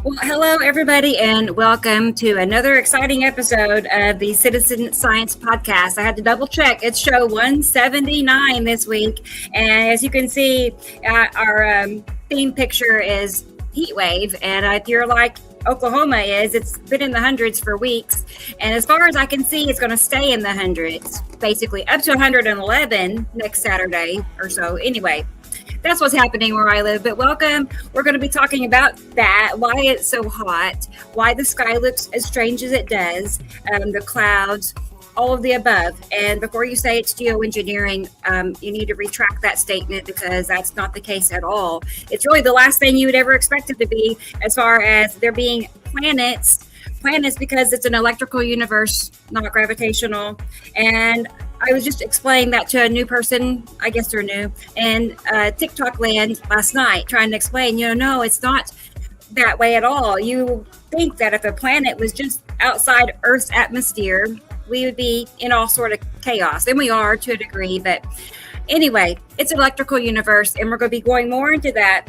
Well, hello, everybody, and welcome to another exciting episode of the Citizen Science Podcast. I had to double check. It's show 179 this week. And as you can see, our theme picture is heat wave. And if you're like Oklahoma is, it's been in the hundreds for weeks. And as far as I can see, it's going to stay in the hundreds, basically up to 111 next Saturday or so. Anyway, that's what's happening where I live. But welcome. We're going to be talking about that, why it's so hot, why the sky looks as strange as it does, the clouds, all of the above. And before you say it's geoengineering, you need to retract that statement because that's not the case at all. It's really the last thing you would ever expect it to be as far as there being planets because it's an electrical universe, not gravitational. And I was just explaining that to a new person, I guess they're new, in TikTok land last night, trying to explain, no, it's not that way at all. You think that if a planet was just outside Earth's atmosphere, we would be in all sort of chaos. And we are to a degree. But anyway, it's an electrical universe, and we're going to be going more into that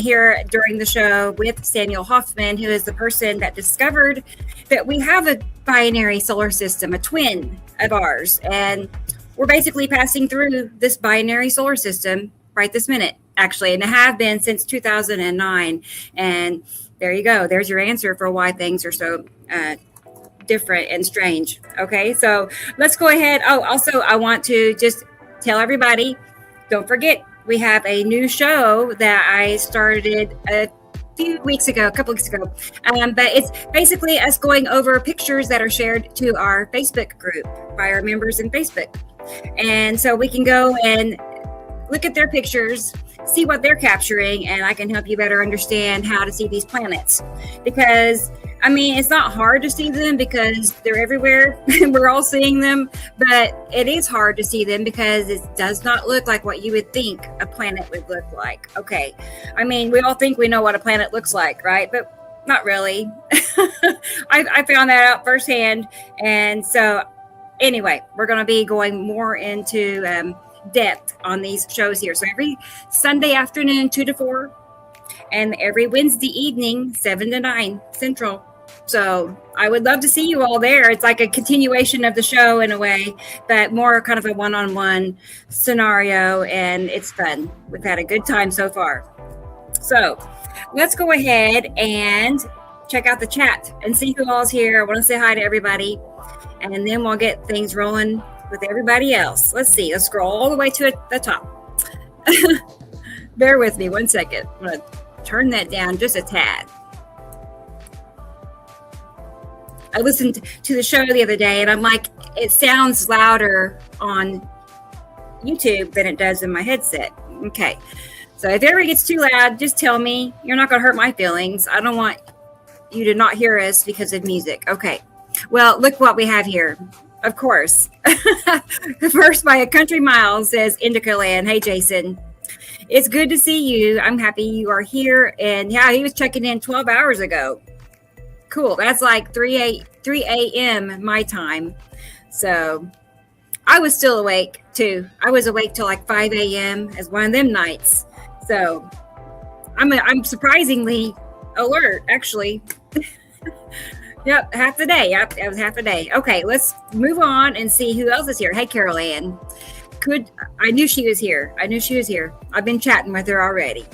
here during the show with Samuel HOFMAN, who is the person that discovered that we have a binary solar system, a twin of ours. And we're basically passing through this binary solar system right this minute, actually, and have been since 2009. And there you go. There's your answer for why things are so different and strange. Okay, so let's go ahead. Oh, also, I want to just tell everybody, don't forget, we have a new show that I started a couple weeks ago. But it's basically us going over pictures that are shared to our Facebook group by our members in Facebook. And so we can go and look at their pictures, see what they're capturing, and I can help you better understand how to see these planets. Because it's not hard to see them because they're everywhere and we're all seeing them, but it is hard to see them because it does not look like what you would think a planet would look like. Okay. We all think we know what a planet looks like, right? But not really. I found that out firsthand. And so anyway, we're going to be going more into depth on these shows here. So every Sunday afternoon, 2 to 4, and every Wednesday evening, 7 to 9 Central. So I would love to see you all there. It's like a continuation of the show in a way, but more kind of a one-on-one scenario, and it's fun. We've had a good time so far. So let's go ahead and check out the chat and see who all's here. I want to say hi to everybody, and then we'll get things rolling with everybody else. Let's see. Let's scroll all the way to the top. Bear with me 1 second. I'm going to turn that down just a tad. I listened to the show the other day, and I'm like, it sounds louder on YouTube than it does in my headset. Okay. So if it ever gets too loud, just tell me. You're not going to hurt my feelings. I don't want you to not hear us because of music. Okay. Well, look what we have here. Of course. First by a country mile says Indica Land. Hey, Jason. It's good to see you. I'm happy you are here. And yeah, he was checking in 12 hours ago. Cool. That's like 3 a.m. my time. So I was still awake too. I was awake till like 5 a.m. as one of them nights. So I'm surprisingly alert, actually. Yep, half the day. Yep, that was half a day. Okay, let's move on and see who else is here. Hey, Carol Ann. I knew she was here. I've been chatting with her already.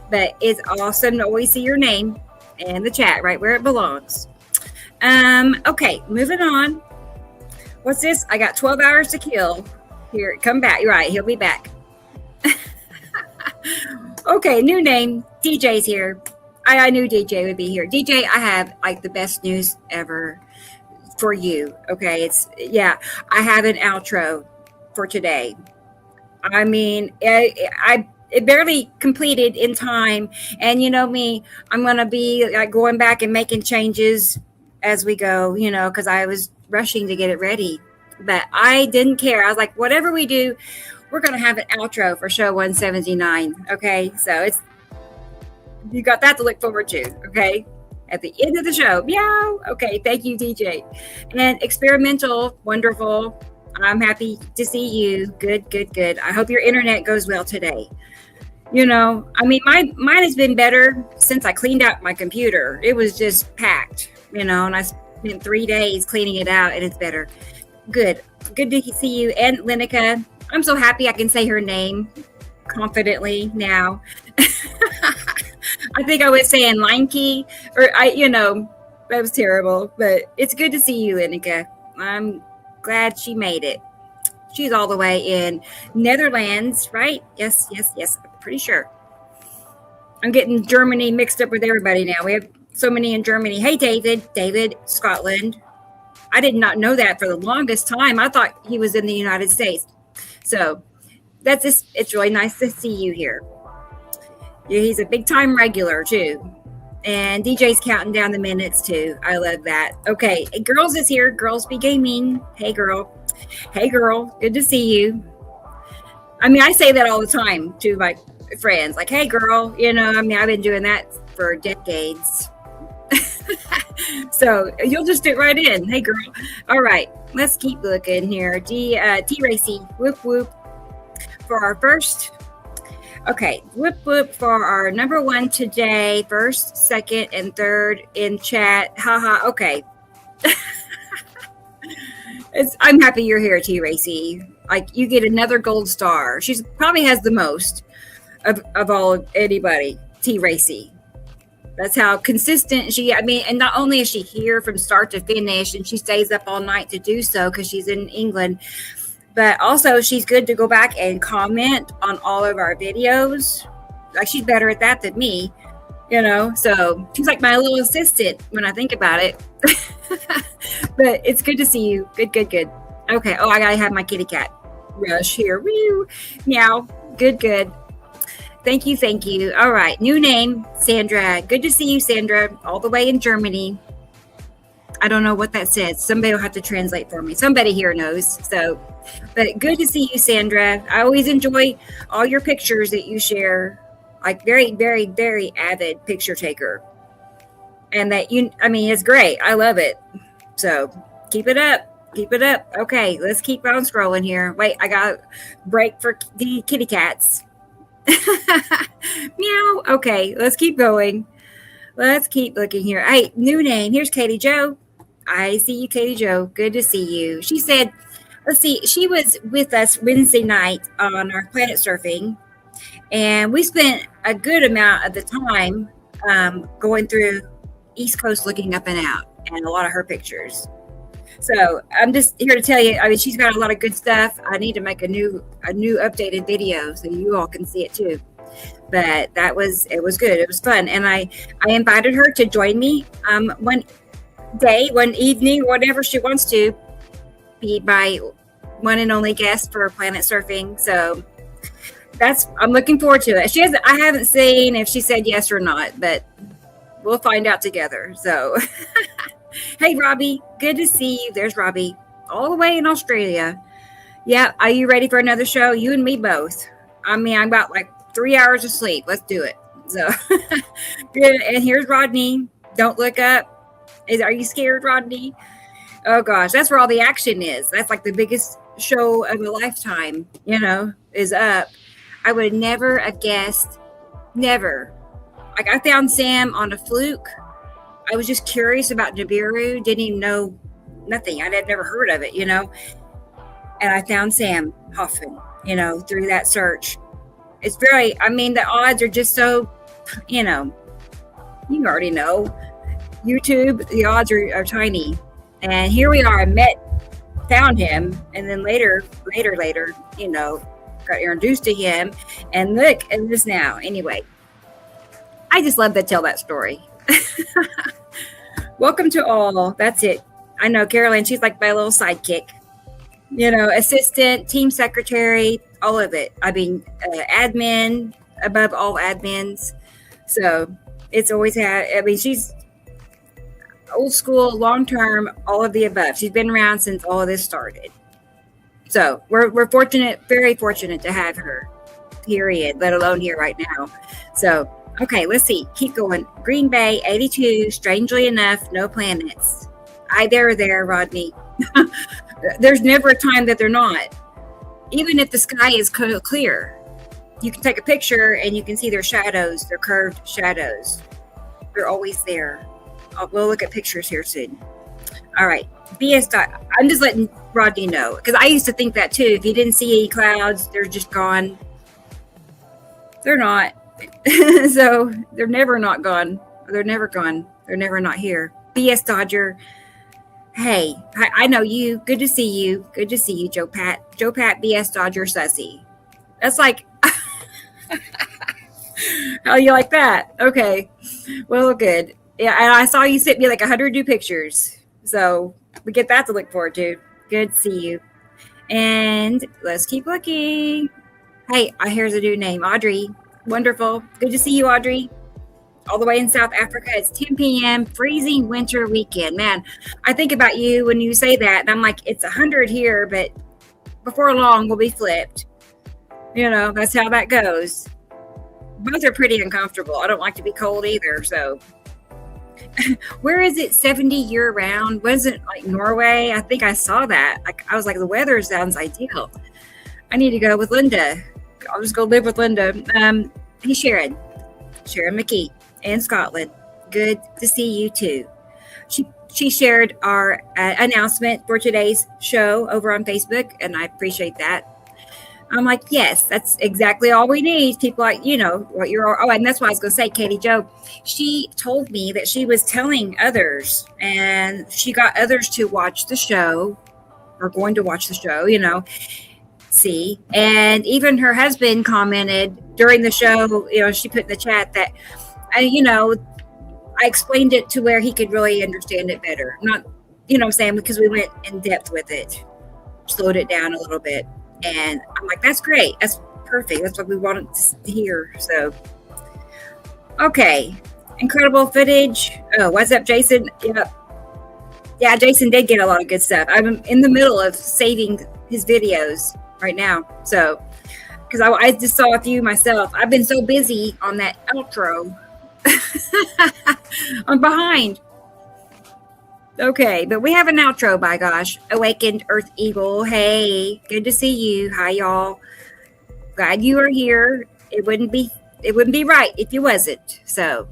But it's awesome to always see your name in the chat right where it belongs. Okay, moving on. What's this? I got 12 hours to kill. Here, come back. You're right, he'll be back. Okay, new name. DJ's here. I knew DJ would be here. DJ, I have like the best news ever for you. Okay, I have an outro for today. It barely completed in time, and you know me, I'm gonna be like going back and making changes as we go, because I was rushing to get it ready, but I didn't care. I was like, whatever we do, we're gonna have an outro for show 179. Okay, so you got that to look forward to. Okay, at the end of the show. Meow. Okay, thank you, DJ. And experimental, wonderful. I'm happy to see you. Good. I hope your internet goes well today. I mean, mine has been better since I cleaned out my computer. It was just packed, and I spent 3 days cleaning it out, and it's better. Good to see you. And Linica, I'm so happy I can say her name confidently now. I think I was saying Linekey, or that was terrible, but it's good to see you, Linica. I'm glad she made it. She's all the way in Netherlands, right? Yes. I'm pretty sure. I'm getting Germany mixed up with everybody now. We have so many in Germany. Hey, David, Scotland. I did not know that for the longest time. I thought he was in the United States. So it's really nice to see you here. Yeah, he's a big time regular too. And DJ's counting down the minutes too. I love that. Okay, Girls is here. Girls Be Gaming. Hey, girl. Good to see you. I mean, I say that all the time to my friends. Like, hey, girl. I've been doing that for decades. So you'll just fit right in. Hey, girl. All right, let's keep looking here. T Racy, whoop whoop for our first. Okay, whoop whoop for our number one today. First, second, and third in chat. Haha. Okay. I'm happy you're here, T Racy. Like, you get another gold star. She's probably has the most of all anybody. T Racy. That's how consistent and not only is she here from start to finish, and she stays up all night to do so because she's in England, but also she's good to go back and comment on all of our videos. Like, she's better at that than me, so she's like my little assistant when I think about it. But it's good to see you. Good. Okay. Oh, I gotta have my kitty cat rush here. Woo. Meow. Good. Thank you. All right. New name, Sandra. Good to see you, Sandra, all the way in Germany. I don't know what that says. Somebody will have to translate for me. Somebody here knows. So, but good to see you, Sandra. I always enjoy all your pictures that you share. Like, very, very, very avid picture taker. And it's great. I love it. So keep it up. Okay, let's keep on scrolling here. Wait, I got a break for the kitty cats. Meow. Okay, let's keep going. Let's keep looking here. Hey, new name. Here's Katie Joe. I see you, Katie Joe. Good to see you. She said, let's see, she was with us Wednesday night on our planet surfing, and we spent a good amount of the time going through East Coast looking up and out, and a lot of her pictures. So I'm just here to tell you, she's got a lot of good stuff. I need to make a new updated video so you all can see it too. But it was good. It was fun. And I invited her to join me one evening, whatever she wants to, be my one and only guest for planet surfing. So I'm looking forward to it. I haven't seen if she said yes or not, but we'll find out together. So hey, Robbie, good to see you. There's Robbie, all the way in Australia. Yeah, are you ready for another show? You and me both. I'm about like 3 hours of sleep. Let's do it. So good. And here's Rodney. Don't look up. Are you scared, Rodney? Oh gosh, that's where all the action is. That's like the biggest show of a lifetime, is up. I would never have guessed. Never. Like, I found Sam on a fluke. I was just curious about Nibiru. Didn't even know nothing. I had never heard of it, And I found Sam HOFMAN, through that search. It's the odds are just so, you already know. YouTube, the odds are tiny. And here we are. Found him. And then later, got introduced to him. And look at this now. Anyway, I just love to tell that story. Welcome to all. That's it. I know Caroline, she's like my little sidekick, assistant, team secretary, all of it. Admin above all admins. So it's always she's old school, long-term, all of the above. She's been around since all of this started. So we're fortunate, very fortunate to have her, period, let alone here right now. So okay, let's see. Keep going. Green Bay, 82. Strangely enough, no planets. They're there, Rodney. There's never a time that they're not. Even if the sky is clear. you can take a picture and you can see their shadows, their curved shadows. They're always there. We'll look at pictures here soon. All right. BS. I'm just letting Rodney know, because I used to think that too. If you didn't see any clouds, they're just gone. They're not. So they're never not gone. They're never gone. They're never not here. BS Dodger. Hey, I know you. Good to see you. Good to see you, Joe Pat. Joe Pat, BS Dodger, Sussy. That's like, how you like that? Okay. Well, good. Yeah, and I saw you sent me like 100 new pictures. So we get that to look forward to. Good to see you. And let's keep looking. Hey, here's a new name, Audrey. Wonderful. Good to see you, Audrey. All the way in South Africa. It's 10 p.m. freezing winter weekend. Man, I think about you when you say that, and I'm like, it's 100 here, but before long we'll be flipped. You know, that's how that goes. Both are pretty uncomfortable. I don't like to be cold either. So where is it 70 year round? Was it like Norway? I think I saw that. Like, I was like, the weather sounds ideal. I need to go with Linda. I'll just go live with Linda. Hey, Sharon McKee in Scotland. Good to see you too. She shared our announcement for today's show over on Facebook, and I appreciate that. I'm like, yes, that's exactly all we need. People like, you know, what you're. Oh, and that's why I was going to say, Katie Jo. She told me that she was telling others, and she got others to watch the show, or going to watch the show. You know, see, and even her husband commented during the show. You know, she put in the chat that, you know, I explained it to where he could really understand it better. Not, you know what I'm saying, because we went in depth with it, slowed it down a little bit. And I'm like, that's great. That's perfect. That's what we wanted to hear. So, okay. Incredible footage. Oh, what's up, Jason? Yeah, Jason did get a lot of good stuff. I'm in the middle of saving his videos right now. So, because I just saw a few myself. I've been so busy on that outro. I'm behind. Okay, but we have an outro, by gosh. Awakened Earth Eagle. Hey, good to see you. Hi, y'all. Glad you are here. It wouldn't be right if you wasn't. So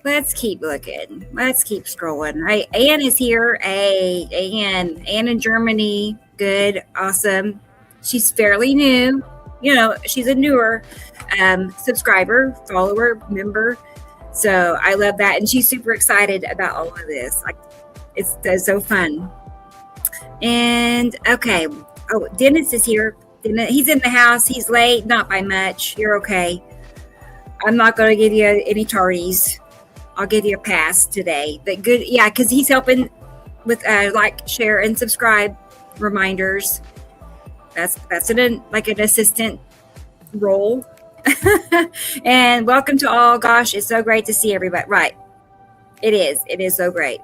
let's keep looking. Let's keep scrolling. Hey, Anne is here. Hey, Anne in Germany. Good, awesome. She's fairly new. You know, she's a newer subscriber, follower, member. So I love that. And she's super excited about all of this. Like, it's so fun. And okay. Oh, Dennis is here. He's in the house. He's late, not by much. You're okay. I'm not going to give you any tardies. I'll give you a pass today. But good. Yeah, because he's helping with like, share, and subscribe reminders. That's an assistant role. And welcome to all. Gosh, it's so great to see everybody. Right. It is so great.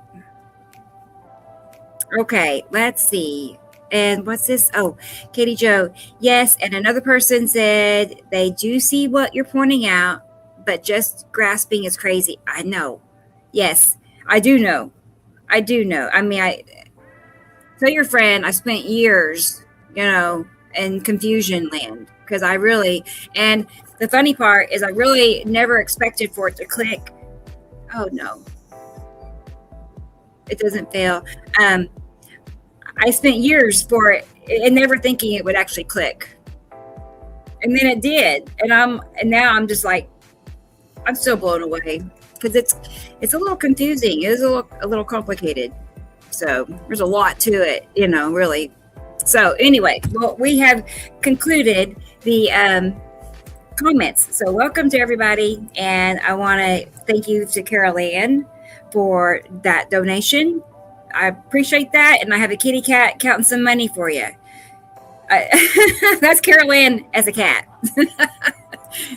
Okay, let's see. And what's this? Oh, Katie Jo. Yes, and another person said they do see what you're pointing out, but just grasping is crazy. I know. Yes, I do know. I mean, tell your friend I spent years, you know, in confusion land, because and the funny part is I really never expected for it to click. Oh no, it doesn't fail. I spent years for it and never thinking it would actually click, and then it did. And now I'm just like, I'm still blown away, because it's a little confusing. It is a little complicated. So there's a lot to it, you know, really. So anyway, well, we have concluded the comments. So welcome to everybody. And I want to thank you to Carol Ann for that donation. I appreciate that. And I have a kitty cat counting some money for you. That's Carol Ann as a cat.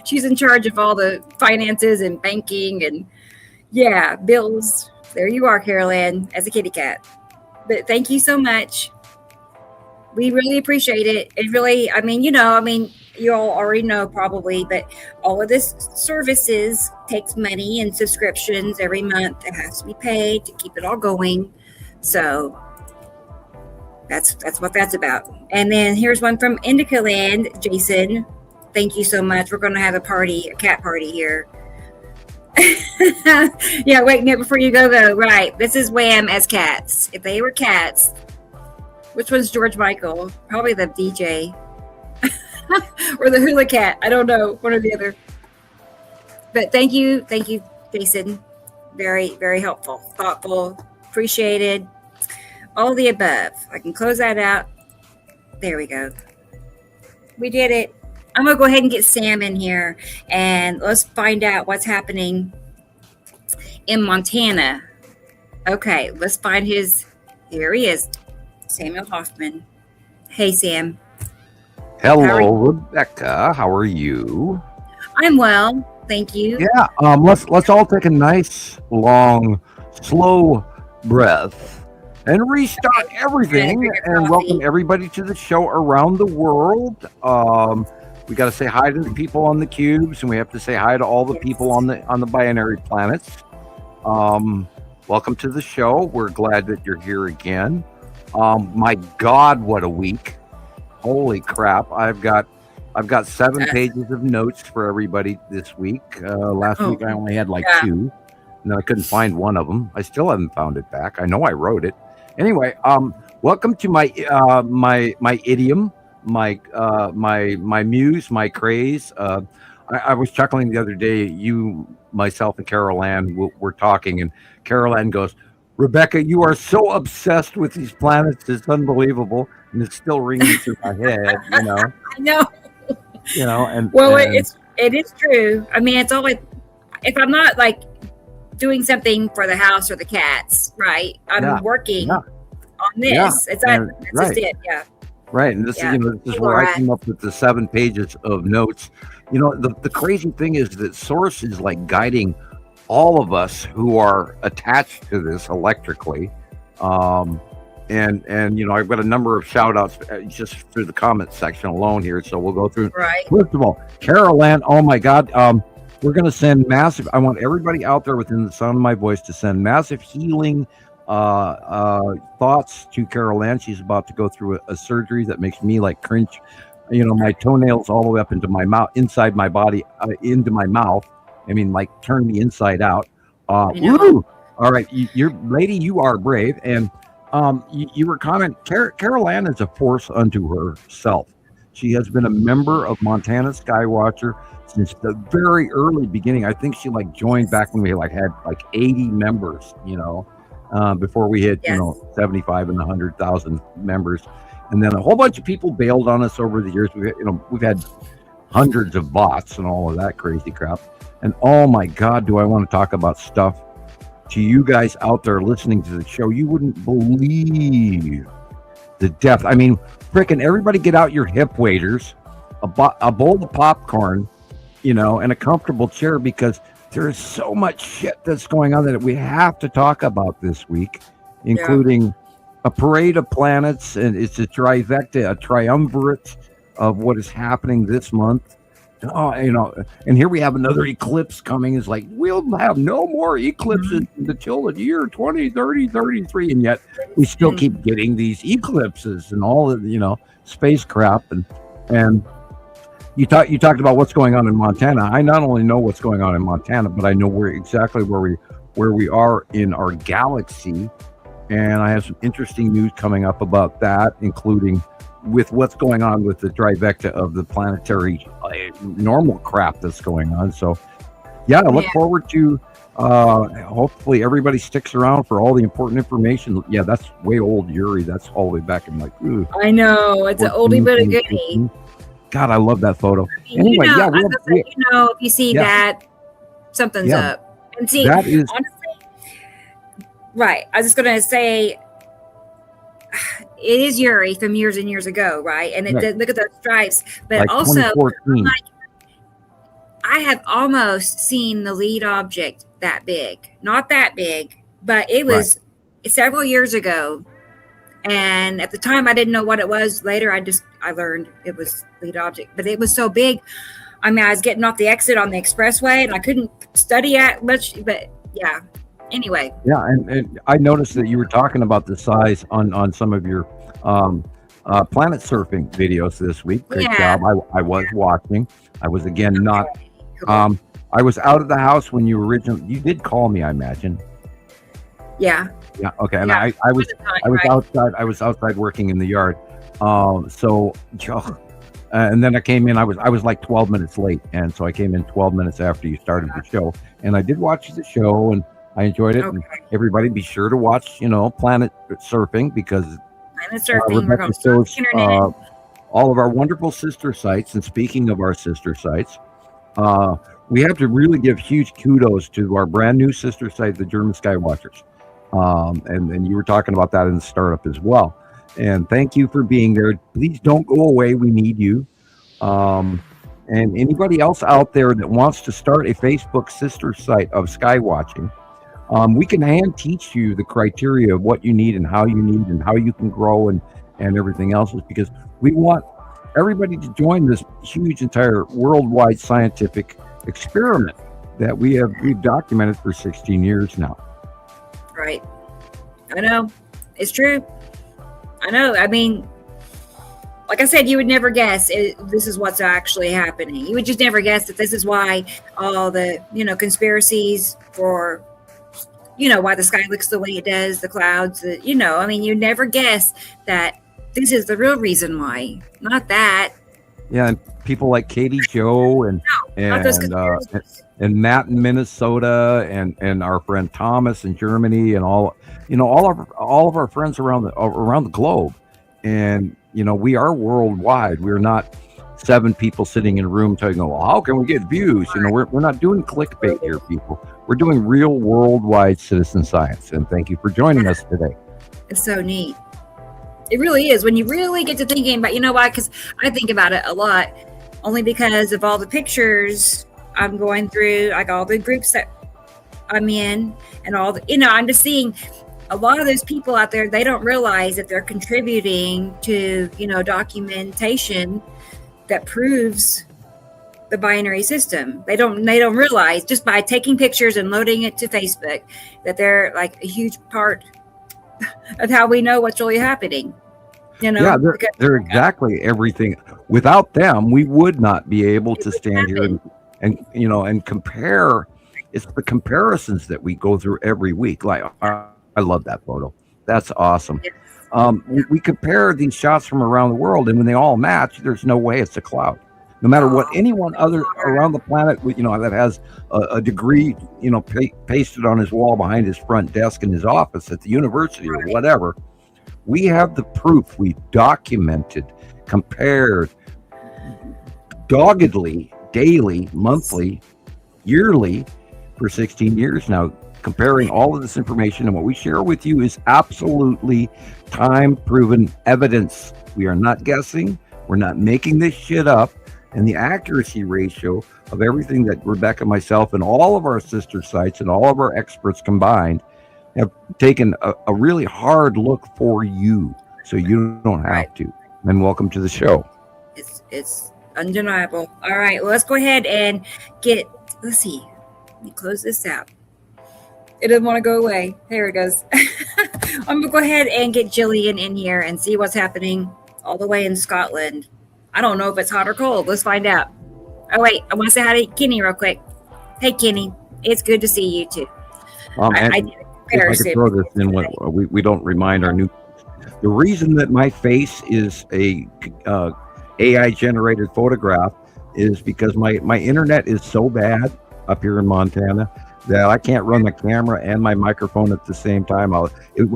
She's in charge of all the finances and banking and bills. There you are, Carol Ann, as a kitty cat. But thank you so much. We really appreciate it. It really, you all already know probably, but all of this services takes money and subscriptions every month. It has to be paid to keep it all going. So that's what that's about. And then here's one from Indica Land, Jason. Thank you so much. We're going to have a cat party here. Yeah, wait, no, before you go. Right. This is Wham as cats. If they were cats, which one's George Michael? Probably the DJ. Or the hula cat. I don't know. One or the other. But thank you, Jason. Very, very helpful, thoughtful, appreciated. All the above. I can close that out. There we go. We did it. I'm going to go ahead and get Sam in here, and let's find out what's happening in Montana. Okay, let's find here he is, Samuel HOFMAN. Hey, Sam. Hello, Rebecca. How are you? I'm well, thank you. Yeah, let's all take a nice, long, slow breath and restart everything, and welcome everybody to the show around the world. We got to say hi to the people on the cubes, and we have to say hi to all the people on the binary planets. Welcome to the show. We're glad that you're here again. My God, what a week! Holy crap! I've got 7 pages of notes for everybody this week. Last week I only had 2, and I couldn't find one of them. I still haven't found it back. I know I wrote it. Anyway, welcome to my my idiom, my muse, my craze. I was chuckling the other day. You, myself, and Carol Ann were talking, and Carol Ann goes, "Rebecca, you are so obsessed with these planets. It's unbelievable." And it's still ringing through my head, I know. And it is true. I mean, it's always, if I'm not doing something for the house or the cats, right? I'm working on this. Yeah. That's just it. Yeah. Right. And this is where I came up with the 7 pages of notes. The crazy thing is that Source is guiding all of us who are attached to this electrically. And I've got a number of shout outs just through the comment section alone here. So we'll go through. Right. First of all, Carol Ann, oh my God. We're going to send massive, I want everybody out there within the sound of my voice to send massive healing thoughts to Carol Ann. She's about to go through a surgery that makes me cringe. My toenails all the way up into my mouth, inside my body, into my mouth. I mean, turn me inside out. Woo! All right. You are brave. And you were commenting, Carol Ann is a force unto herself. She has been a member of Montana Skywatcher since the very early beginning. I think she joined back when we had 80 members, before we hit 75 and 100,000 members, and then a whole bunch of people bailed on us over the years. We've had hundreds of bots and all of that crazy crap. And oh my God, do I want to talk about stuff to you guys out there listening to the show. You wouldn't believe the depth. I mean, frickin' everybody get out your hip waders, a bowl of popcorn, and a comfortable chair, because there's so much shit that's going on that we have to talk about this week, including a parade of planets, and it's a trifecta, a triumvirate of what is happening this month. And here we have another eclipse coming. It's we'll have no more eclipses until the year 2030, 33, and yet we still keep getting these eclipses and all of space crap. And you talked about what's going on in Montana. I not only know what's going on in Montana, but I know exactly where we are in our galaxy, and I have some interesting news coming up about that, including with what's going on with the trifecta of the planetary normal crap that's going on. So I look forward to hopefully everybody sticks around for all the important information. Yeah, that's way old Yuri. That's all the way back in I know, it's 14, an oldie but a goodie. 15. God, I love that photo. Anyway, if you see that, something's up. And see, that is honestly, right. I was just gonna say, it is Yuri from years and years ago, right? And look at those stripes. But also, I have almost seen the lead object that big. Not that big, but it was several years ago. And at the time, I didn't know what it was. Later, I learned it was lead object. But it was so big. I mean, I was getting off the exit on the expressway, and I couldn't study it much. But yeah. Anyway. Yeah, and I noticed that you were talking about the size on some of your planet surfing videos this week. Great Yeah. job. I was watching. I was again not. Okay, cool. I was out of the house when you originally. You did call me, I imagine. Yeah. Yeah. Okay. And Yeah. I was For the time, I was right? outside. I was outside working in the yard. So, and then I came in. I was like 12 minutes late, and so I came in 12 minutes after you started the show. And I did watch the show, and I enjoyed it. And Okay. everybody, be sure to watch. Planet surfing because Planet surfing. We're Rebecca going to surf shows the internet. all of our wonderful sister sites. And speaking of our sister sites, we have to really give huge kudos to our brand new sister site, the German Skywatchers. And you were talking about that in the startup as well. And thank you for being there. Please don't go away. We need you. And anybody else out there that wants to start a Facebook sister site of skywatching, we can hand teach you the criteria of what you need and how you can grow and everything else, is because we want everybody to join this huge entire worldwide scientific experiment that we've documented for 16 years now. Right. I know. It's true. I know. I mean, like I said, you would never guess this is what's actually happening. You would just never guess that this is why all the, conspiracies for, why the sky looks the way it does, the clouds, I mean, you never guess that this is the real reason why, not that. Yeah, and people like Katie Joe Not those conspiracies. and Matt in Minnesota and our friend Thomas in Germany and all of our friends around the globe. And we are worldwide. We're not 7 people sitting in a room talking, well, how can we get views? We're not doing clickbait here, people. We're doing real worldwide citizen science. And thank you for joining us today. It's so neat. It really is. When you really get to thinking about, why? Because I think about it a lot, only because of all the pictures I'm going through, like all the groups that I'm in, and all the, I'm just seeing a lot of those people out there. They don't realize that they're contributing to, documentation that proves the binary system. They don't realize, just by taking pictures and loading it to Facebook, that they're like a huge part of how we know what's really happening. Yeah, they're exactly everything. Without them, we would not be able to stand here and compare. It's the comparisons that we go through every week. Like, I love that photo. That's awesome. We compare these shots from around the world, and when they all match, there's no way it's a cloud. No matter what anyone other around the planet, that has a degree, pasted on his wall behind his front desk in his office at the university or whatever, we have the proof. We've documented, compared doggedly, daily, monthly, yearly for 16 years now, comparing all of this information. And what we share with you is absolutely time-proven evidence. We are not guessing. We're not making this shit up. And the accuracy ratio of everything that Rebecca, myself, and all of our sister sites and all of our experts combined have taken a really hard look for you, so you don't have to. And welcome to the show. It's undeniable. All right, well, let's go ahead and let's see. Let me close this out. It doesn't want to go away. There it goes. I'm going to go ahead and get Jillian in here and see what's happening all the way in Scotland. I don't know if it's hot or cold. Let's find out. Oh, wait. I want to say hi to Kenny real quick. Hey, Kenny. It's good to see you, too. I did if I could throw this in, we don't remind our new... The reason that my face is a AI-generated photograph is because my internet is so bad up here in Montana that I can't run the camera and my microphone at the same time.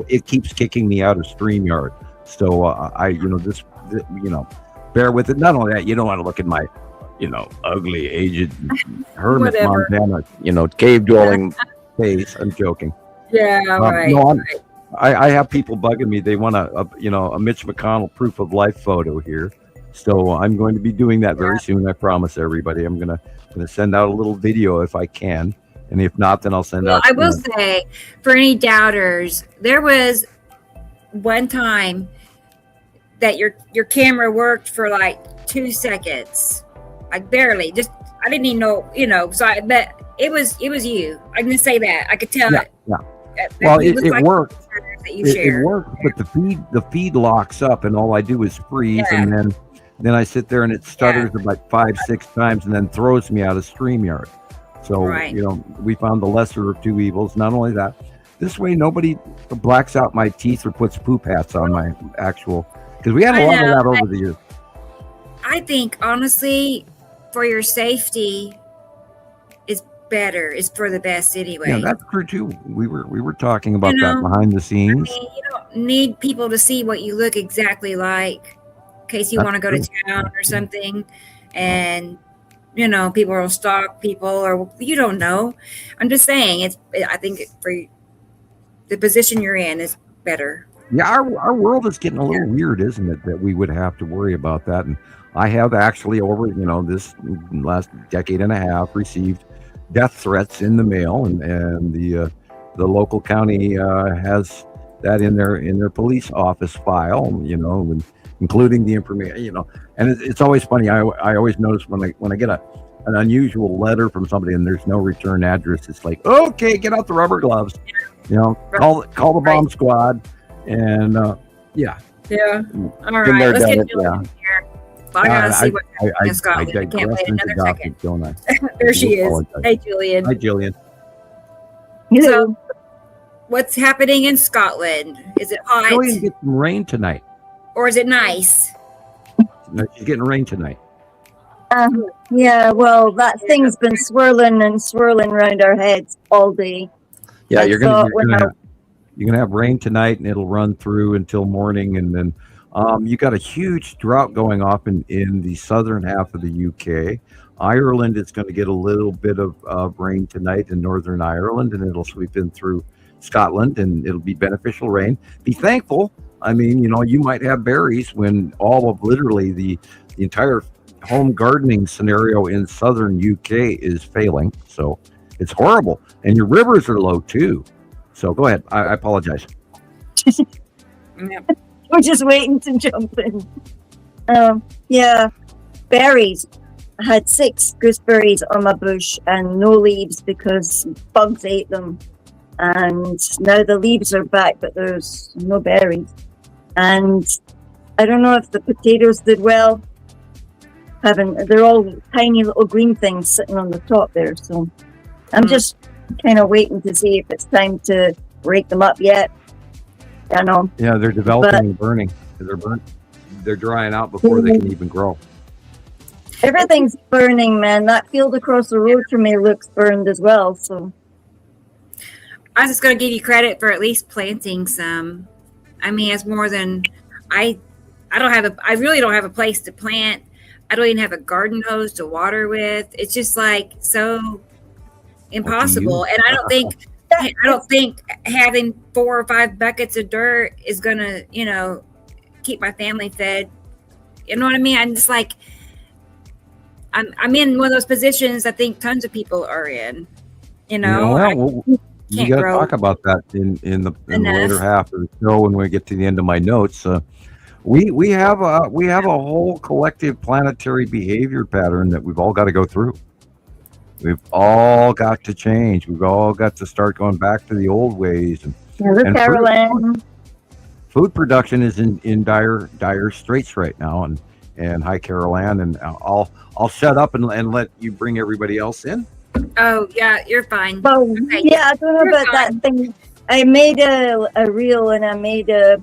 It keeps kicking me out of StreamYard. So bear with it. Not only that, you don't want to look at my, ugly, aged hermit Montana, cave dwelling face. I'm joking. Yeah, right. No, I have people bugging me. They want a Mitch McConnell proof of life photo here. So I'm going to be doing that very soon. I promise everybody. I'm gonna send out a little video if I can, and if not, then I'll send out. I will say, for any doubters, there was one time that your camera worked for like 2 seconds, like barely. Just I didn't even know, So I bet it was you. I'm gonna say that I could tell it. Yeah. Well, It looks it like worked. that you It share. works, but the feed locks up, and all I do is freeze, Yeah. and then I sit there and it stutters about 5-6 times, and then throws me out of StreamYard. So Right. we found the lesser of two evils. Not only that, this way nobody blacks out my teeth or puts poop hats on my actual. Because we had a lot of that over the years. I think honestly, for your safety, is better. Is for the best anyway. Yeah, that's true too. We were talking about that behind the scenes. I mean, you don't need people to see what you look exactly like, in case you want to go to town or something, and people will stalk people, or you don't know. I'm just saying, I think for the position you're in is better. Yeah, our world is getting a little weird, isn't it? That we would have to worry about that. And I have actually over this last decade and a half received death threats in the mail, and the local county has that in their police office file, including the information, And it's always funny. I always notice when I get an unusual letter from somebody and there's no return address, it's like, okay, get out the rubber gloves, call the bomb squad, and Yeah. All right. Let's get Julian here. I gotta see what's happening in Scotland. I can't wait another second. Don't I? There she is. Hey, Julian. Hi, Julian. So, what's happening in Scotland? Is it hot? Julian gets some rain tonight. Or is it nice? No, she's getting rain tonight. Yeah, well, that thing's been swirling and swirling around our heads all day. Yeah, you're gonna have rain tonight, and it'll run through until morning, and then you got a huge drought going off in the southern half of the UK. Ireland is going to get a little bit of rain tonight in Northern Ireland, and it'll sweep in through Scotland, and it'll be beneficial rain. Be thankful. I mean, you might have berries when all of literally the entire home gardening scenario in southern UK is failing. So it's horrible. And your rivers are low too. So go ahead. I apologize. We're just waiting to jump in. Yeah, berries. I had 6 gooseberries on my bush and no leaves because bugs ate them. And now the leaves are back, but there's no berries. And I don't know if the potatoes did well. They're all tiny little green things sitting on the top there. So I'm just kind of waiting to see if it's time to rake them up yet. I know. Yeah, they're developing and burning. They're burnt. They're drying out before they can even grow. Everything's burning, man. That field across the road from me looks burned as well. So I was just going to give you credit for at least planting some. I mean, it's more than I really don't have a place to plant. I don't even have a garden hose to water with. It's just like so impossible. And I don't think having 4 or 5 buckets of dirt is gonna, keep my family fed. You know what I mean? I'm just like, I'm in one of those positions I think tons of people are in. We got to talk about that in the later half of the show when we get to the end of my notes. We have a whole collective planetary behavior pattern that we've all got to go through. We've all got to change. We've all got to start going back to the old ways. And food production is in dire straits right now. And hi, Carol Ann. And I'll shut up and let you bring everybody else in. Oh yeah, you're fine. Well, okay. Yeah, I don't know about that thing. I made a reel and I made a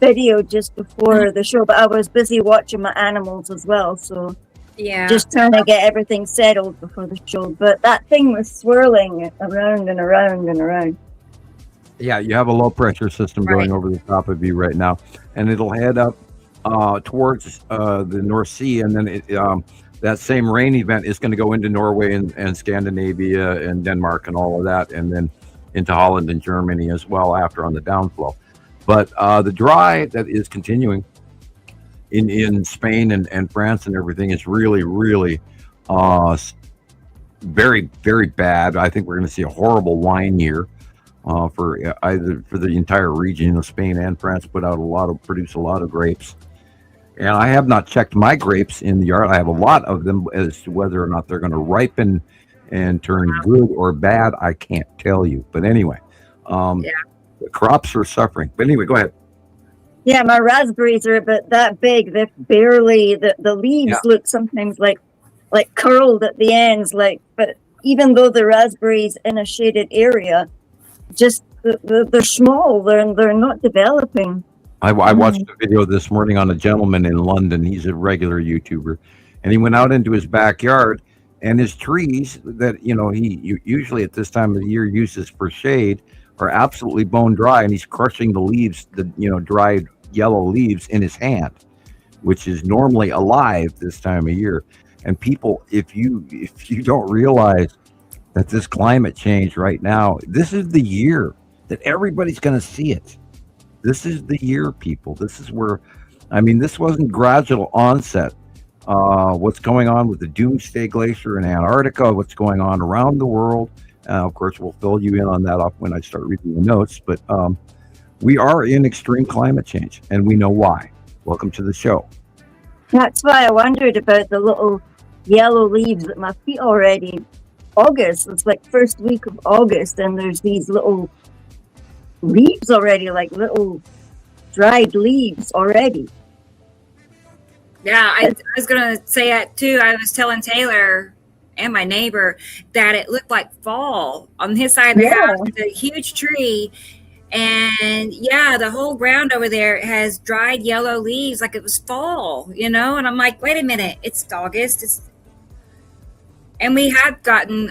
video just before the show, but I was busy watching my animals as well, so just trying to get everything settled before the show. But that thing was swirling around and around and around. Yeah, you have a low pressure system going over the top of you right now, and it'll head up towards the North Sea, and then that same rain event is going to go into Norway and Scandinavia and Denmark and all of that, and then into Holland and Germany as well after on the downflow. But the dry that is continuing in Spain and France and everything is really, really very, very bad. I think we're going to see a horrible wine year for the entire region. Spain and France produce a lot of grapes. And I have not checked my grapes in the yard. I have a lot of them. As to whether or not they're going to ripen and turn good or bad, I can't tell you. But anyway, Yeah. The crops are suffering. But anyway, go ahead. Yeah, my raspberries are about that big. They're barely the leaves Yeah. look sometimes like curled at the ends. But even though the raspberries in a shaded area, just they're small. They're not developing. I watched a video this morning on a gentleman in London. He's a regular YouTuber, and he went out into his backyard, and his trees that he usually at this time of the year uses for shade are absolutely bone dry, and he's crushing the leaves, the dried yellow leaves in his hand, which is normally alive this time of year. And people, if you don't realize that this climate change right now, this is the year that everybody's going to see it. This is the year, people. This is where, this wasn't gradual onset. What's going on with the Doomsday Glacier in Antarctica, what's going on around the world. Of course, we'll fill you in on that up when I start reading the notes. But we are in extreme climate change, and we know why. Welcome to the show. That's why I wondered about the little yellow leaves at my feet already. August, it's like first week of August, and there's these little leaves already, like little dried leaves already. Yeah, I was going to say that too. I was telling Taylor and my neighbor that it looked like fall on his side of the house. It's a huge tree. And the whole ground over there has dried yellow leaves like it was fall, and I'm like, wait a minute, it's August. And we have gotten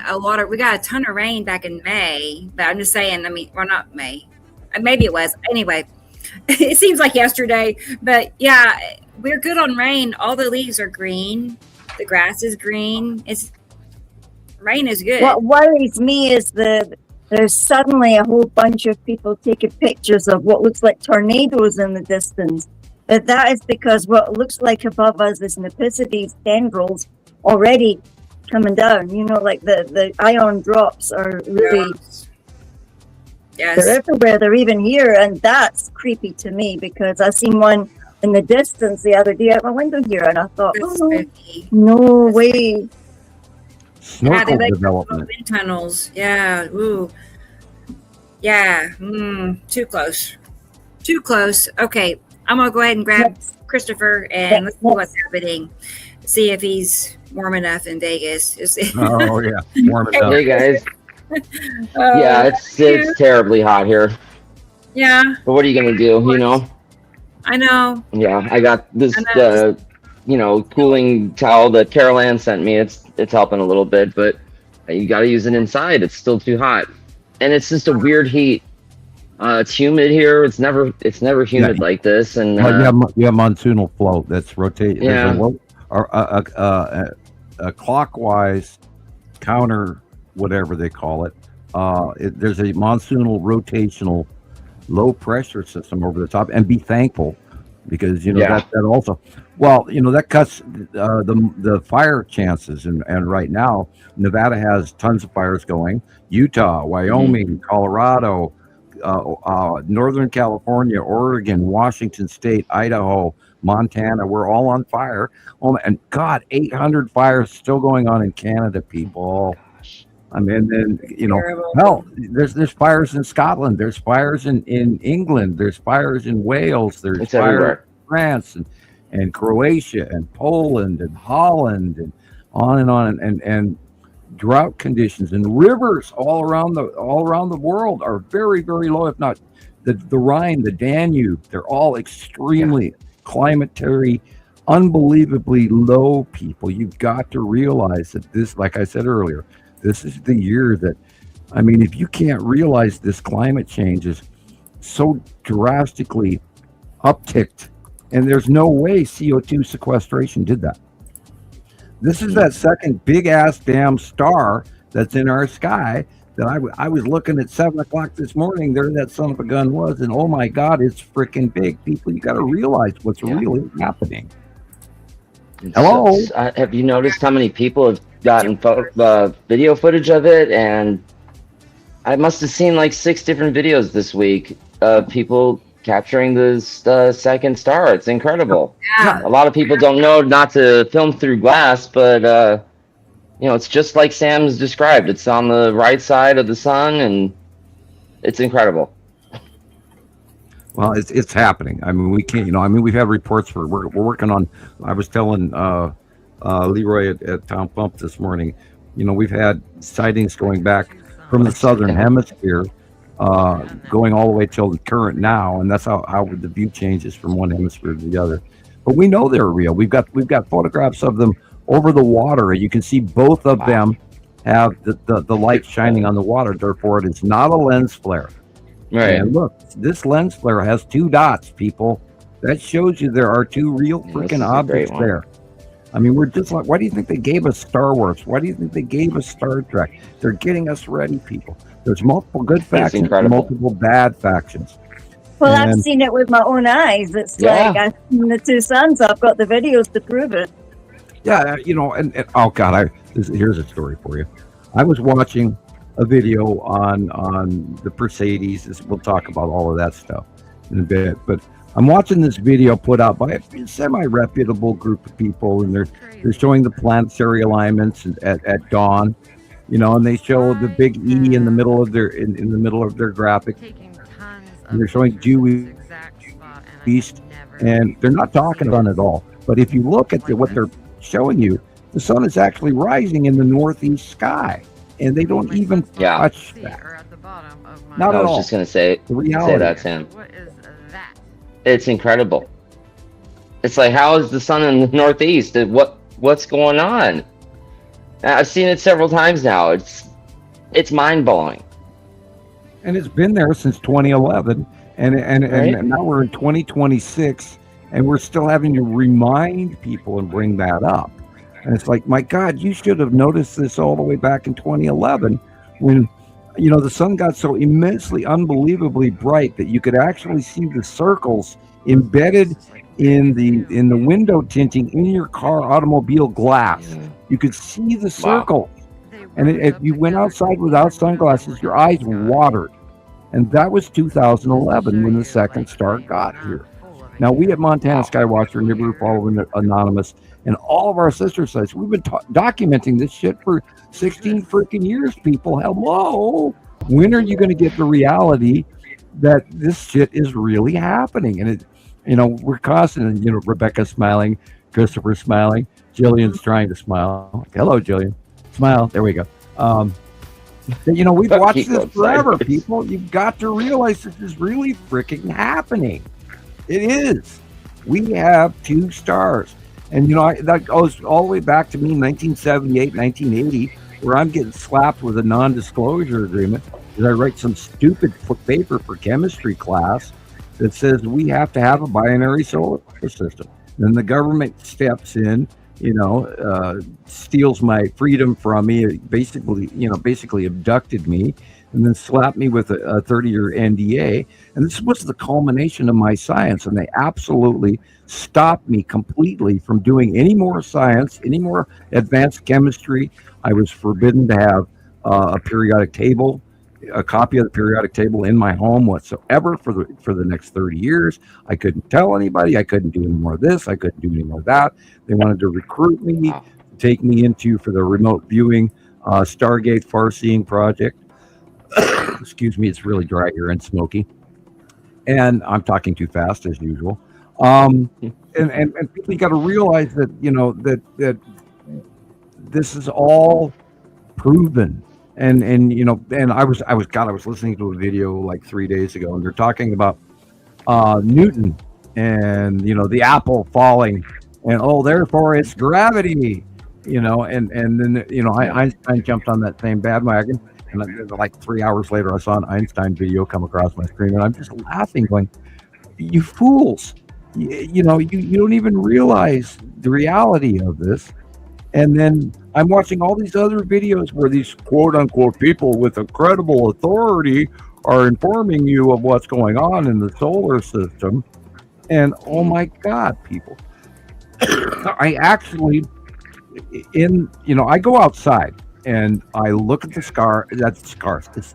we got a ton of rain back in May, but I'm just saying, not May. Maybe it was. Anyway, it seems like yesterday, but yeah, we're good on rain. All the leaves are green. The grass is green. Rain is good. What worries me is there's suddenly a whole bunch of people taking pictures of what looks like tornadoes in the distance. But that is because what looks like above us is Nepicides tendrils already coming down. Like the ion drops are really... Yes. They're everywhere. They're even here, and that's creepy to me because I seen one in the distance the other day out my window here, and I thought, no way. Snorkel they development. Wind tunnels. Yeah. Ooh. Yeah. Too close. Too close. Okay, I'm gonna go ahead and grab Christopher and let's see what's happening. See if he's warm enough in Vegas. Oh yeah, warm enough. Hey guys. Yeah, it's terribly hot here. Yeah. But what are you gonna do? I know. Yeah, I got this cooling towel that Carol Ann sent me. It's helping a little bit, but you got to use it inside. It's still too hot, and it's just a weird heat. It's humid here. It's never humid like this. And you have monsoonal flow that's rotating. Yeah. A clockwise counter, whatever they call it. There's a monsoonal rotational low pressure system over the top, and be thankful because that also, that cuts the fire chances. And right now Nevada has tons of fires going. Utah, Wyoming, Colorado, Northern California, Oregon, Washington State, Idaho, Montana, we're all on fire. And God, 800 fires still going on in Canada, people. Hell, there's fires in Scotland, there's fires in England, there's fires in Wales, there's fires in France and Croatia and Poland and Holland and on and drought conditions and rivers all around the world are very, very low, if not the Rhine, the Danube, they're all extremely climatary, unbelievably low, people. You've got to realize that this, like I said earlier, this is the year that, if you can't realize this climate change is so drastically upticked, and there's no way CO2 sequestration did that. This is that second big ass damn star that's in our sky that I was looking at 7 o'clock this morning. There that son of a gun was, and oh my God, it's freaking big. People, you got to realize what's really happening. Hello. Have you noticed how many people have gotten video footage of it? And I must have seen like 6 different videos this week of people capturing this second star. It's incredible. Yeah. A lot of people don't know not to film through glass, but it's just like Sam's described. It's on the right side of the sun, and It's incredible. Well, it's happening. I mean, we can't. We've had reports we're working on. I was telling Leroy at Town Pump this morning. We've had sightings going back from the southern hemisphere, going all the way till the current now, and that's how the view changes from one hemisphere to the other. But we know they're real. We've got photographs of them over the water. You can see both of them have the light shining on the water. Therefore, it is not a lens flare. Right. And look, this lens flare has 2 dots, people. That shows you there are 2 real freaking objects there. I mean, we're just like, why do you think they gave us Star Wars? Why do you think they gave us Star Trek? They're getting us ready, people. There's multiple good factions and multiple bad factions. Well, I've seen it with my own eyes. It's like I've seen the 2 suns. I've got the videos to prove it. Yeah, and oh God, here's a story for you. I was watching a video on the Perseids. We'll talk about all of that stuff in a bit, but I'm watching this video put out by a semi-reputable group of people, and they're showing the planetary alignments at dawn, and they show the big E in the middle of their in the middle of their graphic, and they're showing due east, and they're not talking about it at all. But if you look at what they're showing you, the sun is actually rising in the northeast sky, and they don't even touch that. Not at all. I was just going to say that, Sam. It's incredible. It's like, how is the sun in the northeast? What's going on? I've seen it several times now. It's mind-blowing. And it's been there since 2011, and now we're in 2026, and we're still having to remind people and bring that up. And it's like, my God, you should have noticed this all the way back in 2011 when, the sun got so immensely, unbelievably bright that you could actually see the circles embedded in the window tinting in your car automobile glass. You could see the circle. And if you went outside without sunglasses, your eyes watered. And that was 2011 when the second star got here. Now, we at Montana Skywatcher, Nibiru Following Anonymous, and all of our sister sites, we've been documenting this shit for 16 freaking years, people. Hello? When are you going to get the reality that this shit is really happening? And we're constantly, Rebecca's smiling, Christopher's smiling, Jillian's trying to smile. Hello, Jillian. Smile. There we go. We've watched this forever, people. You've got to realize this is really freaking happening. It is. We have 2 stars. And, that goes all the way back to me, 1978, 1980, where I'm getting slapped with a non-disclosure agreement because I write some stupid paper for chemistry class that says we have to have a binary solar system. Then the government steps in, steals my freedom from me, basically abducted me, and then slapped me with a 30-year NDA. And this was the culmination of my science. And they absolutely stopped me completely from doing any more science, any more advanced chemistry. I was forbidden to have a periodic table, a copy of the periodic table in my home whatsoever for the next 30 years. I couldn't tell anybody. I couldn't do any more of this. I couldn't do any more of that. They wanted to recruit me, take me into for the remote viewing Stargate Far-Seeing project. Excuse me, it's really dry here and smoky. And I'm talking too fast as usual. And people got to realize that, that this is all proven. And I was listening to a video like 3 days ago, and they're talking about Newton and the apple falling, and therefore it's gravity, and then Einstein jumped on that same bandwagon, and like 3 hours later I saw an Einstein video come across my screen, and I'm just laughing, going, "You fools! You don't even realize the reality of this." And then I'm watching all these other videos where these quote unquote people with incredible authority are informing you of what's going on in the solar system. And oh my God, people, I actually, I go outside and I look at the scars. It's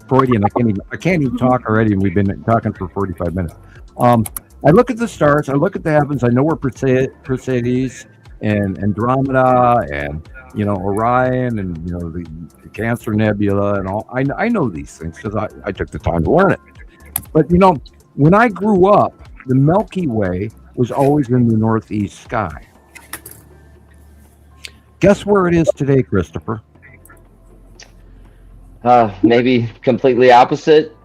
Freudian. I can't even talk already. And we've been talking for 45 minutes. I look at the stars. I look at the heavens. I know where Perseids and Andromeda and Orion and the Cancer Nebula and all. I know these things because I took the time to learn it. But when I grew up, the Milky Way was always in the northeast sky. Guess where it is today, Christopher? Maybe completely opposite.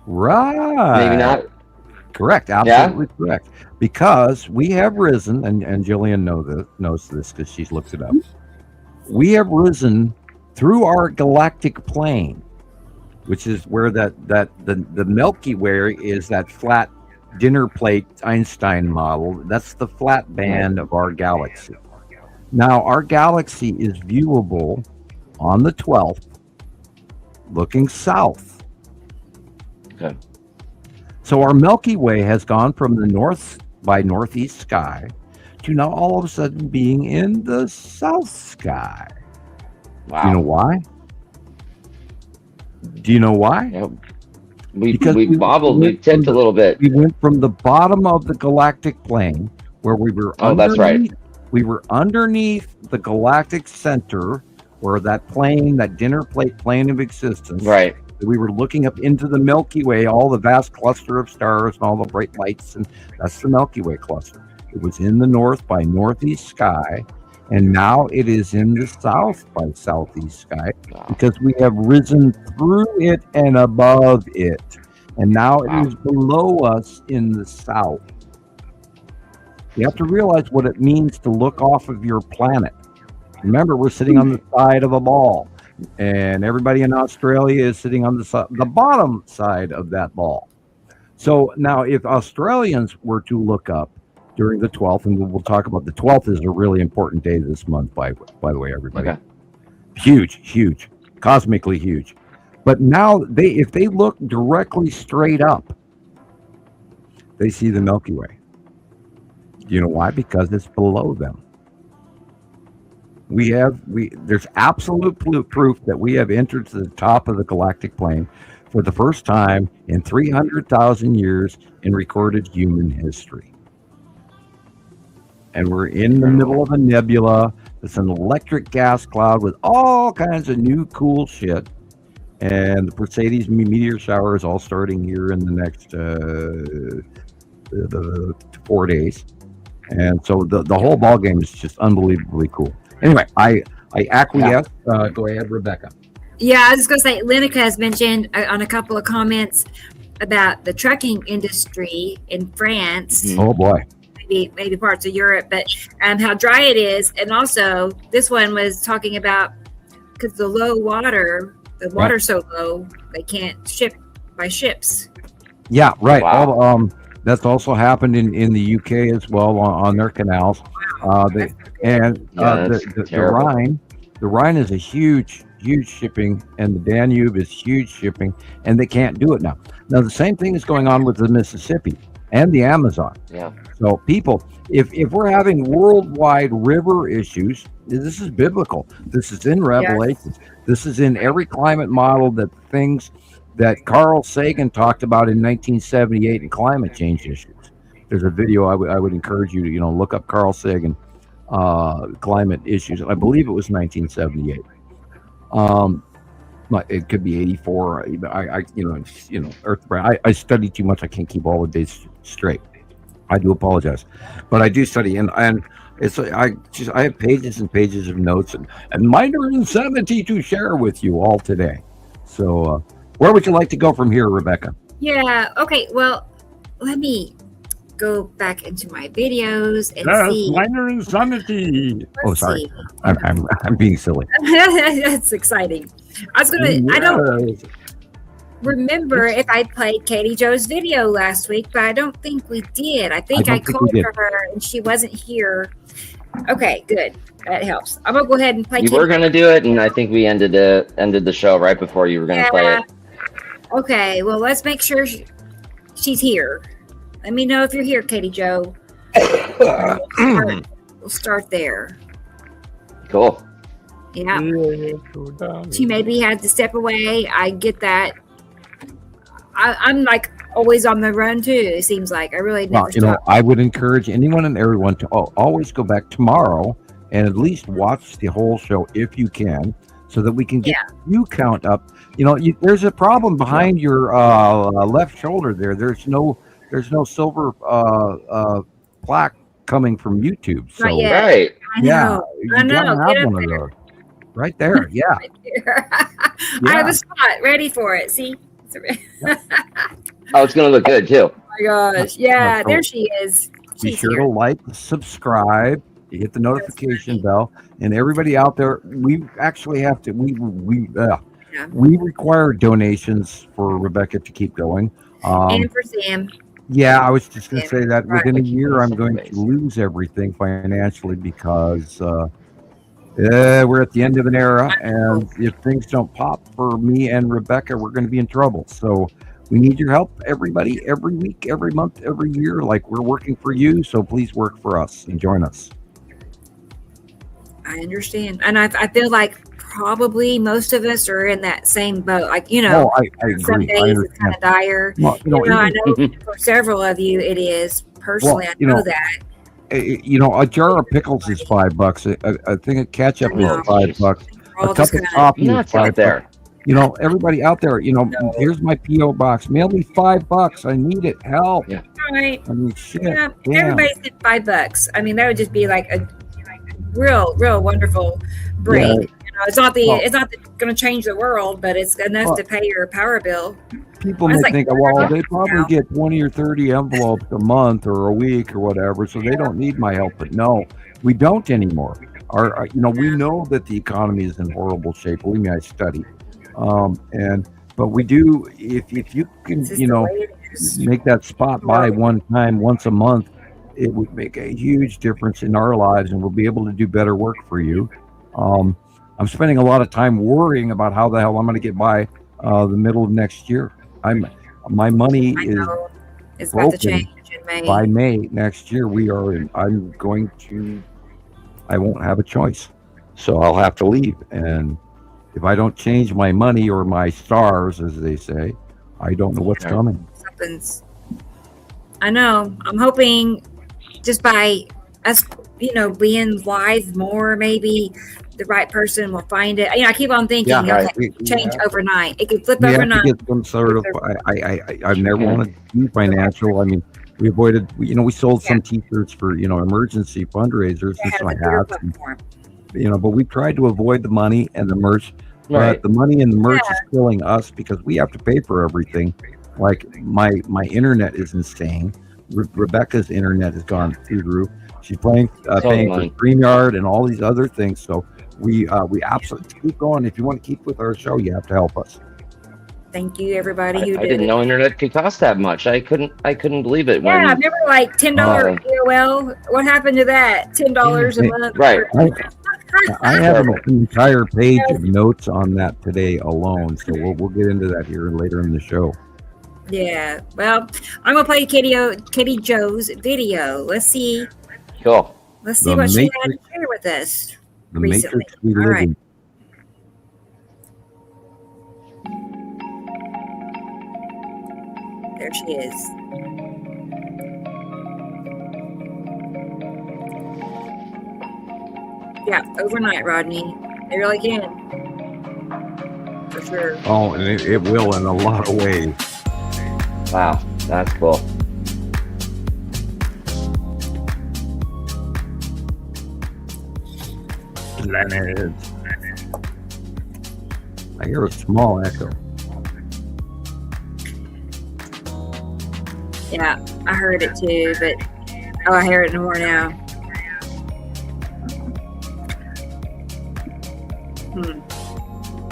Right. Maybe not. Correct. Absolutely correct. Because we have risen, and Jillian knows this because she's looked it up. We have risen through our galactic plane, which is where the Milky Way is, that flat dinner plate Einstein model. That's the flat band of our galaxy. Now, our galaxy is viewable on the 12th, looking south. Okay. So our Milky Way has gone from the northeast sky to now all of a sudden being in the south sky. Wow. Do you know why? Do you know why? Yep. We tipped a little bit. We went from the bottom of the galactic plane where we were. Oh, that's right. We were underneath the galactic center, where that plane, that dinner plate plane of existence. Right. We were looking up into the Milky Way, all the vast cluster of stars and all the bright lights, and that's the Milky Way cluster. It was in the north by northeast sky, and now it is in the south by southeast sky, because we have risen through it and above it, and now it is below us in the south. You have to realize what it means to look off of your planet. Remember, we're sitting on the side of a ball, and everybody in Australia is sitting on the bottom side of that ball. So now, if Australians were to look up during the 12th, and we'll talk about the 12th is a really important day this month, by the way, everybody. Okay. Huge, cosmically huge. But now, if they look directly straight up, they see the Milky Way. Do you know why? Because it's below them. There's absolute proof that we have entered to the top of the galactic plane for the first time in 300,000 years in recorded human history. And we're in the middle of a nebula. It's an electric gas cloud with all kinds of new cool shit. And the Perseids meteor shower is all starting here in the next 4 days. And so the whole ball game is just unbelievably cool. Anyway, I acquiesce. Yeah. Go ahead, Rebecca. Yeah, I was just going to say, Lenica has mentioned on a couple of comments about the trucking industry in France. Oh, boy. Maybe parts of Europe, but how dry it is. And also, this one was talking about, because the water's so low, they can't ship by ships. Yeah, right. Wow. That's also happened in the UK as well on their canals. The Rhine is a huge shipping, and the Danube is huge shipping, and they can't do it now. Now the same thing is going on with the Mississippi and the Amazon. Yeah. So people, if we're having worldwide river issues, this is biblical. This is in Revelation. Yes. This is in every climate model that Carl Sagan talked about in 1978 in climate change issues. There's a video I would encourage you to look up Carl Sagan climate issues. I believe it was 1978. It could be 84. I study too much. I can't keep all the dates straight. I do apologize, but I do study, and it's I have pages and pages of notes and minor insanity to share with you all today. So. Where would you like to go from here, Rebecca? Yeah. Okay. Well, let me go back into my videos and see. Minor insanity. Sorry. I'm being silly. That's exciting. I was gonna. Yes. I don't remember if I played Katie Joe's video last week, but I don't think we did. I think I called for her and she wasn't here. Okay, good. That helps. I'm gonna go ahead and play. You were gonna do it, and I think we ended the show right before you were gonna play it. Okay, well, let's make sure she's here. Let me know if you're here, Katie Joe. We'll start there. Cool. Yeah. She maybe had to step away. I get that. I'm like always on the run too. It seems like I really never stop. I would encourage anyone and everyone to always go back tomorrow and at least watch the whole show if you can. so that we can get you count up. There's a problem behind your left shoulder there. There's no silver plaque coming from YouTube. So Not yet. Right. I know. you I know. gotta Get have up one there. of those. Right there, yeah. I have a spot ready for it. See? Oh, it's gonna look good too. Oh my gosh. Yeah, there she is. Be She's sure here. to like, subscribe, hit the notification bell, and everybody out there. We actually have to. We require donations for Rebecca to keep going. And for Sam. Yeah, I was just going to say that Right. within a year, I'm going to lose everything financially because we're at the end of an era, and if things don't pop for me and Rebecca, we're going to be in trouble. So we need your help, everybody, every week, every month, every year. Like, we're working for you, so please work for us and join us. I understand. And I feel like probably most of us are in that same boat. Like, I agree. some days it's kind of dire. Well, I know for several of you it is. Personally, I know that. A jar of pickles is $5. I think a ketchup is $5. A cup of coffee is $5. There. Everybody out there, here's my P.O. box. Mail me $5. I need it. Help. Yeah. Right. I mean, shit. Yeah, damn. everybody said $5. I mean, that would just be like a real wonderful break. Yeah. It's not going to change the world, but it's enough to pay your power bill. People may think, well, they probably get 20 or 30 envelopes a month or a week or whatever, so they don't need my help. But no, we don't anymore. We know that the economy is in horrible shape. Believe me, I study. But we do, if you can, make that spot buy one time, once a month, it would make a huge difference in our lives, and we'll be able to do better work for you. I'm spending a lot of time worrying about how the hell I'm going to get by the middle of next year. My money is about to change in May. By May next year. I won't have a choice, so I'll have to leave. And if I don't change my money or my stars, as they say, I don't know what's coming. Something's. I know. I'm hoping just by us, being live more, maybe the right person will find it. I keep on thinking, change overnight. It could flip overnight. Have to get some sort of. I've never wanted to do financial. I mean, we avoided. We sold some T-shirts for emergency fundraisers and some hats. But we tried to avoid the money and the merch. But the money and the merch is killing us because we have to pay for everything. Like my internet is insane. Rebecca's internet has gone through the roof. She's paying for StreamYard and all these other things. So we absolutely keep going. If you want to keep with our show, you have to help us. Thank you, everybody who did. I didn't know internet could cost that much. I couldn't believe it. Yeah, I remember like $10 AOL. What happened to that? $10 a month. Right. I have an entire page of notes on that today alone, so we'll get into that here later in the show. Yeah. Well, I'm gonna play Katie Joe's video. Let's see. Cool. Let's see what she had to share with us recently. Matrix we live in. There she is. Yeah, overnight, Rodney. They really can. For sure. Oh, and it will in a lot of ways. Wow, that's cool. Planets. I hear a small echo. Yeah, I heard it too, but I hear it no more now.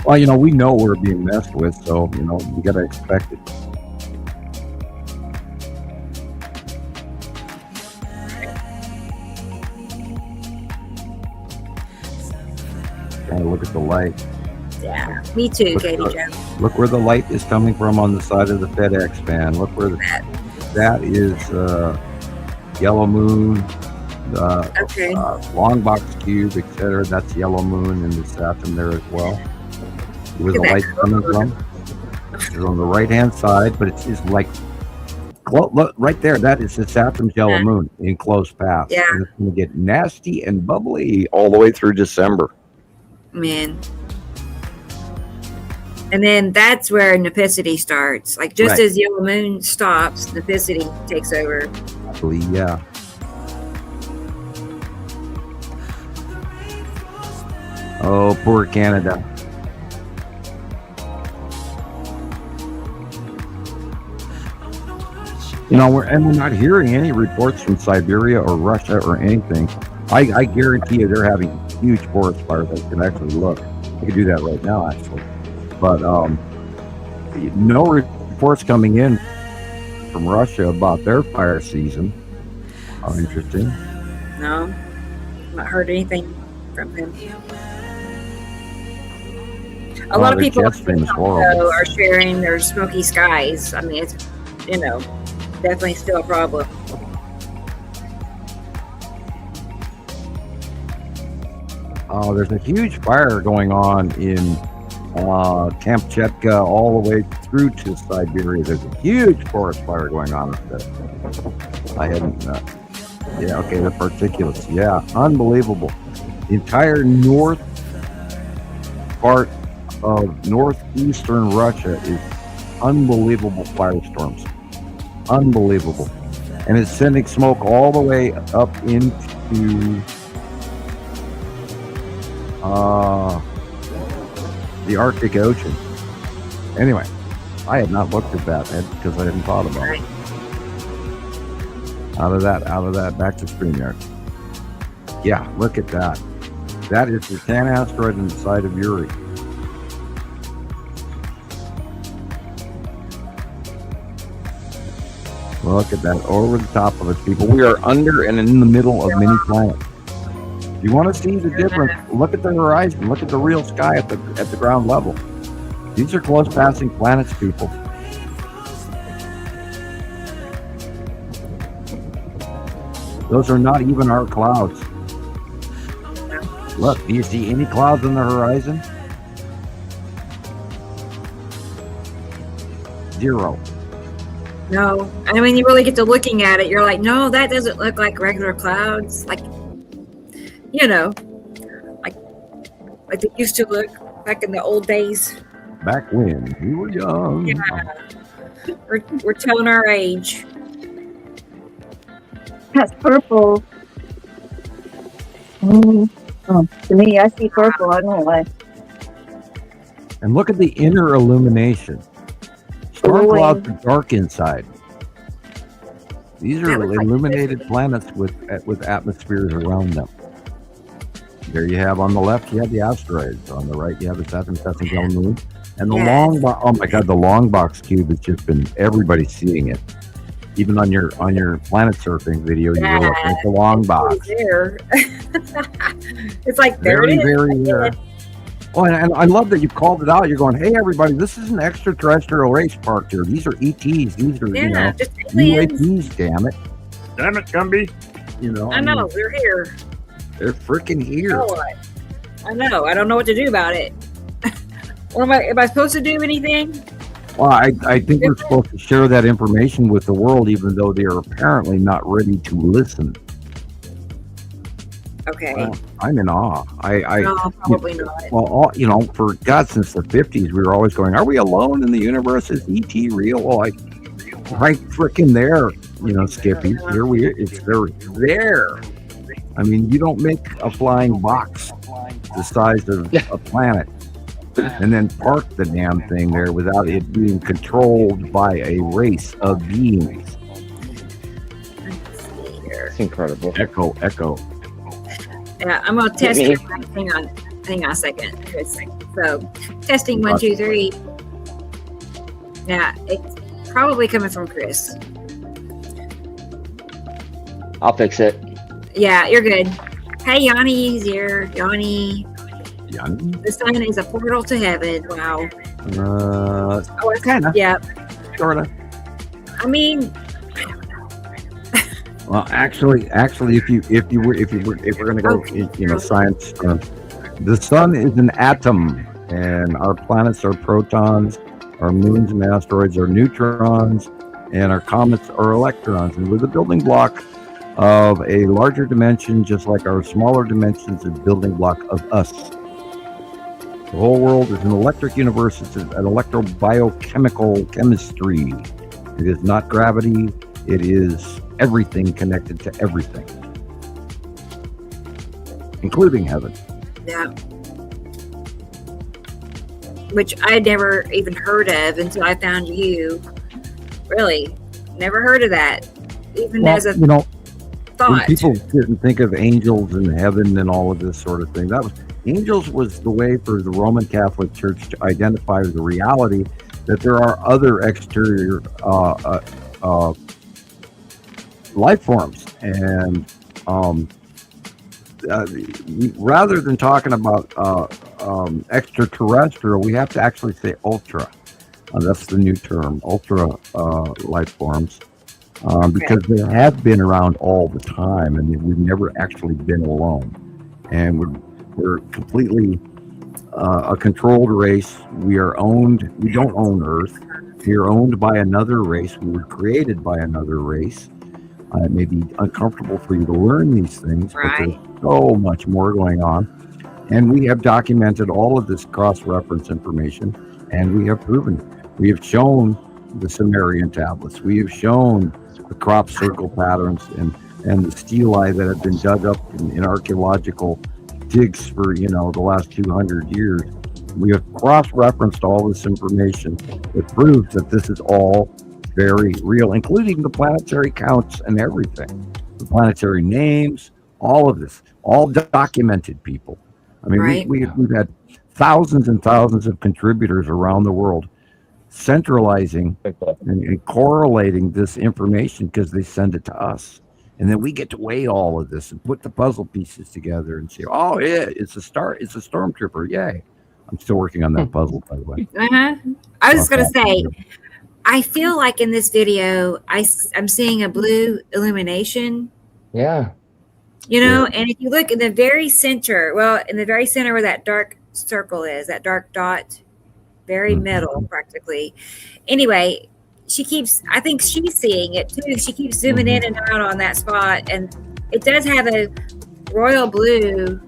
Well, we know we're being messed with, so we gotta expect it. Gotta look at the light. Yeah, me too, Katie Joe. Look where the light is coming from on the side of the FedEx van. Look where that is Yellow Moon, Long Box Cube, etc. That's Yellow Moon and the Saturn there as well. Where the light's coming from. It's on the right hand side, but it's like, well, look right there. That is the Saturn's Yellow Moon in close path. Yeah. And it's going to get nasty and bubbly all the way through December. Man. And then that's where Nepicity starts. Like just Right. as Yellow Moon stops, Nepicity takes over. Actually, yeah. Oh, poor Canada. We're not hearing any reports from Siberia or Russia or anything. I guarantee you they're having huge forest fires. I can actually look. I can do that right now, actually. But no reports coming in from Russia about their fire season. How interesting. No, not heard anything from him. A lot of their people jet stream is horrible. are sharing their smoky skies. I mean, it's, definitely still a problem. There's a huge fire going on in Kamchatka all the way through to Siberia. There's a huge forest fire going on up there. I hadn't. Yeah, okay, the particulates. Yeah, unbelievable. The entire north part of northeastern Russia is unbelievable firestorms. Unbelievable. And it's sending smoke all the way up into the Arctic Ocean. Anyway, I had not looked at that because I hadn't thought about it. Out of that, back to StreamYard. Yeah, look at that. That is the 10 asteroid inside of Uri. Look at that, over the top of us, people. We are under and in the middle of many planets. You want to see the difference? Look at the horizon. Look at the real sky at the ground level. These are close passing planets, people. Those are not even our clouds. Look, do you see any clouds on the horizon? Zero. No, I mean, you really get to looking at it. You're like, no, that doesn't look like regular clouds. Like they used to look back in the old days. Back when we were young. Yeah, we're telling our age. That's purple. Oh, to me, I see purple. I don't know why. And look at the inner illumination. Storm clouds are dark inside. These are illuminated planets with atmospheres around them. There you have on the left, you have the asteroids. On the right, you have the Saturn Yellow Moon. And the long box, oh my God, the long box cube has just been, everybody's seeing it. Even on your planet surfing video, you look at the long box. There. It's like very rare. Oh, and I love that you called it out. You're going, hey, everybody, this is an extraterrestrial race parked here. These are ETs. These are, just aliens. UAPs, damn it. Damn it, Gumby. I know, they're here. They're freaking here. I know. I don't know what to do about it. Am I supposed to do anything? Well, I think we're supposed to share that information with the world, even though they are apparently not ready to listen. Okay. I'm in awe. No, probably not. Well, for God, since the 50s, we were always going, are we alone in the universe? Is ET real? Well, right freaking there, Skippy. They're there. I mean, you don't make a flying box the size of a planet and then park the damn thing there without it being controlled by a race of beings. It's incredible. Echo. Yeah, I'm gonna test it. Hang on a second. So, testing 1, 2, 3. Yeah, it's probably coming from Chris. I'll fix it. Yeah, you're good. Hey, Yanni's here. Yanni. The sun is a portal to heaven. Wow. It's kind of. Yeah. Sort of. I mean. Well, actually, if we're going to go, science, the sun is an atom, and our planets are protons, our moons and asteroids are neutrons, and our comets are electrons, and we're the building block of a larger dimension, just like our smaller dimensions is building block of us. The whole world is an electric universe. It's an electrobiochemical chemistry. It is not gravity. It is everything connected to everything, including heaven. Yeah. Which I never even heard of until I found you. Really, never heard of that. Even as a when thought. people didn't think of angels and heaven and all of this sort of thing. Angels was the way for the Roman Catholic Church to identify the reality that there are other exterior life forms, and rather than talking about extraterrestrial, we have to actually say ultra. That's the new term, ultra life forms, because they have been around all the time, and we've never actually been alone. And we're completely a controlled race. We are owned. We don't own Earth. We are owned by another race. We were created by another race. It may be uncomfortable for you to learn these things, but there's so much more going on. And we have documented all of this cross-reference information, and we have proven it. We have shown the Sumerian tablets. We have shown the crop circle patterns and the stelae that have been dug up in archaeological digs for, the last 200 years. We have cross-referenced all this information that proves that this is all very real, including the planetary counts and everything, the planetary names, all of this, all documented, people. I mean, we've had thousands and thousands of contributors around the world centralizing and correlating this information because they send it to us. And then we get to weigh all of this and put the puzzle pieces together and say, oh, yeah, it's a stormtrooper. Yay. I'm still working on that puzzle, by the way. I was just going to say, I feel like in this video, I'm seeing a blue illumination. Yeah. And if you look in the very center, where that dark circle is, that dark dot, very middle practically. Anyway, I think she's seeing it too. She keeps zooming in and out on that spot, and it does have a royal blue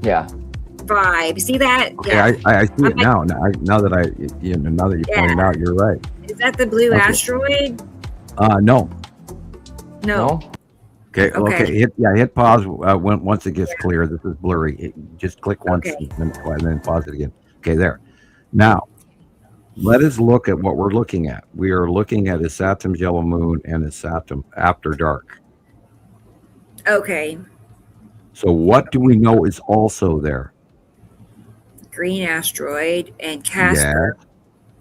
vibe. See that? Okay, yeah. I see it now. Now that you pointed out, you're right. Is that the blue asteroid? No. No. Okay. Hit pause once it gets clear. This is blurry. Just click once and then pause it again. Okay, there. Now, let us look at what we're looking at. We are looking at a Saturn's yellow moon and a Saturn after dark. Okay. So what do we know is also there? Green asteroid and Casper.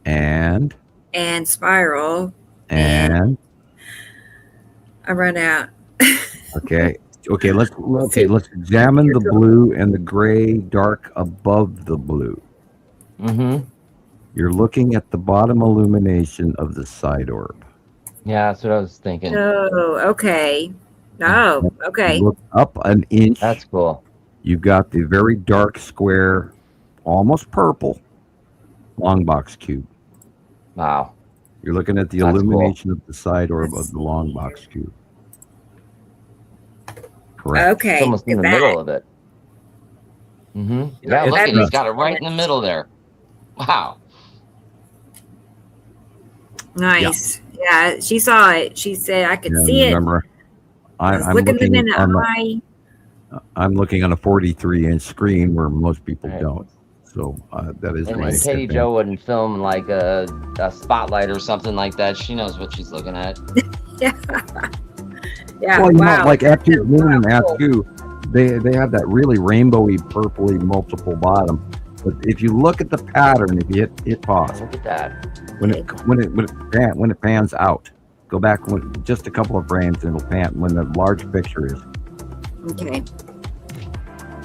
Yeah. And spiral. And I run out. Okay. Let's examine the blue and the gray dark above the blue. You're looking at the bottom illumination of the side orb. Yeah, that's what I was thinking. Oh, okay. Oh, okay. Look up an inch. That's cool. You've got the very dark square, almost purple, long box cube. Wow. You're looking at the illumination of the side orb of the long box cube. Correct. Okay. It's almost in the middle of it. Yeah, look at it. He's got it right in the middle there. Wow. Nice. Yeah, she saw it. She said, I could see remember, I'm looking on a 43-inch screen where most people don't. So that is nice. And Katie Jo wouldn't film like a spotlight or something like that. She knows what she's looking at. Yeah. Well, like Active Moon and Atsu, they have that really rainbowy, purpley, multiple bottom. But if you look at the pattern, if you hit pause, look at that. When it pans out, go back just a couple of frames and it'll pan when the large picture is. Okay.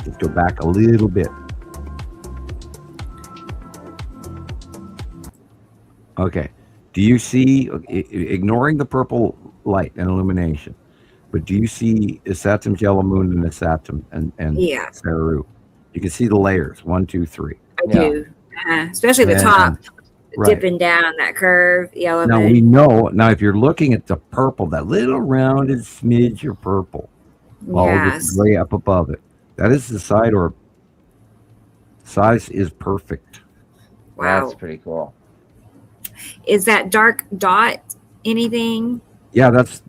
Just go back a little bit. Okay. Do you see, ignoring the purple light and illumination, but do you see a Saturn's yellow moon and a Saturn and Saru? You can see the layers, 1, 2, 3. I do. Especially the top, dipping down that curve, the element. Now we know, if you're looking at the purple, that little rounded smidge of purple, all this gray up above it, that is the side orb Size is perfect. Wow. That's pretty cool. Is that dark dot anything? Yeah, that's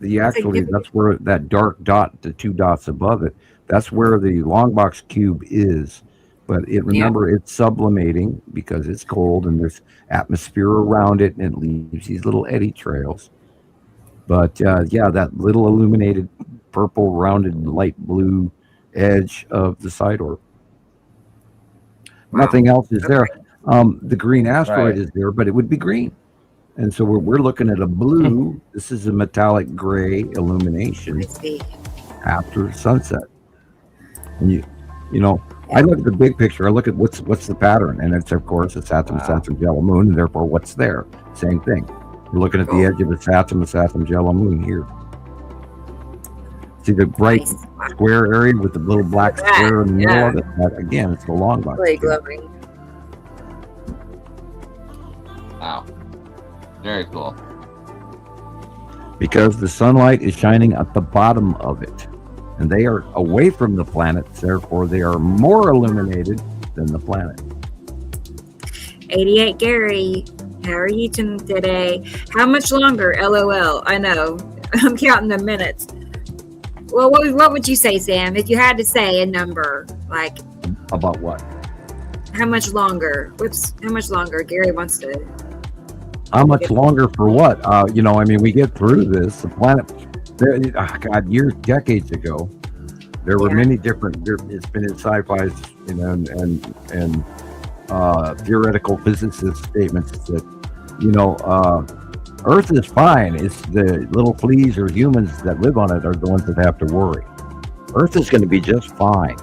where that dark dot, the 2 dots above it, that's where the long box cube is. But remember, it's sublimating because it's cold and there's atmosphere around it, and it leaves these little eddy trails. But that little illuminated purple, rounded, light blue edge of the side orb. Wow. Nothing else is there. Okay. The green asteroid is there, but it would be green. And so we're looking at a blue. This is a metallic gray illumination after sunset. And you know, I look at the big picture. I look at what's the pattern, and it's of course a Saturn Jello moon, and therefore what's there? Same thing. We're looking at the edge of a Saturn Jello moon here. See the bright square area with the little black square in the middle of it? That, again, it's the long box. Really glowing. Wow. Very cool. Because the sunlight is shining at the bottom of it. And they are away from the planet, therefore they are more illuminated than the planet. 88 Gary, how are you today? How much longer? LOL. I know. I'm counting the minutes. Well, what would you say, Sam, if you had to say a number? Like, about what? How much longer? How much longer? Gary wants to. How much longer for what? We get through this. The planet, decades ago, there were many different. It's been in sci-fi's, and theoretical physicist statements that, Earth is fine. It's the little fleas or humans that live on it are the ones that have to worry. Earth is going to be just fine.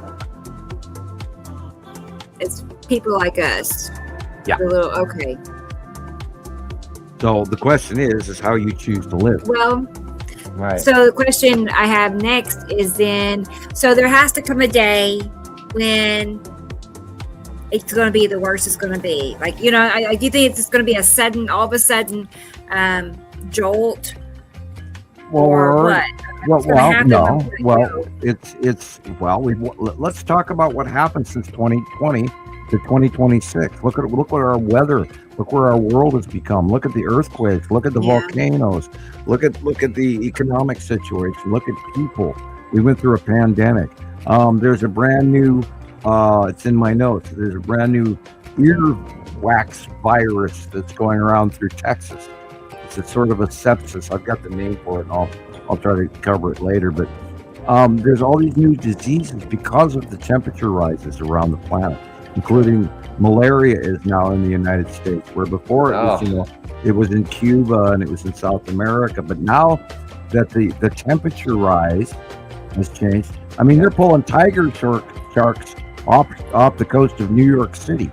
It's people like us. Yeah. Okay. So the question is how you choose to live. Well, right. So the question I have next is so there has to come a day when it's going to be the worst it's going to be. Like, I do think it's going to be all of a sudden jolt or what? Let's talk about what happened since 2020 to 2026. Look what our weather. Look where our world has become. Look at the earthquakes. Look at the volcanoes. Look at the economic situation. Look at people. We went through a pandemic. There's a brand new. It's in my notes. There's a brand new earwax virus that's going around through Texas. It's a sort of a sepsis. I've got the name for it, and I'll try to cover it later. But there's all these new diseases because of the temperature rises around the planet, including malaria is now in the United States, where before it was in Cuba and it was in South America. But now that the temperature rise has changed, they're pulling tiger sharks off the coast of New York City.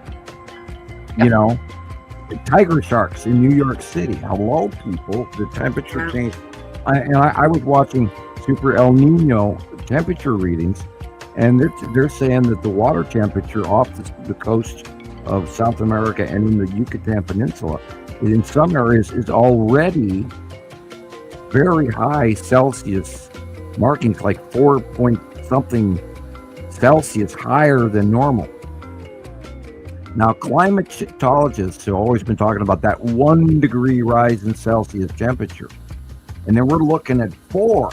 Tiger sharks in New York City. Hello, people. The temperature changed. I was watching Super El Nino temperature readings, and they're saying that the water temperature off the coast of South America and in the Yucatan Peninsula, in some areas, is already very high Celsius markings, like 4 point something Celsius higher than normal. Now, climatologists have always been talking about that 1 degree rise in Celsius temperature. And then we're looking at 4.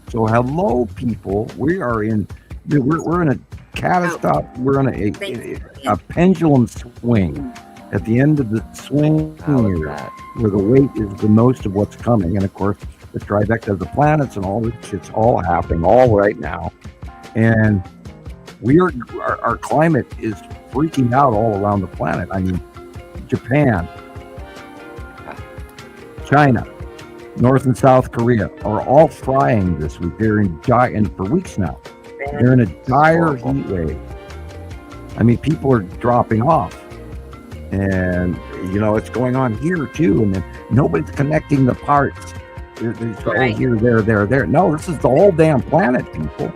So hello, people. We're in a catastrophic, we're on a pendulum swing at the end of the swing here, where the weight is the most of what's coming. And of course, the trifecta of the planets and all this shit's all happening all right now. And our climate is freaking out all around the planet. Japan, China, North and South Korea are all frying this week. They're and for weeks now. They're in a dire heat wave. People are dropping off. And, it's going on here too. And then nobody's connecting the parts. There's here, there. No, this is the whole damn planet, people.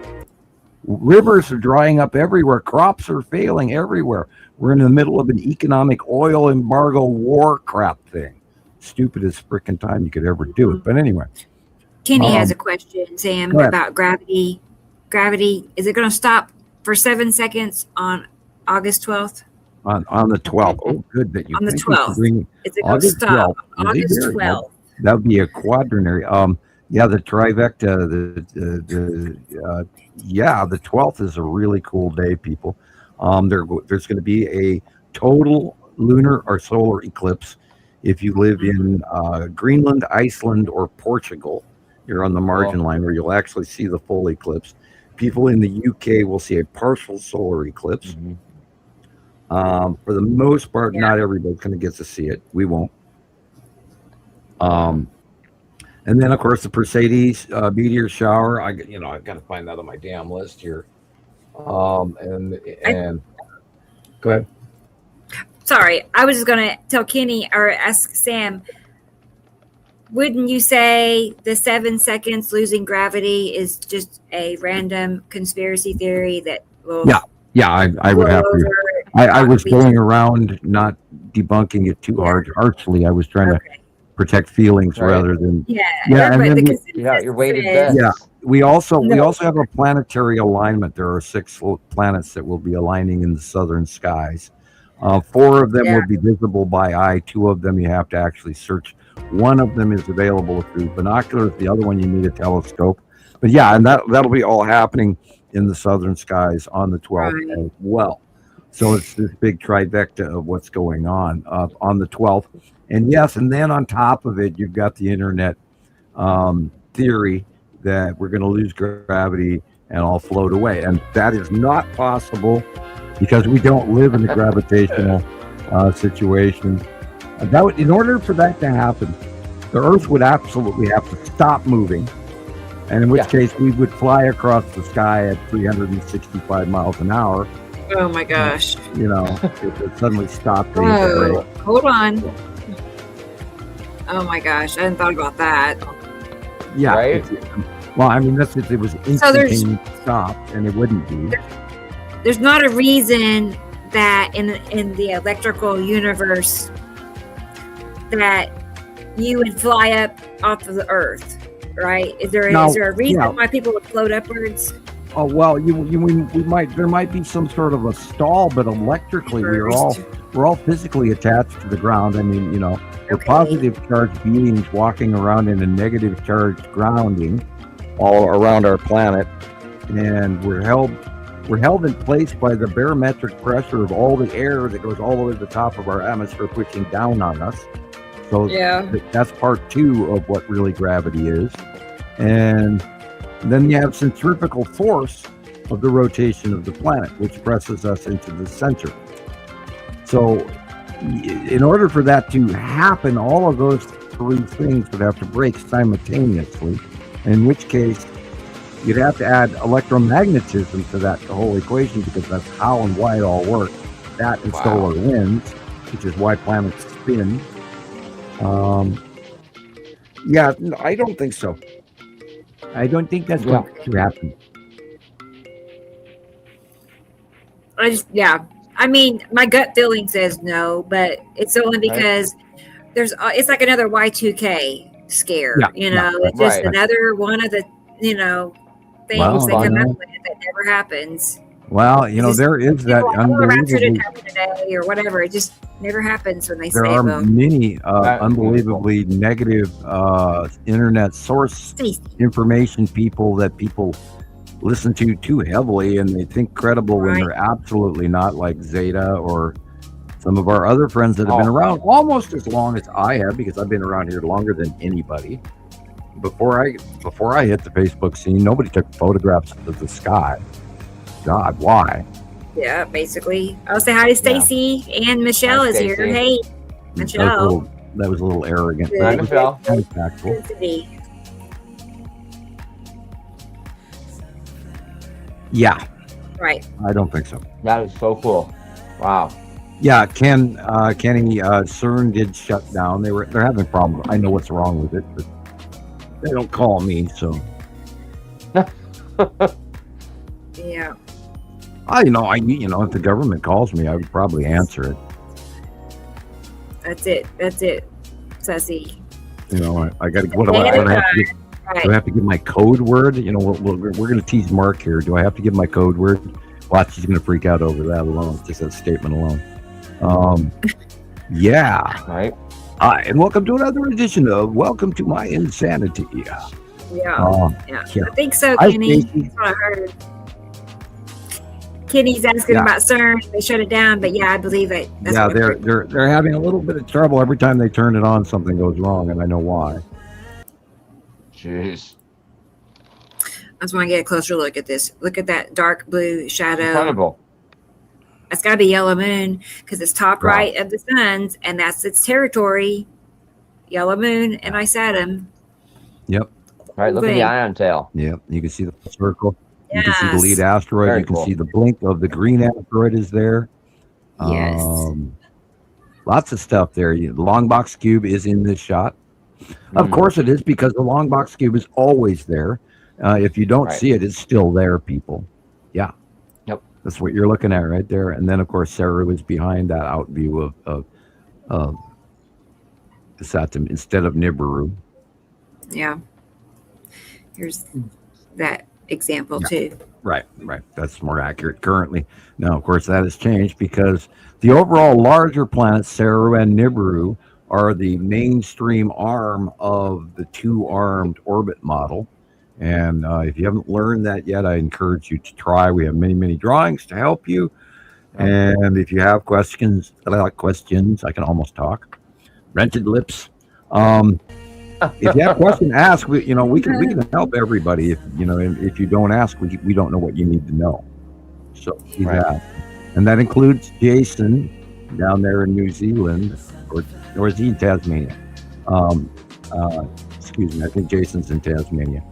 Rivers are drying up everywhere. Crops are failing everywhere. We're in the middle of an economic oil embargo war crap thing. Stupidest freaking time you could ever do it. But anyway. Kenny has a question, Sam, about gravity. Gravity, is it going to stop for 7 seconds on August 12th. On the 12th. Oh, good that you On the thank you for 12th. bringing It's a August ghost stop. 12th. August 12th. That would be a quaternary. Yeah, the trifecta. The 12th is a really cool day, people. There's going to be a total lunar or solar eclipse. If you live in Greenland, Iceland, or Portugal, you're on the margin line where you'll actually see the full eclipse. People in the UK will see a partial solar eclipse. For the most part, not everybody's going to get to see it. We won't. And then, of course, the Perseids meteor shower. I've got to find that on my damn list here. And go ahead. Sorry, I was just going to tell Kenny or ask Sam. Wouldn't you say the 7 seconds losing gravity is just a random conspiracy theory that will? Yeah, I would have to. I was going around not debunking it too harshly. I was trying to protect feelings rather than your weighted bets. Yeah, we also have a planetary alignment. There are 6 planets that will be aligning in the southern skies. 4 of them will be visible by eye. 2 of them you have to actually search. One of them is available through binoculars. The other one you need a telescope. But yeah, and that'll be all happening in the southern skies on the 12th as well. So it's this big trifecta of what's going on the 12th. And yes, and then on top of it, you've got the internet theory that we're going to lose gravity and all float away. And that is not possible because we don't live in a gravitational situation. In order for that to happen, the Earth would absolutely have to stop moving. And in which case, we would fly across the sky at 365 miles an hour. Oh my gosh. It would suddenly stop. Oh, hold on. Oh my gosh, I hadn't thought about that. Yeah. Right? Well, I mean, it was instantaneous stop, and it wouldn't be. There's not a reason that in the electrical universe that you would fly up off of the Earth, right? Is there a reason why people would float upwards? Oh well, there might be some sort of a stall, but electrically we're all physically attached to the ground. I mean, we're positive charged beings walking around in a negative charged grounding all around our planet, and we're held in place by the barometric pressure of all the air that goes all the way to the top of our atmosphere, pushing down on us. So that's part 2 of what really gravity is. And then you have centrifugal force of the rotation of the planet, which presses us into the center. So in order for that to happen, all of those 3 things would have to break simultaneously, in which case you'd have to add electromagnetism to that whole equation, because that's how and why it all works. That and solar winds, which is why planets spin. I don't think so. I don't think that's going to happen. I mean, my gut feeling says no, but it's only because it's like another Y2K scare. It's just another one of the things they come up with that never happens. Well, there is that unbelievably today or whatever. It just never happens when they say there are many unbelievably negative internet source information people that people listen to too heavily, and they think credible when they're absolutely not, like Zeta or some of our other friends that have been around almost as long as I have, because I've been around here longer than anybody. Before I hit the Facebook scene, nobody took photographs of the sky. God, why? Yeah, basically. I'll say hi to Stacy and Michelle is here. Hey, Michelle. That was a little arrogant. Hi, Michelle. Kind of tactful. Yeah. Right. I don't think so. That is so cool. Wow. Yeah, Kenny, CERN did shut down. They're having problems. I know what's wrong with it, but they don't call me, so. Yeah. If the government calls me, I would probably answer it. That's it. Sussy. I got to. What do I have to give my code word? We're going to tease Mark here. Do I have to give my code word Watch, she's going to freak out over that alone, just that statement alone. Yeah. Right. Hi, and welcome to another edition of Welcome to My Insanity. Yeah. Yeah. I think so, Hi, Kenny. Stacey. That's what I heard. Kenny's asking Yeah. about CERN. They shut it down, but yeah, I believe that. That's Yeah, what I heard. they're having a little bit of trouble every time they turn it on. Something goes wrong, and I know why. Jeez. I just want to get a closer look at this. Look at that dark blue shadow. Incredible. That's got to be yellow moon because it's top Wow. right of the sun's, and that's its territory. Yellow moon, and I sat him. Yep. Right. Look at the ion tail. Yep. You can see the circle. You can see the Yes. lead asteroid. Very You can cool. see the blink of the green asteroid is there. Yes. Lots of stuff there. The long box cube is in this shot. Of course it is, because the long box cube is always there. If you don't Right. see it, it's still there, people. Yeah. Yep. That's what you're looking at right there. And then, of course, Sarah was behind that out view of the Saturn instead of Nibiru. Yeah. Here's that example too. Right. That's more accurate currently. Now, of course, that has changed because the overall larger planets, Saru and Nibiru, are the mainstream arm of the two-armed orbit model. And if you haven't learned that yet, I encourage you to try. We have many drawings to help you. And if you have questions, I can almost talk. Rented lips. If you have a question, ask. We can help everybody. If you don't ask, we don't know what you need to know. So please ask. And that includes Jason down there in New Zealand, or is he in Tasmania? Excuse me, I think Jason's in Tasmania.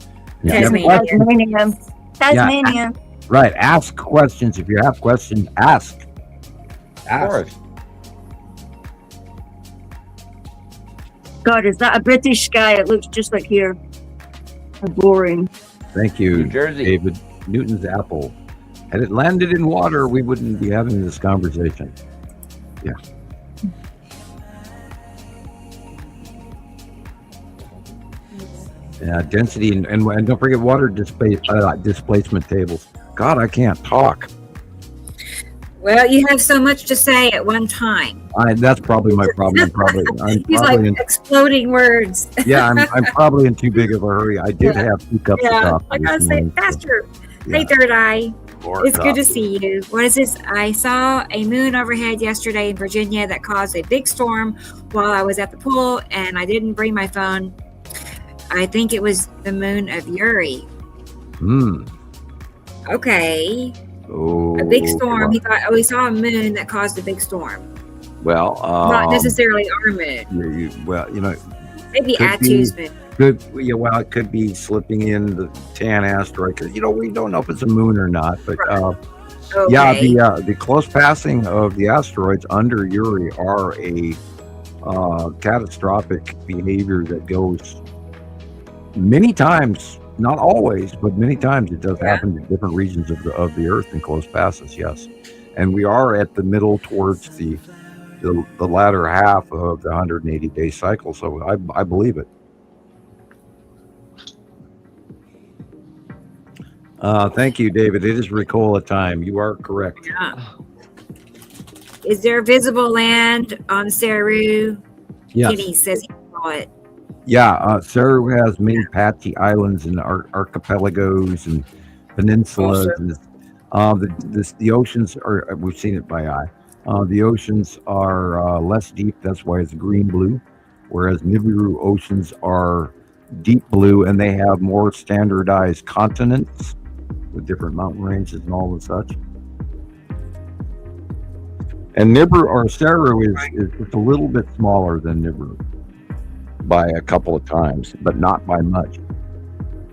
If you have a question- Tasmania. Right. Ask questions. If you have questions, ask. Of course. God, is that a British sky? It looks just like here. Boring. Thank you, New Jersey. David. Newton's apple. Had it landed in water, we wouldn't be having this conversation. Yeah. Yeah, density and don't forget water displacement tables. God, I can't talk. Well, you have so much to say at one time. That's probably my problem. I'm He's probably like exploding words. I'm probably in too big of a hurry. I did have 2 cups of coffee. I gotta this say morning, so- faster. Yeah. Hey, Third Eye. More It's good to coffee. see you. What is this? I saw a moon overhead yesterday in Virginia that caused a big storm while I was at the pool, and I didn't bring my phone. I think it was the moon of Uri. Okay. Oh, A big storm. He thought, he saw a moon that caused a big storm. Well, Not necessarily our moon. Could Maybe Atu's moon. it could be slipping in the Tan asteroid, because we don't know if it's a moon or not. But Okay. the close passing of the asteroids under Uri are a catastrophic behavior that goes many times, not always, but many times it does happen in different regions of the Earth in close passes. Yes, and we are at the middle towards the latter half of the 180-day cycle, so I believe it. Thank you, David. It is Ricola time. You are correct. Yeah. Is there visible land on Saru? Yes. Kenny says he saw it. Yeah, Saru has many patchy islands and archipelagos and peninsulas. The oceans are, we've seen it by eye. The oceans are less deep. That's why it's green-blue, whereas Nibiru oceans are deep blue, and they have more standardized continents with different mountain ranges and all and such. And Nibiru, or Saru, is just a little bit smaller than Nibiru by a couple of times, but not by much.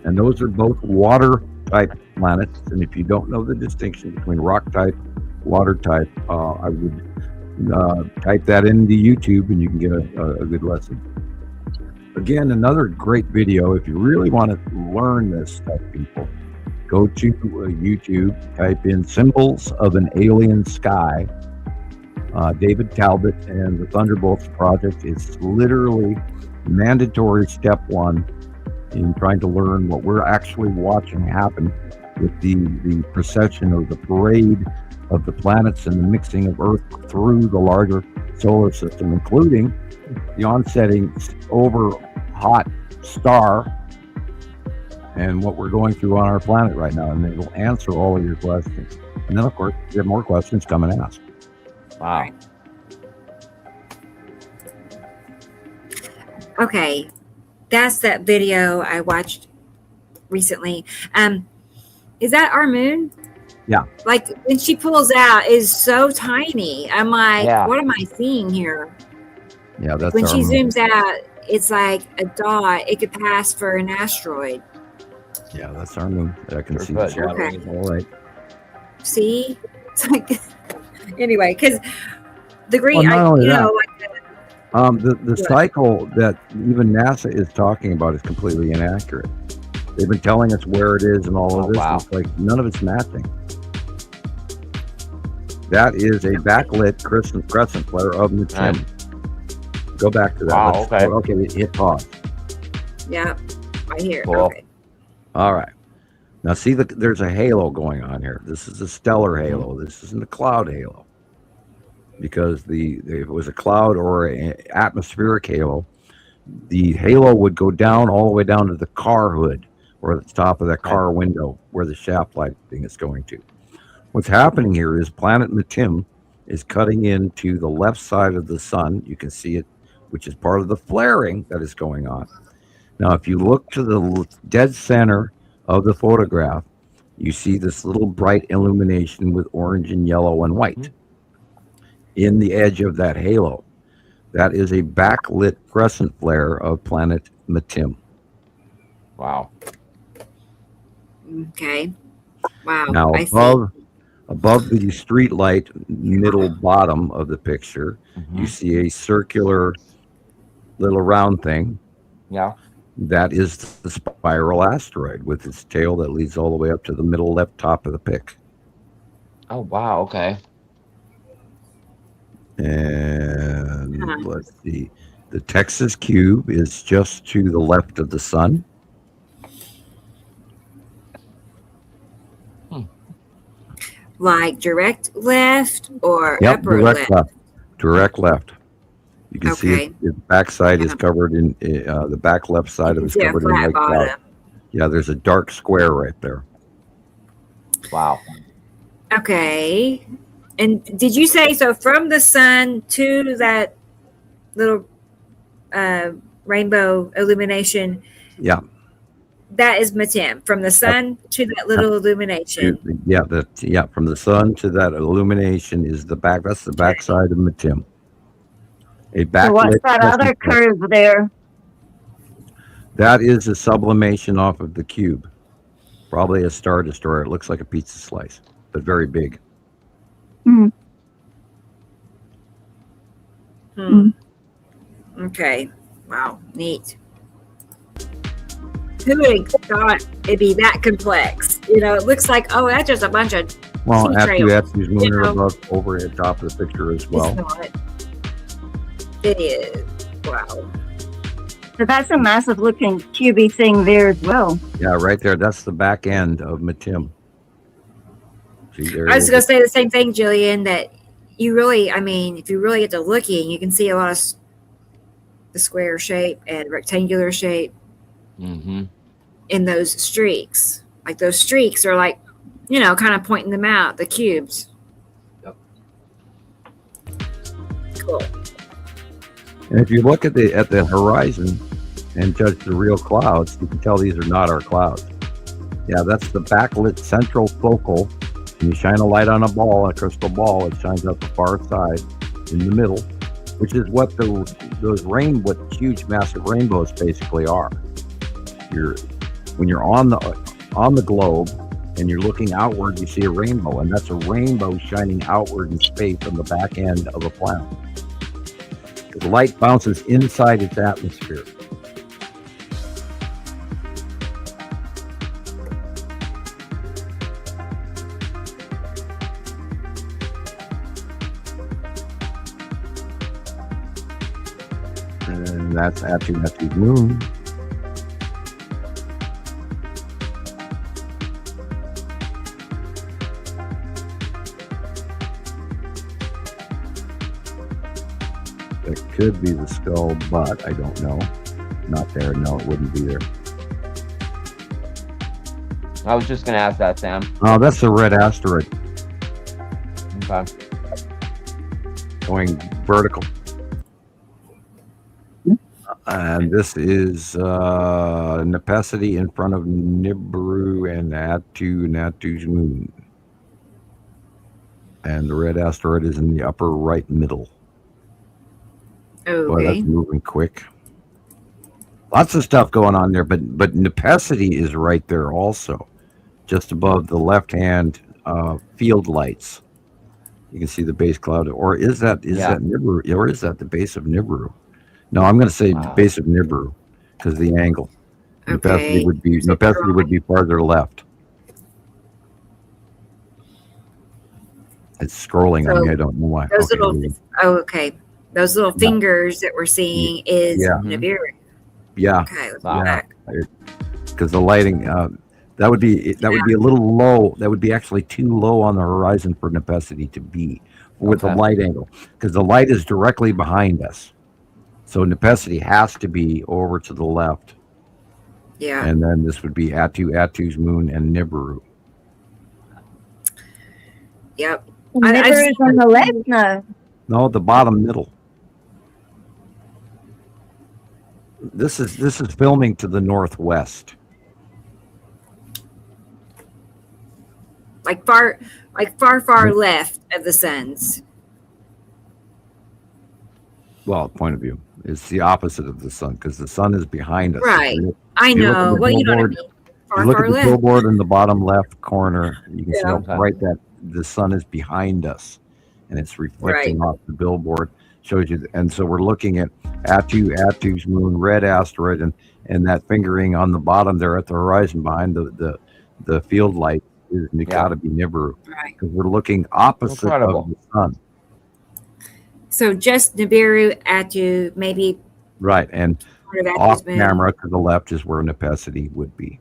And those are both water type planets. And if you don't know the distinction between rock type, water type, I would type that into YouTube and you can get a good lesson. Again, another great video. If you really want to learn this stuff, people, go to YouTube, type in Symbols of an Alien Sky. David Talbot and the Thunderbolts Project is literally mandatory step 1 in trying to learn what we're actually watching happen with the procession or the parade of the planets and the mixing of Earth through the larger solar system, including the onsetting over hot star and what we're going through on our planet right now. And it'll answer all of your questions. And then, of course, if you have more questions, come and ask. Wow. Okay, that's that video I watched recently. Is that our moon? Yeah. Like when she pulls out is so tiny. I'm like, Yeah. what am I seeing here? Yeah, that's When our she moon. zooms out, it's like a dot. It could pass for an asteroid. Yeah, that's our moon. I can see Good, the yeah. shadows. All right. See? It's like anyway, because the green, Well, not only that, like the cycle that even NASA is talking about is completely inaccurate. They've been telling us where it is and all of Oh, this. wow. It's like none of it's matching. That is a backlit crescent flare of Nibiru. Go back to that. Wow, okay. Okay, hit pause. yeah, right here. Cool. Okay. All right. Now see, there's a halo going on here. This is a stellar halo. This isn't a cloud halo. Because if it was a cloud or an atmospheric halo, the halo would go down all the way down to the car hood or the top of that car window where the shaft light thing is going to. What's happening here is planet Nibiru is cutting into the left side of the sun. You can see it, which is part of the flaring that is going on. Now, if you look to the dead center of the photograph, you see this little bright illumination with orange and yellow and white in the edge of that halo. That is a backlit crescent flare of planet Nibiru. Wow. Okay. Wow. Now, I see. above the street light middle bottom of the picture, you see a circular little round thing. Yeah. That is the spiral asteroid with its tail that leads all the way up to the middle left top of the pic. Oh, wow. Okay. And let's see. The Texas cube is just to the left of the sun. Like direct left or Yep, upper direct left? left. Direct left. You can see Okay. the backside is covered in the back left side of it is Yeah, covered in flat white cloud. bottom. Yeah, there's a dark square right there. Wow. Okay. And did you say so from the sun to that little rainbow illumination? Yeah. That is Matim. From the sun to that little illumination. Yeah, from the sun to that illumination is the back. That's the backside of Matim. A So what's backlit that other crescent flare. curve there? That is a sublimation off of the cube. Probably a star destroyer. It looks like a pizza slice, but very big. Hmm. Okay. Wow. Neat. Who would have thought it'd be that complex? You know, it looks like, oh, that's just a bunch of Well, sea after you trails. have these lunar know. above over at the top of the picture as well. It's not. It is. Wow. So that's a massive looking cubey thing there as well. Yeah, right there. That's the back end of Matim. See, there I was it going is. to say the same thing, Jillian, that you really, I mean, if you really get to looking, you can see a lot of the square shape and rectangular shape Mm-hmm. in those streaks. Like those streaks are like, you know, kind of pointing them out, the cubes. Yep. Cool. And if you look at the horizon and judge the real clouds, you can tell these are not our clouds. Yeah, that's the backlit central focal. And you shine a light on a ball, a crystal ball, it shines out the far side in the middle, which is what those huge, massive rainbows basically are. When you're on the globe and you're looking outward, you see a rainbow, and that's a rainbow shining outward in space on the back end of a planet. The light bounces inside its atmosphere. And that's Neptune's moon. That could be the skull, but I don't know. Not there. No, it wouldn't be there. I was just gonna ask that, Sam. Oh, that's the red asteroid Okay. going vertical. And this is Nepacity in front of Nibiru and Natu's moon. And the red asteroid is in the upper right middle. Boy, Okay. that's moving quick. Lots of stuff going on there, but Nepacity is right there also, just above the left-hand field lights. You can see the base cloud, or is that Nibiru, or is that the base of Nibiru? No, I'm going to say the base of Nibiru because of the angle. Okay. Nepacity would be farther left. It's scrolling on me. I don't know why. Those Okay, little, okay. Those little fingers that we're seeing is Yeah. Nibiru. yeah, Okay, let's go Wow. back. because the lighting that would be a little low. That would be actually too low on the horizon for Nepacity to be with the Okay. light angle, because the light is directly behind us. So Nepacity has to be over to the left, Yeah. and then this would be Atu's moon and Nibiru. Yep. I Nibiru's on the left now. No, the bottom middle. This is filming to the northwest. Like far left of the suns. Well, point of view. It's the opposite of the sun because the sun is behind us. Right. You I you look at know. the Well, you know what I billboard- mean. look Far at the left. billboard in the bottom left corner. You can see Yeah. how bright that the sun is behind us, and it's reflecting off the billboard. Shows you, and so we're looking at Atu's moon, red asteroid, and that fingering on the bottom there at the horizon behind the field light is got to be Nibiru Right. because we're looking opposite Incredible. of the sun. So just Nibiru, Atu, maybe Right, and part of off Atu's moon. camera to the left is where Nepacity would be.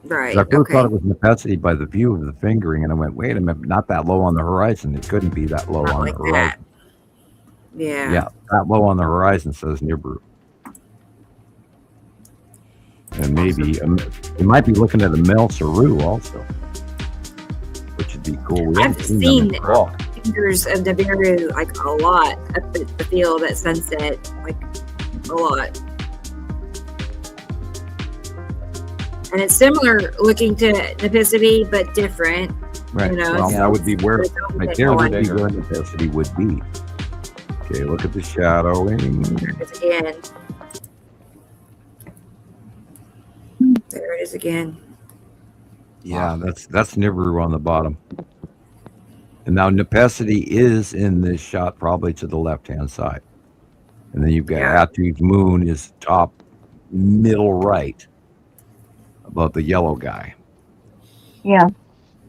Right. I first Okay. thought it was Nepacity by the view of the fingering, and I went, wait a minute, not that low on the horizon. It couldn't be that low Not on like the horizon. that. Yeah. Yeah, that low on the horizon says Nibiru. And maybe you might be looking at a Mel Saru also, which would be cool. We I've haven't them seen in forever. fingers of Nibiru like a lot up at the field at sunset, like a lot. And it's similar looking to Nepacity, but different. Right. You know, Well, it's- that would be where it's a little right bit there more would be bigger. where Nepacity would be. Okay, look at the shadowing. It's again. There it is again. Yeah, that's Nibiru on the bottom. And now Nepacity is in this shot probably to the left-hand side. And then you've got Yeah. Atu's moon is top middle right above the yellow guy. Yeah.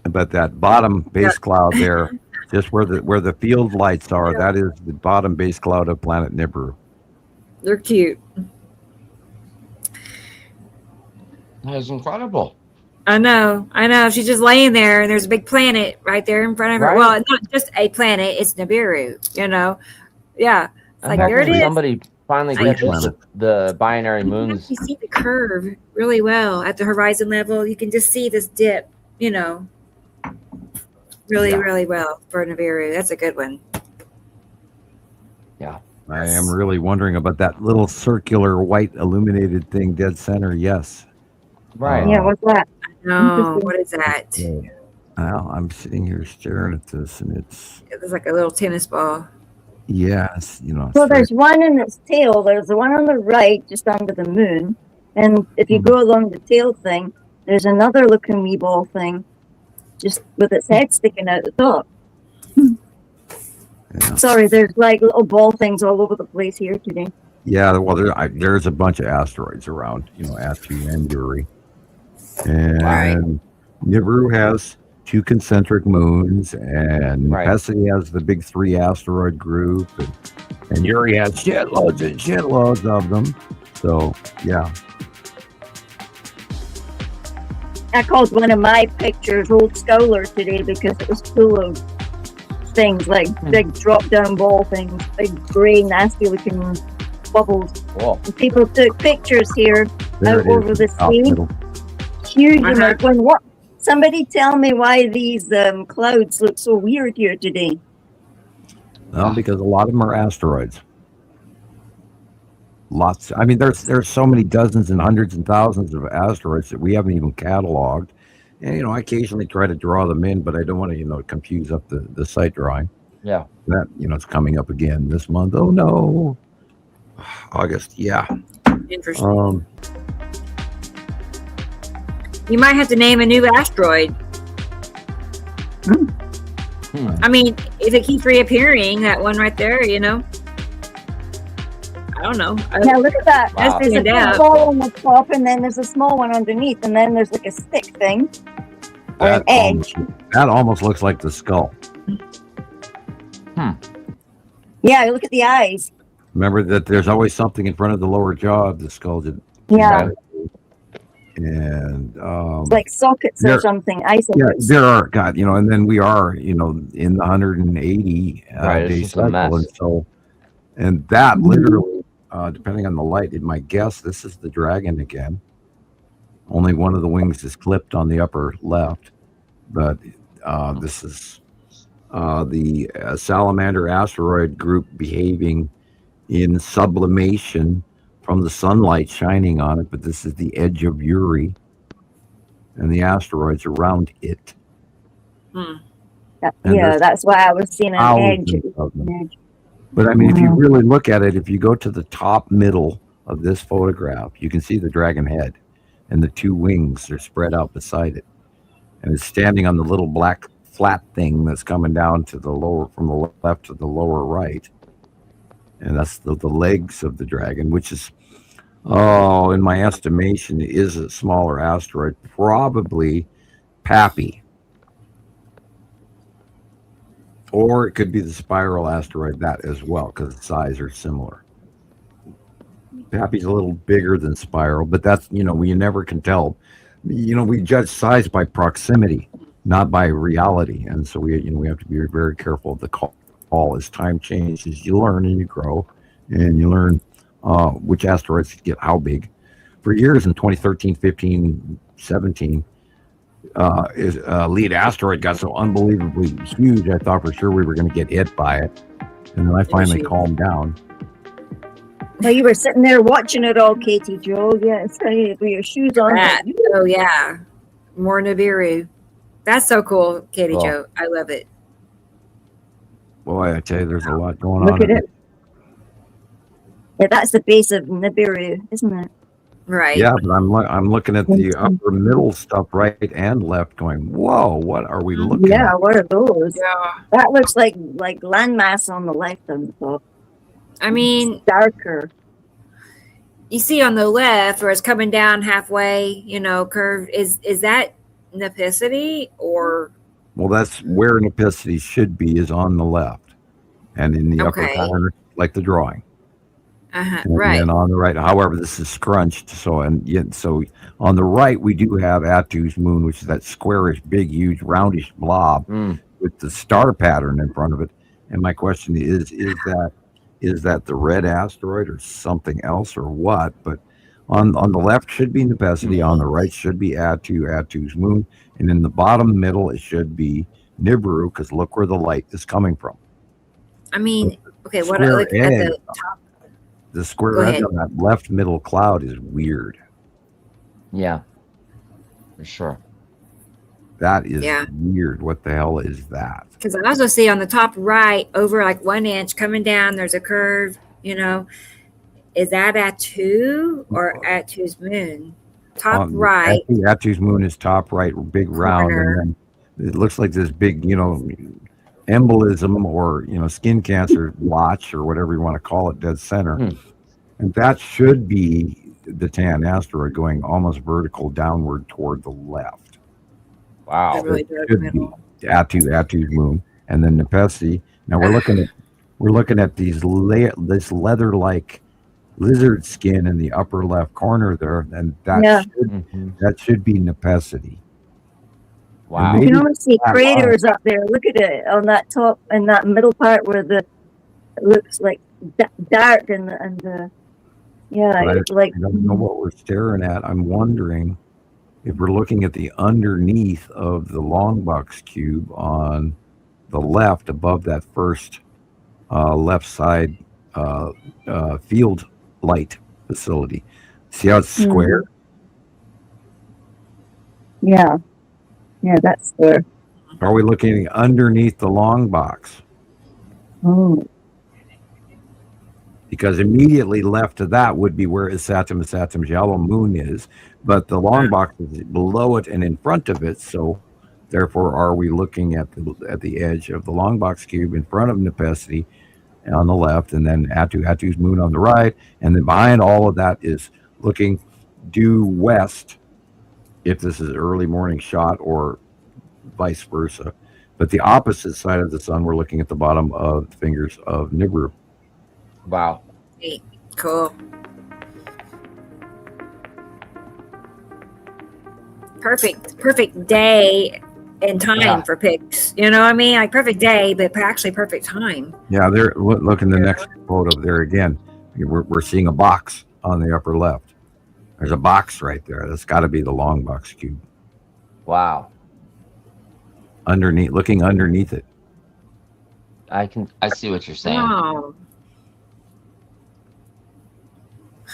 But that bottom base cloud there, just where the field lights are, that is the bottom base cloud of planet Nibiru. They're cute. That is incredible. I know. She's just laying there, and there's a big planet right there in front of her. Right. Well, it's not just a planet; it's Nibiru. You know, yeah. It's like How there it can is. somebody finally I get know. the binary You can moons? actually see the curve really well at the horizon level. You can just see this dip. You know, really well for Nibiru. That's a good one. Yeah. I am really wondering about that little circular white illuminated thing dead center. Yes. Right. Yeah, what's that? No, Interesting. what is that? Okay. Well, I'm sitting here staring at this, and it's It's like a little tennis ball. yes, you know. So it's there's one in its tail. There's the one on the right, just under the moon. And if you go along the tail thing, there's another looking wee ball thing, just with its head sticking out the top. Yeah. Sorry, there's like little ball things all over the place here today. Yeah, well, there's a bunch of asteroids around, you know, Atu and Yuri. And Right. Nibiru has 2 concentric moons, and Right. Nepacity has the big 3 asteroid group, and Yuri has shitloads and shitloads of them. So, yeah. I called one of my pictures Old Scholar today because it was full of things, like big drop-down ball things, big grey, nasty-looking bubbles. Cool. And people took pictures here There out it is, over the top sea. middle. Huge Uh-huh. amount. Going, what? Somebody tell me why these clouds look so weird here today. Well, because a lot of them are asteroids. Lots. I mean, there's so many dozens and hundreds and thousands of asteroids that we haven't even cataloged. And I occasionally try to draw them in, but I don't want to confuse up the site drawing. Yeah. That it's coming up again this month. Oh no, August. Yeah. Interesting. You might have to name a new asteroid. I mean, if it keeps reappearing, that one right there, I don't know. Now look at that. Wow. There's a big ball on the top, and then there's a small one underneath, and then there's like a stick thing or an edge. That almost looks like the skull. Yeah, look at the eyes. Remember that there's always something in front of the lower jaw of the skull. Yeah, And it's like sockets there- or something. Eye yeah, sockets. there are and then we are in the 180 Right, it's day just a mess. cycle, and that literally, depending on the light, in my guess, this is the dragon again. Only one of the wings is clipped on the upper left, but this is the salamander asteroid group behaving in sublimation from the sunlight shining on it, but this is the edge of Uri and the asteroids around it. And Yeah, there's that's why I was seeing an edge. thousands of them. But I mean, if you really look at it, if you go to the top middle of this photograph, you can see the dragon head and the two wings are spread out beside it. And it's standing on the little black flat thing that's coming down to the lower, from the left to the lower right. And that's the legs of the dragon, which is, in my estimation, is a smaller asteroid, probably Pappy. Or it could be the spiral asteroid, that as well, because the size are similar. Pappy's a little bigger than spiral, but that's, you never can tell. We judge size by proximity, not by reality. And so we have to be very careful of the call as time changes. You learn and you grow, and you learn which asteroids get how big. For years in 2013, 15, 17, lead asteroid got so unbelievably huge, I thought for sure we were going to get hit by it. And then I finally calmed down. Well, you were sitting there watching it all, Katie Joe. Yeah, it's with your shoes on. Oh, yeah. More Nibiru. That's so cool, Katie Cool. Joe. I love it. Boy, I tell you, there's a lot going Look on. at it. Yeah, that's the base of Nibiru, isn't it? Right. Yeah, but I'm looking at the upper middle stuff, right and left, going, whoa, what are we looking Yeah, at? what are those? Yeah. That looks like landmass on the left on the top. I mean, Darker. you see on the left where it's coming down halfway, curve. Is that Nepicity or? Well, that's where Nepicity should be, is on the left. And in the upper Okay. corner, like the drawing. And Right. then on the right, however, this is scrunched. So on the right, we do have Atu's moon, which is that squarish, big, huge, roundish blob with the star pattern in front of it. And my question is that the red asteroid or something else or what? But on the left should be Nepicity, on the right should be Atu's moon, and in the bottom middle it should be Nibiru, because look where the light is coming from. I mean, okay, what I Square look at egg. the top. The square Go edge ahead. on that left middle cloud is weird. Yeah. For sure. That is Yeah. weird. What the hell is that? Because I also see on the top right, over like 1 inch coming down, there's a curve, Is that Atu or Atu's moon? Top right. Atu's moon is top right, big round, corner. and then it looks like this big, embolism or skin cancer blotch or whatever you want to call it, dead center. And that should be the tan asteroid going almost vertical downward toward the left. Wow. The really dark Should middle. be Atu's moon, and then Nepicity. Now we're looking at these this leather-like lizard skin in the upper left corner there, and that should be Nepicity. Wow. You Maybe can almost see that craters up there. Look at it on that top and that middle part where it looks like dark and yeah, But it's like I don't know what we're staring at. I'm wondering if we're looking at the underneath of the long box cube on the left above that first left side field light facility. See how it's square? yeah, that's there. Are we looking underneath the long box? Oh, Because immediately left of that would be where Saturn's yellow moon is, but the long box is below it and in front of it. So, therefore, are we looking at the edge of the long box cube in front of Nepenthe on the left, and then Atu's moon on the right, and then behind all of that is looking due west, if this is an early morning shot, or vice versa. But the opposite side of the sun, we're looking at the bottom of the fingers of Nibiru. Wow. Cool. Perfect day and time for pics. You know what I mean? Like perfect day, but actually perfect time. Yeah, there. Look in the next photo there again. We're seeing a box on the upper left. There's a box right there. That's got to be the long box cube. Wow. Looking underneath it. I see what you're saying. Wow.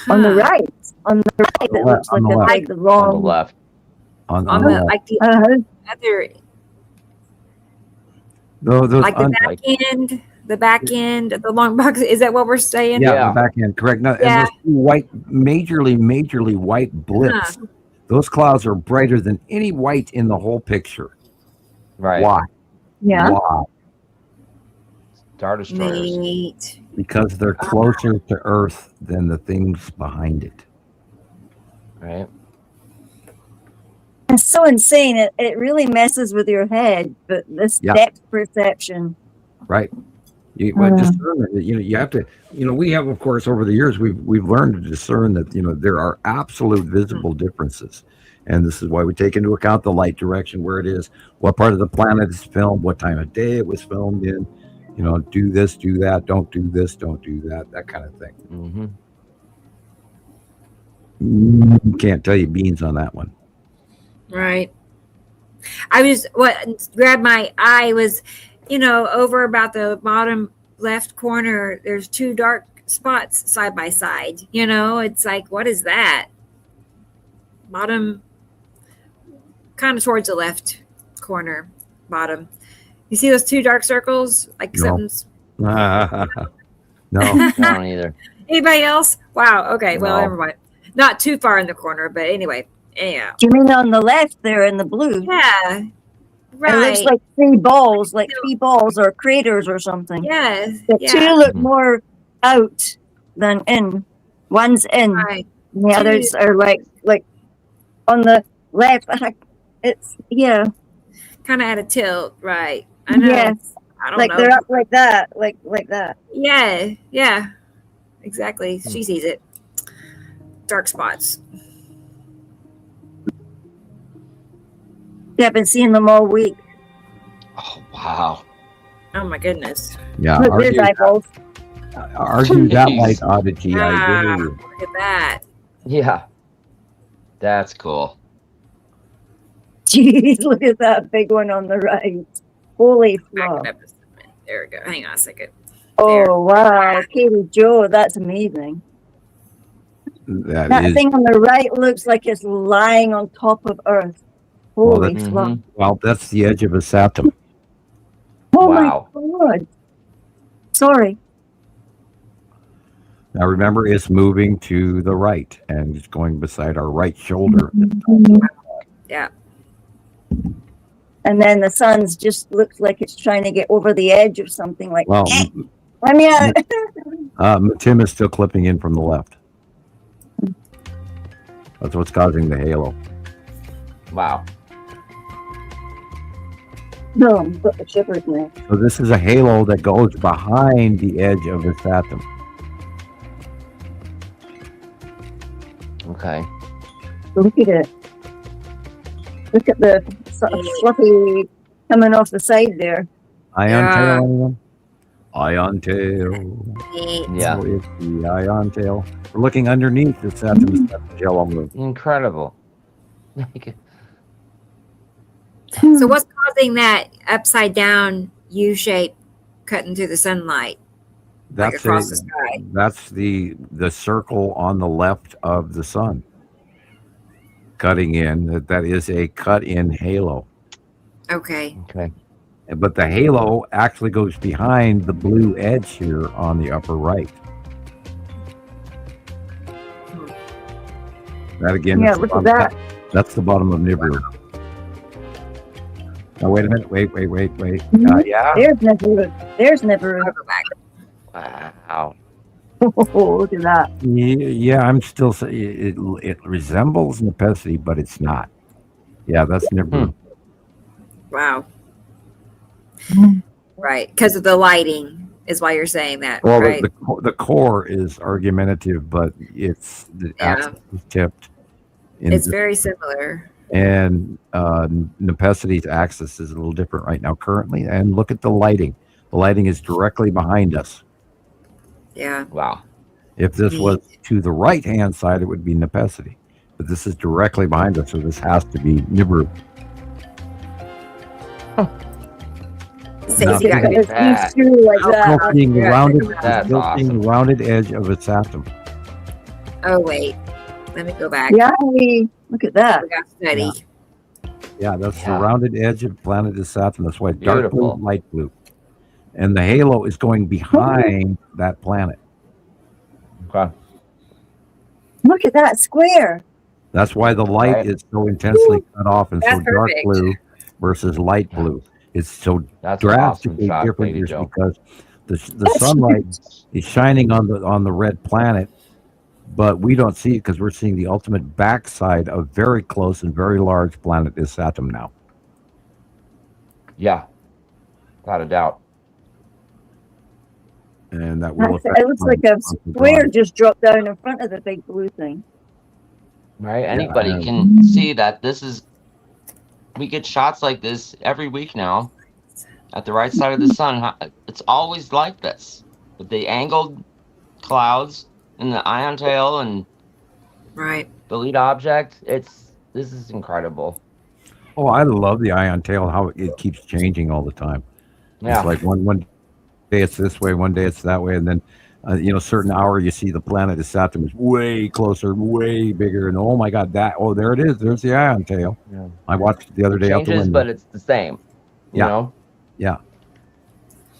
on the right, it looks like a big long. On the left. On On the the left. like the other, Those like the back end of the long box. Is that what we're saying? Yeah, the back end, correct. Now, and those white, majorly white blips. Those clouds are brighter than any white in the whole picture. Right. Why? Yeah. Why? Star Destroyers. Neat. Because they're closer to Earth than the things behind it. Right. It's so insane. It really messes with your head, but this depth perception. Right. But discernment, you have to, we have, of course, over the years, we've learned to discern that, there are absolute visible differences. And this is why we take into account the light direction, where it is, what part of the planet is filmed, what time of day it was filmed in, do this, do that, don't do this, don't do that, that kind of thing. Can't tell you beans on that one. Right. What grabbed my eye was, over about the bottom left corner, there's two dark spots side by side. It's like, what is that? Bottom, kind of towards the left corner, bottom. You see those two dark circles? Like something's. No. I don't either. Anybody else? Wow. Okay. Well, No. never mind. Not too far in the corner, but anyway. Yeah. Do you mean on the left there in the blue? Yeah. Right. It looks like three balls or craters or something. Yes. The two look more out than in. One's in. Right. And the others are like on the left. It's kind of at a tilt, right? I know. Yes. I don't like know. they're up like that, like that. Yeah. Exactly. She sees it. Dark spots. Yeah, I've been seeing them all week. Oh, wow. Oh my goodness. Yeah. Look, there's eyeballs. Argue that light oddity. I do. Look at that. Yeah. That's cool. Jeez, look at that big one on the right. Holy fuck. There we go. Hang on a second. Oh, wow. Katie Joe, that's amazing. That thing on the right looks like it's lying on top of Earth. Holy fuck. Well, that's the edge of a Saturn. Oh Wow. my God. Sorry. Now remember, it's moving to the right and it's going beside our right shoulder. Yeah. And then the sun's just looks like it's trying to get over the edge or something like Well, let me out. Tim is still clipping in from the left. That's what's causing the halo. Wow. No, but the shivers now. So this is a halo that goes behind the edge of the Saturn. Okay. Look at it. Look at the sort of fluffy coming off the side there. Ion Yeah. tail, anyone? Ion tail. Neat. Yeah. So it's the ion tail. We're looking underneath the Saturn yellow moon. Incredible. So what's causing that upside down U shape cutting through the sunlight, like That's across the sky? That's the circle on the left of the sun. Cutting in. That is a cut-in halo. Okay. Okay. But the halo actually goes behind the blue edge here on the upper right. That again. Yeah, is the look at bottom- that. That's the bottom of Nibiru. Now wait a minute. Wait. Mhm. Yeah. There's Nibiru. There's Nibiru. I'll go back. Wow. Oh, look at that. Yeah. I'm still saying it resembles Nepesi, but it's not. Yeah, that's Nibiru. Wow. Right, because of the lighting is why you're saying that, Well, right? the core is argumentative, but it's the Yeah. axis is tipped. It's very similar. And Nepesi's axis is a little different right now currently. And look at the lighting. The lighting is directly behind us. Yeah. Wow. If this was to the right-hand side, it would be Nepesi. But this is directly behind us, so this has to be Nibiru. Stacey got It's that. screw like Still that. seeing the Yeah. rounded, That's still awesome. seeing the rounded edge of its atom. Oh wait, let me go back. Yeah, look at that. We got study. Yeah, that's Yeah. the rounded edge of planet is Saturn. That's why dark blue, Beautiful. light blue. And the halo is going behind that planet. Okay. Look at that square. That's why the light Right. is so intensely cut off and so That's dark perfect. blue versus light blue. It's so That's an awesome drastically shot, different Lady just Joe. because the sunlight is shining on the red planet, but we don't see it because we're seeing the ultimate backside of very close and very large planet is Saturn now. Yeah. Without a doubt. And that will That's, affect it looks like a on the square drawing. just dropped down in front of the big blue thing. Right? Anybody Yeah. can see that this is. We get shots like this every week now at the right side of the sun. It's always like this. With the angled clouds and the ion tail and Right. the lead object. This is incredible. Oh, I love the ion tail, how it keeps changing all the time. Yeah. It's like one day it's this way, one day it's that way, and then certain hour you see the planet is Saturn is way closer, way bigger, and oh my God, there it is. There's the ion tail. Yeah. I watched it the other day out the Changes, window. but it's the same. You Yeah. know?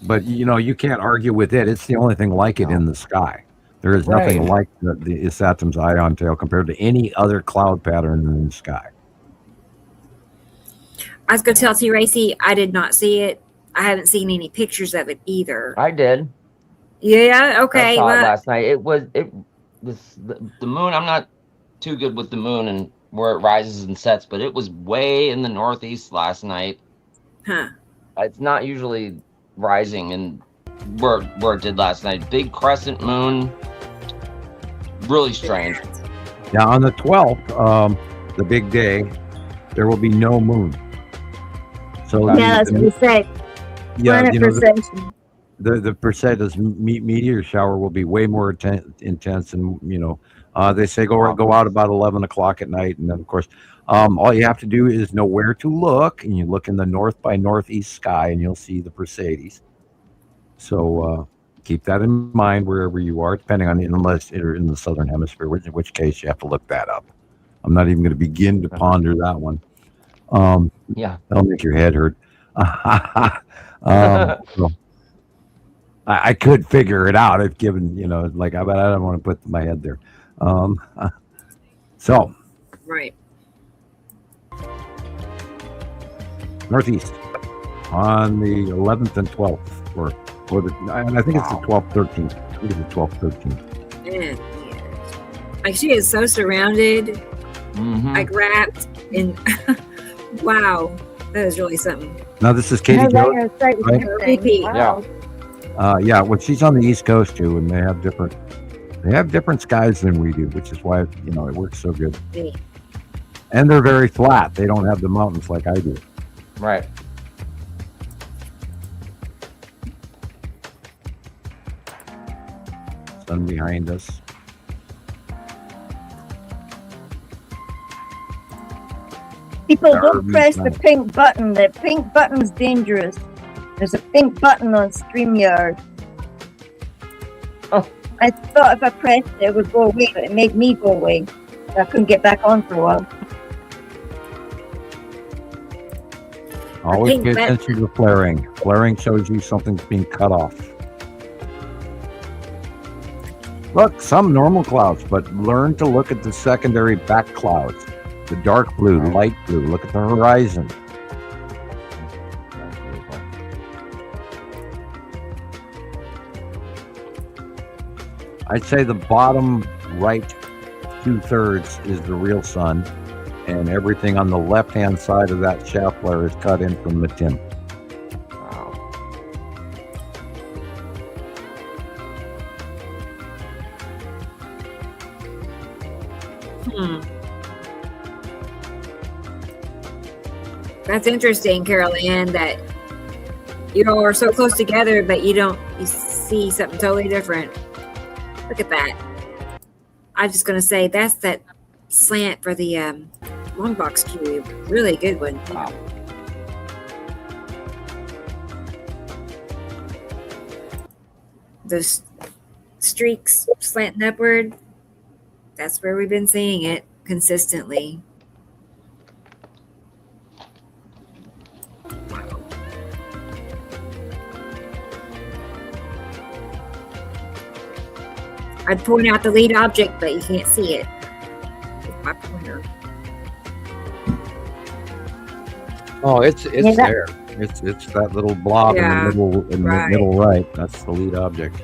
But you can't argue with it. It's the only thing like it in the sky. There is nothing Right. like the Saturn's ion tail compared to any other cloud pattern in the sky. I was going to tell T. Racy, I did not see it. I haven't seen any pictures of it either. I did. Yeah. Okay. I saw it Well, last night. It was the moon. I'm not too good with the moon and where it rises and sets, but it was way in the northeast last night. huh. It's not usually rising and where it did last night. Big crescent moon. Really strange. Now on the 12th, the big day, there will be no moon. So Yeah, that's what we say. Planet perception. the Perseus meteor shower will be way more intense, and they say go out about 11 o'clock at night, and then of course all you have to do is know where to look, and you look in the north by northeast sky and you'll see the Perseus. So keep that in mind wherever you are, depending on unless you're in the southern hemisphere, in which case you have to look that up. I'm not even going to begin to ponder that one. Yeah. That'll make your head hurt. So I could figure it out if given, but I don't want to put my head there. So Right. northeast on the 11th and 12th, and I think it's the 12th, 13th. I think it's the 12th, 13th. Man, like she is so surrounded, Mhm. like wrapped in. Wow, that is really something. Now this is Katie No, Joe. right, right, right? everything. Wow. Yeah, well, she's on the East Coast too, and they have different skies than we do, which is why it works so good. Yeah. And they're very flat. They don't have the mountains like I do. Right. Sun behind us. People don't press the pink button. The pink button's dangerous. There's a pink button on StreamYard. Oh. I thought if I pressed it, it would go away, but it made me go away. I couldn't get back on for a while. Always pay attention to flaring. Flaring shows you something's being cut off. Look, some normal clouds, but learn to look at the secondary back clouds. The dark blue, light blue. Look at the horizon. I'd say the bottom right 2/3 is the real sun, and everything on the left-hand side of that shaft flare is cut in from the TIM. Wow. That's interesting, Carol Ann, that you all are so close together, but you see something totally different. Look at that. I was just going to say, that's that slant for the long box cube. Really good one. Wow. Those streaks slanting upward, that's where we've been seeing it consistently. I'd point out the lead object, but you can't see it with my pointer. Oh, it's there. It's that little blob in the middle right. That's the lead object.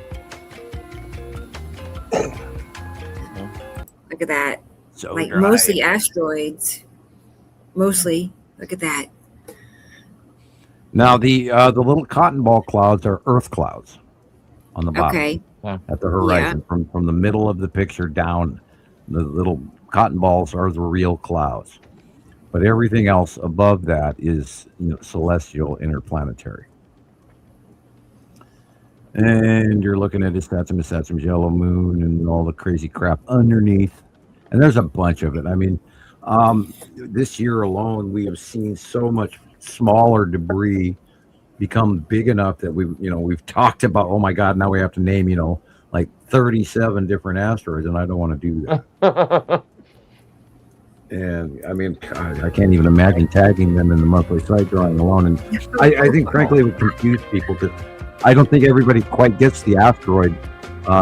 Look at that. So like mostly asteroids. Mostly. Look at that. Now the little cotton ball clouds are Earth clouds on the bottom. Okay. At the horizon, from the middle of the picture down, the little cotton balls are the real clouds, but everything else above that is celestial, interplanetary. And you're looking at Saturn, yellow moon, and all the crazy crap underneath. And there's a bunch of it. I mean, this year alone, we have seen so much smaller debris become big enough that we've talked about, oh my God, now we have to name, like 37 different asteroids, and I don't want to do that. And I mean, God, I can't even imagine tagging them in the monthly site drawing alone. And I think, frankly, it would confuse people because I don't think everybody quite gets the asteroid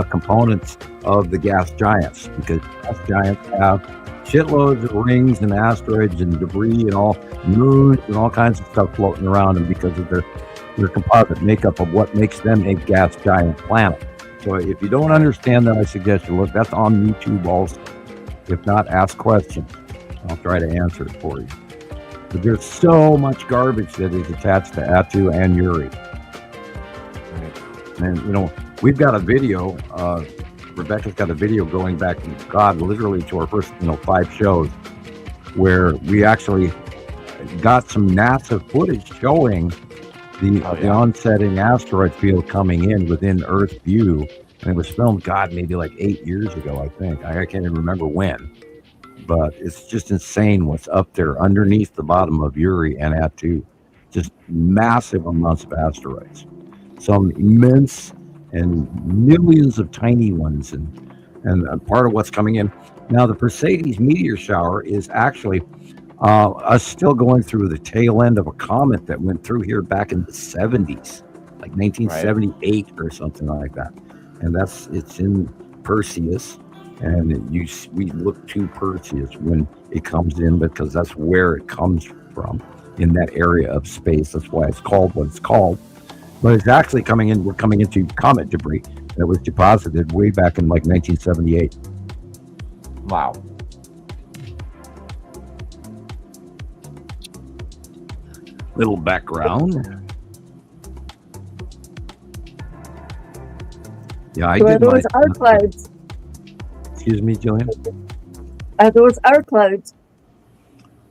components of the gas giants, because gas giants have shitloads of rings and asteroids and debris and all moons and all kinds of stuff floating around, and because of their composite makeup of what makes them a gas giant planet. So if you don't understand that, I suggest you look. That's on YouTube also. If not, ask questions. I'll try to answer it for you. But there's so much garbage that is attached to Atu and Uri. And we've got a video. Rebecca's got a video going back, God, literally to our first 5 shows, where we actually got some NASA footage showing the onsetting asteroid field coming in within Earth view. And it was filmed, God, maybe like 8 years ago, I think. I can't even remember when. But it's just insane what's up there underneath the bottom of Uri and Atu. Just massive amounts of asteroids. Some immense and millions of tiny ones. And part of what's coming in. Now, the Perseids meteor shower is actually us still going through the tail end of a comet that went through here back in the 70s, like 1978 or something like that. And it's in Perseus, and we look to Perseus when it comes in, because that's where it comes from, in that area of space. That's why it's called what it's called. But it's actually we're coming into comet debris that was deposited way back in like 1978. Wow. Little background. Yeah, I did. Those are clouds. Excuse me, Jillian. Are those our clouds?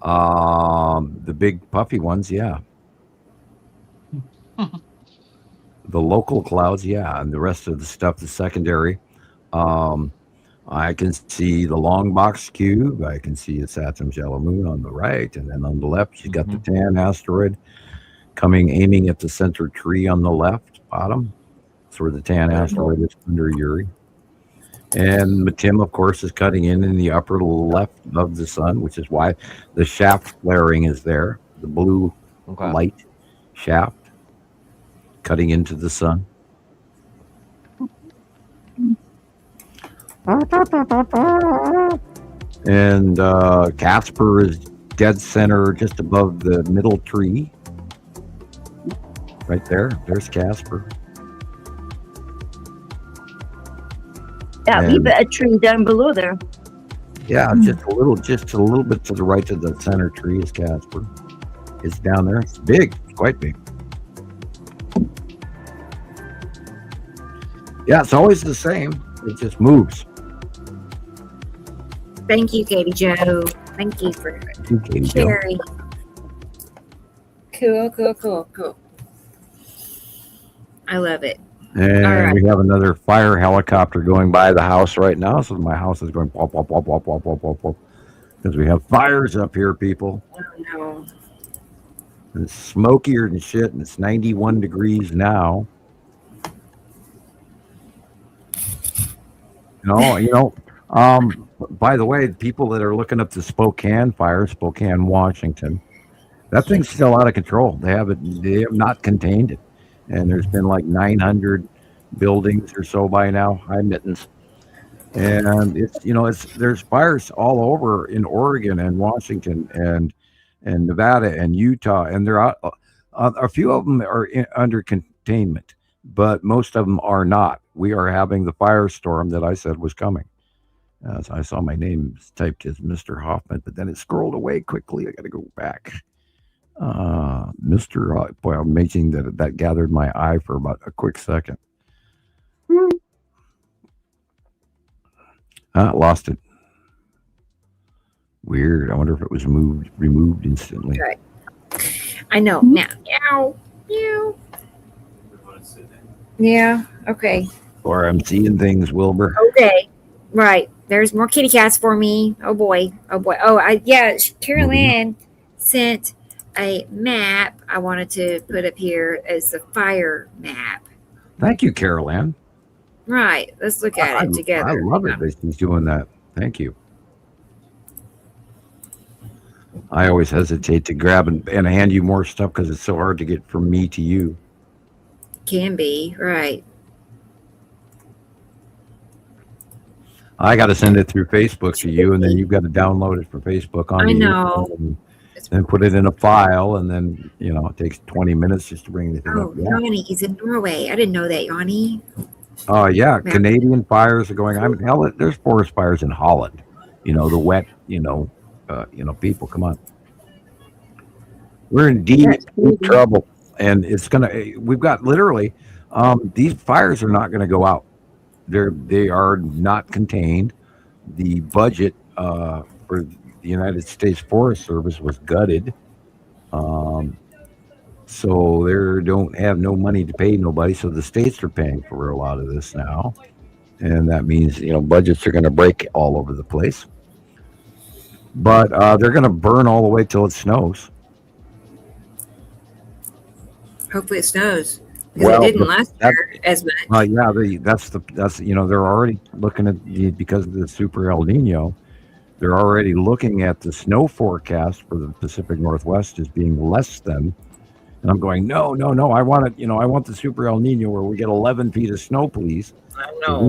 The big puffy ones, yeah. The local clouds, yeah, and the rest of the stuff is secondary. Um, I can see the long box cube. I can see a Saturn's yellow moon on the right, and then on the left, you got the tan asteroid coming, aiming at the center tree on the left bottom. That's where the tan asteroid is under Uri. And Matim, of course, is cutting in the upper left of the sun, which is why the shaft flaring is there. The blue light shaft cutting into the sun. And Casper is dead center just above the middle tree. Right there. There's Casper. Yeah, And- leave a tree down below there. Yeah, just a little bit to the right of the center tree is Casper. It's down there. It's big. It's quite big. Yeah, it's always the same. It just moves. Thank you, Katie Joe. Thank you for You, Katie Jo. sharing. Cool. I love it. And All right. we have another fire helicopter going by the house right now. So my house is going pop, pop, pop, pop, pop, pop, pop, pop. Because we have fires up here, people. Oh, no. And it's smokier than shit, and it's 91 degrees now. By the way, people that are looking up the Spokane fire, Spokane, Washington, that thing's still out of control. They have not contained it. And there's been like 900 buildings or so by now, high mittens. And there's fires all over in Oregon and Washington and Nevada and Utah, and they're out. A few of them are under containment, but most of them are not. We are having the firestorm that I said was coming. So I saw my name typed as Mr. Hoffman, but then it scrolled away quickly. I got to go back. Mr. Boy, amazing that gathered my eye for about a quick second. Lost it. Weird. I wonder if it was removed instantly. Right. I know. Now. Meow. Yeah. Okay. Or I'm seeing things, Wilbur. Okay. Right. There's more kitty cats for me. Oh boy. Oh, Carol Ann sent a map I wanted to put up here as the fire map. Thank you, Carol Ann. Right. Let's look at it together. I love it that she's doing that. Thank you. I always hesitate to grab and hand you more stuff because it's so hard to get from me to you. Can be. Right. I got to send it through Facebook to you, and then you've got to download it from Facebook onto I know. you, and put it in a file, and then it takes 20 minutes just to bring anything Oh, up. Yeah. Yanni is in Norway. I didn't know that, Yanni. Oh yeah, Canadian fires are going. I mean, hell, there's forest fires in Holland. The wet. People, come on. We're in deep trouble, and it's gonna. We've got literally. These fires are not going to go out. They are not contained. The budget for the United States Forest Service was gutted. So they don't have no money to pay nobody. So the states are paying for a lot of this now. And that means, budgets are going to break all over the place. But they're going to burn all the way till it snows. Hopefully it snows. Because it didn't last year as much. That's they're already looking at because of the super El Nino. They're already looking at the snow forecast for the Pacific Northwest as being less than. And I'm going, no. I want it. I want the super El Nino where we get 11 feet of snow, please. I know.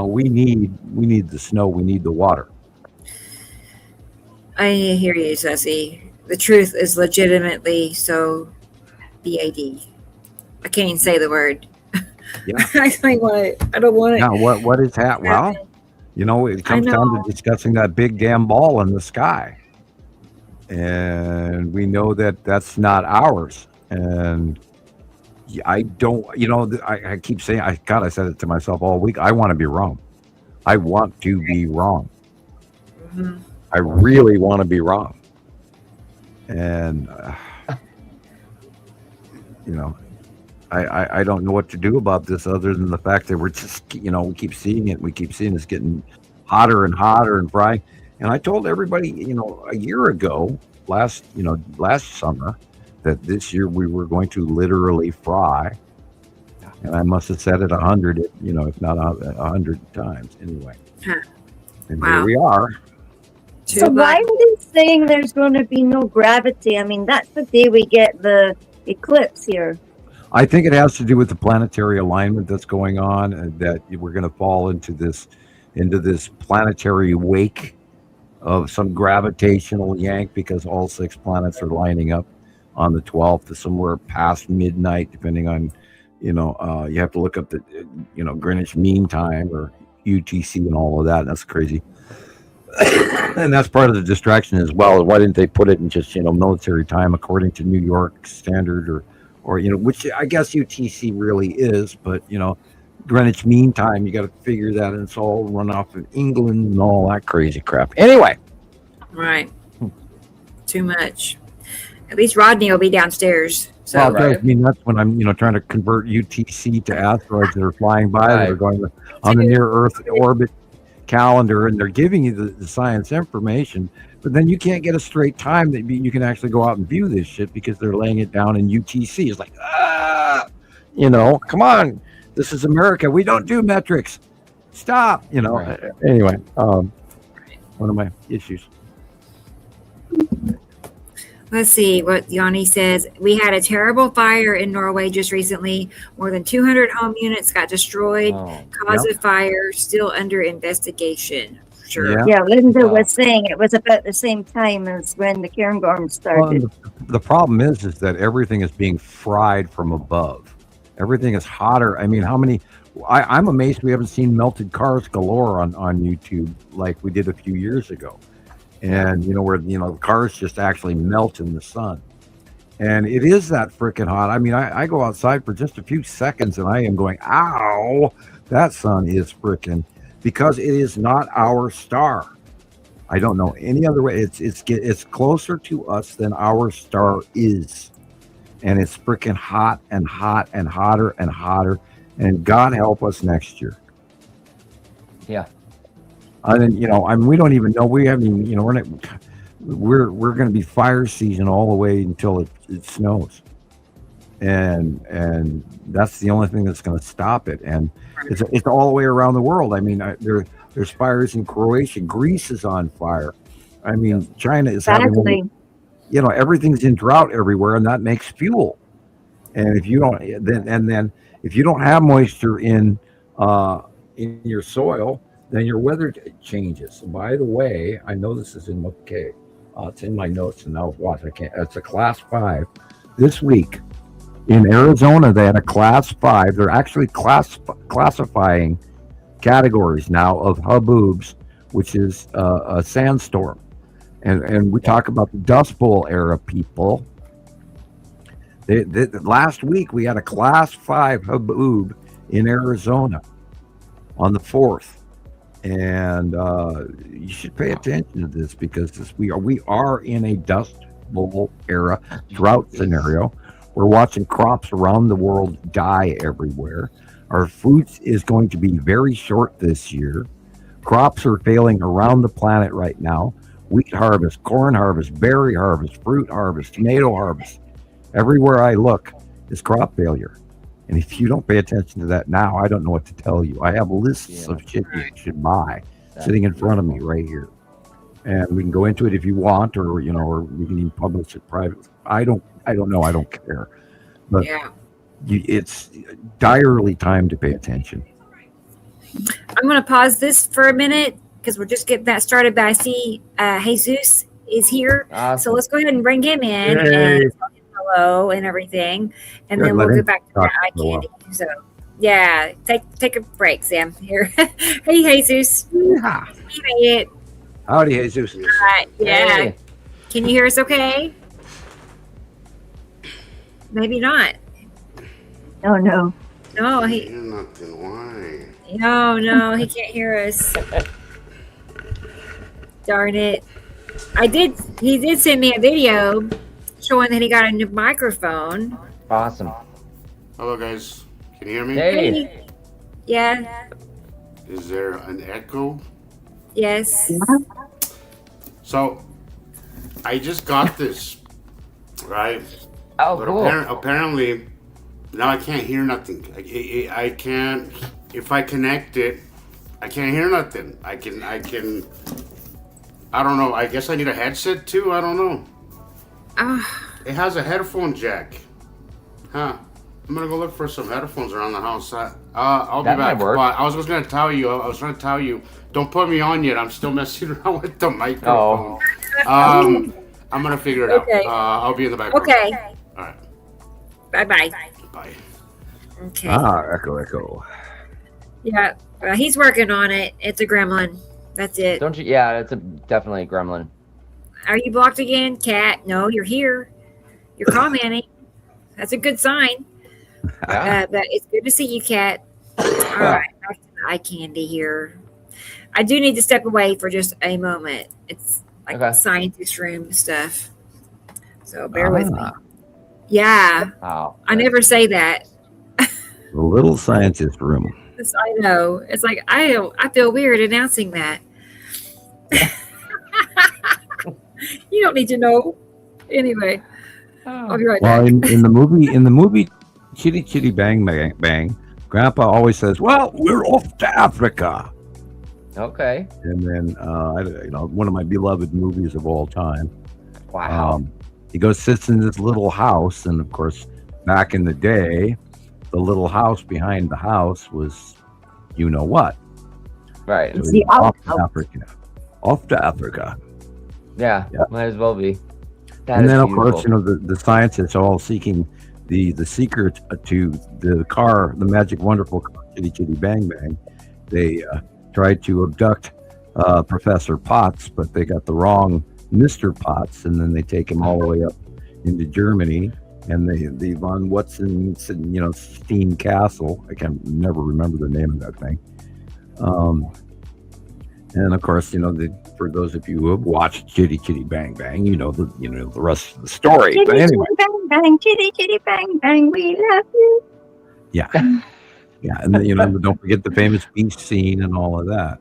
We need the snow. We need the water. I hear you, Sussy. The truth is legitimately so BAD. I can't even say the word. Yeah. I don't want it. Now, what is that? Well, it comes down to discussing that big damn ball in the sky. And we know that that's not ours. And I don't, I keep saying, I said it to myself all week. I want to be wrong. I want to be wrong. Mm-hmm. I really want to be wrong. And, I don't know what to do about this other than the fact that we're just, we keep seeing it. We keep seeing it's getting hotter and hotter and frying. And I told everybody, a year ago, last summer, that this year we were going to literally fry. And I must have said it 100, if not 100 times anyway. Huh. And Wow. here we are. So why are they saying there's going to be no gravity? I mean, that's the day we get the eclipse here. I think it has to do with the planetary alignment that's going on, and that we're going to fall into this planetary wake of some gravitational yank, because all 6 planets are lining up on the 12th to somewhere past midnight, depending on, you have to look up the, Greenwich Mean Time or UTC and all of that. That's crazy. And that's part of the distraction as well. Why didn't they put it in just, military time according to New York Standard or which I guess UTC really is, but, Greenwich Mean Time, you got to figure that, and it's all run off of England and all that crazy crap. Anyway. Right. Too much. At least Rodney will be downstairs. So Well, it drives me nuts when I'm, trying to convert UTC to asteroids that are flying by that are going on the near Earth orbit calendar, and they're giving you the science information, but then you can't get a straight time that you can actually go out and view this shit because they're laying it down in UTC. It's like, come on, this is America. We don't do metrics. Stop, Right. Anyway, one of my issues. let's see what Yanni says. We had a terrible fire in Norway just recently. More than 200 home units got destroyed. Oh, Cause of fire still under investigation. Sure. Yeah. Yeah, Linda was saying it was about the same time as when the Cairngorm started. Well, the problem is that everything is being fried from above. Everything is hotter. I mean, how many? I'm amazed we haven't seen melted cars galore on YouTube like we did a few years ago, and where the cars just actually melt in the sun, and it is that freaking hot. I mean, I go outside for just a few seconds and I am going, ow, that sun is freaking, because it is not our star. I don't know any other way. It's closer to us than our star is, and it's freaking hot and hot and hotter and hotter. And God help us next year. yeah. I mean, we don't even know. We haven't even, we're going to be fire season all the way until it snows, and that's the only thing that's going to stop it. And it's all the way around the world. I mean, there's fires in Croatia. Greece is on fire. I mean, China is having, everything's in drought everywhere, and that makes fuel. And if you don't, then if you don't have moisture in your soil, then your weather changes. By the way, I know this is it's in my notes, and now watch. It's a class 5 this week in Arizona. They had a class 5. They're actually classifying categories now of haboobs, which is a sandstorm, and we talk about the Dust Bowl era people. Last week we had a class 5 haboob in Arizona on the 4th, and you should pay attention to this, because we are in a Dust Bowl era drought scenario. We're watching crops around the world die everywhere. Our food is going to be very short this year. Crops are failing around the planet right now. Wheat harvest, corn harvest, berry harvest, fruit harvest, tomato harvest. Everywhere I look is crop failure. And if you don't pay attention to that now, I don't know what to tell you. I have lists of shit you should buy sitting in front of me right here. And we can go into it if you want, or we can even publish it private. I don't know. I don't care. But it's direly time to pay attention. I'm going to pause this for a minute because we're just getting that started. But I see Jesus is here. Awesome. So let's go ahead and bring him in and tell him hello and everything. And then we'll go back to that eye candy. So, yeah, take a break, Sam. Here. Hey, Jesus. Yeah. Hey, Howdy, Jesus. yeah. Hey. Can you hear us okay? Maybe not. Oh, no. No, You're nothing. Why? No, he can't hear us. Darn it. He did send me a video showing that he got a new microphone. Awesome. Hello, guys. Can you hear me? Hey. Yeah. Is there an echo? Yes. So, I just got this, right? Oh, But cool. apparently, now I can't hear nothing. I can't. If I connect it, I can't hear nothing. I can. I don't know. I guess I need a headset too. I don't know. Ah, It has a headphone jack. Huh. I'm gonna go look for some headphones around the house. I'll be That might back. work. But I was just gonna tell you. I was trying to tell you. Don't put me on yet. I'm still messing around with the microphone. I'm gonna figure it Okay. out. I'll be in the background. okay. All right. Bye-bye. Bye. Okay. Echo. Yeah. He's working on it. It's a gremlin. That's it. Don't you? Yeah, it's definitely a gremlin. Are you blocked again, Cat? No, you're here. You're commenting. That's a good sign. Yeah. But it's good to see you, Kat. All right, back to the eye candy here. I do need to step away for just a moment. It's like Okay. scientist room stuff. So bear with me. Yeah, Wow. I never say that. The little scientist room. I know. It's like I feel weird announcing that. You don't need to know. Anyway, I'll be right Well, back. in the movie, Chitty Chitty Bang Bang Bang, Grandpa always says, "Well, we're off to Africa." Okay. And then, one of my beloved movies of all time. Wow. He goes, sits in this little house, and of course, back in the day, the little house behind the house was, you know what? Right. It was the off to outhouse. Africa. Off to Africa. Yeah. Yeah. Might as well be. That And is then, of beautiful. course, the scientists are all seeking the secret to the car, the magic, wonderful car, Chitty Chitty Bang Bang. They tried to abduct Professor Potts, but they got the wrong Mr. Potts, and then they take him all the way up into Germany, and the von Watson, Steen Castle. I can never remember the name of that thing. And of course, for those of you who have watched Chitty Chitty Bang Bang, the rest of the story. Chitty But chitty anyway, bang bang, chitty chitty bang bang, we love you. yeah, and then, don't forget the famous beach scene and all of that.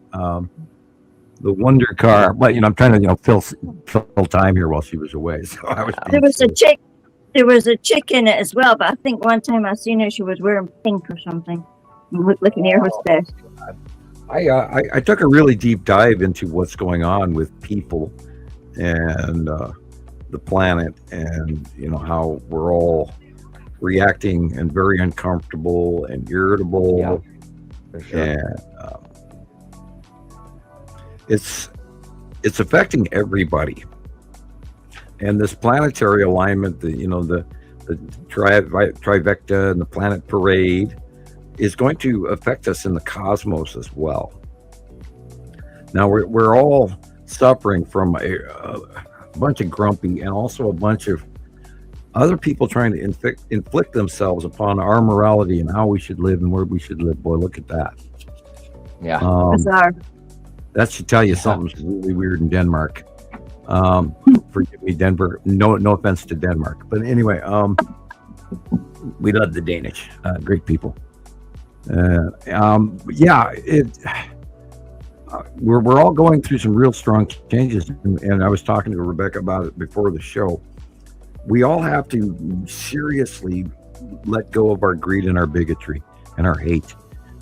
The Wonder Car, but I'm trying to fill time here while she was away. So I was. There was a chick. There was a chick in it as well, but I think one time I seen her, she was wearing pink or something. Looking at her hostess. I took a really deep dive into what's going on with people and the planet, and how we're all reacting and very uncomfortable and irritable. Yeah, for sure. And it's affecting everybody. And this planetary alignment, the trifecta and the planet parade, is going to affect us in the cosmos as well. Now we're all suffering from a bunch of grumpy and also a bunch of other people trying to inflict themselves upon our morality and how we should live and where we should live. Boy, look at that. Yeah. Bizarre. That should tell you something's really weird in Denmark. Forgive me, Denver. No offense to Denmark, but anyway, we love the Danish. Great people. We're all going through some real strong changes, and I was talking to Rebecca about it before the show. We all have to seriously let go of our greed and our bigotry and our hate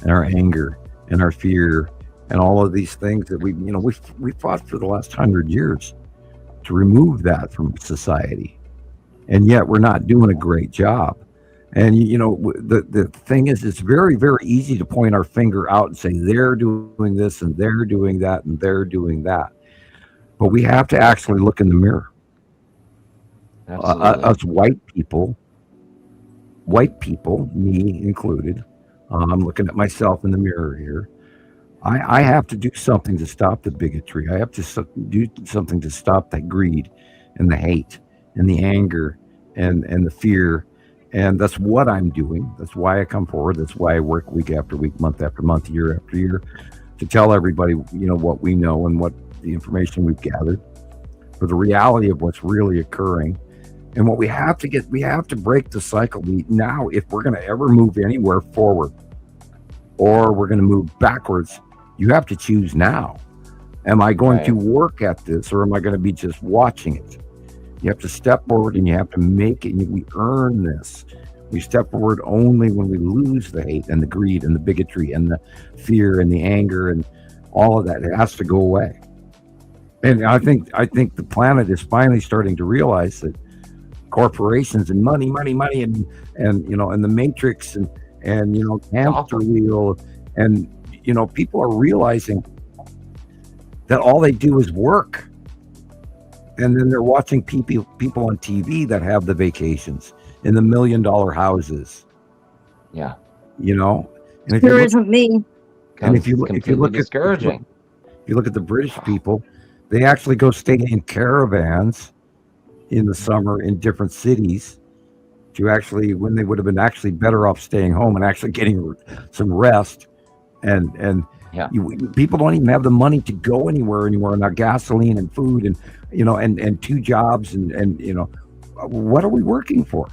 and our anger and our fear and all of these things that we fought for the last 100 years to remove that from society, and yet we're not doing a great job. And the thing is, it's very, very easy to point our finger out and say they're doing this and they're doing that and they're doing that, but we have to actually look in the mirror. Us white people, me included. I'm looking at myself in the mirror here. I have to do something to stop the bigotry. I have to do something to stop that greed and the hate and the anger and the fear. And that's what I'm doing. That's why I come forward. That's why I work week after week, month after month, year after year, to tell everybody, what we know and what the information we've gathered for the reality of what's really occurring. And what we have to break the cycle now if we're going to ever move anywhere forward, or we're going to move backwards. You have to choose now. Am I going to work at this, or am I going to be just watching it? You have to step forward and you have to make it. We earn this. We step forward only when we lose the hate and the greed and the bigotry and the fear and the anger and all of that. It has to go away. And I think the planet is finally starting to realize that corporations and money and the matrix and hamster wheel and people are realizing that all they do is work. And then they're watching people on TV that have the vacations in the $1 million houses. Yeah. And if Sure isn't me. And if you look discouraging. If you look at the British people, they actually go stay in caravans in the summer in different cities to actually, when they would have been actually better off staying home and actually getting some rest. And people don't even have the money to go anywhere anymore, and not gasoline and food and two jobs and what are we working for?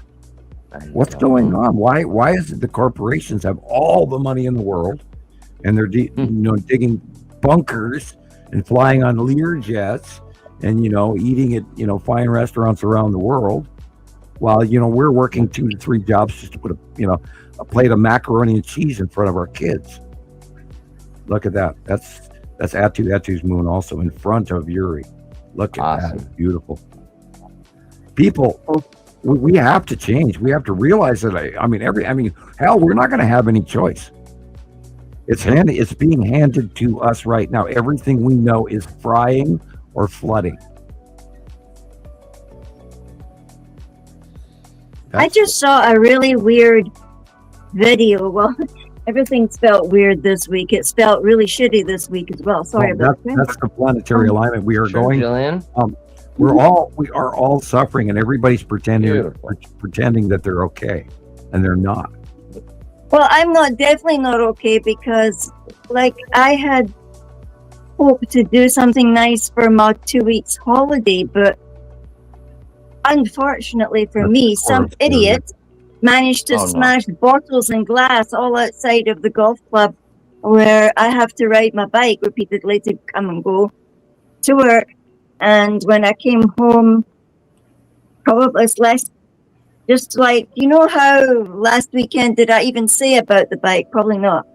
What's going on? Why is it the corporations have all the money in the world and they're digging bunkers and flying on Lear jets and eating at fine restaurants around the world, while we're working 2 to 3 jobs just to put a plate of macaroni and cheese in front of our kids? Look at that. That's Atu's moon also in front of Uri. Look at that. It's beautiful. People, we have to change. We have to realize that. Hell, we're not going to have any choice. It's being handed to us right now. Everything we know is frying or flooding. I just saw a really weird video. Well, everything's felt weird this week. It's felt really shitty this week as well. Sorry about that. That's the planetary alignment. We are going. Jillian. We are all suffering, and everybody's pretending that they're okay, and they're not. Well, I'm definitely not okay, because I had hoped to do something nice for my 2 weeks holiday, but unfortunately for me, some idiot managed to smash bottles and glass all outside of the golf club where I have to ride my bike repeatedly to come and go to work. And when I came home, probably it's less, just how last weekend did I even say about the bike? Probably not.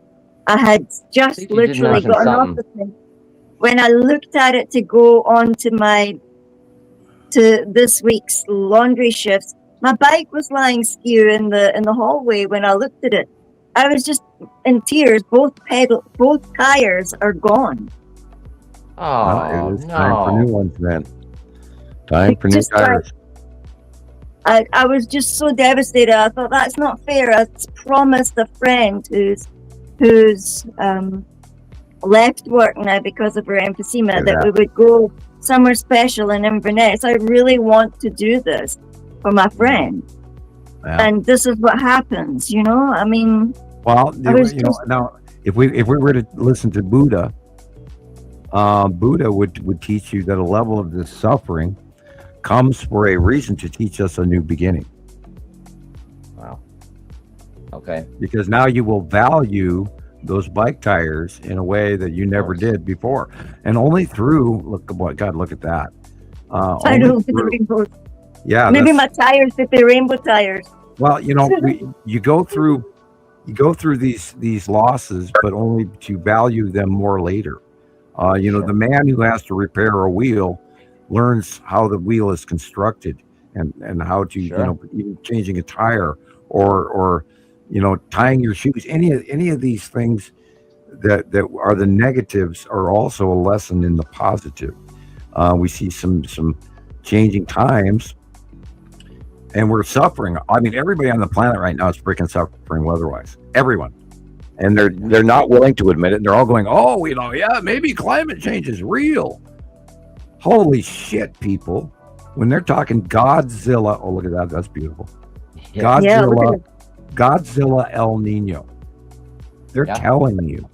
I had just literally gotten off the thing. When I looked at it to go on to this week's laundry shifts, my bike was lying skew in the hallway. When I looked at it, I was just in tears. Both tires are gone. Oh, it's time for new ones, then. Time for new tires. I was just so devastated. I thought, that's not fair. I promised a friend who's left work now because of her emphysema that we would go somewhere special in Inverness. I really want to do this for my friend. Yeah. And this is what happens, Well, now if we were to listen to Buddha, Buddha would teach you that a level of this suffering comes for a reason, to teach us a new beginning. Wow. Okay. Because now you will value those bike tires in a way that you never did before, and only through look at that. I don't the rainbows. Yeah, maybe my tires fit the rainbow tires. Well, you go through these losses, but only to value them more later. The man who has to repair a wheel learns how the wheel is constructed and how to even changing a tire or tying your shoes. Any of these things that are the negatives are also a lesson in the positive. We see some changing times, and we're suffering. Everybody on the planet right now is freaking suffering weather-wise. Everyone. And they're not willing to admit it. And they're all going, maybe climate change is real. Holy shit, people. When they're talking Godzilla, look at that. That's beautiful. Godzilla El Nino. They're telling you.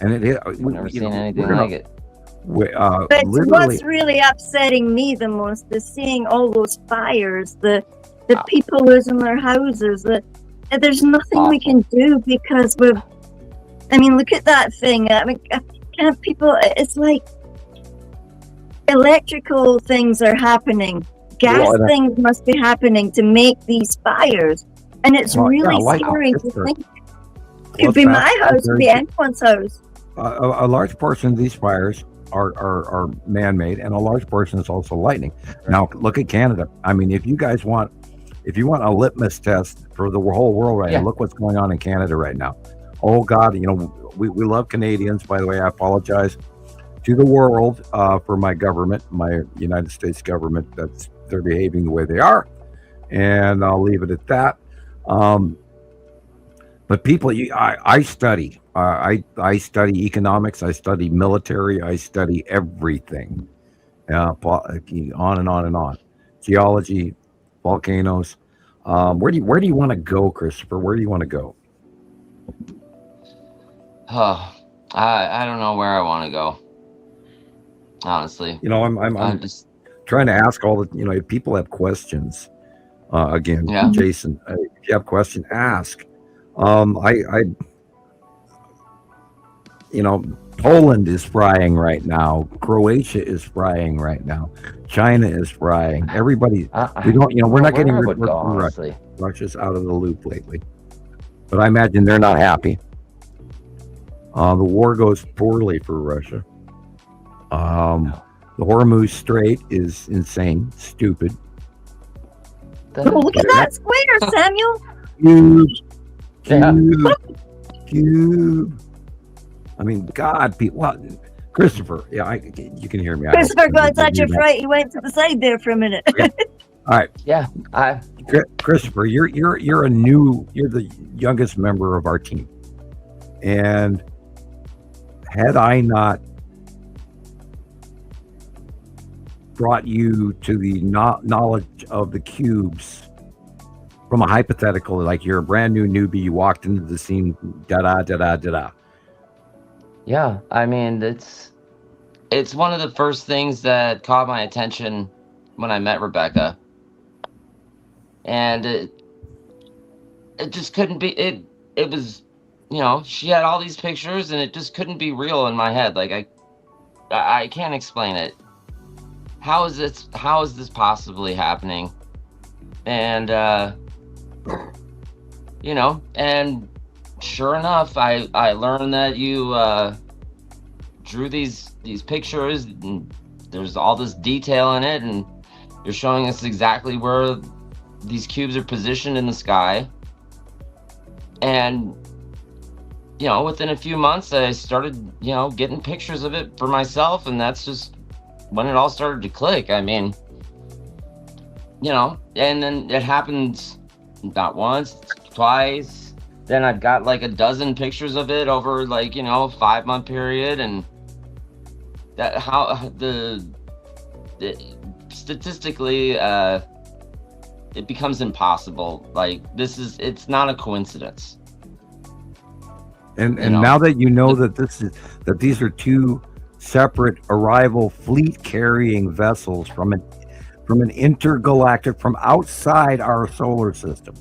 And I've never seen anything like it. But literally, what's really upsetting me the most is seeing all those fires, the people losing their houses. There's nothing we can do because we've. I mean, look at that thing. I mean, can't people? It's like electrical things are happening. Gas things must be happening to make these fires, and it's really scary to think. It could be my house, it could be anyone's house. A large portion of these fires are man-made, and a large portion is also lightning. Now, look at Canada. I mean, if you want a litmus test for the whole world right now, look what's going on in Canada right now. Oh God, we love Canadians. By the way, I apologize to the world for my government, my United States government, that's they're behaving the way they are, and I'll leave it at that. But people, I study. I study economics. I study military. I study everything. On and on and on. Geology, volcanoes. Where do you want to go, Christopher? Where do you want to go? I don't know where I want to go. Honestly, I'm just trying to ask all the. If people have questions, again, Jason, if you have questions, ask. Poland is frying right now. Croatia is frying right now. China is frying. Everybody, we're not getting rid of Russia. Russia's out of the loop lately, but I imagine they're not happy. The war goes poorly for Russia. The Hormuz Strait is insane, stupid. Look at that square, Samuel. Cube. I mean, God, Christopher. Yeah, you can hear me. Christopher got such a fright. He went to the side there for a minute. Okay. All right. Yeah. Christopher, you're the youngest member of our team, and had I not brought you to the knowledge of the cubes from a hypothetical, like you're a brand new newbie, you walked into the scene, da-da. Yeah, I mean, it's one of the first things that caught my attention when I met Rebecca. And it just couldn't be, it was, she had all these pictures and it just couldn't be real in my head. Like, I can't explain it. How is this possibly happening? And, and sure enough, I learned that you drew these pictures, and there's all this detail in it, and you're showing us exactly where these cubes are positioned in the sky. And within a few months, I started getting pictures of it for myself, and that's just when it all started to click. I mean, and then it happens not once, twice. Then I've got like a dozen pictures of it over like, 5-month period. And that statistically, it becomes impossible. Like it's not a coincidence. And now that that these are two separate arrival fleet carrying vessels from an intergalactic, from outside our solar system.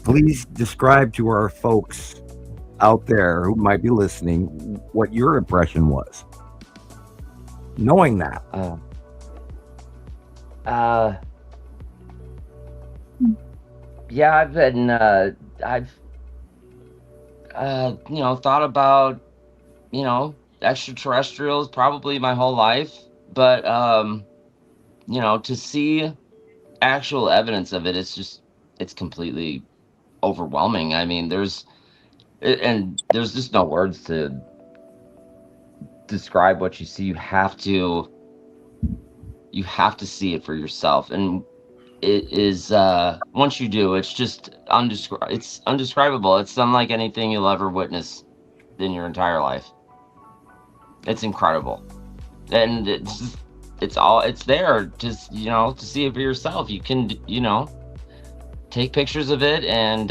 Please describe to our folks out there who might be listening what your impression was, knowing that. Yeah, I've been, thought about, extraterrestrials probably my whole life, but, to see actual evidence of it, it's completely overwhelming. I mean, there's just no words to describe what you see. You have to see it for yourself, and it is once you do, it's just it's undescribable. It's unlike anything you'll ever witness in your entire life. It's incredible, and it's there just to see it for yourself. You can take pictures of it, and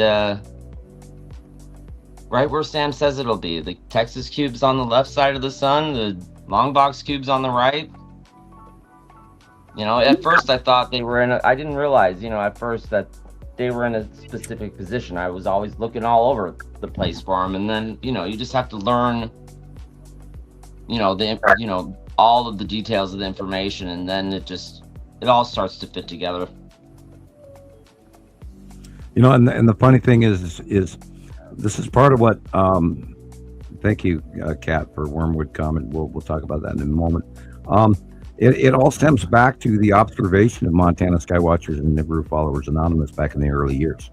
right where Sam says it'll be. The Texas cube's on the left side of the sun, the long box cubes on the right. You know, at first I thought they were I didn't realize, you know, at first that they were in a specific position. I was always looking all over the place for them. And then, you know, you just have to learn, you know, all of the details of the information, and then it all starts to fit together. You know, and the funny thing is this is part of what, thank you, Kat, for Wormwood comment. We'll talk about that in a moment. It all stems back to the observation of Montana Skywatchers and Nibiru Followers Anonymous back in the early years.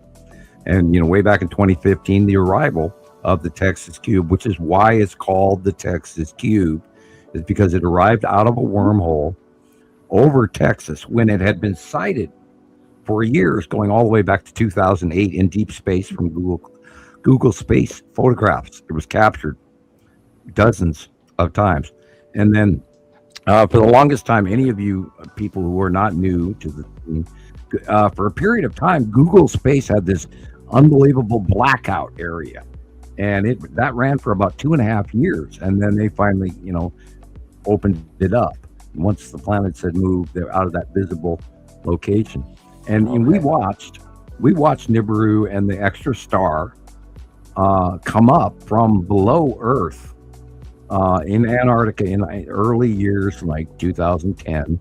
And, you know, way back in 2015, the arrival of the Texas Cube, which is why it's called the Texas Cube, is because it arrived out of a wormhole over Texas when it had been sighted for years, going all the way back to 2008 in deep space from Google space photographs. It was captured dozens of times. And then for the longest time, any of you people who are not new to the theme, for a period of time, Google Space had this unbelievable blackout area, and that ran for about 2.5 years, and then they finally, you know, opened it up once the planets had moved out of that visible location. And we watched Nibiru and the extra star come up from below Earth in Antarctica in early years, like 2010.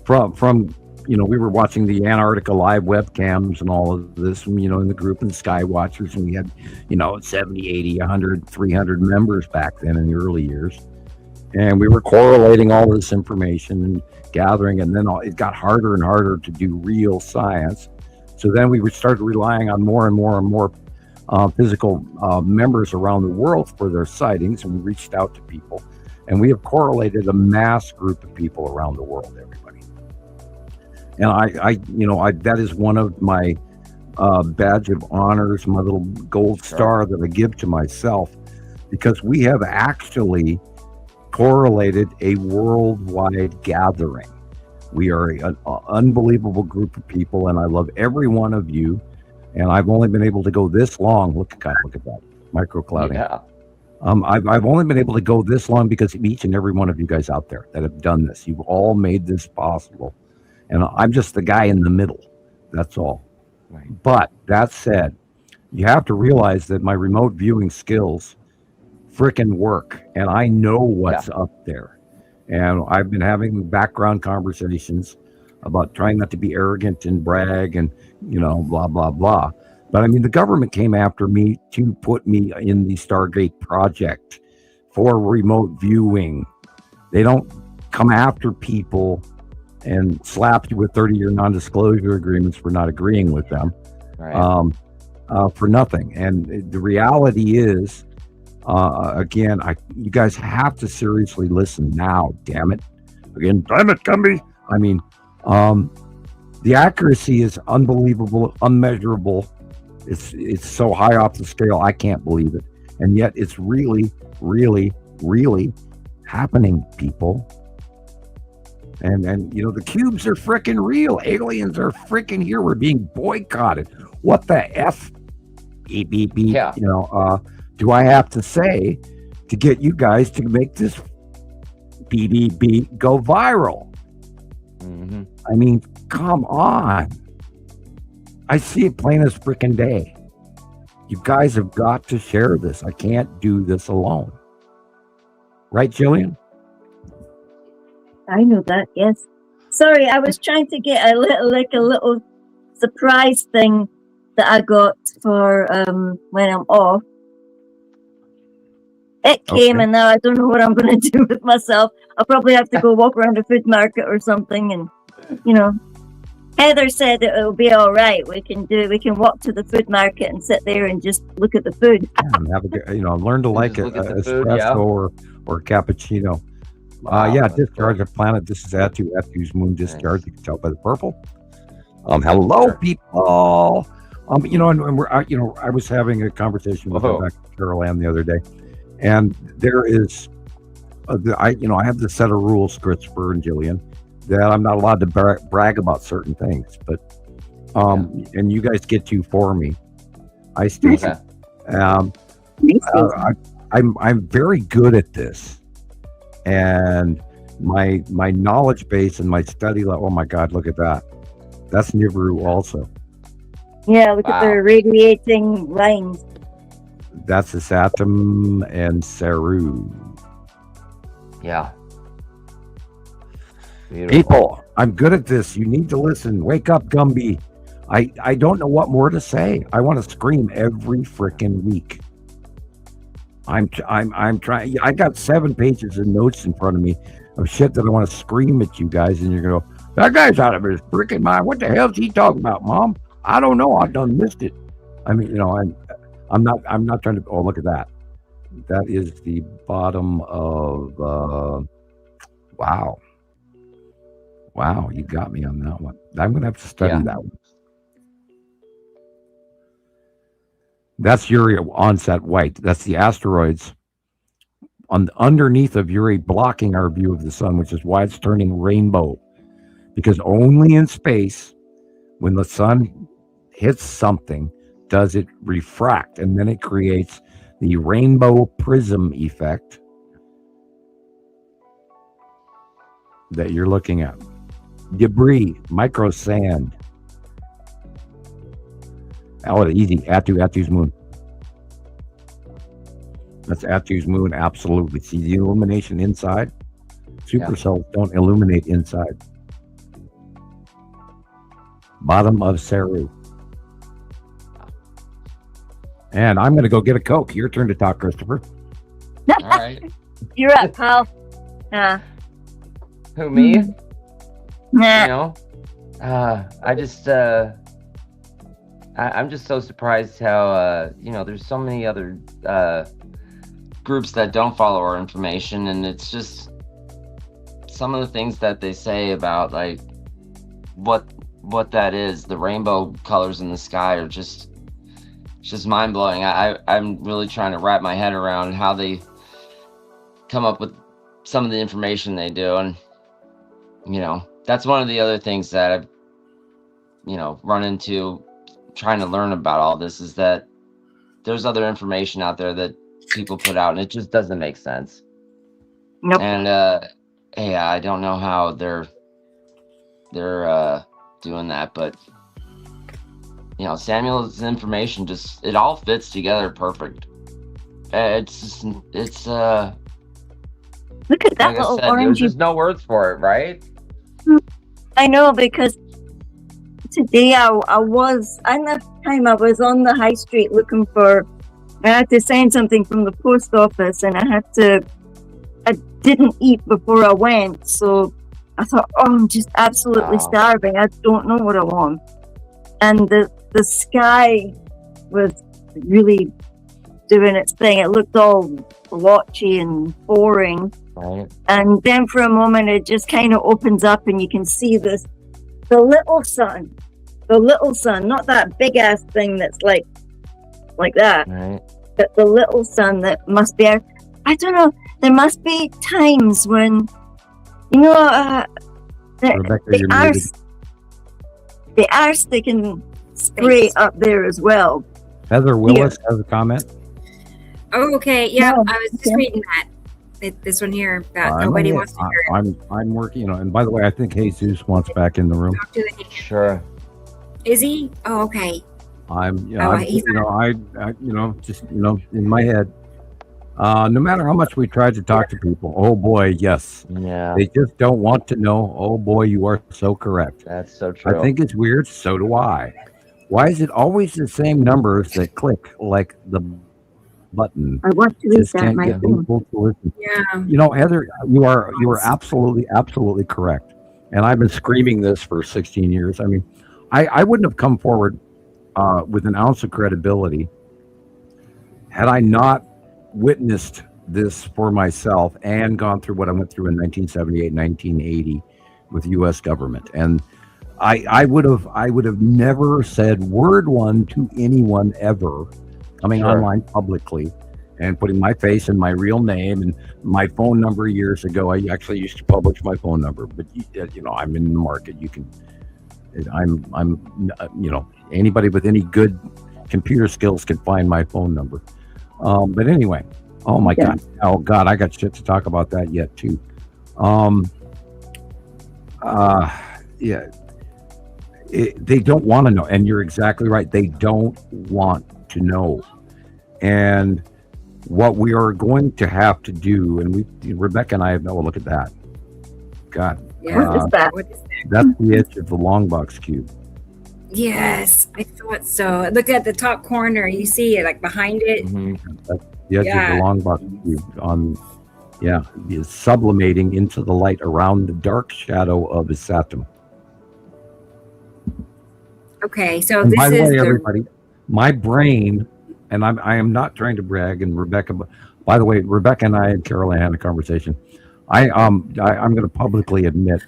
From you know, we were watching the Antarctica live webcams and all of this, you know, in the group and the Skywatchers, and we had, you know, 70, 80, 100, 300 members back then in the early years. And we were correlating all this information and gathering, and then it got harder and harder to do real science. So then we started relying on more and more and more physical members around the world for their sightings, and we reached out to people, and we have correlated a mass group of people around the world, everybody. And I that is one of my badge of honors, my little gold star that I give to myself, because we have actually correlated a worldwide gathering. We are an unbelievable group of people, and I love every one of you. And I've only been able to go this long. Look at that microclouding. Yeah. I've only been able to go this long because of each and every one of you guys out there that have done this. You've all made this possible, and I'm just the guy in the middle. That's all. Right. But that said, you have to realize that my remote viewing skills frickin' work, and I know what's up there. And I've been having background conversations about trying not to be arrogant and brag and, you know, blah, blah, blah. But I mean, the government came after me to put me in the Stargate project for remote viewing. They don't come after people and slap you with 30-year non-disclosure agreements for not agreeing with them, right, for nothing. And the reality is, again, you guys have to seriously listen now, damn it. Again, damn it, Gumby. I mean, the accuracy is unbelievable, unmeasurable. It's so high off the scale, I can't believe it. And yet it's really, really, really happening, people. And you know, the cubes are freaking real. Aliens are freaking here. We're being boycotted. What the F, beep, beep, beep, you know, do I have to say to get you guys to make this BBB go viral? Mm-hmm. I mean, come on. I see it plain as freaking day. You guys have got to share this. I can't do this alone. Right, Jillian? I know that, yes. Sorry, I was trying to get a little surprise thing that I got for when I'm off. It came, and now I don't know what I'm going to do with myself. I'll probably have to go walk around a food market or something, and you know, Heather said it'll be all right. We can walk to the food market and sit there and just look at the food. And have a good, you know, learn to like an espresso or cappuccino. Wow, discharge of planet. This is Atu's moon discharge. You can tell by the purple. Hello, people. You know, and we're, you know, I was having a conversation with Carol Ann the other day, and there is, I have this set of rules, Christopher and Jillian, that I'm not allowed to brag about certain things, but and you guys get to for me. I Stacy. I'm very good at this, and my knowledge base and my study level. Oh my God, look at that! That's Nibiru also. Yeah, look at Wow. the radiating lines. That's the Saturn and Saru. Yeah. Beautiful. People, I'm good at this. You need to listen. Wake up, Gumby. I don't know what more to say. I want to scream every freaking week. I'm trying. I got 7 pages of notes in front of me of shit that I want to scream at you guys, and you're gonna go, that guy's out of his freaking mind. What the hell's he talking about, Mom? I don't know. I done missed it. I mean, I'm not trying to. Oh, look at that. That is the bottom of. Wow. Wow, you got me on that one. I'm gonna have to study that one. That's Uri onset white. That's the asteroids underneath of Uri blocking our view of the sun, which is why it's turning rainbow. Because only in space, when the sun hits something, does it refract, and then it creates the rainbow prism effect that you're looking at. Debris, micro sand. Oh, easy. Atu's moon. That's Atu's moon, absolutely. See the illumination inside? Supercells don't illuminate inside. Bottom of Saru. And I'm going to go get a Coke. Your turn to talk, Christopher. All right. You're up, pal. Who, me? You Nah. know, I just, I'm just so surprised how, there's so many other groups that don't follow our information, and it's just some of the things that they say about like what that is. The rainbow colors in the sky are just mind blowing. I'm really trying to wrap my head around how they come up with some of the information they do, and that's one of the other things that I've run into trying to learn about all this, is that there's other information out there that people put out and it just doesn't make sense. Nope. And I don't know how they're doing that, but Samuel's information it all fits together perfect. It's Look at that like I little said, there's orangey. just no words for it, right? I know, because today I was on the high street looking for. I had to send something from the post office, and I didn't eat before I went, so I thought, I'm just absolutely starving. I don't know what I want. And the sky was really doing its thing. It looked all blotchy and boring. Right. And then for a moment, it just kind of opens up, and you can see the little sun, not that big ass thing that's like that, Right. but the little sun that must be. I don't know. There must be times when, Rebecca, you're muted. they are sticking straight up there as well. Heather Willis has a comment. Oh, okay. Yeah, No, I was just okay. reading that. This one here about nobody wants to hear it. I'm working, and by the way, I think Jesus wants back in the room. Talk to the hand. Sure. Is he? Oh, okay. Just in my head. No matter how much we tried to talk to people, oh boy, yes, Yeah. they just don't want to know. Oh boy, you are so correct. That's so true. I think it's weird. So do I. Why is it always the same numbers that click like the button? I want to read Just that. can't My get phone. people to listen. Yeah. Heather, you are absolutely correct. And I've been screaming this for 16 years. I mean, I wouldn't have come forward with an ounce of credibility had I not witnessed this for myself and gone through what I went through in 1978, 1980 with the U.S. government. And I would have never said word one to anyone ever coming online publicly and putting my face and my real name and my phone number years ago. I actually used to publish my phone number, but I'm in the market. You can, anybody with any good computer skills can find my phone number. But anyway, Oh my Yeah. God. Oh God, I got shit to talk about that yet too. Yeah, they don't want to know, and you're exactly right. They don't want to know, and what we are going to have to do, and Rebecca and I have. Oh, look at that. God, Yeah. What is that? What is that? that's the edge of the long box cube. Yes, I thought so. Look at the top corner. You see it like behind it. That's the edge of Yeah. the long box cube on. Yeah, is sublimating into the light around the dark shadow of his satum. Okay, so And this by the is way, the everybody, my brain, and I am not trying to brag. And Rebecca, by the way, Rebecca and I and Carol had a conversation. I'm going to publicly admit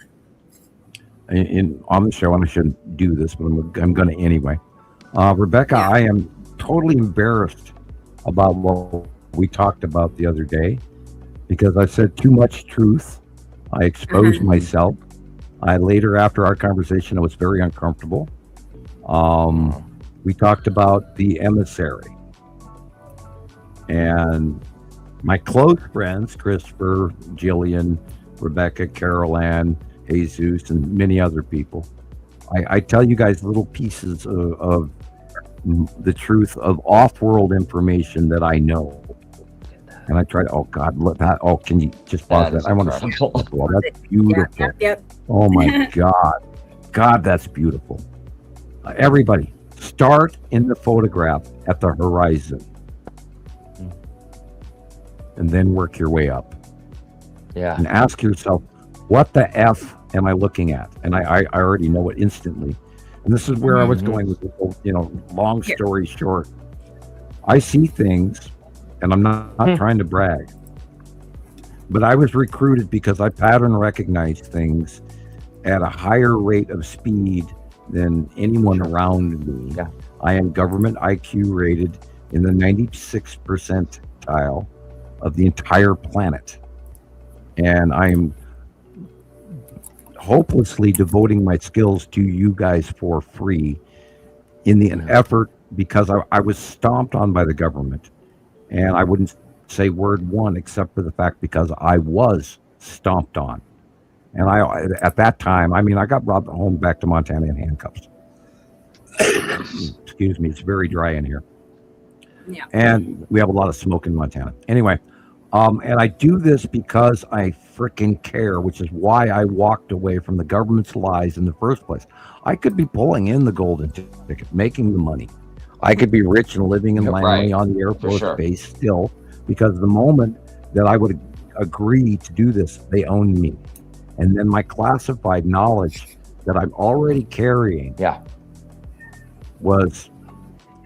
on the show, and I shouldn't do this, but I'm going to anyway. Rebecca, Yeah. I am totally embarrassed about what we talked about the other day because I said too much truth. I exposed myself. Later after our conversation, I was very uncomfortable. We talked about the emissary, and my close friends, Christopher, Jillian, Rebecca, Carol Ann, Jesus, and many other people. I tell you guys little pieces of the truth of off-world information that I know. And I try to, oh God, look that. Oh, can you just pause That is that? I want to see incredible. that. Well, that's beautiful. Yep. Oh my God. God, that's beautiful. Everybody, start in the photograph at the horizon and then work your way up. Yeah. And ask yourself, what the F am I looking at? And I already know it instantly. And this is where I was going with the, long story short. I see things, and I'm not trying to brag, but I was recruited because I pattern recognize things at a higher rate of speed than anyone around me. Yeah. I am government IQ rated in the 96th percentile of the entire planet. And I'm hopelessly devoting my skills to you guys for free in the effort because I was stomped on by the government. And I wouldn't say word one except for the fact because I was stomped on. And at that time, I got brought home back to Montana in handcuffs. Excuse me, it's very dry in here. Yeah. And we have a lot of smoke in Montana. Anyway, and I do this because I freaking care, which is why I walked away from the government's lies in the first place. I could be pulling in the golden ticket, making the money. I could be rich and living in Langley on the Air Force Base still, because the moment that I would agree to do this, they own me. And then my classified knowledge that I'm already carrying was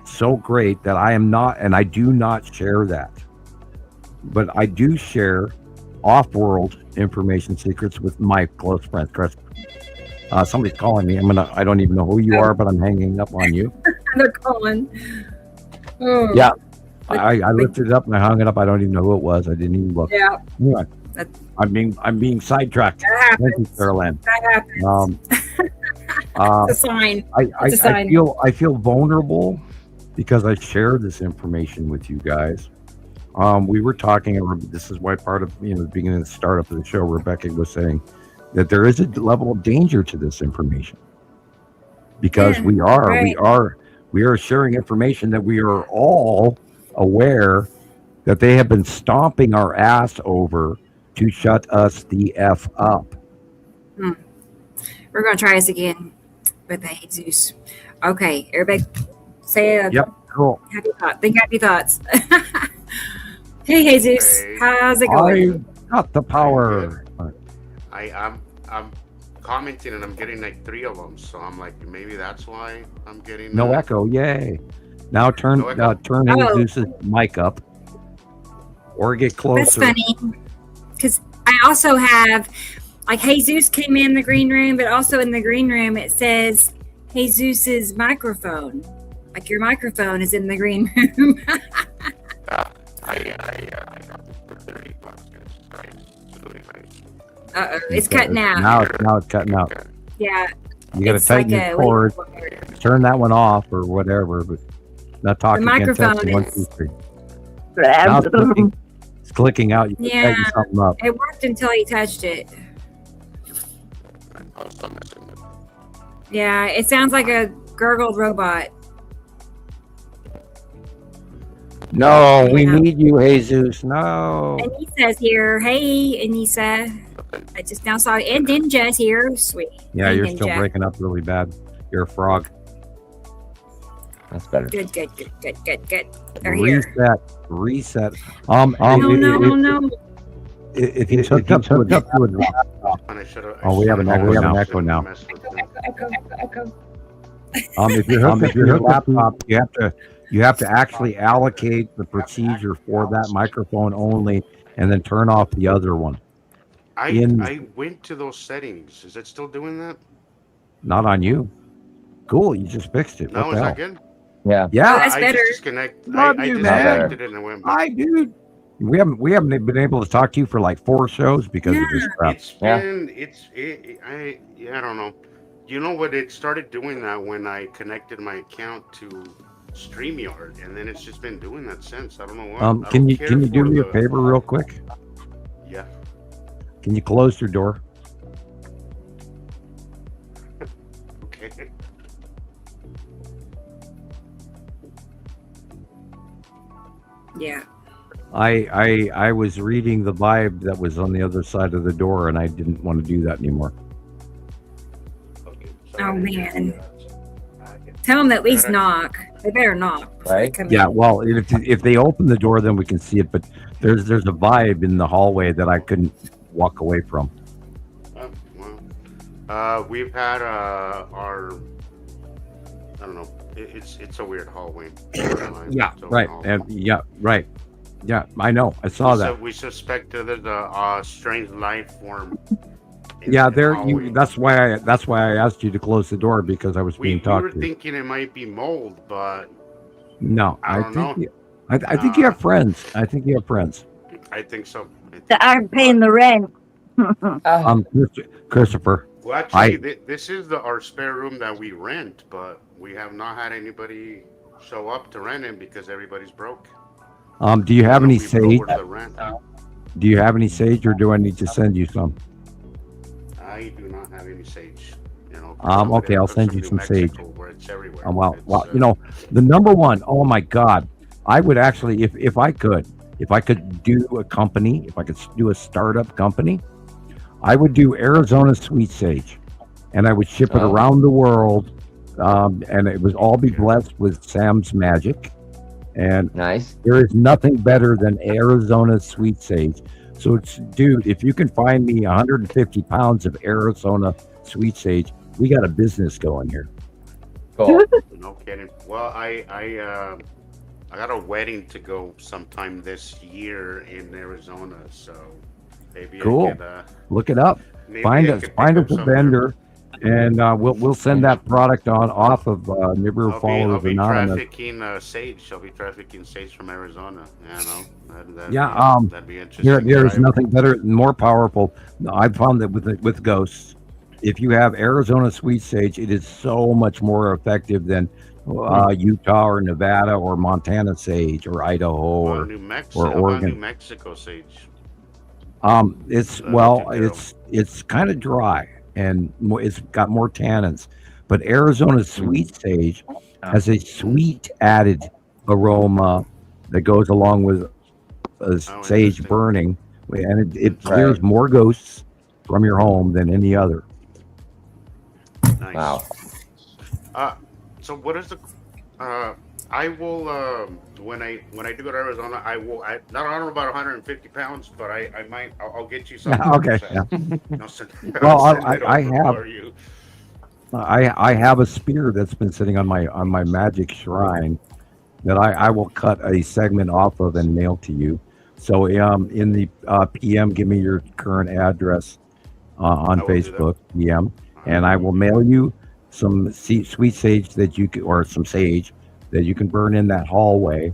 so great that I am not, and I do not share that. But I do share off-world information secrets with my close friends. Chris, somebody's calling me. I don't even know who you are, but I'm hanging up on you. They're calling. Oh. Yeah. I lifted it up and I hung it up. I don't even know who it was. I didn't even look. Yeah. Anyway, I'm being sidetracked. That happens. Thank you, Caroline. That happens. It's a sign. It's a sign. I feel vulnerable because I share this information with you guys. We were talking, this is why part of the beginning of the startup of the show, Rebecca was saying that there is a level of danger to this information because we are sharing information that we are all aware that they have been stomping our ass over to shut us the F up. We're going to try this again with the Jesus. Okay, everybody say a cool. happy thought. Think happy thoughts. Hey, Jesus. Hey. How's it going? I got the power. I'm commenting and I'm getting like 3 of them, so I'm like, maybe that's why I'm getting No echo. Yay. Now turn Jesus's mic up or get closer. That's funny because I also have, like, Jesus came in the green room, but also in the green room it says Jesus's microphone. Like your microphone is in the green room. I got this for $30. Right? It's really nice. Uh-oh, it's cutting out. Now it's cutting out. Yeah. You got to tighten your cord, turn that one off or whatever, but not talking. The microphone again. is... 1, 2, 3. It's clicking out. You can Yeah. tighten something up. It worked until you touched it. I'll stop messing with it. Yeah, it sounds like a gurgled robot. No, we Yeah. need you, Jesus. No. Anissa's here. Hey, Anissa. I just now saw and Ninja's here. Sweet. Yeah, Hey, you're still Ninja. breaking up really bad. You're a frog. That's better. Good. They're here. Reset. No. If you hooked up to a laptop, And I should've- I Oh, we have an should've echo now. messed with it. Echo. if you're hooked up to your laptop, you have to actually allocate the procedure for that microphone only, and then turn off the other one. I went to those settings. Is it still doing that? Not on you. Cool, you just fixed it. No, What is the that hell? good? Yeah. Yeah, That's I better. just disconnected. Love I you, disconnected it and went back. hi, dude. We haven't been able to talk to you for like 4 shows because of this crap. It's Yeah. been I don't know. You know what? It started doing that when I connected my account to StreamYard, and then it's just been doing that since. I don't know why. I Can don't you care do for me a the- favor real quick? Yeah. Can you close your door? Okay. Yeah. I was reading the vibe that was on the other side of the door, and I didn't want to do that anymore. Okay. Oh, man. Tell them to at least knock. They better knock. before they Right? come Yeah, in. well, if they open the door, then we can see it. But there's a vibe in the hallway that I couldn't walk away from. Oh, well. We've had our. I don't know. It's a weird hallway. Yeah, It's a right. hallway. And yeah, right. Yeah, I know. I saw that. We suspect that there's a strange life form. in Yeah, the there. hallway. That's why I asked you to close the door, because I was We being talked were to. thinking it might be mold, but No, I don't know. I think you have friends. I think you have friends. I think so. That aren't paying the rent. Christopher. Well, actually, this is our spare room that we rent, but we have not had anybody show up to rent it because everybody's broke. Do you have any We've sage? lowered the rent. Do you have any sage, or do I need to send you some? I do not have any sage. You know. Okay, I'll comes send from you New some sage. Mexico, where it's everywhere. Well, It's, you know, the number one. Oh my God, I would actually, if I could do a company, if I could do a startup company, I would do Arizona sweet sage, and I would ship it Oh. around the world, and it would all be blessed with Sam's magic. And Nice. there is nothing better than Arizona sweet sage. So it's, dude, if you can find me 150 pounds of Arizona sweet sage, we got a business going here. Cool. No kidding. Well, I got a wedding to go sometime this year in Arizona, so maybe Cool. I could, Look it up. maybe Find I us could find pick us up a some there. vendor, and we'll send that product on off of Nibiru I'll Followers be Anonymous. trafficking sage. I'll be trafficking sage from Arizona. You know, that'd Yeah, that'd be interesting. There is Try- nothing better and more powerful. I've found that with ghosts, if you have Arizona sweet sage, it is so much more effective than Utah or Nevada or Montana sage or Idaho Well, or New Mexico, or how about Oregon. New Mexico sage. it's What well you do? it's kind of dry and it's got more tannins, but Arizona sweet sage has a sweet added aroma that goes along with sage interesting. burning, and it Right. clears more ghosts from your home than any other. Nice. Wow. So what is the? I will when I do go to Arizona, I don't know about 150 pounds, but I might. I'll get you something. Okay, yeah. I'll send, Well, I'll send it I over have- for you. I have a spear that's been sitting on my magic shrine that I will cut a segment off of and mail to you. So in the PM, give me your current address on I will do that. Facebook PM, and I will mail you some sweet sage that you can, or some sage that you can burn in that hallway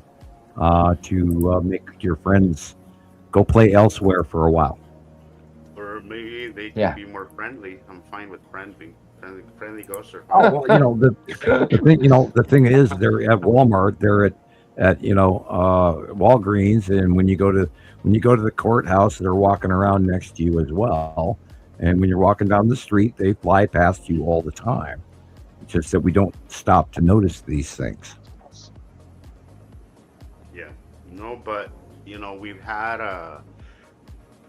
to make your friends go play elsewhere for a while. Or maybe they can Yeah. be more friendly. I'm fine with friendly ghosts. Oh, well, the thing is, they're at Walmart. They're at at Walgreens, and when you go to the courthouse, they're walking around next to you as well. And when you're walking down the street, they fly past you all the time. It's just that we don't stop to notice these things. Yeah. No, but we've had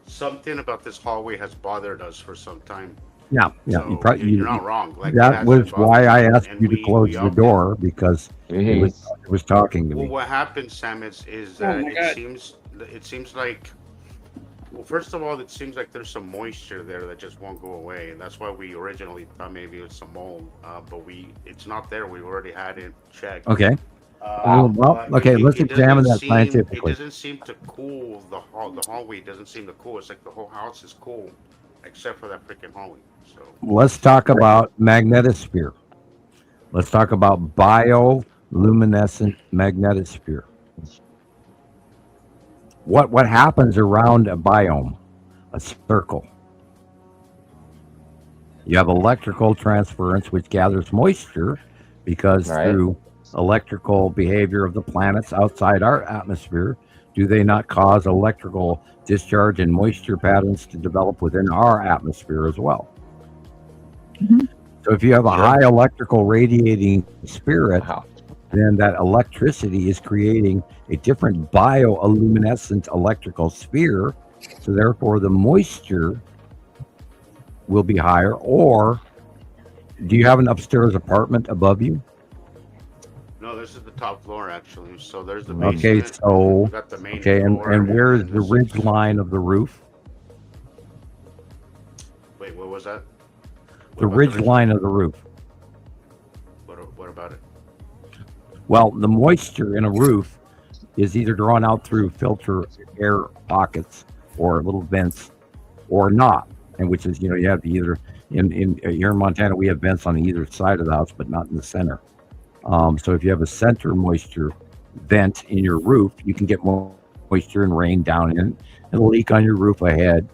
something about this hallway has bothered us for some time. Yeah, yeah. So you're not wrong. Like, it that has was been bothering why I us, asked and you to close we the upped it. door, because it was talking to Well, me. what happens, Sam, is Oh that my God. it seems like, well, first of all, it seems like there's some moisture there that just won't go away, and that's why we originally thought maybe it's some mold. But it's not there. We already had it checked. Okay. But Okay. Let's it examine doesn't that seem it scientifically. doesn't seem to cool the hallway. Doesn't seem to cool. It's like the whole house is cool, except for that freaking hallway. So Let's talk about magnetosphere. Let's talk about bioluminescent magnetosphere. What happens around a biome, a circle? You have electrical transference, which gathers moisture, because Right. through electrical behavior of the planets outside our atmosphere, do they not cause electrical discharge and moisture patterns to develop within our atmosphere as well? Mhm. So if you have a Sure. high electrical radiating spirit, Wow. then that electricity is creating a different bioluminescent electrical sphere. So therefore, the moisture will be higher. Or do you have an upstairs apartment above you? no, this is the top floor actually. So there's the Okay, basement. so We got the main okay, floor, and where is then the this ridge line of the roof? Wait, what was that? What The about ridge ridge line of the roof. What about it? Well, the moisture in a roof is either drawn out through filter air pockets or little vents, or not. And which is, you have to either in here in Montana, we have vents on either side of the house, but not in the center. So if you have a center moisture vent in your roof, you can get more moisture and rain down in, and it'll leak on your roof ahead,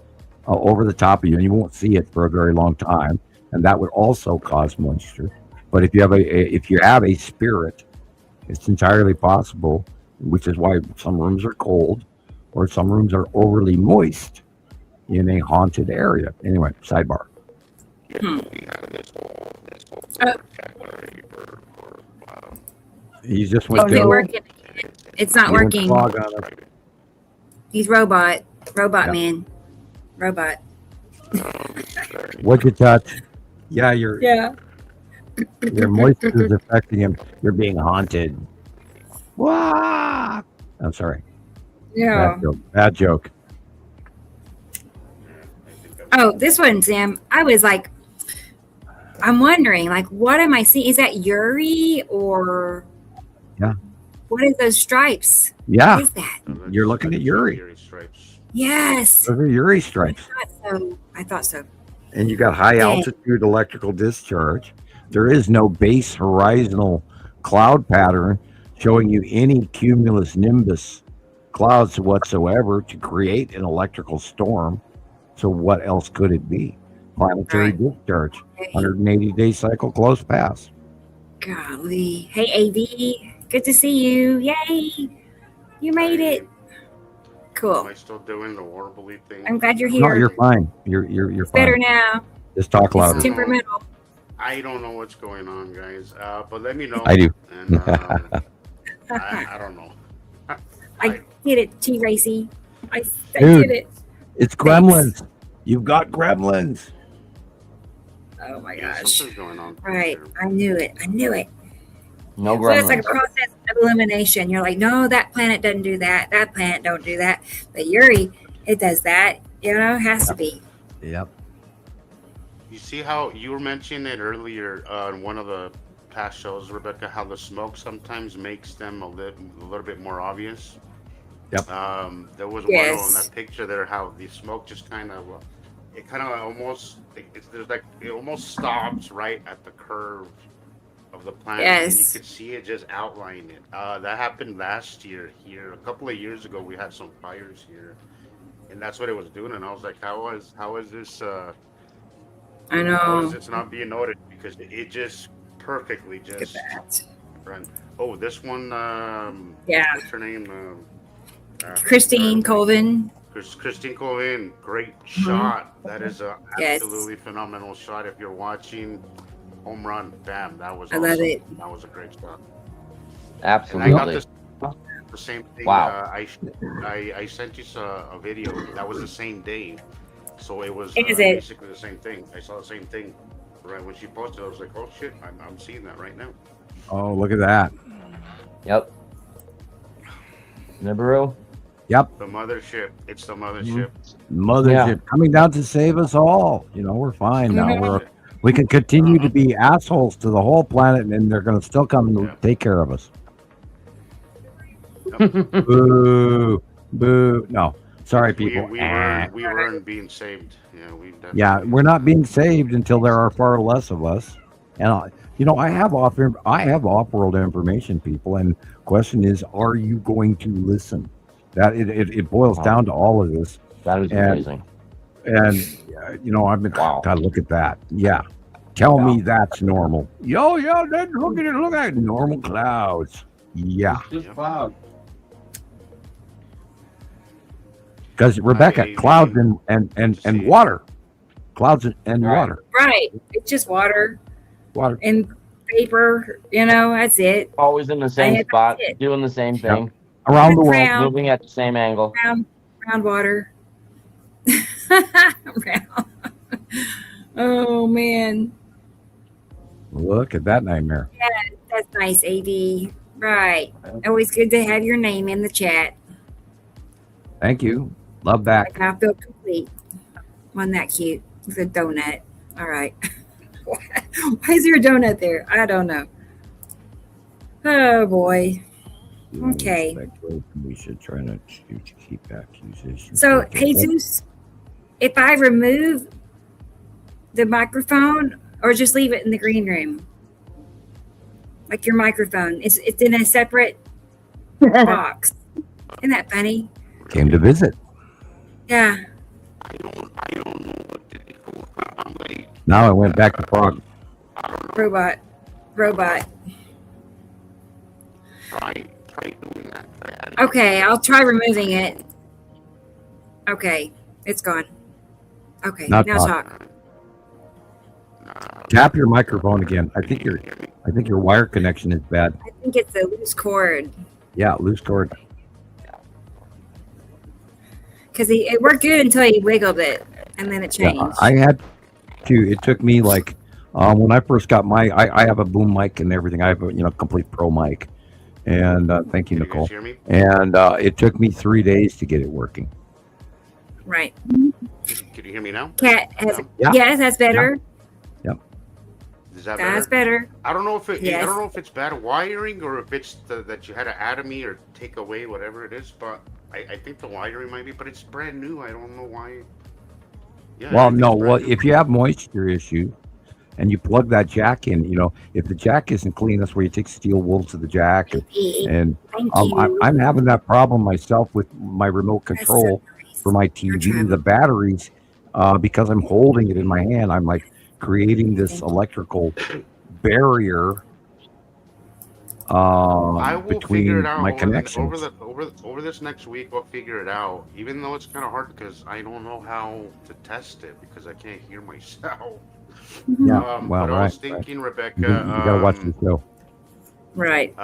over the top of you, and you won't see it for a very long time, and that would also cause moisture. But if you have a spirit, it's entirely possible, which is why some rooms are cold or some rooms are overly moist in a haunted area. Anyway, sidebar. Uh, He just Oh, went is it to working? It's not he went working. clog on us. He's robot Yeah. man, robot. What'd you touch? Yeah, your Yeah. moisture is affecting him. You're being haunted. Wah! I'm sorry. Yeah. Bad joke. Bad joke. Oh, this one, Sam. I was like, I'm wondering, like, what am I seeing? Is that Yuri or? Yeah. What is those stripes? Yeah, What is that? You're looking at Yuri. Stripes. Yes. those are Uri stripes. I thought so. And you got high Dang. altitude electrical discharge. There is no base horizontal cloud pattern showing you any cumulus nimbus clouds whatsoever to create an electrical storm. So what else could it be? Planetary discharge, 180-day cycle close pass. Golly. Hey, AV. Good to see you. Yay. You made it. Am Cool. I still doing the warbly thing? I'm glad you're No, here. you're fine. You're It's better fine. now. Just talk It's louder. temperamental. I don't know what's going on, guys. But let me know. I do. And I don't know. I did it, T Racy. I Dude. did it. It's gremlins. You've got gremlins. Oh my Yeah, gosh. something's going on. Right. I knew it. No So it's like a gremlins. process of elimination. You're like, no, that planet doesn't do that. That planet don't do that. But Yuri, it does that. It has to be. Yep. You see how you were mentioning it earlier in one of the past shows, Rebecca, how the smoke sometimes makes them a little bit more obvious. Yep. There was one of them, Yes. that picture there, how the smoke just kind of, it kind of almost, it almost stops right at the curve of the planet, and you Yes. could see it just outline it. That happened last year here. A couple of years ago, we had some fires here, and that's what it was doing. And I was like, how is this? I How is know. this not being noted? Because it just perfectly Look at just that. run. Oh, this one. Yeah. What's her name? Christine Colvin. Christine Colvin. Great Mhm. shot. That is a Yes. absolutely phenomenal shot. If you're watching Home Run, damn, that was I awesome. love it. That was a great shot. Absolutely. And I got the same thing. Wow. I sent you a video. That was the same day. So it was Is it? basically the same thing. I saw the same thing right when she posted. I was like, oh shit, I'm seeing that right now. Oh, look at that. Yep. Nibiru. Yep. The mothership. It's the mothership. Mothership coming down to save us all. You know, we're fine now. Mhm. We can continue to be assholes to the whole planet, and they're going to still come and take care of us. Boo, boo. No, sorry, people. We weren't being saved. Yeah, we. Yeah, we're not being saved until there are far less of us. And you know, I have off-world information, people. And question is, are you going to listen? That it boils down to all of this. That is amazing. And you know, I've been. Wow. God, look at that. Yeah, tell me that's normal. Yo, then look at it. Normal clouds. Yeah. Just cloud. Because Rebecca, clouds and water, clouds and Right. water, Right. It's just water water. and vapor. You know, that's it. Always in the same that's spot, it. doing the same thing, Around the world. Round, moving at the same angle. round water. Round. Oh man, Look at that nightmare. that's nice, AV. Right. Always good to have your name in the chat. Thank you. Love that. I feel complete. Wasn't that cute? It's a donut. All right. Why is there a donut there? I don't know. Oh boy. Okay. We should try to keep accusations. So, Jesus, if I remove the microphone or just leave it in the green room, like your microphone, it's in a separate box. Isn't that funny? Came to visit. Yeah. I don't know what to do. I'm like, Now I went back to frog. Robot. try doing that. Okay, I'll try removing it. Okay, it's gone. Okay, Not now talk. talk. Tap your microphone again. I think your wire connection is bad. I think it's a loose cord Yeah, loose cord. because it worked good until he wiggled it and then it changed. Yeah, I had to. It took me like when I first got I have a boom mic and everything. I have a complete pro mic, and thank you, Can Nicole. guys hear me? And it took me 3 days to get it working. Right. Can you hear me now? Cat has. Yeah. Yes, that's better. Is that That's better? better. I don't know if Yes. I don't know if it's bad wiring or if it's that you had to add me or take away whatever it is, but I think the wiring might be, but it's brand new. I don't know why. Yeah. I Well, think no. it's Well, brand new. if you have moisture issue, and you plug that jack in, if the jack isn't clean, that's where you take steel wool to the jack. And Thank you. I'm having that problem myself with my remote That's control so nice. for my You're TV. trying- The batteries, because I'm holding it in my hand, I'm like creating this Thank you. electrical barrier I will between figure it out my over connections. over this next week. We'll figure it out. Even though it's kind of hard because I don't know how to test it because I can't hear myself. Yeah, well, but I was right. thinking, Rebecca. You gotta watch the show. Right.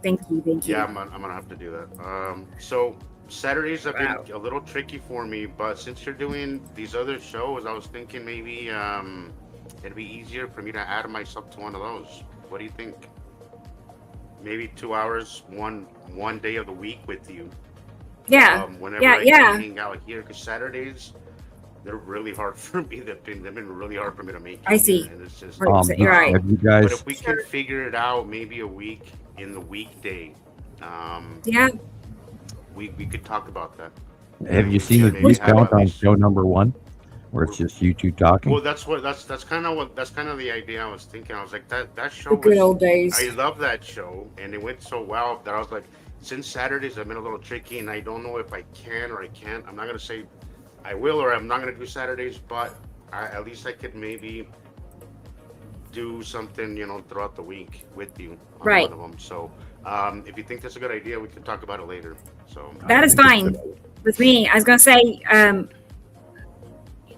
Thank you. Yeah, I'm gonna have to do that. So Saturdays have Wow. been a little tricky for me, but since you're doing these other shows, I was thinking maybe it'd be easier for me to add myself to one of those. What do you think? Maybe 2 hours, one day of the week with you. Yeah. Whenever Yeah, I yeah. can hang out here, because Saturdays they're really hard for me. They've been really hard for me to make. I see. And it's just. Right. You're right. Have you But guys? if we can figure it out, maybe a week in the weekday, Yeah. we could talk about that. Have you seen the Maybe views have count at on least- show number 1, where it's just you two talking? Well, that's kind of the idea I was thinking. I was like that show. The good was, old days. I love that show, and it went so well that I was like, since Saturdays have been a little tricky, and I don't know if I can or I can't. I'm not gonna say I will or I'm not gonna do Saturdays, but at least I could maybe do something, throughout the week with you on Right. one of them. So if you think that's a good idea, we can talk about it later. So That is fine with me. I was going to say,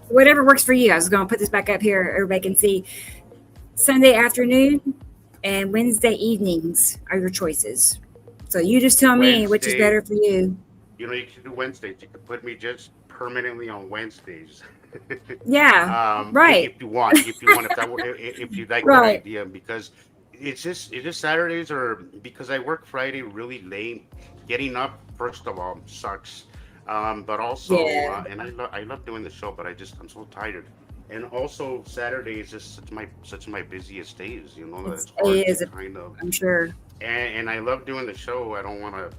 whatever works for you. I was going to put this back up here. Everybody can see. Sunday afternoon and Wednesday evenings are your choices. So you just tell me which is Wednesday, better for you. you can do Wednesdays. You can put me just permanently on Wednesdays. Yeah, If right, you want, if you like that right. idea, because it's just Saturdays, or because I work Friday really late. Getting up, first of all, sucks. But also, Yeah, and I love doing the show, but I'm so tired. And also, Saturday is just such my busiest days. That it's hard it to is, kind of, I'm sure. and I love doing the show. I don't want to.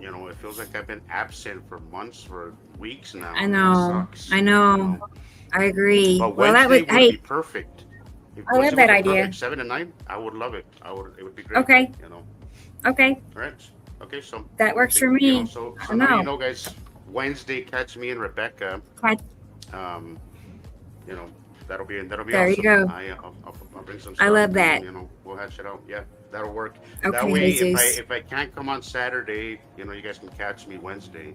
It feels like I've been absent for months, for weeks now, I and that know, sucks. I know. I agree. But Well, that Wednesday would, would be hey, perfect. If I love Wednesday that was a idea. perfect 7 to 9, I would love it. It would be great. Okay, okay. All right. Okay, so That I works for think, me. so I now know. guys. Wednesday, catch me and Rebecca. Glad- Um, you know, that'll be There you awesome. go. I'll bring some I stuff, love that. and we'll hash it out. Yeah, that'll work. That Okay, way, Jesus. if I can't come on Saturday, you guys can catch me Wednesday.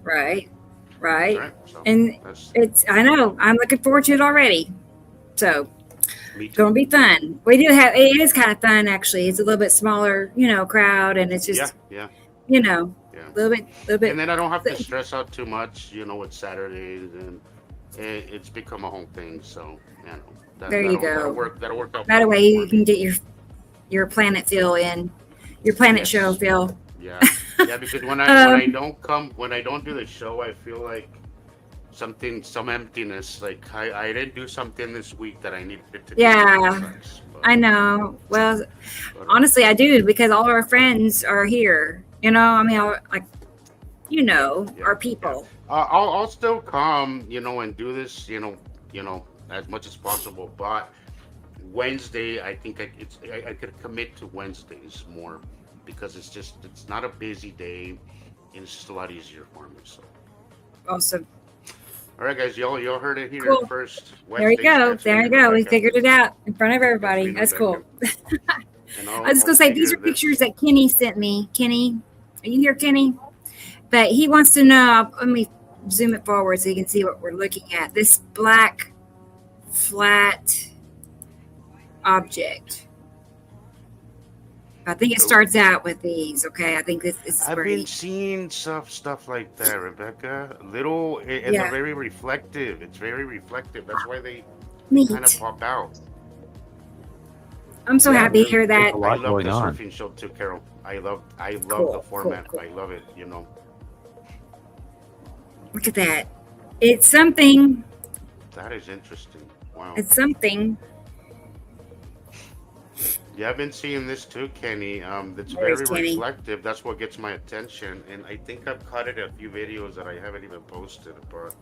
Right, All right. right. So And that's I know, I'm looking forward to it already. So me it's going too. to be fun. It is kind of fun, actually. It's a little bit smaller, crowd, and it's Yeah, just, yeah, a yeah. little And bit. then I don't have to stress out too much. With Saturdays, and it's become a whole thing. So There you that'll go. work. That'll work out That way perfect for you can me. get your planet feel in, your planet show Yes. feel. Yeah. Yeah. Because when I Um, don't do the show, I feel like some emptiness. Like I didn't do something this week that I needed to do, and it yeah, sucks. I know. Well, But honestly, I do because all our friends are here. I mean, like, yeah, our yeah. people. I'll still come, and do this, as much as possible. But Wednesday, I think I could commit to Wednesdays more, because it's not a busy day, and it's just a lot easier for me. So, Awesome. all right, guys, y'all heard it here Cool. first. There you Wednesdays, go. catch me There you and go. We Rebecca. figured it out in front of Catch me everybody. and That's Rebecca, cool. and I was I'll going to say, these figure are pictures this. that Kenny sent me. Kenny, are you here, Kenny? But he wants to know, let me zoom it forward so you can see what we're looking at. This black, flat object. I think it Oh, starts out with these, okay? I think this is I've where been he, seeing stuff like that, Rebecca. Little, and they're yeah, very reflective. It's very reflective. That's why they kind of neat. pop out. I'm so Yeah, happy to there's, hear there's that. a I lot love the going on. surfing show too, Carol. I love the Cool, cool, format. cool. I love it. Look at that. It's something. That is interesting. Wow. It's something. Yeah, I've been seeing this too, Kenny. That's There's very Kenny. reflective. That's what gets my attention, and I think I've caught it in a few videos that I haven't even posted. But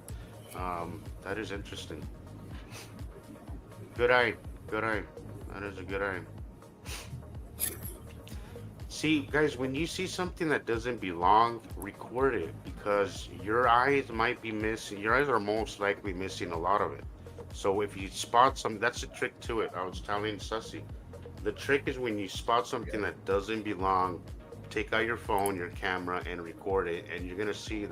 that is interesting. Good eye. Good eye. That is a good eye. See, guys, when you see something that doesn't belong, record it, because your eyes might be missing. Your eyes are most likely missing a lot of it. So if you spot some, that's the trick to it. I was telling Sussy. The trick is when you spot something that doesn't belong, take out your phone, your camera, and record it, and you're gonna see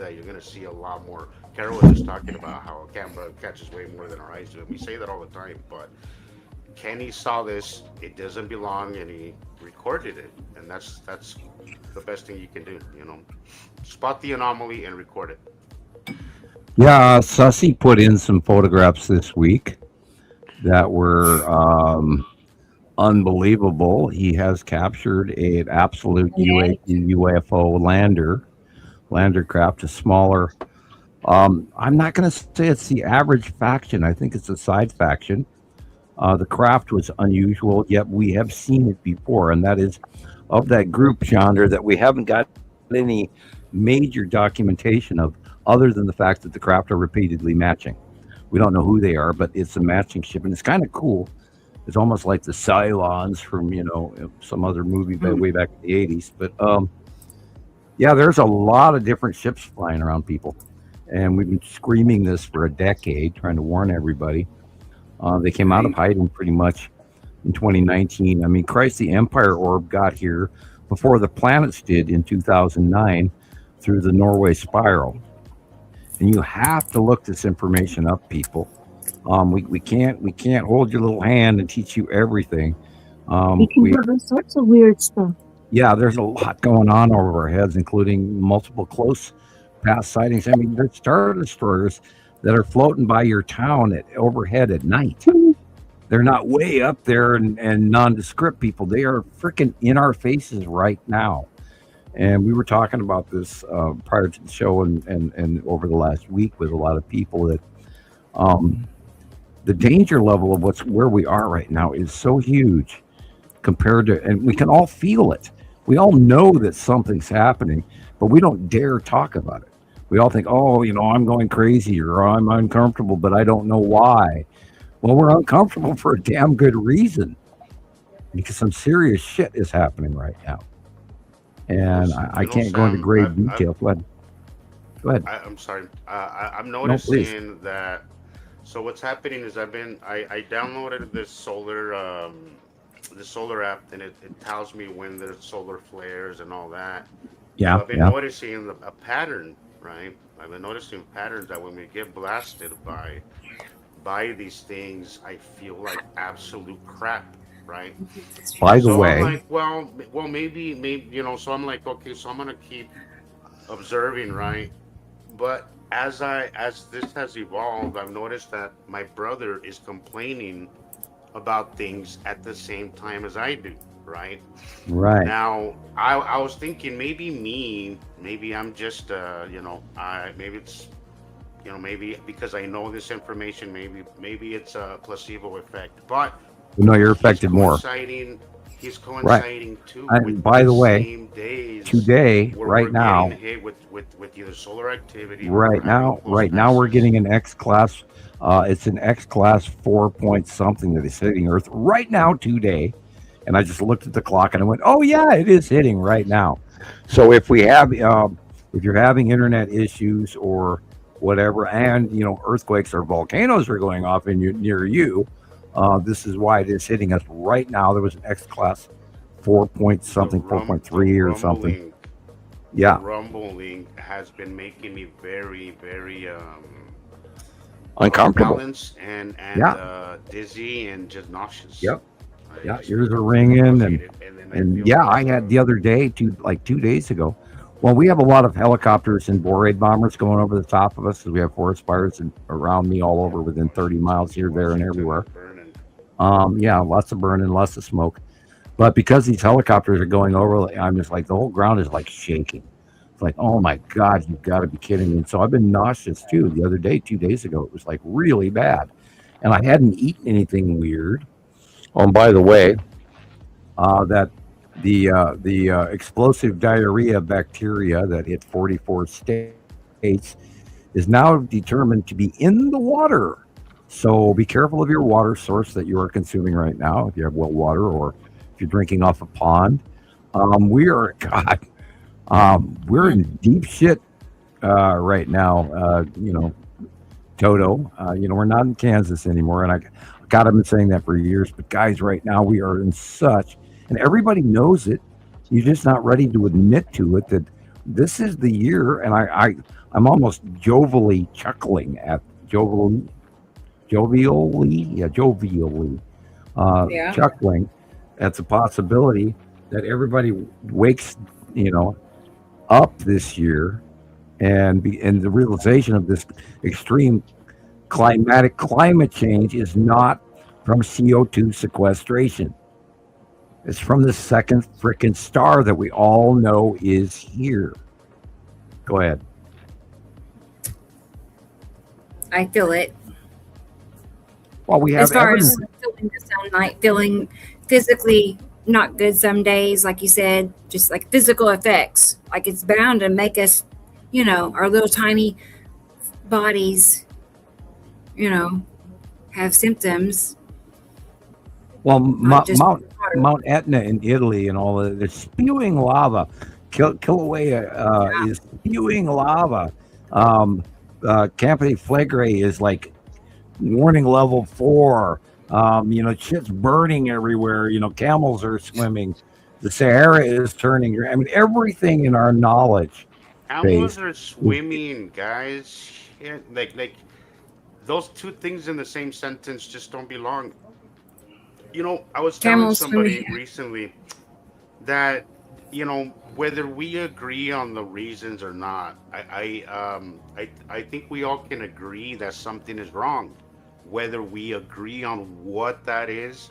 a lot more. Carol was just talking about how a camera catches way more than our eyes do. And we say that all the time, but Kenny saw this, it doesn't belong, and he recorded it, and that's the best thing you can do. Spot the anomaly and record it. Yeah, Sussy put in some photographs this week that were unbelievable. He has captured an absolute Right. UFO lander craft, a smaller. I'm not going to say it's the average faction. I think it's a side faction. The craft was unusual, yet we have seen it before, and that is of that group genre that we haven't got any major documentation of, other than the fact that the craft are repeatedly matching. We don't know who they are, but it's a matching ship, and it's kind of cool. It's almost like the Cylons from some other movie way back in the '80s. But yeah, there's a lot of different ships flying around, people, and we've been screaming this for a decade, trying to warn everybody. They came out of hiding pretty much in 2019. I mean, Christ, the Empire orb got here before the planets did in 2009 through the Norway spiral. And you have to look this information up, people. We can't hold your little hand and teach you everything. You can have all sorts of weird stuff. Yeah, there's a lot going on over our heads, including multiple close past sightings. I mean, there's Star Destroyers that are floating by your town overhead at night. They're not way up there and nondescript people. They are freaking in our faces right now. And we were talking about this prior to the show and over the last week with a lot of people that the danger level of where we are right now is so huge compared to, and we can all feel it. We all know that something's happening, but we don't dare talk about it. We all think, oh, I'm going crazy or I'm uncomfortable, but I don't know why. Well, we're uncomfortable for a damn good reason, because some serious shit is happening right now. And I can't go into great detail. Go ahead. I'm sorry. I'm noticing that. So what's happening is I downloaded this solar app, and it tells me when there's solar flares and all that. Yeah. So I've been noticing a pattern, right? I've been noticing patterns that when we get blasted by these things, I feel like absolute crap, right? By the way, I'm like, well, maybe, so I'm like, okay, so I'm gonna keep observing, right? But as this has evolved, I've noticed that my brother is complaining about things at the same time as I do, right? Right. Now, I was thinking maybe I'm just, maybe it's, maybe because I know this information, maybe it's a placebo effect, but you're affected more. He's coinciding too. And by the way, same days today, right now, hit with either solar activity. Right now, we're getting an X class. It's an X class 4 point something that is hitting Earth right now today. And I just looked at the clock and I went, oh yeah, it is hitting right now. So if we have, if you're having internet issues or whatever, and earthquakes or volcanoes are going off near you, this is why it is hitting us right now. There was an X class 4 point something, 4.3 or something. Yeah. The rumbling has been making me very, very uncomfortable, balanced and dizzy and just nauseous. Yep. Ears are ringing and I had the other day, 2 days ago. Well, we have a lot of helicopters and Borade bombers going over the top of us, because we have forest fires around me all over within 30 miles here, there, and everywhere. Lots of burning, lots of smoke. But because these helicopters are going over, I'm just like, the whole ground is like shaking. It's like, oh my God, you've got to be kidding me. And so I've been nauseous too. The other day, 2 days ago, it was like really bad. And I hadn't eaten anything weird. Oh, and by the way, that the explosive diarrhea bacteria that hit 44 states is now determined to be in the water. So be careful of your water source that you are consuming right now, if you have well water or if you're drinking off a pond. We're in deep shit right now. Toto. We're not in Kansas anymore, and I've been saying that for years. But guys, right now we are in such, and everybody knows it. You're just not ready to admit to it that this is the year. And I'm almost jovially chuckling at jovially, chuckling. That's a possibility that everybody wakes, up this year, and the realization of this extreme climate change is not from CO2 sequestration. It's from the second frickin' star that we all know is here. Go ahead. I feel it. Well, we have as far evidence. as feeling physically not good some days, like you said, just like physical effects. Like it's bound to make us, our little tiny bodies, have symptoms. Well, Mount Etna in Italy and all of they're spewing lava. Kilauea is spewing lava. Campo de Flegrei is like warning level 4. Shit's burning everywhere. Camels are swimming. The Sahara is turning. I mean, everything in our knowledge Animals base are is swimming, guys. Shit. Like those two things in the same sentence just don't belong. I was telling Camels swimming. somebody recently that whether we agree on the reasons or not, I think we all can agree that something is wrong. Whether we agree on what that is,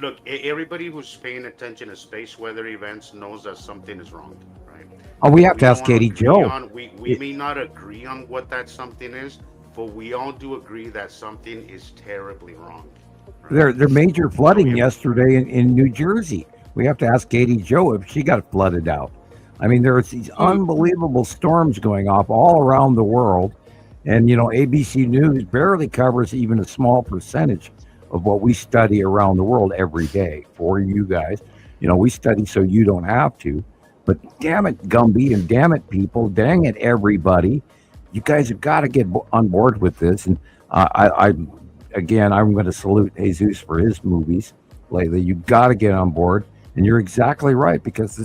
look, everybody who's paying attention to space weather events knows that something is wrong, right? Oh, we have to We ask don't Katie agree Joe. on we may not agree on what that something is, but we all do agree that something is terribly wrong, right? There major So flooding yesterday in New Jersey. We have to ask Katie Joe if she got flooded out. I mean, there's these unbelievable storms going off all around the world, and ABC News barely covers even a small percentage of what we study around the world every day for you guys. We study so you don't have to. But damn it, Gumby, and damn it, people, dang it, everybody, you guys have got to get on board with this. And I'm going to salute Jesus for his movies lately. You got to get on board, and you're exactly right, because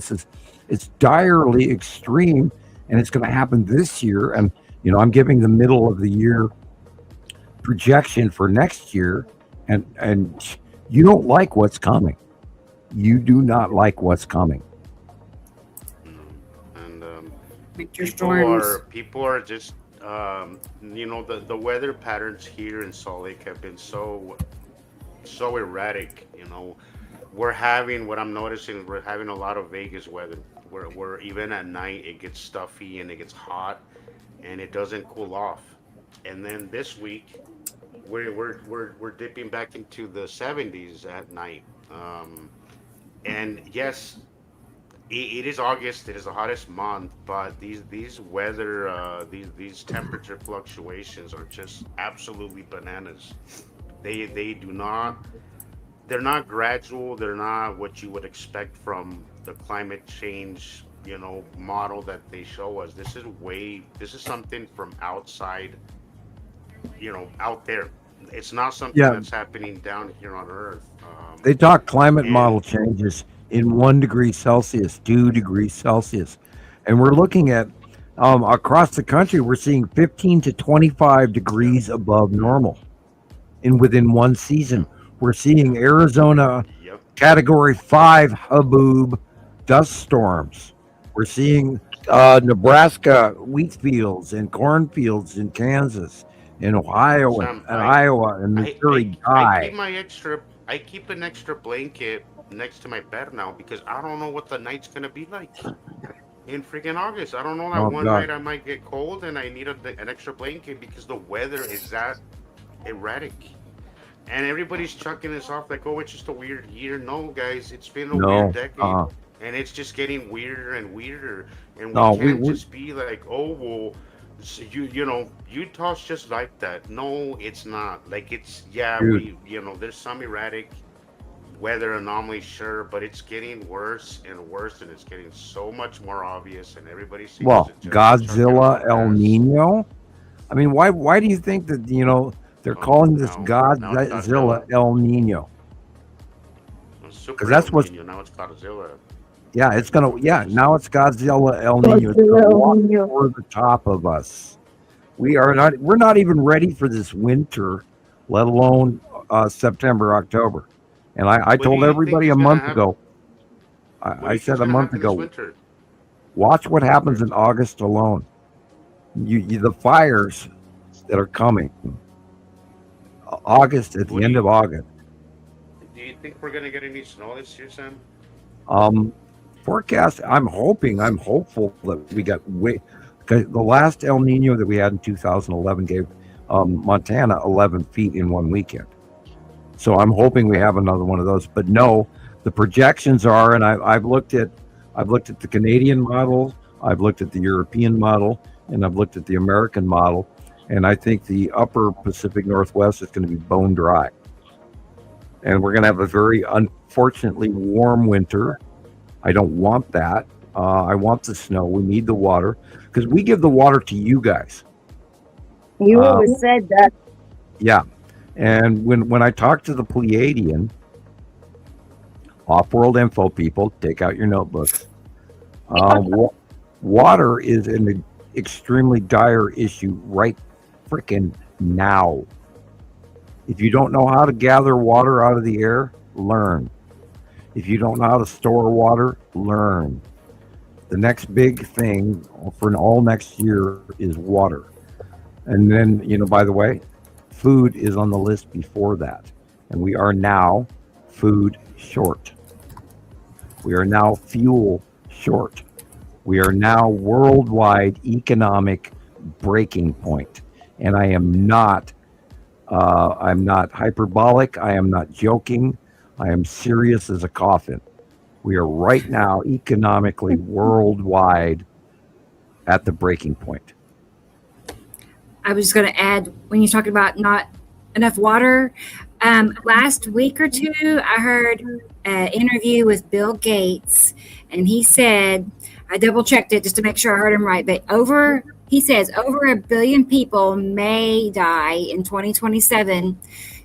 it's direly extreme, and it's going to happen this year. And I'm giving the middle of the year projection for next year, and you don't like what's coming. You do not like what's coming. and Winter people storms. are just the weather patterns here in Salt Lake have been so erratic. We're having what I'm noticing is we're having a lot of Vegas weather. Where even at night it gets stuffy and it gets hot and it doesn't cool off. And then this week we're dipping back into the 70s at night. And yes, it is August. It is the hottest month, but these weather these temperature fluctuations are just absolutely bananas. They do not they're not gradual. They're not what you would expect from the climate change model that they show us. This is something from outside, out there. It's not something Yeah, that's happening down here on Earth. they talk climate And model changes in 1 degree Celsius, 2 degrees Celsius, and we're looking at across the country. We're seeing 15 to 25 yeah, degrees above normal within one yeah, season. We're seeing Arizona yep. Category 5 haboob dust storms. We're seeing Nebraska wheat fields and cornfields in Kansas, in Ohio Sam, and Iowa and Missouri I keep die. I keep an extra blanket next to my bed now because I don't know what the night's gonna be like in freaking August. I don't know, that Oh one God. night I might get cold and I need an extra blanket because the weather is that erratic. And everybody's chucking this off like, oh, it's just a weird year. No, guys, it's been a weird No. decade, and it's just getting weirder and weirder. And we No, can't we just be like, oh, well, Utah's just like that. No, it's not. Like, it's, yeah, dude. there's some erratic weather anomalies, sure, but it's getting worse and worse, and it's getting so much more obvious, and everybody seems Well, to just chuck it off Godzilla, El as, Nino. I mean, why do you think that they're oh, calling this now it's Godzilla Godzilla. El Nino? It's Because Super that's El what's Nino. Now it's Godzilla. yeah, it's gonna yeah, now it's Godzilla El Nino. It's gonna Godzilla El walk Nino. over the top of us. We're not even ready for this winter, let alone September, October. And I What do told you think everybody a is gonna month happen? ago, What do I you said think's a gonna month happen this ago, winter? watch what happens in August alone. The fires that are coming, August, at What the end of August. do you think we're gonna get any snow this year, Sam? Um, Forecast. I'm hopeful that we got way. 'Cause the last El Nino that we had in 2011 gave Montana 11 feet in one weekend. So I'm hoping we have another one of those. But no, the projections are, and I've looked at the Canadian model, I've looked at the European model, and I've looked at the American model, and I think the upper Pacific Northwest is going to be bone dry, and we're going to have a very unfortunately warm winter. I don't want that. I want the snow. We need the water because we give the water to you guys. You Uh, always said that. yeah. And when I talk to the Pleiadian, off-world info people, take out your notebooks. Water is an extremely dire issue right freaking now. If you don't know how to gather water out of the air, learn. If you don't know how to store water, learn. The next big thing for all next year is water. And then, by the way, food is on the list before that. And we are now food short. We are now fuel short. We are now worldwide economic breaking point. And I'm not hyperbolic. I am not joking. I am serious as a coffin. We are right now economically worldwide at the breaking point. I was just going to add, when you're talking about not enough water, last week or two, I heard an interview with Bill Gates, and he said, I double checked it just to make sure I heard him right, but he says over 1 billion people may die in 2027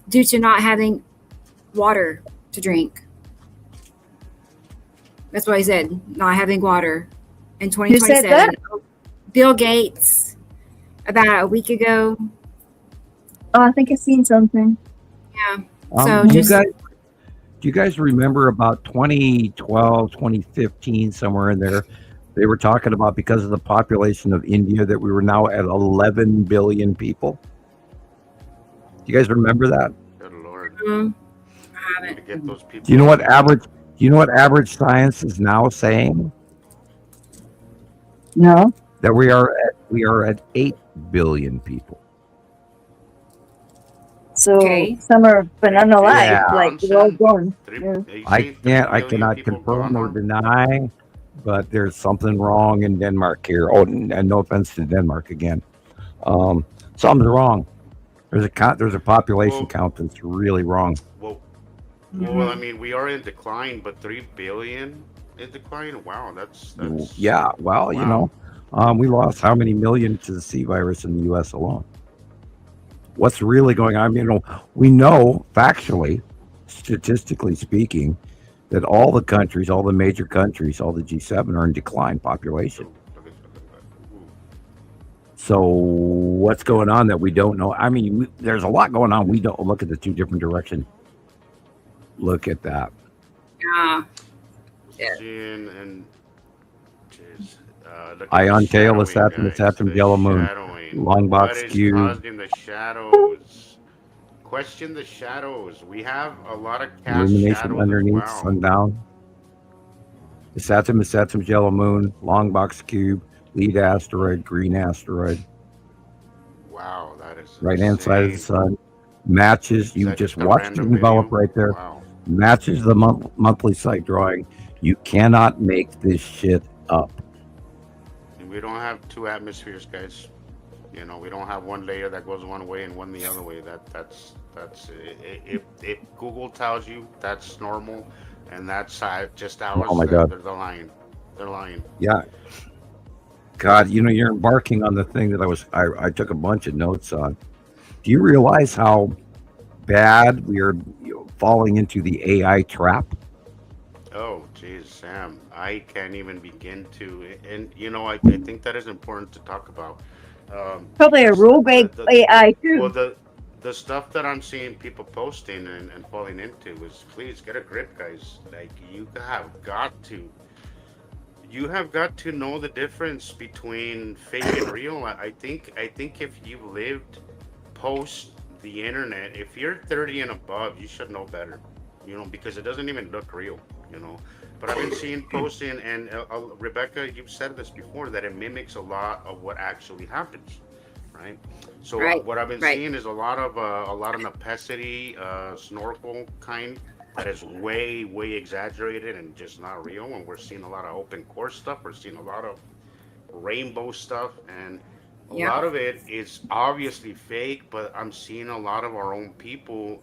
due to not having water to drink. That's what he said, not having water in 2027. Who said that? Bill Gates, about a week ago. Oh, I think I've seen something. Yeah. Do you guys remember about 2012, 2015, somewhere in there? They were talking about because of the population of India that we were now at 11 billion people. Do you guys remember that? Good Lord. I haven't. To get those people. Do you know what average science is now saying? No. That we are at 8 billion people. So Okay. some are banana life, Yeah. like they're all gone. Yeah. I cannot confirm or deny, but there's something wrong in Denmark here. Oh, and no offense to Denmark again. Something's wrong. There's a population count that's really wrong. Well, I mean, we are in decline, but 3 billion in decline. Wow, that's Yeah. Well, wow. we lost how many million to the C virus in the U.S. alone? What's really going on? We know factually, statistically speaking, that all the major countries, all the G7 are in decline population. So what's going on that we don't know? I mean, there's a lot going on. We don't look at the two different directions. Look at that. Yeah. Jin and Ion tail, the Saturn, yellow moon, long box What is cube. causing the shadows? Question the shadows. We have a lot of cast Illumination shadows underneath, as well. sundown. The Saturn's yellow moon, long box cube, lead asteroid, green asteroid. Wow, that is Right hand insane. side of the sun. Matches, you Is that just a watched it random develop video? right there. Wow. Matches the monthly site drawing. You cannot make this shit up. And we don't have two atmospheres, guys. We don't have one layer that goes one way and one the other way. That's if Google tells you that's normal, and that's just ours. Oh my God. They're lying. They're lying. Yeah. God, you're embarking on the thing that I took a bunch of notes on. Do you realize how bad we are falling into the AI trap? Oh, geez, Sam, I can't even begin to. And I think that is important to talk about. Probably a rogue AI too. Well, the stuff that I'm seeing people posting and falling into is, please get a grip, guys. Like, you have got to know the difference between fake and real. I think if you've lived post the internet, if you're 30 and above, you should know better, because it doesn't even look real, But I've been seeing posting, and Rebecca, you've said this before, that it mimics a lot of what actually happens, right? So what I've been seeing is a lot of nepacity, snorkel kind, that is way, way exaggerated and just not real. And we're seeing a lot of open core stuff. We're seeing a lot of rainbow stuff, and a lot of it is obviously fake, but I'm seeing a lot of our own people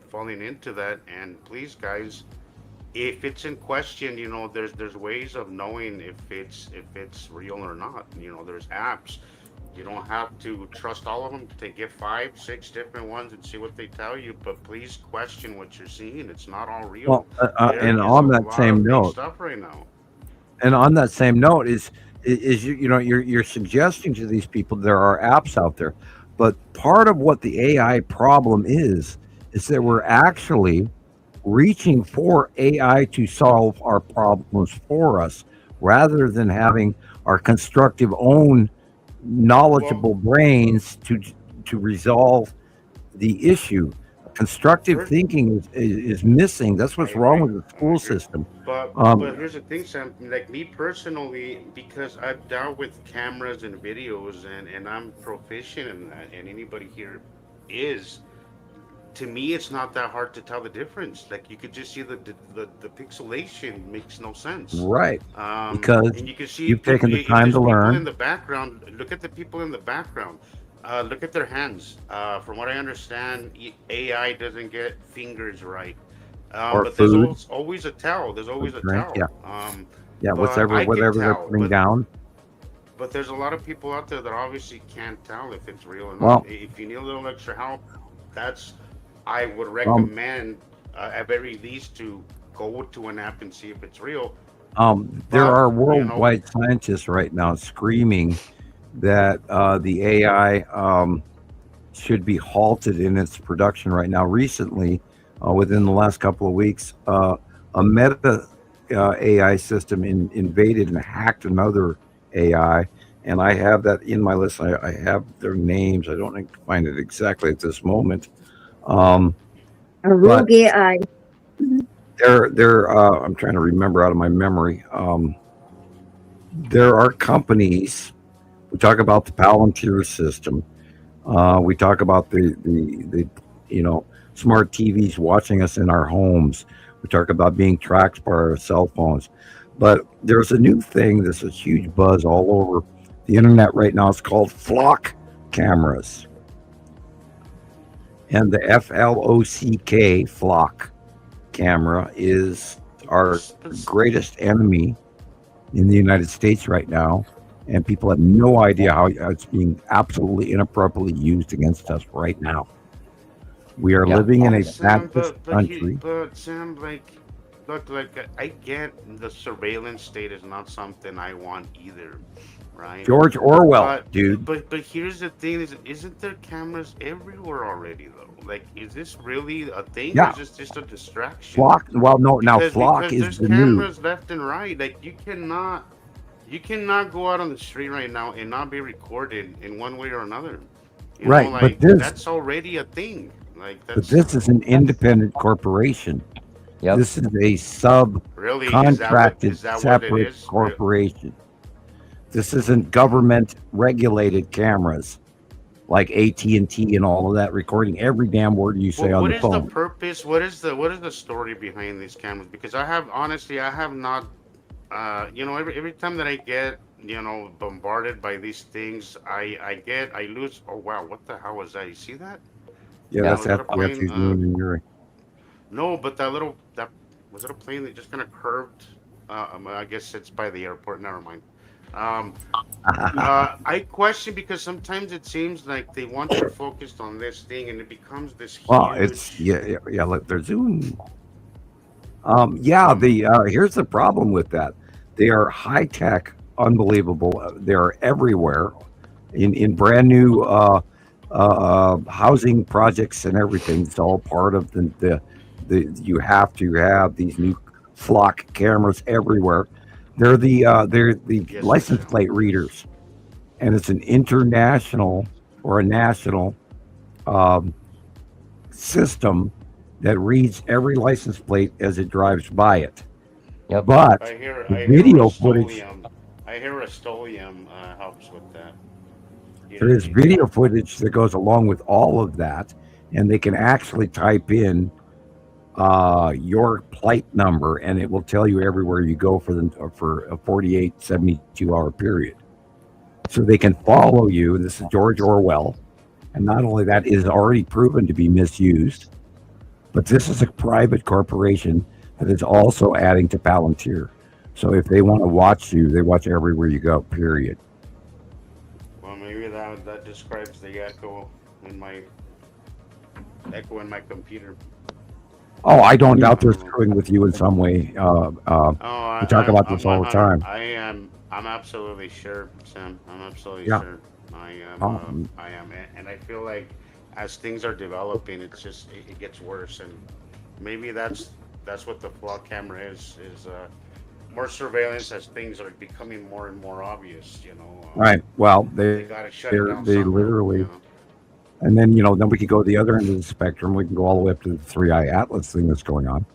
falling into that. And please, guys, if it's in question, there's ways of knowing if it's real or not. There's apps. You don't have to trust all of them. Get 5, 6 different ones and see what they tell you. But please question what you're seeing. It's not all real. Well, There and is on a that lot same of fake note, stuff right now. you're suggesting to these people there are apps out there, but part of what the AI problem is that we're actually reaching for AI to solve our problems for us rather than having our constructive own knowledgeable brains to resolve the issue. Constructive First, thinking is missing. That's I what's wrong agree. with the I school agree. system. But here's the thing, Sam. Like me personally, because I've dealt with cameras and videos, and I'm proficient in that, and anybody here is. To me, it's not that hard to tell the difference. Like you could just see the pixelation makes no sense. Right, because And you can see you've taken the if time there's to people in learn. the background. Look at the people in the background. Look at their hands. From what I understand, AI doesn't get fingers right. Or But there's food always a tell. There's or always a drink. Yeah, tell. yeah, But whatever I can whatever they're tell. putting down. But there's a lot of people out there that obviously can't tell if it's real or not. Well, If you need a little extra help, that's I would um, recommend at very least to go to an app and see if it's real. there But are you know, worldwide scientists right now screaming that the AI should be halted in its production right now. Recently, within the last couple of weeks, a Meta AI system invaded and hacked another AI. And I have that in my list. I have their names. I don't find it exactly at this moment. Um, A but rogue AI. Mhm. they're I'm trying to remember out of my memory. There are companies. We talk about the Palantir system. We talk about the you know smart TVs watching us in our homes. We talk about being tracked by our cell phones. But there's a new thing. There's a huge buzz all over the internet right now. It's called flock cameras, and the flock camera is our but greatest enemy in the United States right now, and people have no idea how it's being absolutely inappropriately used against us right now. We are Yep. living in a Sam, fascist country. but Sam, like, look, like I get the surveillance state is not something I want either, right? George Orwell, But dude. but here's the thing: isn't there cameras everywhere already though? Like, is this really a thing, or Yeah, is this just a distraction? flock. Well, no, now flock Because is there's the new. cameras left and right. Like you cannot go out on the street right now and not be recorded in one way or another. Right, Like that's already a thing. Like but that's this is an independent corporation. Yep. This is a really subcontracted, is that what it separate is? corporation. This isn't government regulated cameras like AT&T and all of that recording every damn word you say on What the is the phone. purpose? What is the story behind these cameras? Because I have not. Every time that I get bombarded by these things, I lose. Oh wow, what the hell was that? You see that? Yeah, Yeah. that's Was that a plane? FTF's Moon and Yuri. No, but that was it a plane that just kind of curved? I guess it's by the airport. Never mind. Um, I question because sometimes it seems like they want you focused on this thing, and it becomes this Well, it's huge. yeah. Look, they're zooming. Yeah. Um, The here's the problem with that. They are high tech, unbelievable. They are everywhere in brand new housing projects and everything. It's all part of the. You have to have these new flock cameras everywhere. They're the yes, sir, license Sam. plate readers, and it's an international or a national um, system that reads every license plate as it drives by it. Yep. But the I hear video footage, Rust-Oleum. I hear Rust-Oleum helps with that. there is You video know. footage that goes along with all of that, and they can actually type in your plate number, and it will tell you everywhere you go for a 48, 72 hour period. So they can follow you. This is George Orwell. And not only that, it is already proven to be misused, but this is a private corporation that is also adding to Palantir. So if they want to watch you, they watch everywhere you go, period. Well, maybe that describes the echo in my computer. Oh, I don't doubt they're screwing with you in some way. Oh, We talk about I'm this all the 100. time. I'm absolutely sure, Sam. I'm absolutely Yeah. sure. I am. Um, I am, and I feel like as things are developing, it gets worse, and maybe that's what the flock camera is more surveillance as things are becoming more and more obvious. right. Well, They gotta shut it down they somewhere. literally, and then then we could go to the other end of the spectrum. We can go all the way up to the three-eye atlas thing that's going on.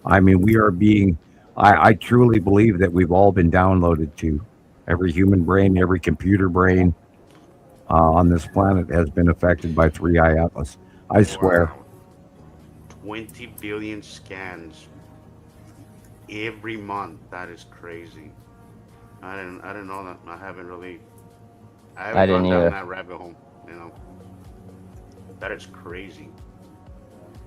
I mean, we are being. I truly believe that we've all been downloaded to every human brain, every computer brain on this planet has been affected by three-eye atlas. I swear. Wow, 20 billion scans every month. That is crazy. I didn't know that. I I haven't gone didn't down either. that rabbit hole. You know, that is crazy.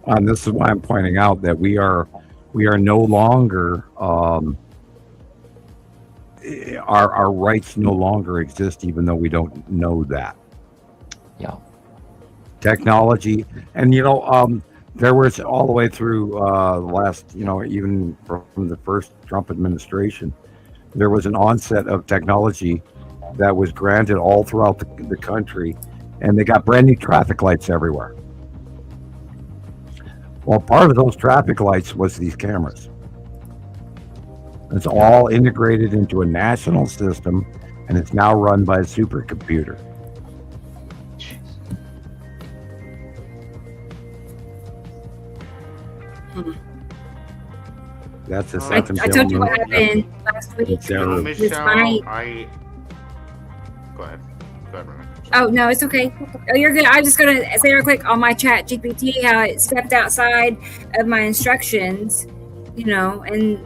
And this is why I'm pointing out that we are no longer our rights no longer exist, even though we don't know that Yeah. technology. And there was all the way through the last, even from the first Trump administration, there was an onset of technology that was granted all throughout the country, and they got brand new traffic lights everywhere. Well, part of those traffic lights was these cameras. It's all integrated into a national system, and it's now run by a supercomputer. That's the I second I told you what gentleman. happened last week. It's error. Michelle, my- go ahead. Go ahead, Rebecca. Oh no, it's okay. Oh, you're good. I'm just gonna say real quick on my chat GPT how it stepped outside of my instructions, and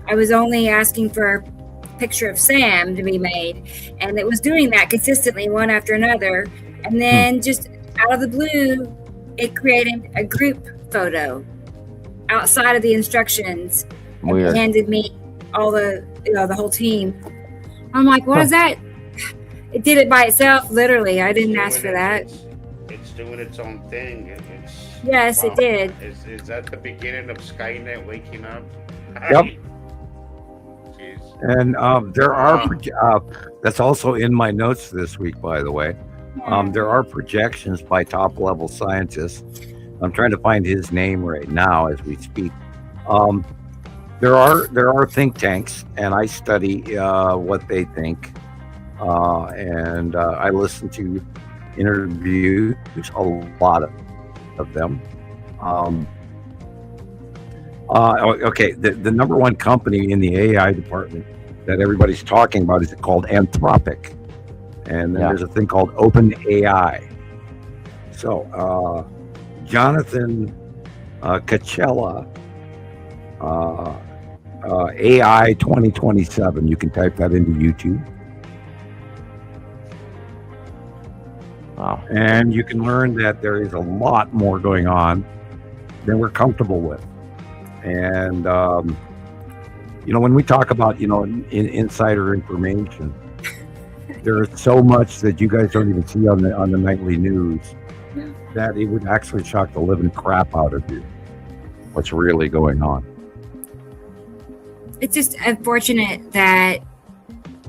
I was only asking for a picture of Sam to be made, and it was doing that consistently one after another, and then just out of the blue, it created a group photo outside of the instructions and Weird. handed me all the whole team. I'm like, what is that? It did it by itself, literally. I didn't ask for that. It's doing its own thing. Yes, Wow. it did. Is that the beginning of Skynet waking up? Yep. Jeez. And there are that's also in my notes this week, by the way. There are projections by top level scientists. I'm trying to find his name right now as we speak. There are think tanks, and I study what they think, and I listen to interviews, a lot of them. Okay, the number one company in the AI department that everybody's talking about is called Anthropic, and then there's a thing called OpenAI. So Jonathan Cachella, AI 2027. You can type that into YouTube, Wow. and you can learn that there is a lot more going on than we're comfortable with. And when we talk about insider information, there is so much that you guys don't even see on the nightly news that it would actually shock the living crap out of you. What's really going on? It's just unfortunate that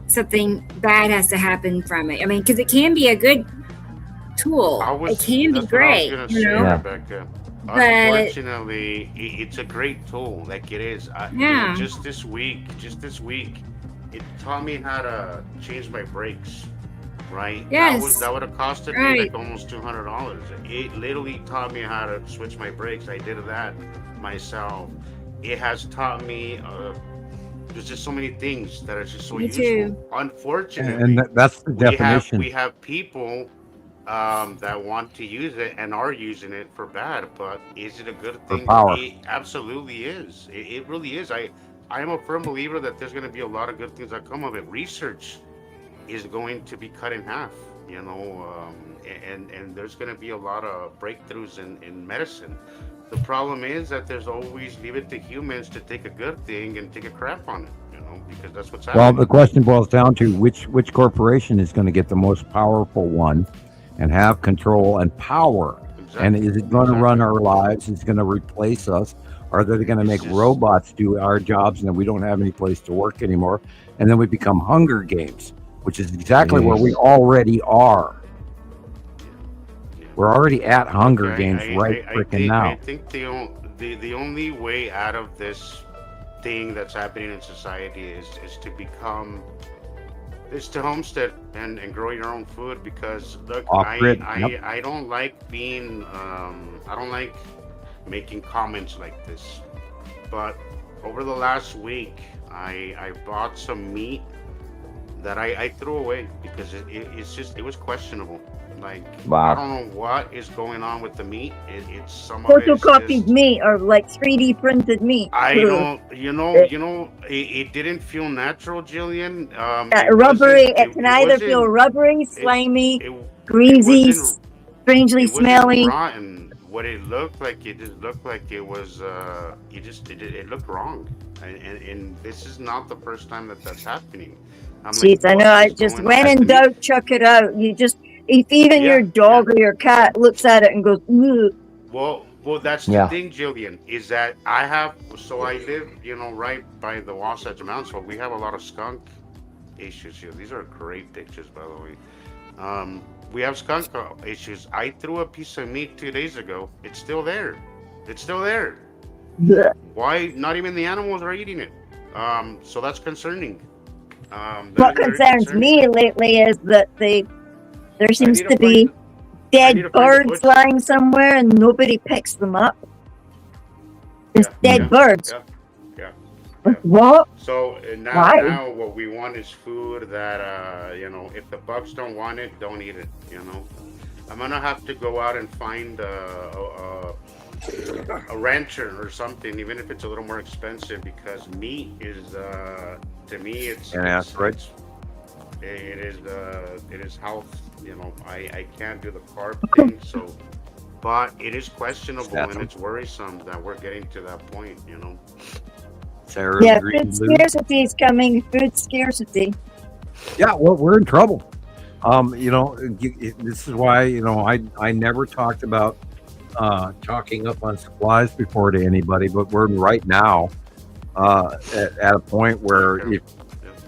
something bad has to happen from it. I mean, because it can be a good tool. It can be That's great, what I was gonna say, Yeah. Rebecca. But- Unfortunately, it's a great tool. Like it is. Yeah. Just this week, it taught me how to change my brakes. Right. Yes. That would have costed me Right. like almost $200. It literally taught me how to switch my brakes. I did that myself. It has taught me. There's just so many things that are just so Me useful. too. Unfortunately, And that's the definition. we have people that want to use it and are using it for bad. But is it a good For thing? power. It absolutely is. It really is. I am a firm believer that there's going to be a lot of good things that come of it. Research is going to be cut in half, and there's going to be a lot of breakthroughs in medicine. The problem is that there's always leave it to humans to take a good thing and take a crap on it, because that's what's Well, happening. the question boils down to which corporation is going to get the most powerful one and have control and power. And is it going to run our lives? Is it going to replace us? Are they going to make robots do our jobs and then we don't have any place to work anymore? And then we become Hunger Games, which is exactly where we already are. We're already at Hunger Games freaking now. I think the only way out of this thing that's happening in society is to homestead and grow your own food, because look, I don't like being I don't like making comments like this, but over the last week I bought some meat that I threw away because it was questionable. Like, I don't know what is going on with the meat. It's some of photocopied meat or like 3D printed meat. I don't, it didn't feel natural, Jillian. Rubbery. It can either feel rubbery, slimy, greasy, strangely smelling. Rotten. What it looked like, it just looked like it was. It looked wrong, and this is not the first time that's happening. Jeez, I know. I just when in doubt, chuck it out. You just. If even your dog or your cat looks at it and goes, ugh. Well, that's the thing, Jillian, is that I live, right by the Wasatch Mountains, so we have a lot of skunk issues here. These are great pictures, by the way. We have skunk issues. I threw a piece of meat 2 days ago. It's still there. Blech. Why? Not even the animals are eating it. So that's concerning. What concerns me lately is that there seems to be dead birds lying somewhere and nobody picks them up. There's dead birds. Yeah. What? So now what we want is food that, if the bugs don't want it, don't eat it, I'm going to have to go out and find a rancher or something, even if it's a little more expensive, because meat is, to me, it is health. I can't do the carb thing, but it is questionable and it's worrisome that we're getting to that point, Sarah, yeah, food scarcity is coming. Food scarcity. Yeah, well, we're in trouble. This is why I never talked about chalking up on supplies before to anybody, but we're right now at a point where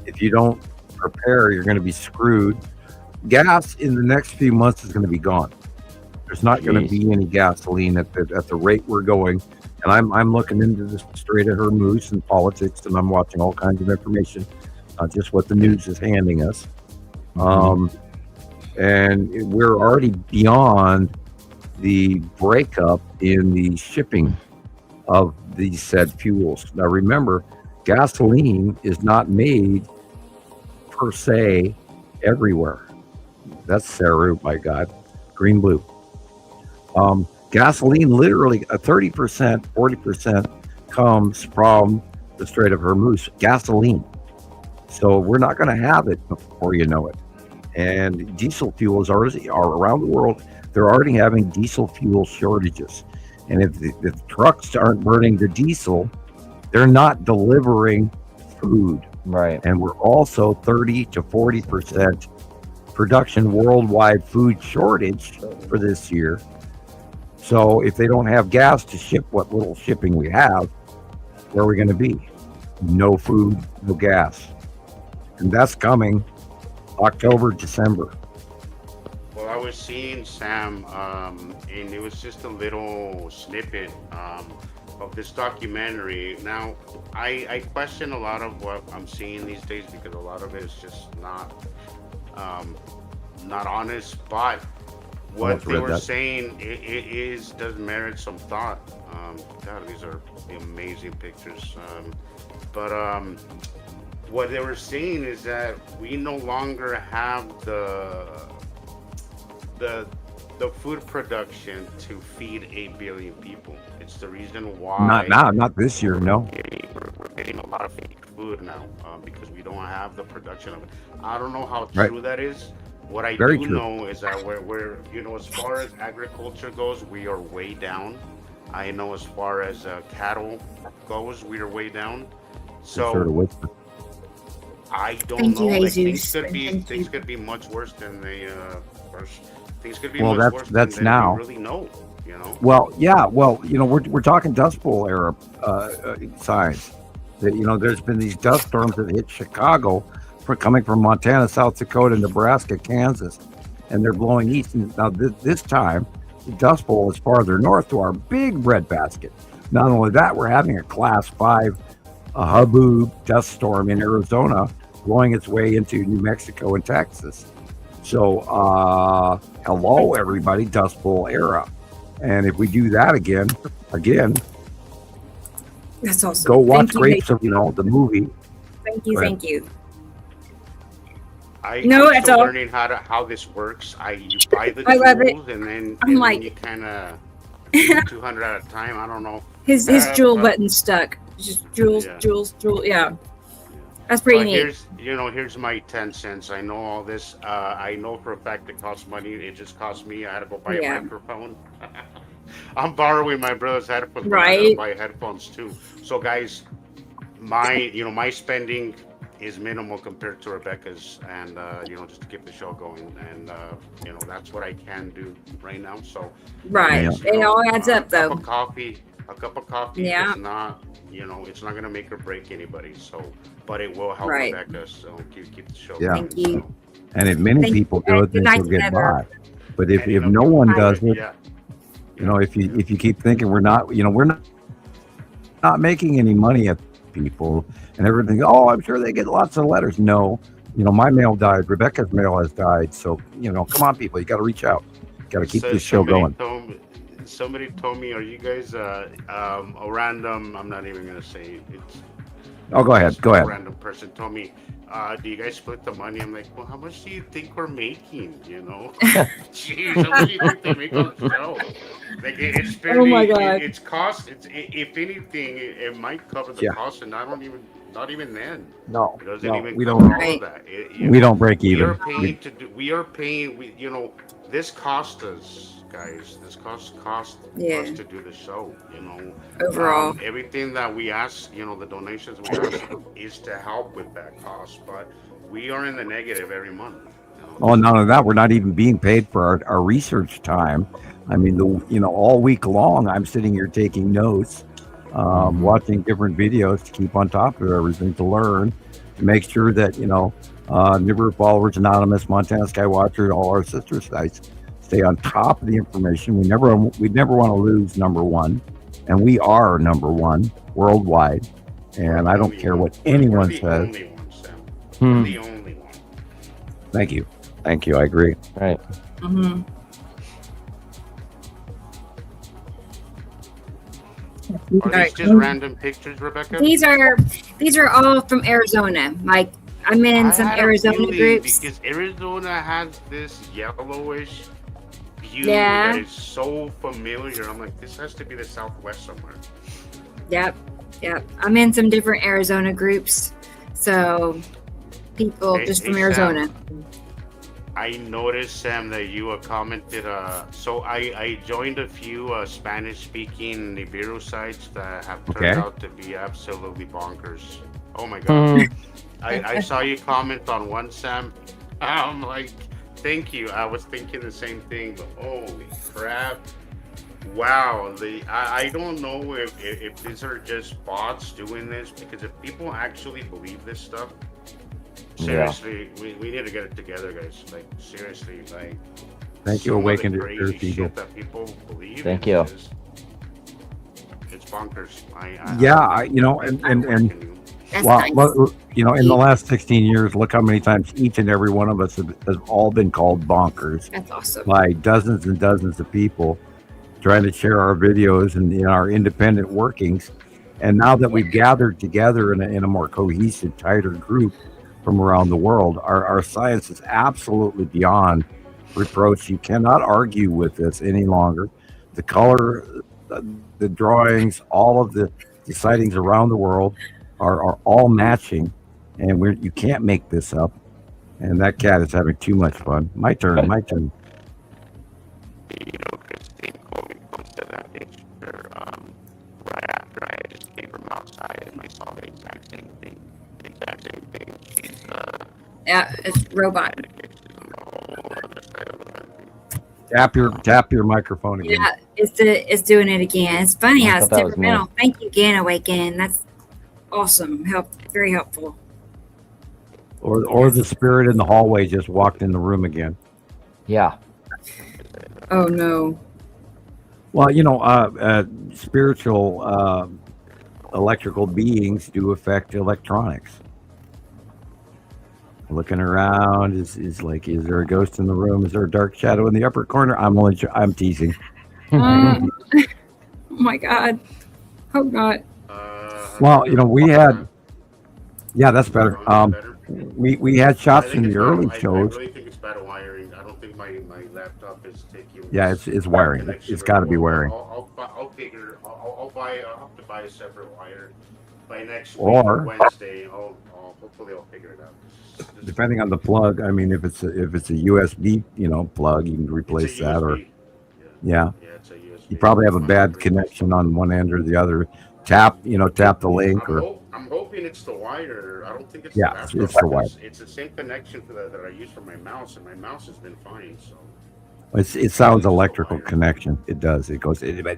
if you don't prepare, you're going to be screwed. Gas in the next few months is going to be gone. There's not going to be any gasoline at the rate we're going. And I'm looking into the Strait of Hormuz and politics, and I'm watching all kinds of information, just what the news is handing us. And we're already beyond the breakup in the shipping of these said fuels. Now remember, gasoline is not made per se everywhere. That's Saru, my God. Green, blue. Gasoline, literally 30%, 40% comes from the Strait of Hormuz. Gasoline. So we're not going to have it before you know it. And diesel fuels are around the world. They're already having diesel fuel shortages. And if the trucks aren't burning the diesel, they're not delivering food. Right. And we're also 30 to 40% production worldwide food shortage for this year. So if they don't have gas to ship what little shipping we have, where are we going to be? No food, no gas. And that's coming October, December. Well, I was seeing Sam, and it was just a little snippet of this documentary. Now, I question a lot of what I'm seeing these days because a lot of it is just not honest. But what they were saying does merit some thought. God, these are amazing pictures. But what they were saying is that we no longer have the food production to feed 8 billion people. It's the reason why. Not this year, no. We're getting a lot of fake food now because we don't have the production of it. I don't know how true that is. What I do know is that we're as far as agriculture goes, we are way down. I know as far as cattle goes, we are way down. So I don't Thank you, know. Like Jesus. And thank things you. could be much worse than they first. Things could be Well, much worse that's than we now. really know. You know. Well, yeah. Well, we're talking Dust Bowl era signs. That, there's been these dust storms that hit Chicago, coming from Montana, South Dakota, Nebraska, Kansas, and they're blowing east. And now this time, the Dust Bowl is farther north to our big breadbasket. Not only that, we're having a Class 5 Haboob dust storm in Arizona, blowing its way into New Mexico and Texas. So, hello, everybody, Dust Bowl era. And if we do that again, That's awesome. go watch Thank you, Grapes of, the movie. Thank you. Go ahead. Thank you. I'm that's still all. learning how this works. You buy the I love it. jewels and then I'm like- you kind of 200 at a time. I don't know. His jewel But- button stuck. Just jewels, Yeah. jewels. Yeah, that's pretty But neat. here's my 10 cents. I know all this. I know for a fact it costs money. It just cost me. I had to go buy Yeah. a microphone. I'm borrowing my brother's headphones. But I Right. gotta buy headphones too. So guys, my spending is minimal compared to Rebecca's, and just to keep the show going, and that's what I can do right now. So Right. Yeah. It all adds up, a though. cup of coffee Yeah. is not, it's not gonna make or break anybody. So, but it will help Right. Rebecca. So keep the show Yeah. going. Thank you. So, And if many Thank people you. do it, Good then night she'll get together. by. But if and, no one I- does it, yeah. if you keep thinking we're not making any money at people and everything, oh, I'm sure they get lots of letters. No, my mail died. Rebecca's mail has died. So, come on, people, you got to reach out. Got to keep So this show going. Somebody told me, are you guys a random? I'm not even gonna say it. Oh, go ahead. Go A ahead. random person told me, do you guys split the money? I'm like, well, how much do you think we're making? Jeez, how much do you think they make on the show? Like it's barely, Oh my God. it's cost. If anything, it might cover the Yeah. cost, and not even then. No, It doesn't no, even we cover don't. all Right. of that. We don't break We even. are paying to do. We are paying. This cost us, guys. This cost Yeah. us to do the show. Overall. Everything that we ask, the donations we ask is to help with that cost. But we are in the negative every month. Oh, none of that. We're not even being paid for our research time. I mean, all week long, I'm sitting here taking notes, watching different videos to keep on top of everything, to learn, to make sure that, Nibiru Followers Anonymous, Montana Skywatcher, all our sister sites stay on top of the information. We never want to lose number one, and we are number one worldwide. And I don't care what anyone We're the says. only one, Sam. Hmm. We're the only one. Thank you. I agree. Right. Mm-hmm. Are these Right. just random pictures, Rebecca? These are all from Arizona. Like I'm in some I had a Arizona feeling groups. because Arizona has this yellowish hue Yeah. that is so familiar. I'm like, this has to be the Southwest somewhere. Yep. I'm in some different Arizona groups. So people Hey- just hey, from Arizona. I noticed, Sam, that you commented. So I joined a few Spanish-speaking Nibiru sites that have turned Okay. out to be absolutely bonkers. Oh my God. Hmm. I saw you comment on one, Sam. I'm like, thank you. I was thinking the same thing, but holy crap. Wow. I don't know if these are just bots doing this, because if people actually believe this stuff, Yeah. seriously, we need to get it together, guys. Like, seriously, like. Thank you, some of the Awakened crazy Earth people. shit that people believe Thank in you. is- It's bonkers. And That's well, nice. in the last 16 years, look how many times each and every one of us has all been called bonkers That's awesome. by dozens and dozens of people trying to share our videos and our independent workings. And now that we've gathered together in a more cohesive, tighter group from around the world, our science is absolutely beyond reproach. You cannot argue with this any longer. The color, the drawings, all of the sightings around the world are all matching, and you can't make this up. And that cat is having too much fun. My turn. Christine Colby posted that picture right after I just came from outside and I saw the exact same thing. She's Yeah, it's robot. Tap your microphone again. Yeah, it's doing it again. It's funny I how it's thought that was temperamental. Thank you again, Awaken. That's awesome. Very helpful. Or the spirit in the hallway just walked in the room again. Yeah. Oh no. Well, spiritual electrical beings do affect electronics. Looking around is like, is there a ghost in the room? Is there a dark shadow in the upper corner? I'm teasing. Oh my God. Hope not. Well, we had. Yeah, that's better. We had shots from the early shows. I really think it's bad wiring. I don't think my laptop is taking. Yeah, it's wiring. It's got to be wiring. I'll figure. I'll have to buy a separate wire by next week Or Wednesday. Hopefully I'll figure it out. Depending on the plug. I mean, if it's a USB, plug, you can replace that. Or yeah, it's a USB. you probably have a bad connection on one end or the other. Tap the link. I'm hoping it's the wire. I don't think it's Yeah, the it's the wire. It's the same connection for that I use for my mouse, and my mouse has been fine. So it sounds electrical connection. It does. It goes. and that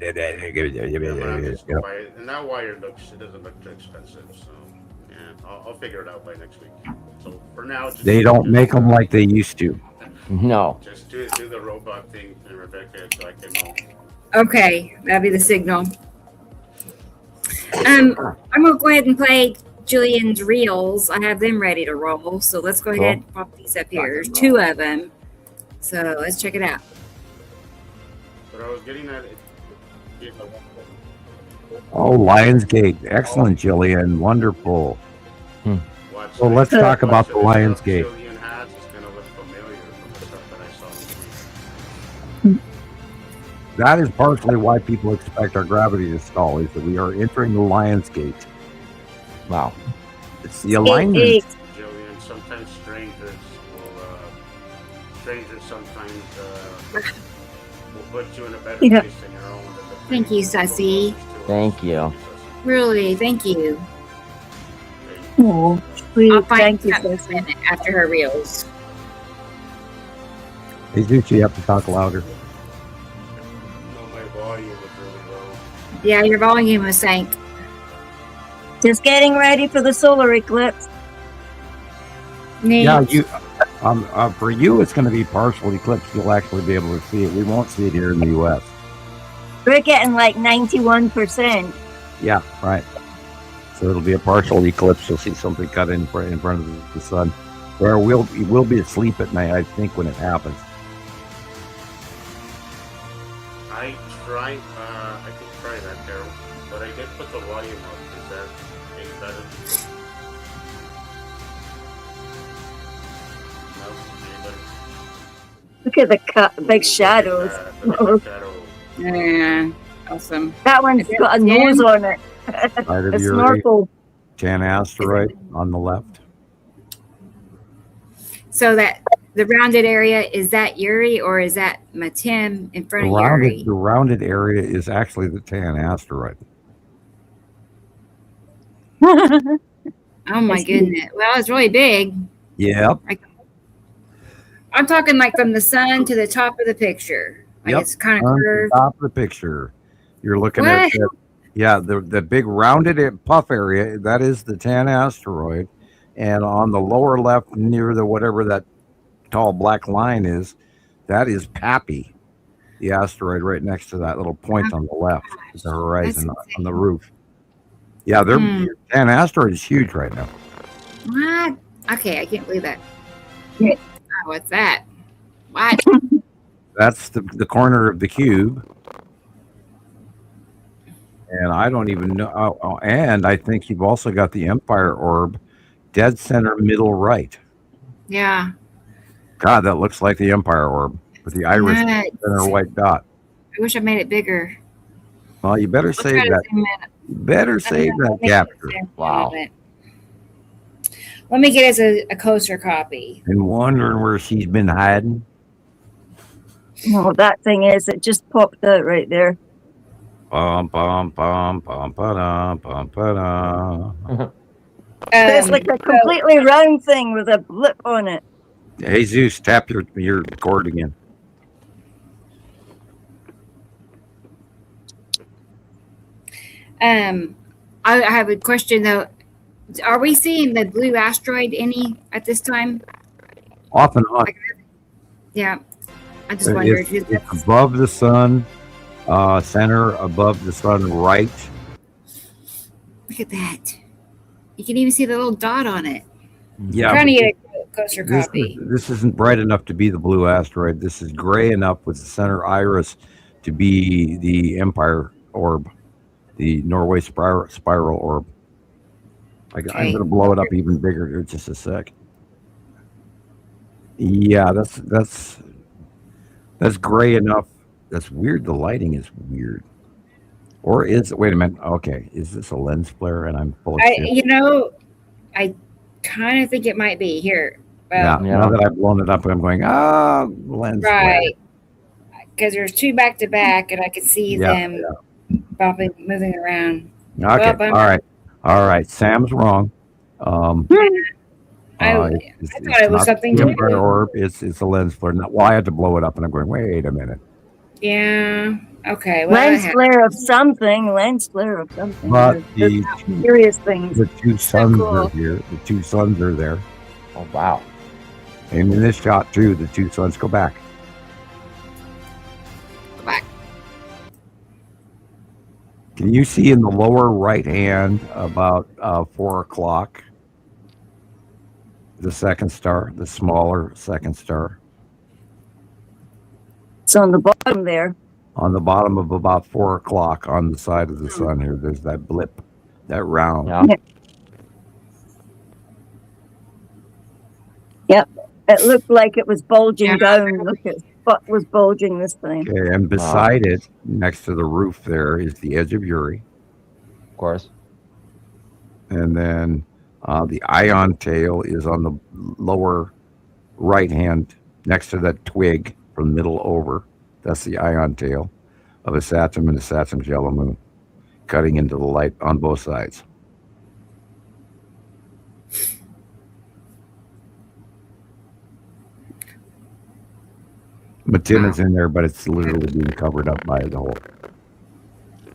wire doesn't look too expensive. So yeah, I'll figure it out by next week. So for now, They don't make them like they used to. No. Just do the robot thing, and Rebecca, so I can know. Okay, that'll be the signal. I'm gonna go ahead and play Julian's reels. I have them ready to roll. So let's go ahead and pop these up here. There's 2 of them. So let's check it out. But I was getting at it. Oh, Lionsgate. Excellent, Jillian. Wonderful. So let's talk about the Lionsgate. Jillian has is going to look familiar from the stuff that I saw. That is partially why people expect our gravity to stall, is that we are entering the Lionsgate. Wow. It's the alignment. Jillian, sometimes strangers sometimes will put you in a better place than your own. Thank you, Sussy. Thank you. Really, thank you. Oh, sweet. I'll find Thank you, something Sussy. after her reels. Hey, Zuchi, you have to talk louder. No, my volume was really low. Yeah, your volume was sank. Just getting ready for the solar eclipse. Neat. Yeah, for you, it's going to be partial eclipse. You'll actually be able to see it. We won't see it here in the U.S. We're getting like 91%. Yeah, right. So it'll be a partial eclipse. You'll see something cut in front of the sun. Where we'll be asleep at night, I think, when it happens. I can try that, Carol. But I did put the volume up. Is that any better? No? Anybody? Look at the big shadows. Shadow. Yeah, awesome. That one's got a nose on it. Right of A your snorkel. tan asteroid on the left. So that the rounded area, is that Uri or is that Matim in front of Uri? The rounded area is actually the tan asteroid. Oh my goodness. Well, it's really big. Yep. I'm talking like from the sun to the top of the picture. Like Yep. it's kind of On the curved. top of the picture. You're looking What? at the big rounded puff area. That is the tan asteroid. And on the lower left, near the whatever that tall black line is, that is Pappy, the asteroid right next to that little point on the left, the horizon on the roof. Yeah, tan asteroid is huge right now. What? Okay, I can't believe that. Oh, what's that? What? That's the corner of the cube. And I don't even know. Oh, and I think you've also got the Empire orb, dead center middle right. Yeah. God, that looks like the Empire orb with the iris center white dot. I wish I made it bigger. Well, you better I'll save try to that. zoom in. You better save that capture. Wow. Let me get us a closer copy. And wondering where she's been hiding. Oh, that thing is, it just popped out right there. Bum, bum, bum, bum, ba-dum, bum, ba-dum. There's like a completely round thing with a blip on it. Jesus, tap your cord again. I have a question though. Are we seeing the blue asteroid any at this time? Off and on. Yeah, I just wondered. It's above the sun, center above the sun, right. Look at that. You can even see the little dot on it. Yeah. I'm trying to get a closer copy. This isn't bright enough to be the blue asteroid. This is gray enough with the center iris to be the Empire orb, the Norway spiral orb. I'm going to blow it up even bigger here just a sec. Yeah, that's gray enough. That's weird. The lighting is weird. Or wait a minute. Okay, is this a lens flare? And I'm full of shit. I kind of think it might be here. Now that I've blown it up, I'm going, lens flare. Right. Because there's two back to back, and I can see them moving around. Okay, all right. Sam's wrong. I thought it was something different. Orb. It's a lens flare. Well, I had to blow it up, and I'm going, wait a minute. Yeah. Okay. Well, lens flare of something. But the curious things. The two suns are here. The two suns are there. Oh wow! And in this shot too, the two suns go back. Can you see in the lower right hand about 4 o'clock? The second star, the smaller second star. It's on the bottom there. On the bottom of about 4 o'clock on the side of the sun here, there's that blip, that round. Yeah. Yep. It looked like it was bulging down. Look at what was bulging this thing. Okay, and beside it, next to the roof there, is the edge of Uri. Of course. And then the ion tail is on the lower right hand next to that twig from middle over. That's the ion tail of a Saturn and a Saturn's yellow moon, cutting into the light on both sides. Matina's in there, but it's literally being covered up by the hole.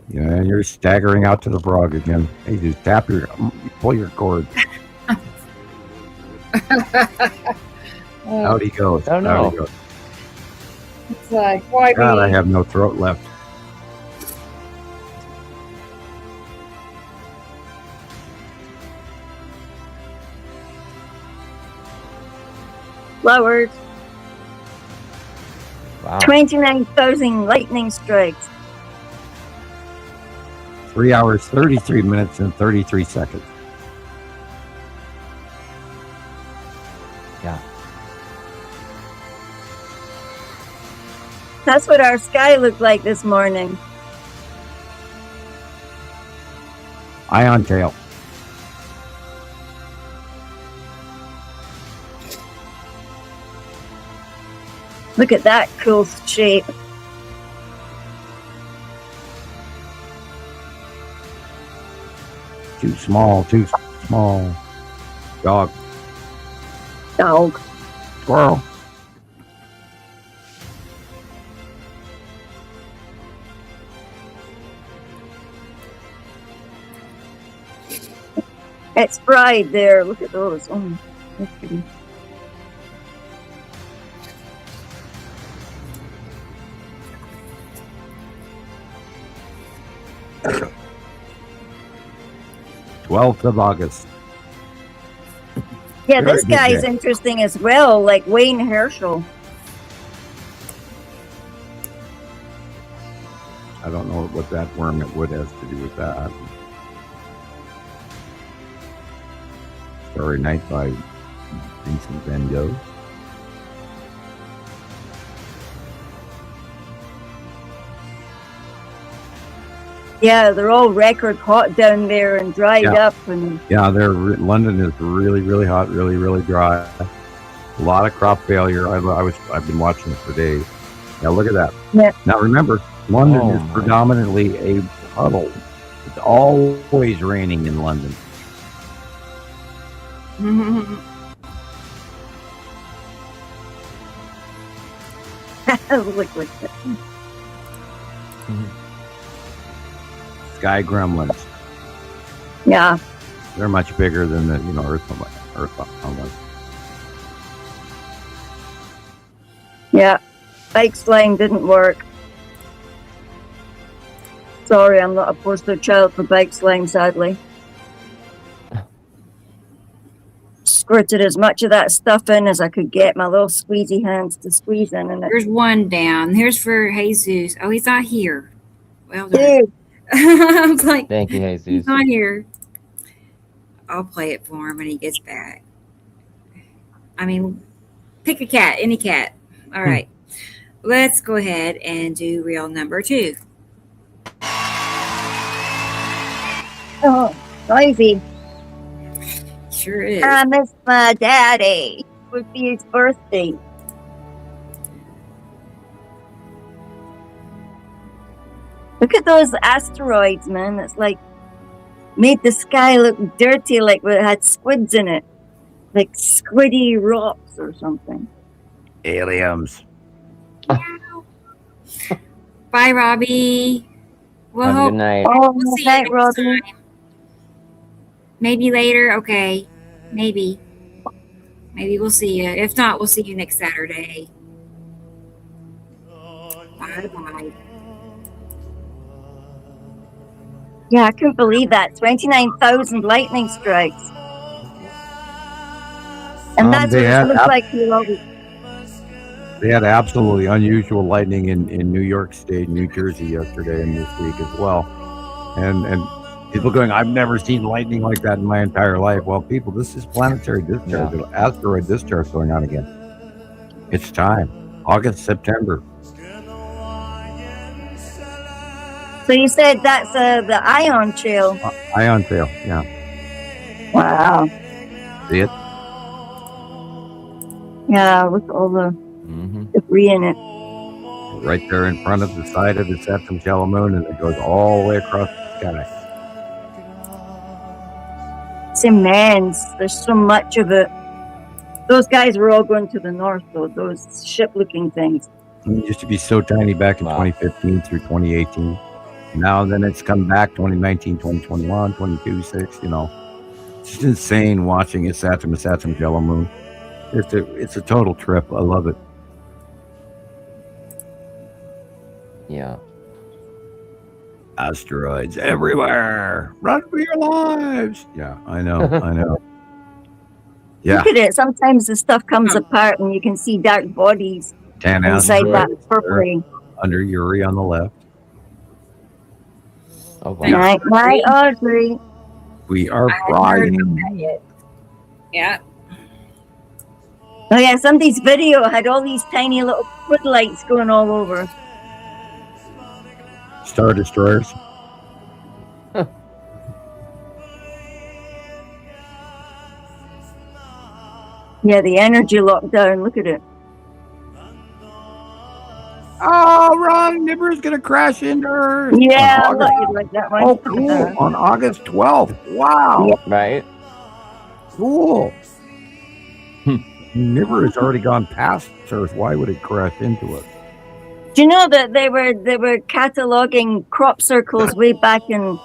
Yeah, and you're staggering out to the frog again. Hey, just pull your cord. Out he goes. I don't know. It's like, why God, I have no throat left. Flowers. Wow. 29,000 lightning strikes. 3 hours, 33 minutes, and 33 seconds. Yeah. That's what our sky looked like this morning. Ion tail. Look at that cool shape. Too small. Dog. Squirrel. It's fried there. Look at those. Oh, that's pretty. Okay. 12th of August. Yeah, this guy is interesting as well, like Wayne Herschel. I don't know what that worm it wood has to do with that. Starry Night by Vincent Van Gogh. Yeah, they're all record hot down there and dried up. And yeah, London is really, really hot, really, really dry. A lot of crop failure. I've been watching it for days. Now look at that. Yeah. Now remember, London is predominantly a puddle. It's always raining in London. Liquid. Sky gremlins. Yeah. They're much bigger than the Earth ones. Yeah. Bike slang didn't work. Sorry, I'm not a poster child for bike slang, sadly. Squirted as much of that stuff in as I could get my little squeezy hands to squeeze in. And There's one down. Here's for Jesus. Oh, he's not here. Well done. dude, I was like, Thank you, he's Jesus. not here. I'll play it for him when he gets back. I mean, pick a cat, any cat. All right. Let's go ahead and do reel number 2. oh, noisy. Sure is. I miss my daddy. It would be his birthday. Look at those asteroids, man. It's like made the sky look dirty, like it had squids in it. Like squiddy rocks or something. Aliens. Bye, Robbie. We'll Have a hope good night. Oh, we'll see you thank next Robin. time. Maybe later. Okay. Maybe. Maybe we'll see you. If not, we'll see you next Saturday. Bye-bye. Yeah, I couldn't believe that. 29,000 lightning strikes. And that's what they it had looks like here all week. They had absolutely unusual lightning in New York State, New Jersey yesterday and this week as well. And people going, I've never seen lightning like that in my entire life. Well, people, this is planetary discharge, asteroid discharge going on again. It's time. August, September. So you said that's the ion trail. Ion tail, yeah. Wow. See it? Yeah, with all the Mm-hmm. debris in it. Right there in front of the side of the Septum Shallow Moon, and it goes all the way across the sky. It's immense. There's so much of it. Those guys were all going to the north, though. Those ship-looking things. It used to be so tiny back in 2015 through 2018. Now then it's come back 2019, 2021, 22, 6, It's just insane watching a Saturn Shallow Moon. It's a total trip. I love it. Yeah. Asteroids everywhere. Run for your lives. Yeah, I know. I know. Yeah. Look at it. Sometimes the stuff comes apart and you can see dark bodies 10 inside that asteroids purpley. under Uri on the left. Oh, wow. Night, night, Audrey. We are I haven't heard flying. about that yet. Yeah. Oh yeah, somebody's video had all these tiny little footlights going all over. Star Destroyers. Yeah, the energy lockdown. Look at it. Oh, Ron, Nibiru's going to crash into Earth. Yeah, I On thought August, you'd like that one. oh, cool. On August 12th. Wow. Right? Cool. Nibiru has already gone past Earth. Why would it crash into us? Do you know that they were cataloging crop circles way back in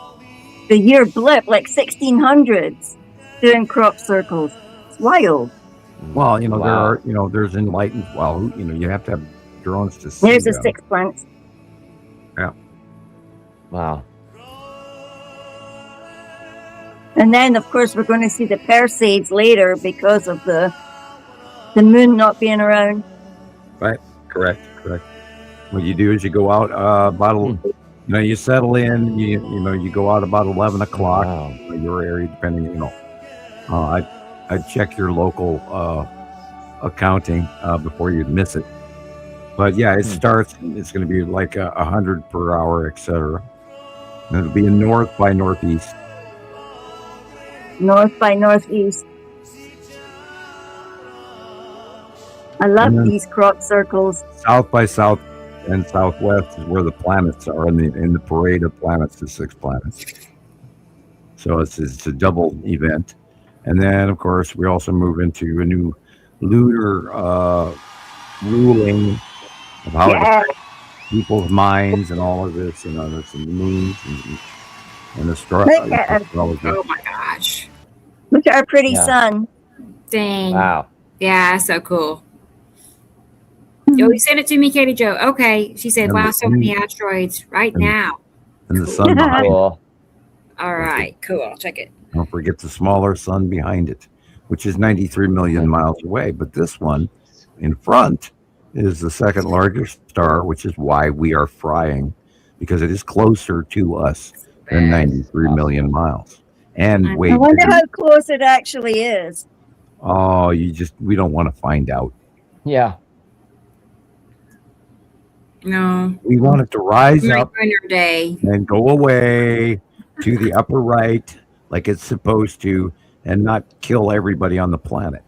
the year blip, like 1600s, doing crop circles. It's wild. Well, Wow. there's enlightened. Well, you have to have drones to see There's the them. 6 planets. Wow. And then, of course, we're going to see the Perseids later because of the moon not being around. Correct. What you do is you go out you settle in. You go out about 11 o'clock. Wow. Your area, depending. I'd check your local accounting before you miss it. But yeah, it starts. It's going to be like 100 per hour, etc. And it'll be in north by northeast. North by northeast. I love And then- these crop circles. South by south and southwest is where the planets are in the parade of planets, the 6 planets. So it's a double event. And then, of course, we also move into a new lunar ruling of how it Yeah. affects people's minds and all of this, and there's some moons and Look at us. astrology. Oh my gosh. Look at our pretty Yeah. sun. Dang. Wow. Yeah, so cool. Oh, you sent it to me, Katie Joe. Okay. She said, And wow, the- so many asteroids right and- now. And the sun behind it. Cool. All right. Cool. I'll check it. Don't forget the smaller sun behind it, which is 93 million miles away. But this one in front is the second largest star, which is why we are frying, because it is closer to us than 93 million miles. And way I wonder bigger. how close it actually is. Oh, we don't want to find out. Yeah. No. We want it to rise My up winter day. and go away to the upper right like it's supposed to, and not kill everybody on the planet.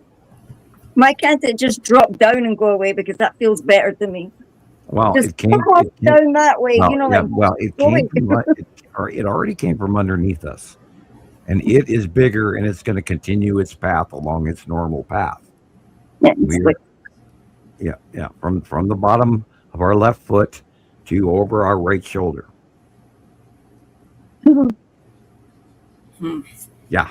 Why can't it just drop down and go away? Because that feels better to me. Well, Just it came. pop It came down that way. well, You know, yeah, like well, it going. came from. It already came from underneath us, and it is bigger, and it's going to continue its path along its normal path. Yeah, it's We're, like- yeah, from the bottom of our left foot to over our right shoulder. Hmm. Yeah.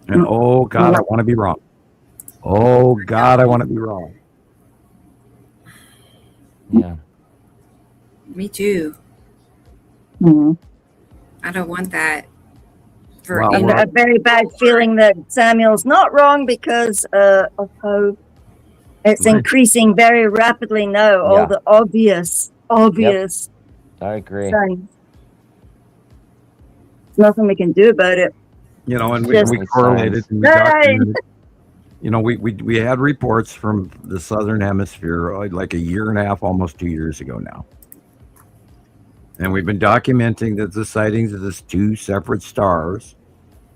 And oh God, I want to be wrong. Oh God, I want to be wrong. Yeah. Me too. Mhm. I don't want that. For Well, any- we're- a very bad feeling that Samuel's not wrong because of how it's Right. increasing very rapidly now. All Yeah. the obvious I agree. signs. There's nothing we can do about it. And Yes. we correlated and we Right. documented. We had reports from the southern hemisphere like a year and a half, almost 2 years ago now. And we've been documenting that the sightings of this two separate stars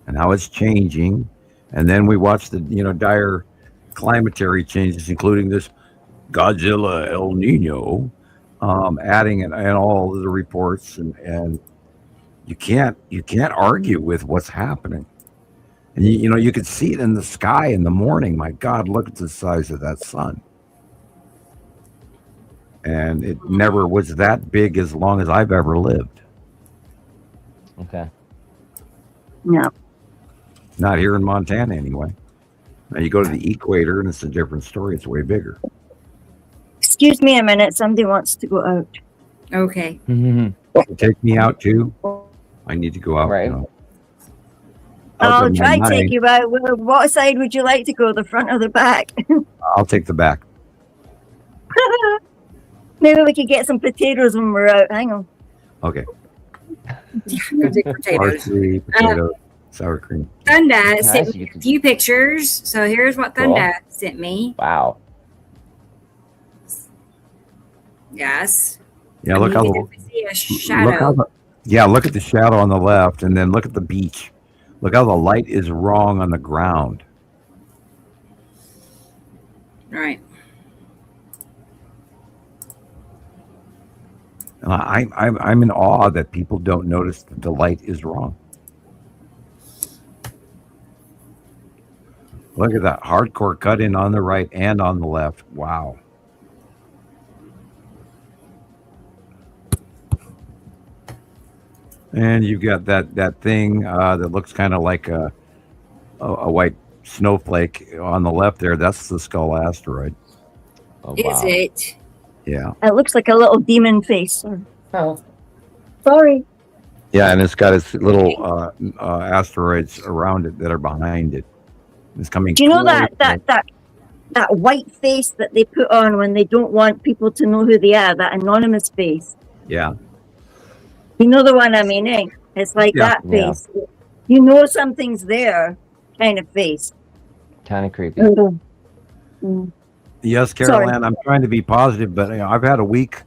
and how it's changing. And then we watched the dire climatary changes, including this Godzilla El Nino, adding it and all of the reports, and you can't argue with what's happening. And you could see it in the sky in the morning. My God, look at the size of that sun. And it never was that big as long as I've ever lived. Okay. No. Not here in Montana, anyway. Now you go to the equator, and it's a different story. It's way bigger. Excuse me a minute. Somebody wants to go out. Okay. Take me out too. I need to go out. Right. I'll take try my to take mind. you out. What side would you like to go? The front or the back? I'll take the back. Maybe we could get some potatoes when we're out. Hang on. Okay. Go dig potatoes. Parsley, potato, sour cream. Thunda Nice, sent me you a can- few pictures. So here's what Cool. Thunda sent me. Wow. Yes. Yeah, look how You can definitely see a look how shadow. look at the shadow on the left, and then look at the beach. Look how the light is wrong on the ground. Right. I'm in awe that people don't notice that the light is wrong. Look at that hardcore cut in on the right and on the left. Wow. And you've got that thing that looks kind of like a white snowflake on the left there. That's the Skull asteroid. Oh, Is wow. it? Yeah. It looks like a little demon face. Oh. Sorry. Yeah, and it's got its little asteroids around it that are behind it. It's coming. Do you know closer. that white face that they put on when they don't want people to know who they are? That anonymous face. Yeah. You know the one I mean, eh? It's like Yeah. that Yeah. face. You know something's there, kind of face. Kind of creepy. Mm. Yes, Sorry. Caroline, I'm trying to be positive, but I've had a week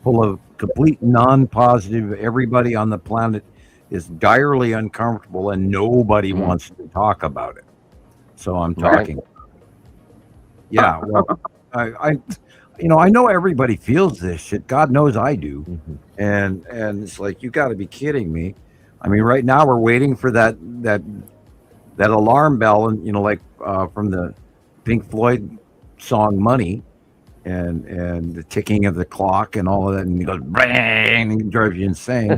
full of complete non-positive. Everybody on the planet is direly uncomfortable, and nobody wants to talk about it. So I'm Right. talking. Yeah, well, I know everybody feels this shit. God knows I do. Mhm. And it's like, you got to be kidding me. I mean, right now we're waiting for that alarm bell, and like from the Pink Floyd song "Money," and the ticking of the clock and all of that, and it goes bang, and it drives you insane.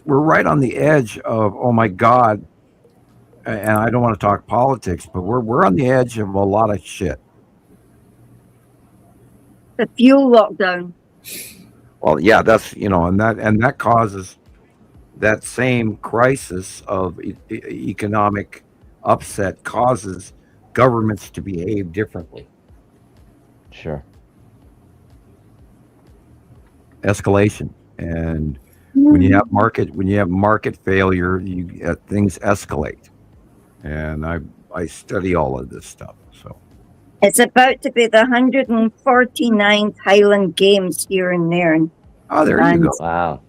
We're right on the edge of, oh my God, and I don't want to talk politics, but we're on the edge of a lot of shit. The fuel lockdown. Well, yeah, that's and that causes that same crisis of economic upset causes governments to behave differently. Sure. Escalation, and when you have market failure, things escalate. And I study all of this stuff. So It's about to be the 149th Highland Games here in Nairn. oh, there you And go. Wow.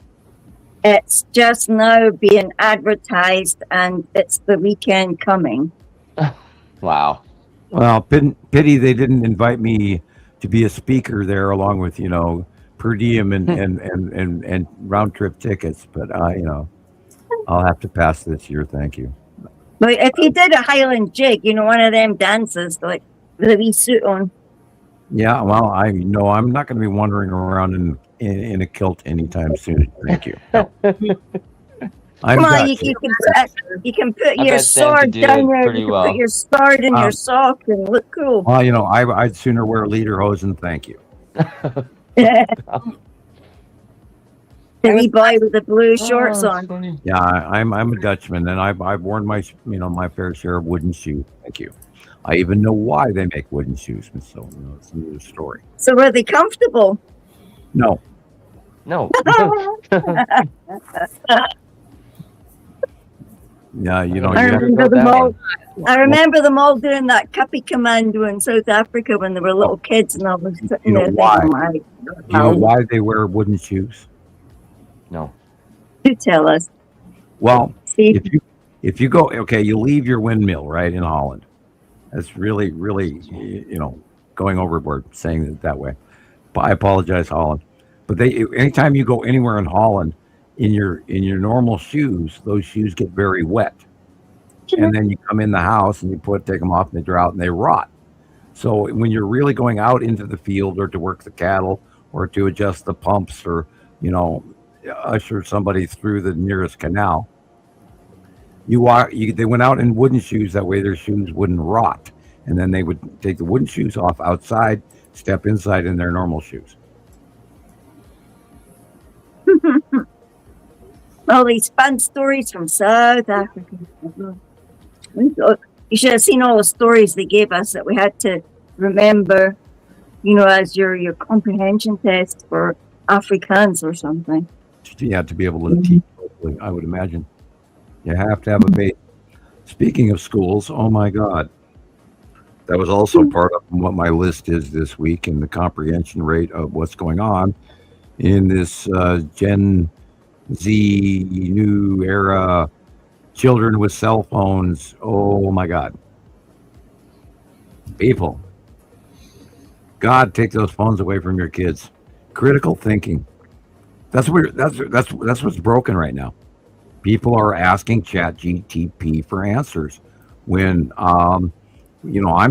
it's just now being advertised, and it's the weekend coming. Wow. Well, pity they didn't invite me to be a speaker there, along with per diem and round trip tickets. But I'll have to pass this year. Thank you. But if you did a Highland jig, one of them dances, like with a wee suit on. Yeah, well, I'm not going to be wandering around in a kilt anytime soon. Thank you. I'm Come on, Dutch. you can put I your bet Sam could sword do down it there. pretty You can well. put your sword in your sock and look cool. Well, I'd sooner wear lederhosen. Thank you. The wee boy with the blue shorts on. Funny. Yeah, I'm a Dutchman, and I've worn my my fair share of wooden shoes. Thank you. I even know why they make wooden shoes, so it's another story. So were they comfortable? No, No. yeah, I you remember them all. I remember them all doing that cuppy commando in South Africa when they were little kids, and I was sitting there why? thinking, "My Do you know God, why they wear wooden shoes? No. do tell us." Well, See, if you go, okay, you leave your windmill right in Holland. That's really going overboard saying it that way. But I apologize, Holland. But anytime you go anywhere in Holland, in your normal shoes, those shoes get very wet, and then you come in the house and you take them off and they dry out and they rot. So when you're really going out into the field or to work the cattle or to adjust the pumps or usher somebody through the nearest canal, they went out in wooden shoes. That way their shoes wouldn't rot, and then they would take the wooden shoes off outside, step inside in their normal shoes. all these fun stories from South Africa. You should have seen all the stories they gave us that we had to remember, as your comprehension test for Afrikaans or something. Yeah, to be able to teach, I would imagine. You have to have a base. Speaking of schools, oh my God. That was also part of what my list is this week, and the comprehension rate of what's going on in this Gen Z new era, children with cell phones. Oh my God. People. God, take those phones away from your kids. Critical thinking. That's what's broken right now. People are asking ChatGPT for answers when I'm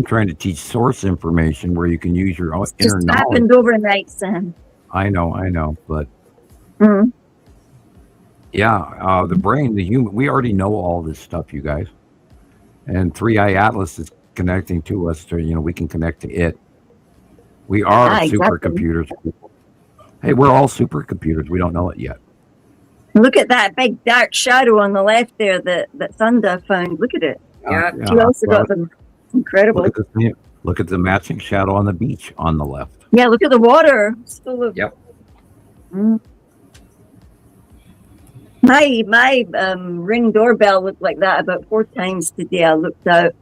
trying to teach source information where you can use your own inner Just knowledge. happened overnight, Sam. I know, but Mhm. yeah, the brain, the human, we already know all this stuff, you guys. And 3i Atlas is connecting to us to, we can connect to it. We are Yeah, exactly. supercomputers. Hey, we're all supercomputers. We don't know it yet. Look at that big dark shadow on the left there that Thunder found. Look at it. Yeah. She also got them. Incredible. Look at the matching shadow on the beach on the left. Yeah, look at the water. It's full of. Yep. Mm. My Ring doorbell looked like that about 4 times today. I looked out,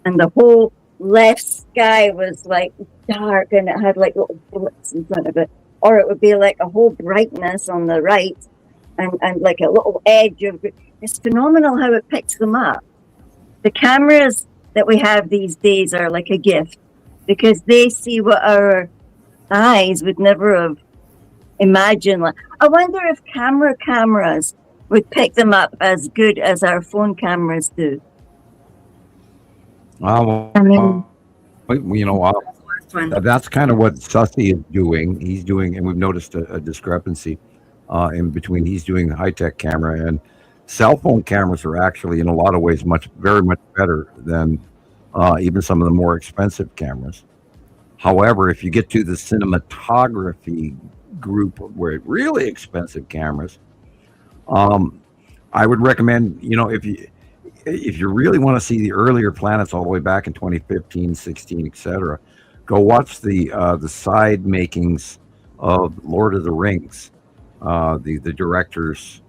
and the whole left sky was like dark, and it had like little bullets in front of it, or it would be like a whole brightness on the right, and like a little edge of. It's phenomenal how it picks them up. The cameras that we have these days are like a gift because they see what our eyes would never have imagined. Like, I wonder if cameras would pick them up as good as our phone cameras do. Well, I mean, you know, Fun. that's kind of what Sussy is doing. He's doing, and we've noticed a discrepancy in between. He's doing the high tech camera, and cell phone cameras are actually, in a lot of ways, very much better than even some of the more expensive cameras. However, if you get to the cinematography group where really expensive cameras, I would recommend, you know, if you really want to see the earlier planets all the way back in 2015, 16, etc., go watch the side makings of Lord of the Rings, the director's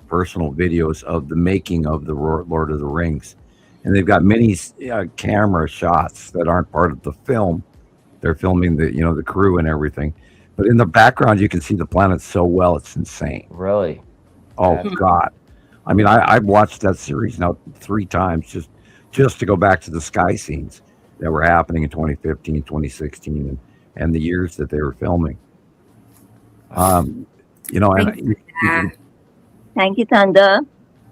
personal videos of the making of the Lord of the Rings, and they've got many camera shots that aren't part of the film. They're filming the crew and everything, but in the background you can see the planet so well, it's insane. Really? Oh That's- God, I mean, I've watched that series now 3 times just to go back to the sky scenes that were happening in 2015, 2016, and the years that they were filming. You know, and thank you, Thunder.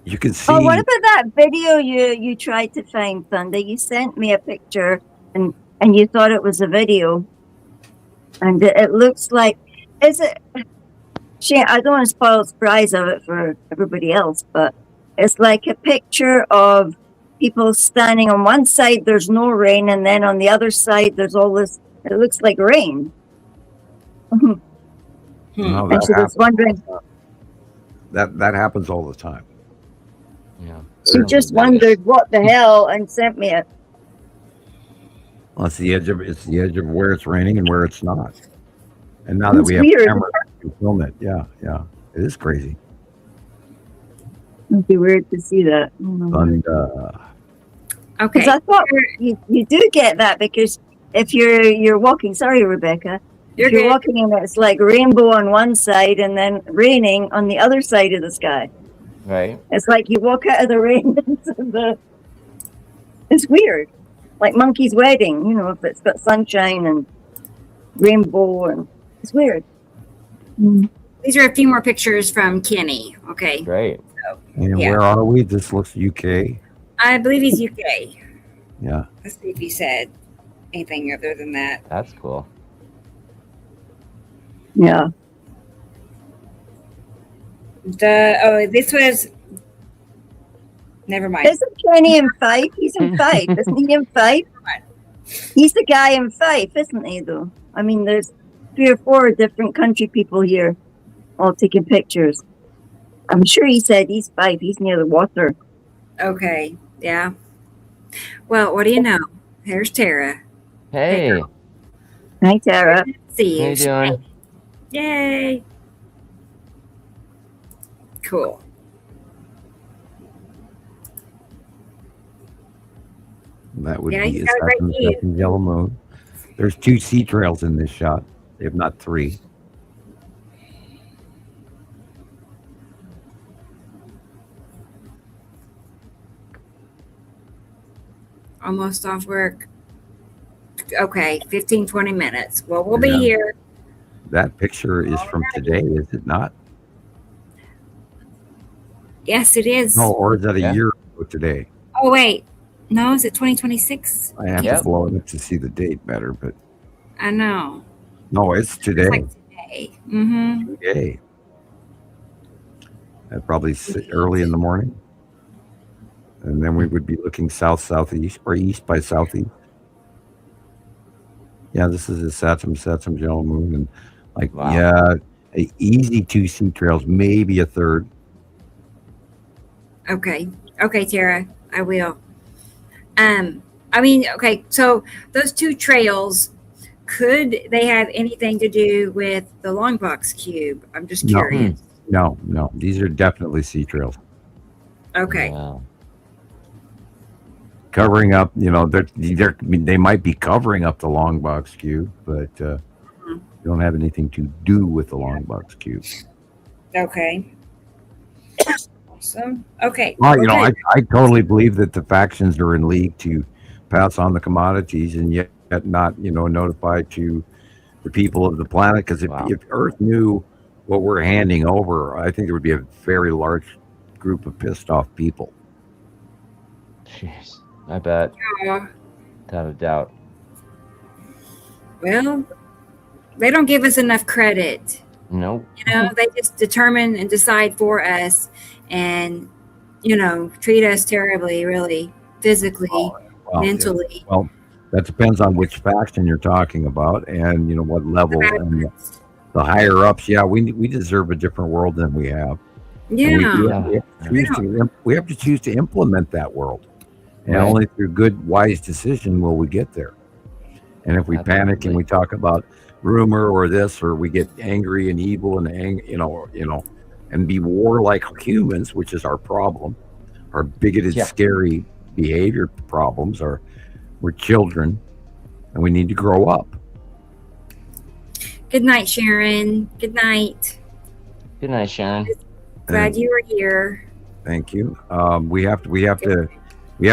you can see. Oh, what about that video you tried to find, Thunder? You sent me a picture and you thought it was a video. And it looks like, is it? I don't want to spoil the surprise of it for everybody else, but it's like a picture of people standing on one side, there's no rain, and then on the other side, there's all this, it looks like rain. No, And that she was happens. wondering, That happens all the time. Yeah. she just wondered what the hell and sent me it. Well, it's the edge of where it's raining and where it's not. And now that It's we have weird. cameras, we can film it. Yeah, it is crazy. It'd be weird to see that. And Okay. Because I thought you do get that because if you're walking, sorry, Rebecca, You're if you're good. walking and it's like rainbow on one side and then raining on the other side of the sky. Right. It's like you walk out of the rain into the. It's weird, like monkey's wedding. You know, if it's got sunshine and rainbow, and it's weird. These are a few more pictures from Kenny. Okay. Great. and Yeah. where are we? This looks UK. I believe he's UK. Yeah. Let's see if he said anything other than that. That's cool. Yeah. This was. Never mind. Isn't Kenny in Fife? He's in Fife, isn't he? In Fife. He's the guy in Fife, isn't he? Though I mean, there's 3 or 4 different country people here, all taking pictures. I'm sure he said he's Fife. He's near the water. Okay. Yeah. Well, what do you know? Here's Tara. Hey, Hi, Tara. See how you. you doing? Yay. Cool. That would Yeah, be he's a got a great second, view. second yellow moon. There's 2 sea trails in this shot, if not 3. Almost off work. Okay, 15, 20 minutes. Well, we'll be Yeah. here. That picture is from today, is it not? Yes, it is. No, or is that a Yeah. year ago today? Oh, wait. No, is it 2026? I have Yep. to blow it up to see the date better, but I know. no, it's It's today. like today. Mm-hmm. Today. At probably early in the morning. And then we would be looking south, southeast, or east by southeast. Yeah, this is a Saturn yellow moon, and Wow. yeah, a easy 2 sea trails, maybe a third. Okay. Okay, Tara. I will. I mean, okay, so those 2 trails, could they have anything to do with the long box cube? I'm just No. curious. No, these are definitely sea trails. Okay. Wow. Covering up, they might be covering up the long box cube, but they don't have anything to do with the long box cube. Okay. Awesome. Okay. Well, okay. I totally believe that the factions are in league to pass on the commodities and yet not, notify to the people of the planet. Because Wow. if Earth knew what we're handing over, I think there would be a very large group of pissed off people. Jeez, I bet, Yeah. without a doubt. Well, they don't give us enough credit. Nope. You know, they just determine and decide for us and, you know, treat us terribly, really, physically, Well, mentally. Well, that depends on which faction you're talking about, and you know what level. And the higher ups, yeah, we deserve a different world than we have. And Yeah. we have to choose to implement that world, and Right. only through good, wise decision will we get there. And if we panic and Absolutely. we talk about rumor or this, or we get angry and evil and and be warlike humans, which is our problem, our bigoted, Yeah. scary behavior problems are. We're children, and we need to grow up. Good night, Sharon. Good night. Good night, Sharon. Glad And you were here. thank you. We have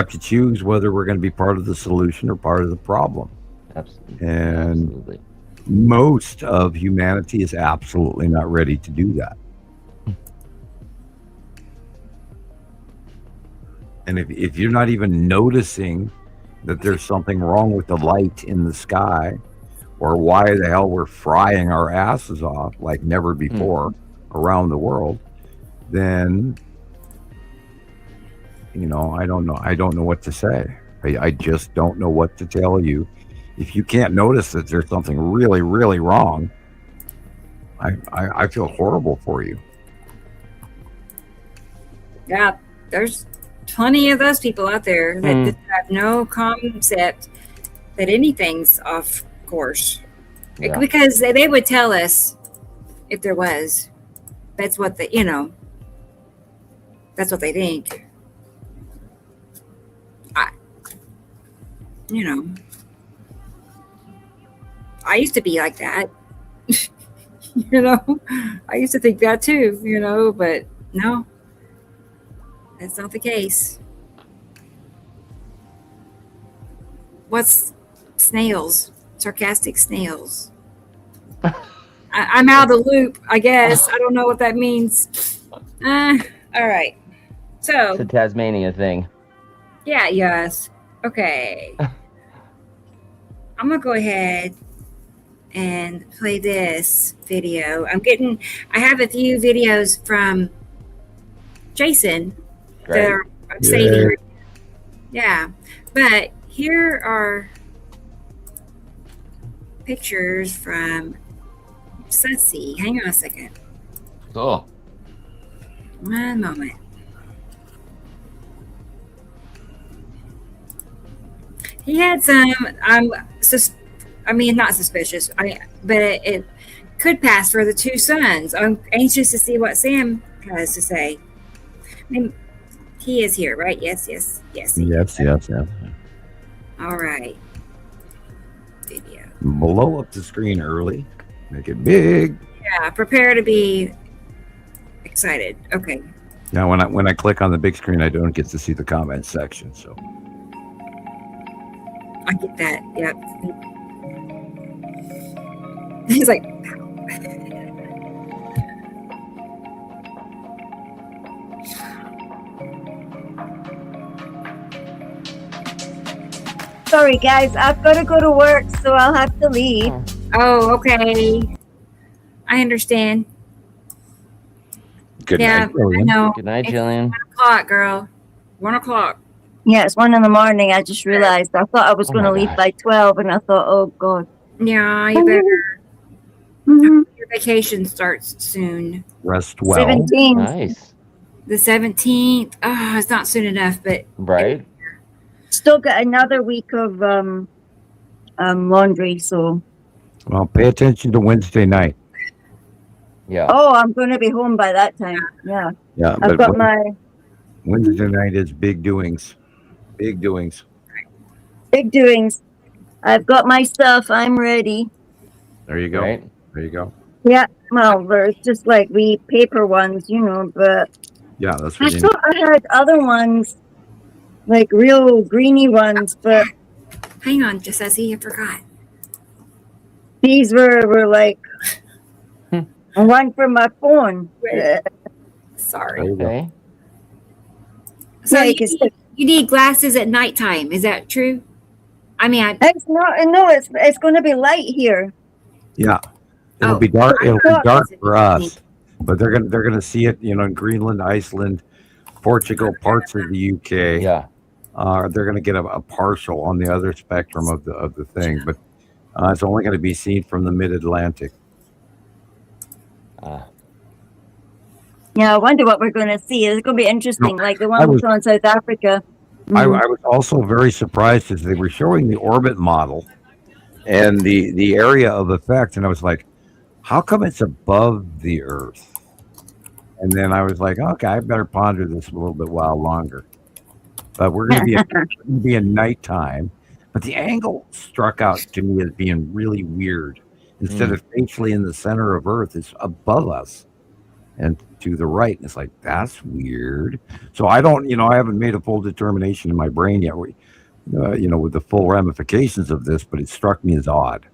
to choose whether we're going to be part of the solution or part of the problem. Absolutely. And Absolutely. most of humanity is absolutely not ready to do that. And if you're not even noticing that there's something wrong with the light in the sky, or why the hell we're frying our asses off like never before around the world, then I don't know what to say. I just don't know what to tell you. If you can't notice that there's something really, really wrong, I feel horrible for you. Yeah, there's plenty of those people out there that just have no concept that anything's off course. Yeah. Because they would tell us if there was. That's what that's what they think. I used to be like that. I used to think that too, but no, that's not the case. What's snails? Sarcastic snails. I'm out of the loop, I guess. I don't know what that means. All right. It's So, a Tasmania thing. yeah, yes. Okay. I'm going to go ahead and play this video. I have a few videos from Jason that Right. I'm saving. Yeah. But here are pictures from Sussy. Hang on a second. Cool. One moment. He had some. Not suspicious. But it could pass for the two sons. I'm anxious to see what Sam has to say. He is here, right? Yes. Yes. All right. Video. Blow up the screen early, make it big. Yeah, prepare to be excited. Okay. Now, when I click on the big screen, I don't get to see the comment section. So I get that. Yep. He's like, Sorry, guys, I've got to go to work, so I'll have to leave. oh, okay. I understand. good Yeah, night, I William. know. Good night, It's Jillian. 1:00, girl. 1:00. Yeah, it's 1 a.m. I just realized. I thought I was Oh going to my leave gosh. by 12, and I thought, oh, God. Yeah, you better. Mhm. Your vacation starts soon. Rest well. 17. Nice. The 17th. Oh, it's not soon enough, but Right? Still got another week of laundry, so. Well, pay attention to Wednesday night. Yeah. Oh, I'm going to be home by that time. Yeah. Yeah, I've got my Wednesday night is big doings. Big doings. big doings. I've got my stuff. I'm ready. There you go. Right? There you go. Yeah. Well, there's just like paper ones, but Yeah, that's I what you need. thought I had other ones, like real greeny ones, but hang on, just as I forgot. these were like one for my phone. There Sorry. you go. Okay. So Yeah, you you can need, you need glasses at nighttime. Is that true? I mean, It's not. No, it's going to be light here. Yeah, it'll oh, be dark. I It'll be thought dark it for us, but they're gonna see it. You know, in Greenland, Iceland, Portugal, parts of the UK. Yeah. They're gonna get a partial on the other spectrum of the thing, but it's only going to be seen from the mid Atlantic. Yeah, I wonder what we're going to see. It's going to be interesting, like the one we saw in South Africa. I was also very surprised as they were showing the orbit model and the area of effect, and I was like, how come it's above the Earth? And then I was like, okay, I better ponder this a little bit while longer. But we're going to be in nighttime. But the angle struck out to me as being really weird. Instead of facially in the center of Earth, it's above us and to the right. And it's like, that's weird. So I don't, I haven't made a full determination in my brain yet, with the full ramifications of this, but it struck me as odd.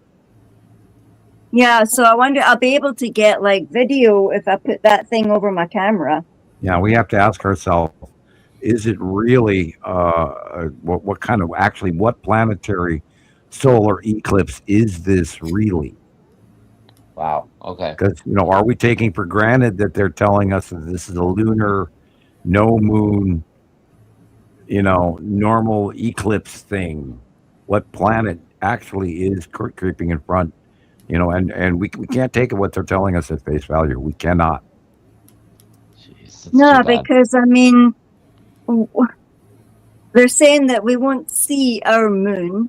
Yeah, so I wonder, I'll be able to get like video if I put that thing over my camera. Yeah, we have to ask ourselves, is it really what kind of what planetary solar eclipse is this really? Wow. Okay. Because are we taking for granted that they're telling us that this is a lunar, no moon, normal eclipse thing? What planet actually is creeping in front? And we can't take what they're telling us at face value. We cannot. Jeez, No, because I mean, they're saying that we won't see our moon,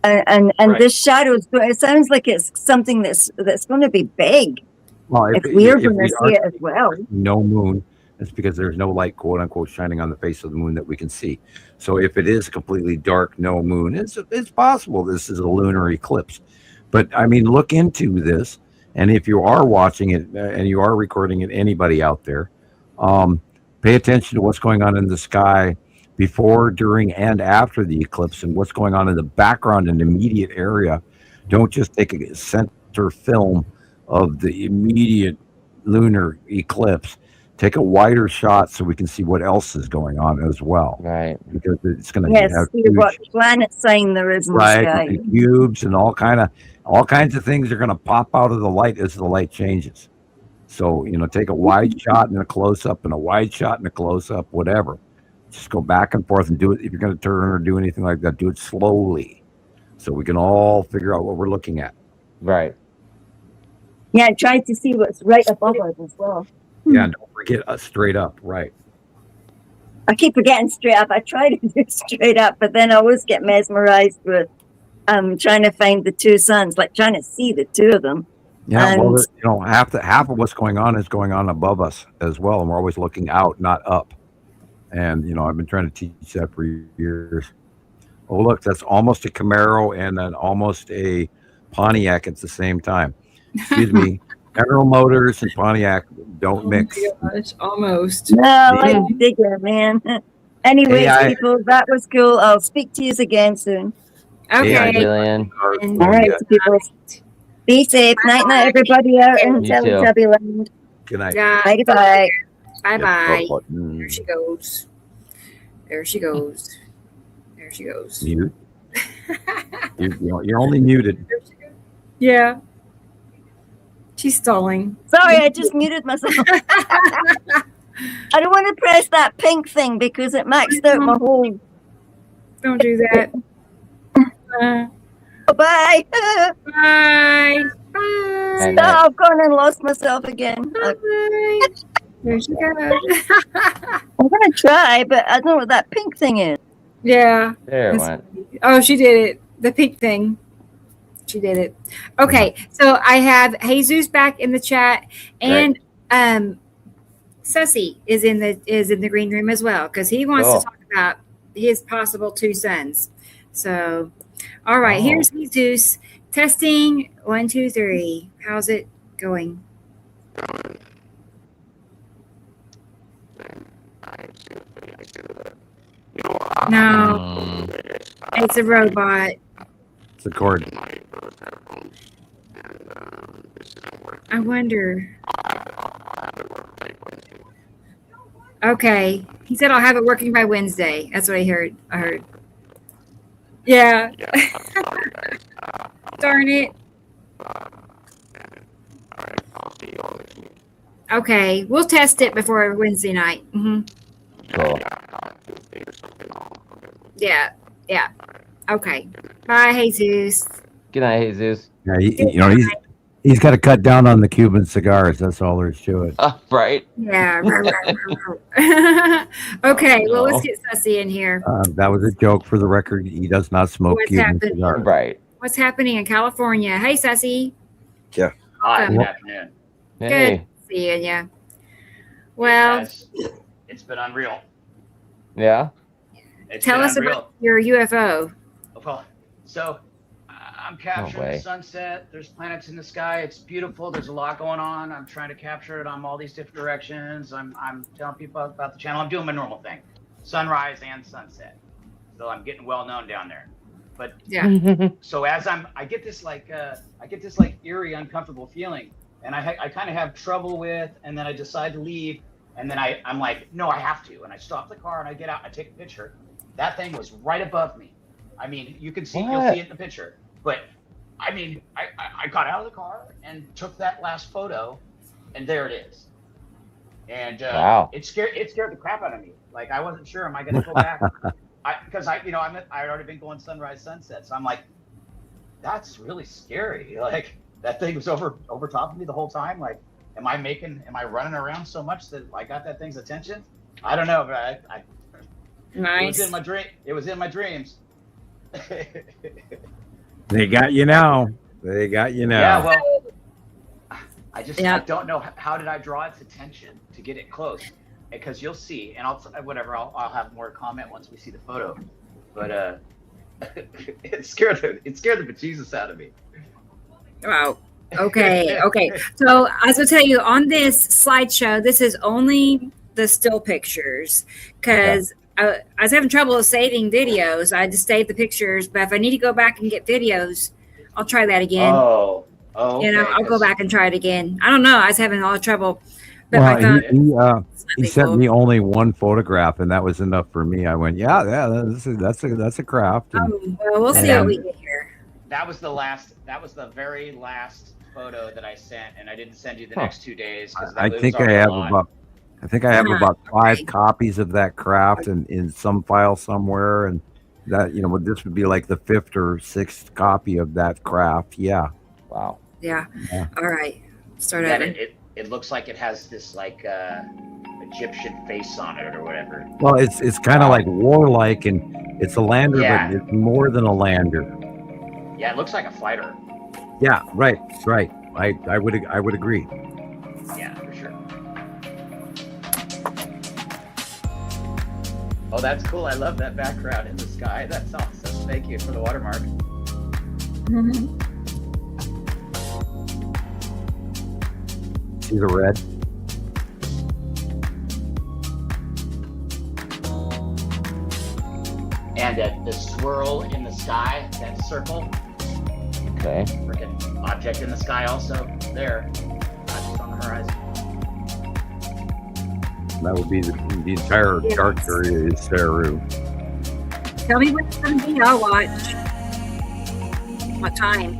and Right. this shadow is. It sounds like it's something that's going to be big. Well, If we're going to see it as well. No moon, it's because there's no light, quote unquote, shining on the face of the moon that we can see. So if it is completely dark, no moon, it's possible this is a lunar eclipse. But I mean, look into this, and if you are watching it and you are recording it, anybody out there, pay attention to what's going on in the sky before, during, and after the eclipse, and what's going on in the background and immediate area. Don't just take a center film of the immediate lunar eclipse. Take a wider shot so we can see what else is going on as well. Right. Because it's going to have see what planet sign there is in the sky. and cubes and all kinds of things are going to pop out of the light as the light changes. So take a wide shot and a close up, and a wide shot and a close up, whatever. Just go back and forth and do it. If you're going to turn or do anything like that, do it slowly, so we can all figure out what we're looking at. Right. Yeah, try to see what's right above us as well. Yeah, and don't forget straight up, right? I keep forgetting straight up. I try to do straight up, but then I always get mesmerized with trying to find the two suns, like trying to see the two of them. Yeah, And well, half of what's going on is going on above us as well, and we're always looking out, not up. And I've been trying to teach that for years. Oh, look, that's almost a Camaro and then almost a Pontiac at the same time. Excuse me. General Motors and Pontiac don't mix. my gosh, almost. no, I like to dig it, man. Anyways, AI people, that was cool. I'll speak to you again soon. Okay. AI Jillian. All right, people. Be safe. Night, night, everybody out in You too. Teletubby Land. Good night. Yeah. Bye, bye. Bye bye. Mm. There she goes. There she goes. There she goes. Mute. You're only muted. There she goes. Yeah. She's stalling. Sorry, I just muted myself. I don't want to press that pink thing because it maxed out my whole. Don't do that. Bye. Bye. Bye. Bye. No, I've gone and lost myself again. Bye. There she goes. I'm gonna try, but I don't know what that pink thing is. Yeah. There it went. Oh, she did it. The pink thing. She did it. Okay, so I have Jesus back in the chat, and Sussy is in the green room as well because he wants to talk about his possible two sons. So, all right, here's Jesus testing 1, 2, 3. How's it going? No, it's a robot. It's a cord. I wonder. Okay. He said I'll have it working by Wednesday. That's what I heard. Yeah. Darn it. Okay. We'll test it before Wednesday night. Cool. Yeah. Yeah. Okay. Bye, Jesus. Good night, Jesus. Yeah, he's got to cut down on the Cuban cigars. That's all there is to it. Right. Yeah. Okay. Well, let's get Sussy in here. That was a joke for the record. He does not smoke What's Cuban happening? cigars. Right. What's happening in California? Hey, Sussy. Hi, Welcome. good afternoon. Hey. Good seeing you. Well, Guys, it's been unreal. Yeah. It's tell been us unreal. about your UFO. Well, so I'm capturing way. the sunset. There's planets in the sky. It's beautiful. There's a lot going on. I'm trying to capture it on all these different directions. I'm telling people about the channel. I'm doing my normal thing, sunrise and sunset. So I'm getting well known down there. But Yeah. so as I get this like eerie, uncomfortable feeling, and I kind of have trouble with, and then I decide to leave, and then I'm like, no, I have to, and I stop the car and I get out, I take a picture. That thing was right above me. I mean, you'll see it in the picture, but I mean, I got out of the car and took that last photo, and there it is. And Wow. it scared the crap out of me. Like I wasn't sure, am I going to go back? Because I'd already been going sunrise, sunset. So I'm like, that's really scary. Like that thing was over top of me the whole time. Like, am I running around so much that I got that thing's attention? I don't know, but Nice. it was in my dream. It was in my dreams. They got you now. Yeah, well, I don't know how did I draw its attention to get it close, because you'll see, and I'll have more comment once we see the photo, but it scared the bejesus out of me. Wow. Okay. Okay. So as I'll tell you on this slideshow, this is only the still pictures because I was having trouble saving videos. I just saved the pictures, but if I need to go back and get videos, I'll try that again. Oh, You know, I'll go back and try it again. I don't know. I was having a lot of trouble. But Well, he sent me only one photograph, and that was enough for me. I went, yeah, that's a craft. And, well, we'll see what we get here. That was the very last photo that I sent, and I didn't send you the next 2 days. I think I have about 5 copies of that craft in some file somewhere, and that this would be like the 5th or 6th copy of that craft. Yeah. Wow. Yeah. All right. Start Yeah, over. it looks like it has this like Egyptian face on it or whatever. Well, it's kind of like warlike, and it's a lander, Yeah. but it's more than a lander. Yeah, it looks like a fighter. Yeah. Right. I would agree. Yeah, for sure. Oh, that's cool. I love that background in the sky. That's awesome. Thank you for the watermark. See the red? And the swirl in the sky, that circle, Okay. freaking object in the sky also there, not just on the horizon. That would be the entire dark area is Saru. Tell me what it's going to be. I'll watch. What time?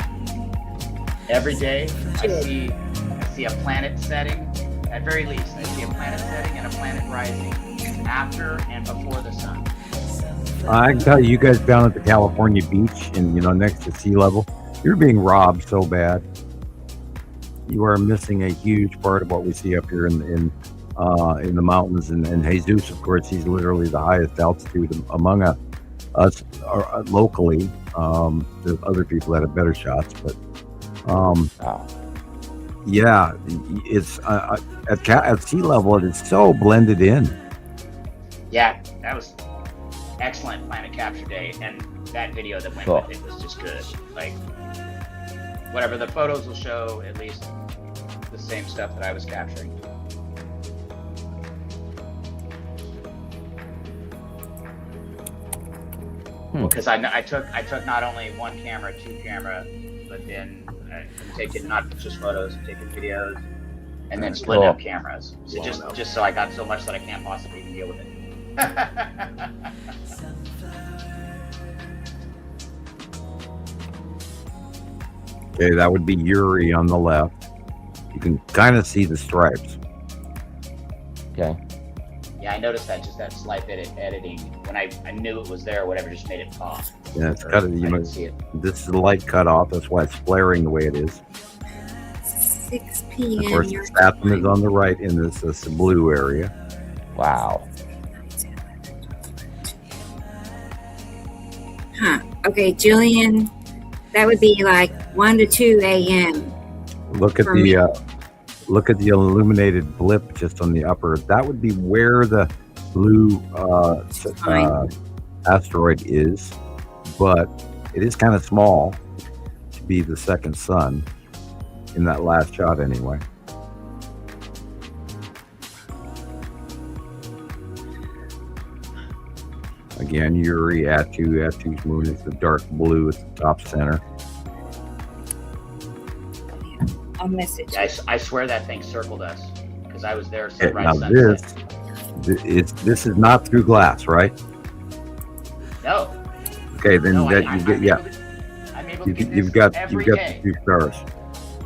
Every day I see a planet setting. At very least, I see a planet setting and a planet rising after and before the sun. I can tell you guys down at the California beach and next to sea level, you're being robbed so bad. You are missing a huge part of what we see up here in the mountains. And Jesus, of course, he's literally the highest altitude among us locally. There's other people that have better shots, but yeah, it's at sea level. It is so blended in. Yeah, that was excellent planet capture day, and that video that went with it was just good. Like, whatever the photos will show, at least the same stuff that I was capturing. Because I took not only one camera, 2 camera, but then I'm taking not just photos, I'm taking videos, and then splitting Cool. up cameras. So just so I got so much that I can't possibly even deal with it. Okay, that would be Yuri on the left. You can kind of see the stripes. Okay. Yeah, I noticed that, just that slight bit of editing. When I knew it was there, whatever, just made it pop. Yeah, it's Or got to, I you know, didn't see it. this is the light cut off. That's why it's flaring the way it is. 6 Of p.m. course, your the bathroom is time. on the right in this blue area. Wow. Huh. Okay, Jillian, that would be like 1 to 2 a.m. Look at For me. look at the illuminated blip just on the upper. That would be where the blue Fine. asteroid is, but it is kind of small to be the second sun in that last shot anyway. Again, Yuri Atu's moon is the dark blue at the top center. I'll message. Yeah, I swear that thing circled us because I was there Okay, sunrise, now sunset. this is not through glass, right? No, Okay, then no, that I'm you get able yeah. to- I'm able to get You've this got every the day. 2 stars.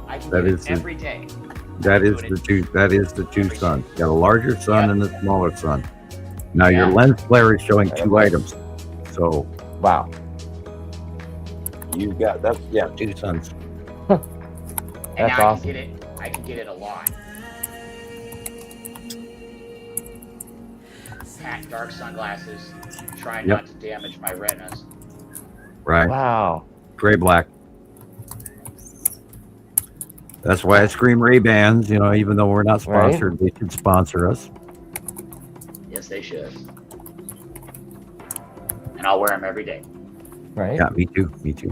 I can that get is it the- every day. That I'm is doing the two. That is the two every suns. You got a larger sun Yeah. and a smaller sun. Now your Yeah. lens flare is showing Okay. 2 items. So Wow. you got that. Yeah, 2 suns. And That's now awesome. I can get it a lot. Pack dark sunglasses, trying Yep. not to damage my retinas. Right. Wow. Gray black. That's why I scream Ray-Bans. You know, even though we're not Right. sponsored, they should sponsor us. Yes, they should. And I'll wear them every day. Right. Yeah, me too. Me too.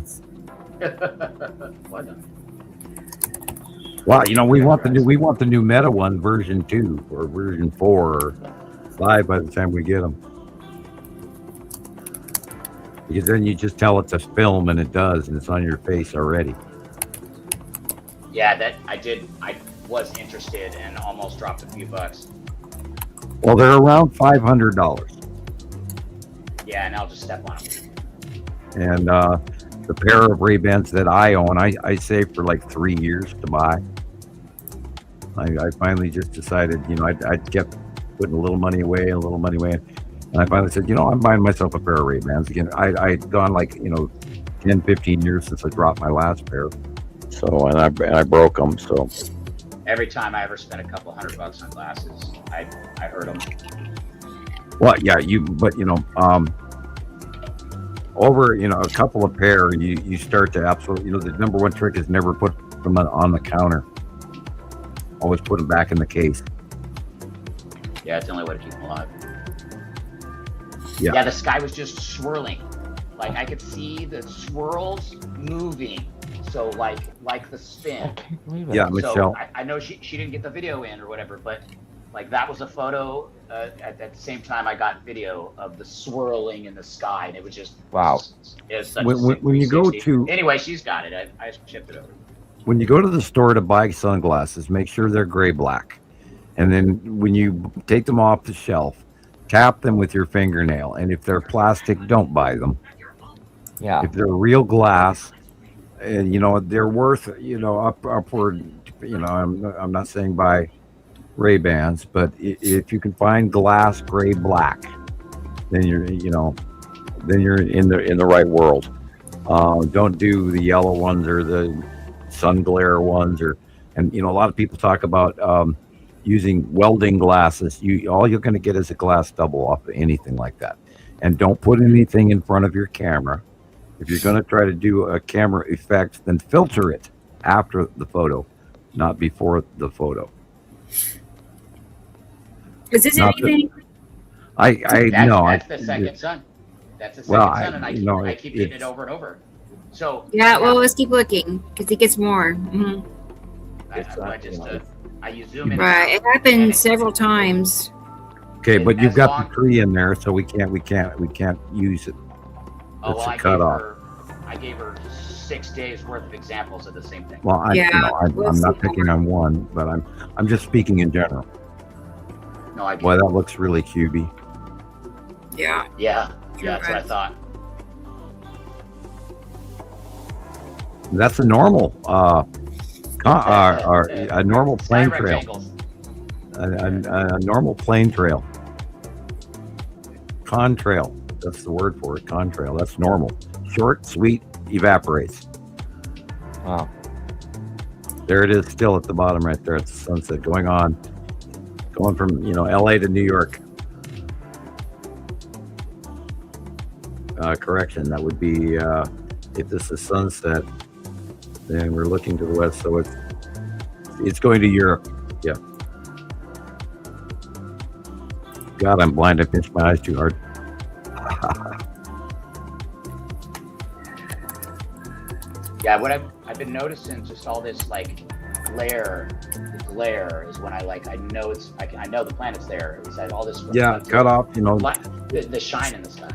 Why not? Well, you know, we want the new Meta one, version 2 or version 4 or 5 by the time we get them. Because then you just tell it to film and it does, and it's on your face already. Yeah, that I did. I was interested and almost dropped a few bucks. Well, they're around $500, Yeah, and I'll just step on them. and the pair of Ray-Bans that I own, I saved for like 3 years to buy. I finally just decided, you know, I kept putting a little money away, and I finally said, you know, I'm buying myself a pair of Ray-Bans again. I'd gone like, you know, 10, 15 years since I dropped my last pair. So, and I broke them. So, Every time I ever spent a couple $100 on glasses, I heard them. well, yeah, but you know, over, you know, a couple of pair, you start to absolutely, you know, the number one trick is never put them on the counter. Always put them back in the case. Yeah, it's the only way to keep them alive. Yeah. Yeah, the sky was just swirling. Like I could see the swirls moving. So like the I spin. can't believe it. Yeah, So Michelle. I know she didn't get the video in or whatever, but like that was a photo. At the same time, I got video of the swirling in the sky, and it was just Wow. It was such When a you go 360. to Anyway, she's got it. I shipped it over. when you go to the store to buy sunglasses, make sure they're gray black, and then when you take them off the shelf, tap them with your fingernail. And if they're plastic, don't buy them. Yeah. If they're real glass, and you know they're worth, you know, upward, you know, I'm not saying buy Ray-Bans, but if you can find glass gray black, then you're in the right world. Don't do the yellow ones or the sun glare ones, and you know, a lot of people talk about using welding glasses. All you're going to get is a glass double off of anything like that. And don't put anything in front of your camera. If you're going to try to do a camera effect, then filter it after the photo, not before the photo. Is this Not that- anything? That's the second sun. That's the second Well, sun, and I keep hitting it over and over. So Yeah, well, let's keep looking because it gets more. Mhm. I use zoom in. Right, it and happened several times. Okay, but you've As got long- the tree in there, so we can't use it. Oh, It's well, a cutoff. I gave her 6 days worth of examples of the same thing. Well, I'm not picking on one, but I'm just speaking in general. No, I get Boy, it. that looks really cubey. Yeah. Yeah, that's what I thought. That's a normal, a normal plane Sky trail. rectangles. A normal plane trail. Contrail. That's the word for it. Contrail. That's normal. Short, sweet, evaporates. Wow. There it is, still at the bottom right there. It's the sunset going from LA to New York. Correction. That would be if this is sunset, then we're looking to the west. So it's going to Europe. Yeah. God, I'm blind. I pinched my eyes too hard. Yeah, what I've been noticing, just all this like glare. The glare is when I know I know the planet's there. It's like all this. Yeah, cut off. The shine in the sky.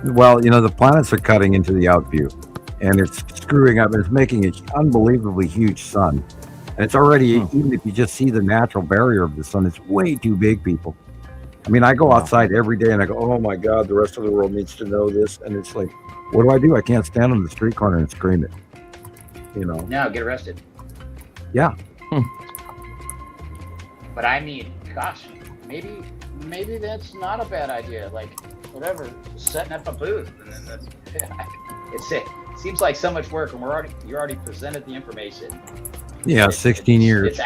Well, the planets are cutting into the outview, and it's screwing up. It's making an unbelievably huge sun, and it's already even if you just see the natural barrier of the sun, it's way too big, people. I mean, I go outside every day and I go, oh my God, the rest of the world needs to know this. And it's like, what do? I can't stand on the street corner and scream it. No, get arrested. Yeah. But I mean, gosh, maybe that's not a bad idea. Like, whatever, setting up a booth. And then it seems like so much work, and you already presented the information. Yeah, 16 years.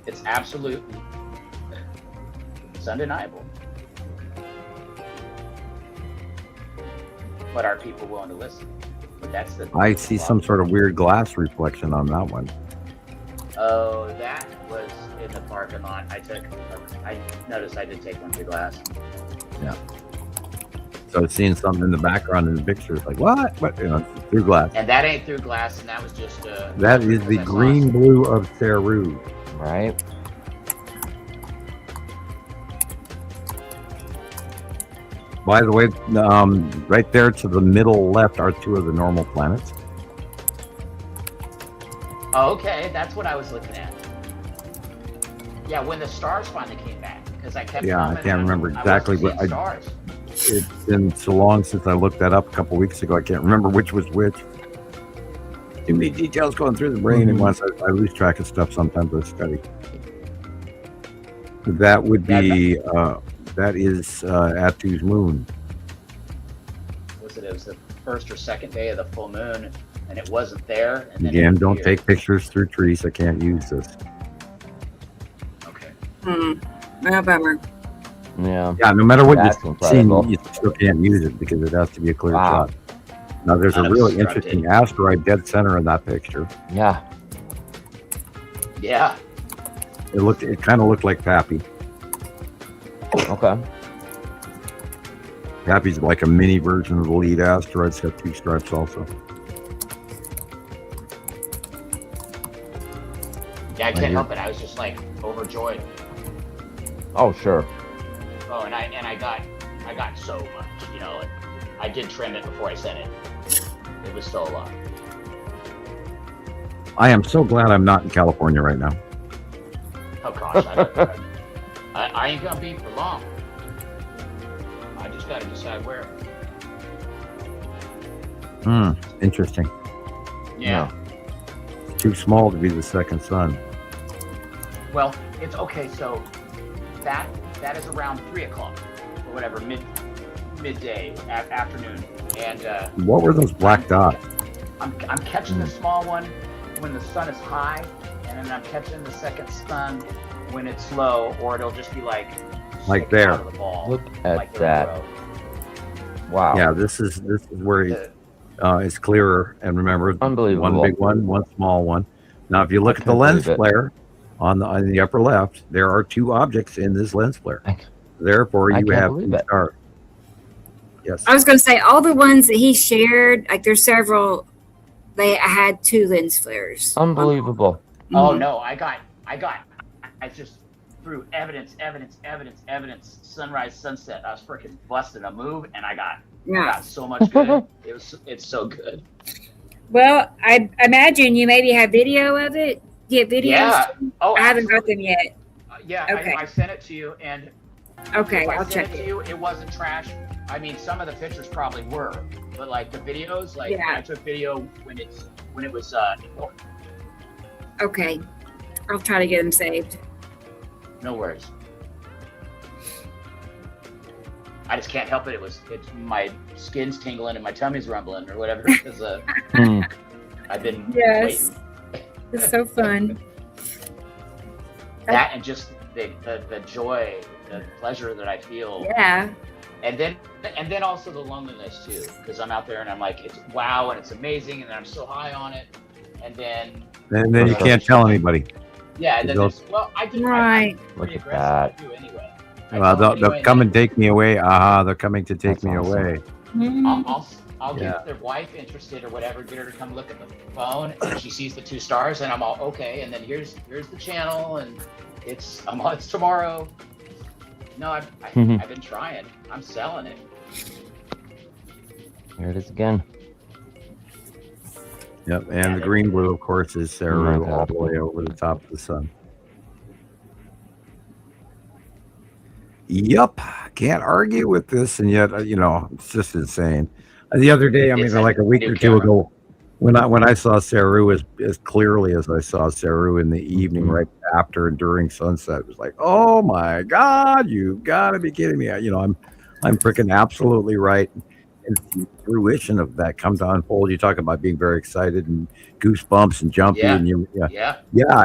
It's absolutely, it's undeniable. But are people willing to listen? But that's the. I see some sort of weird glass reflection on that one. Oh, that was in the parking lot. I noticed I did take one through glass. Yeah. So seeing something in the background in the picture is like, what? What? Through glass. And that ain't through glass, and that was just. That is the green blue of Ceru. Right. By the way, right there to the middle left are two of the normal planets. Oh, okay, that's what I was looking at. Yeah, when the stars finally came back, because I kept. Yeah, I can't remember exactly, but stars. It's been so long since I looked that up a couple weeks ago. I can't remember which was which. Too many details going through the brain, and once I lose track of stuff sometimes I study. That would be. That is Atu's moon. It was the first or second day of the full moon, and it wasn't there. And then Again, don't take pictures through trees. I can't use this. Okay. Oh, bummer. Yeah. Yeah, no matter what That's you incredible. see, you still can't use it because it has to be a clear Wow. shot. Now, there's a really Unobstructed. interesting asteroid dead center in that picture. Yeah. Yeah. It kind of looked like Pappy. Okay. Pappy's like a mini version of the lead asteroid. It's got two stripes also. Yeah, I can't help it. I was just like overjoyed. Oh, sure. Oh, and I got so much, and I did trim it before I sent it. It was still a lot. I am so glad I'm not in California right now. Oh gosh, I ain't gonna be for long. I just gotta decide where. Interesting. Yeah. It's too small to be the second sun. Well, it's okay. So that is around 3 o'clock or whatever, midday, afternoon, and What were those black dots? I'm catching the small one when the sun is high, and then I'm catching the second sun when it's low, or it'll just be like there. out of the ball. Look at like that. row. Wow. Yeah, this is where it's clearer. And remember, Unbelievable. one big one, one small one. Now, if you look at the can't lens believe it. flare on the upper left, there are two objects in this lens flare. Therefore, I you can't have believe two it. stars. Yes. I was going to say all the ones that he shared, like there's several. I had two lens flares. Unbelievable. Oh Mhm. no, I just threw evidence, sunrise, sunset. I was freaking busting a move, and I got so much good. It's so good. Well, I imagine you maybe have video of it. Get videos. Yeah. Oh, I haven't got them yet. Yeah, Okay. I sent it to you, and Okay, if I I'll sent check it to it. you, it wasn't trash. I mean, some of the pictures probably were, but like the videos, like Yeah. I took video when it was important. Okay, I'll try to get them saved. No worries. I just can't help it. It's my skin's tingling and my tummy's rumbling or whatever because I've been Yes. waiting. It's so fun. That and just the joy, the pleasure that I feel. Yeah. And then also the loneliness too, because I'm out there and I'm like, it's wow and it's amazing and I'm so high on it, and then you can't tell anybody. yeah, and then Those- I do Right. I'm Look pretty at aggressive too anyway. I Well, tell them they'll anyway, come and and take me away. They're coming to take That's me awesome. away. I'll Yeah. get their wife interested or whatever, get her to come look at the phone, and she sees the 2 stars, and I'm all okay. And then here's the channel, and it's tomorrow. No, I've been trying. I'm selling it. Here it is again. Yep, and the green blue, of course, is Saru all the way over the top of the sun. Yep, can't argue with this, and yet it's just insane. The other day, I mean, It's like a week new or two camera. ago, when I saw Saru as clearly as I saw Saru in the evening, right after and during sunset, it was like, oh my God, you gotta be kidding me! I'm freaking absolutely right. And the fruition of that come to unfold. You talk about being very excited and goosebumps and jumpy, Yeah. and Yeah.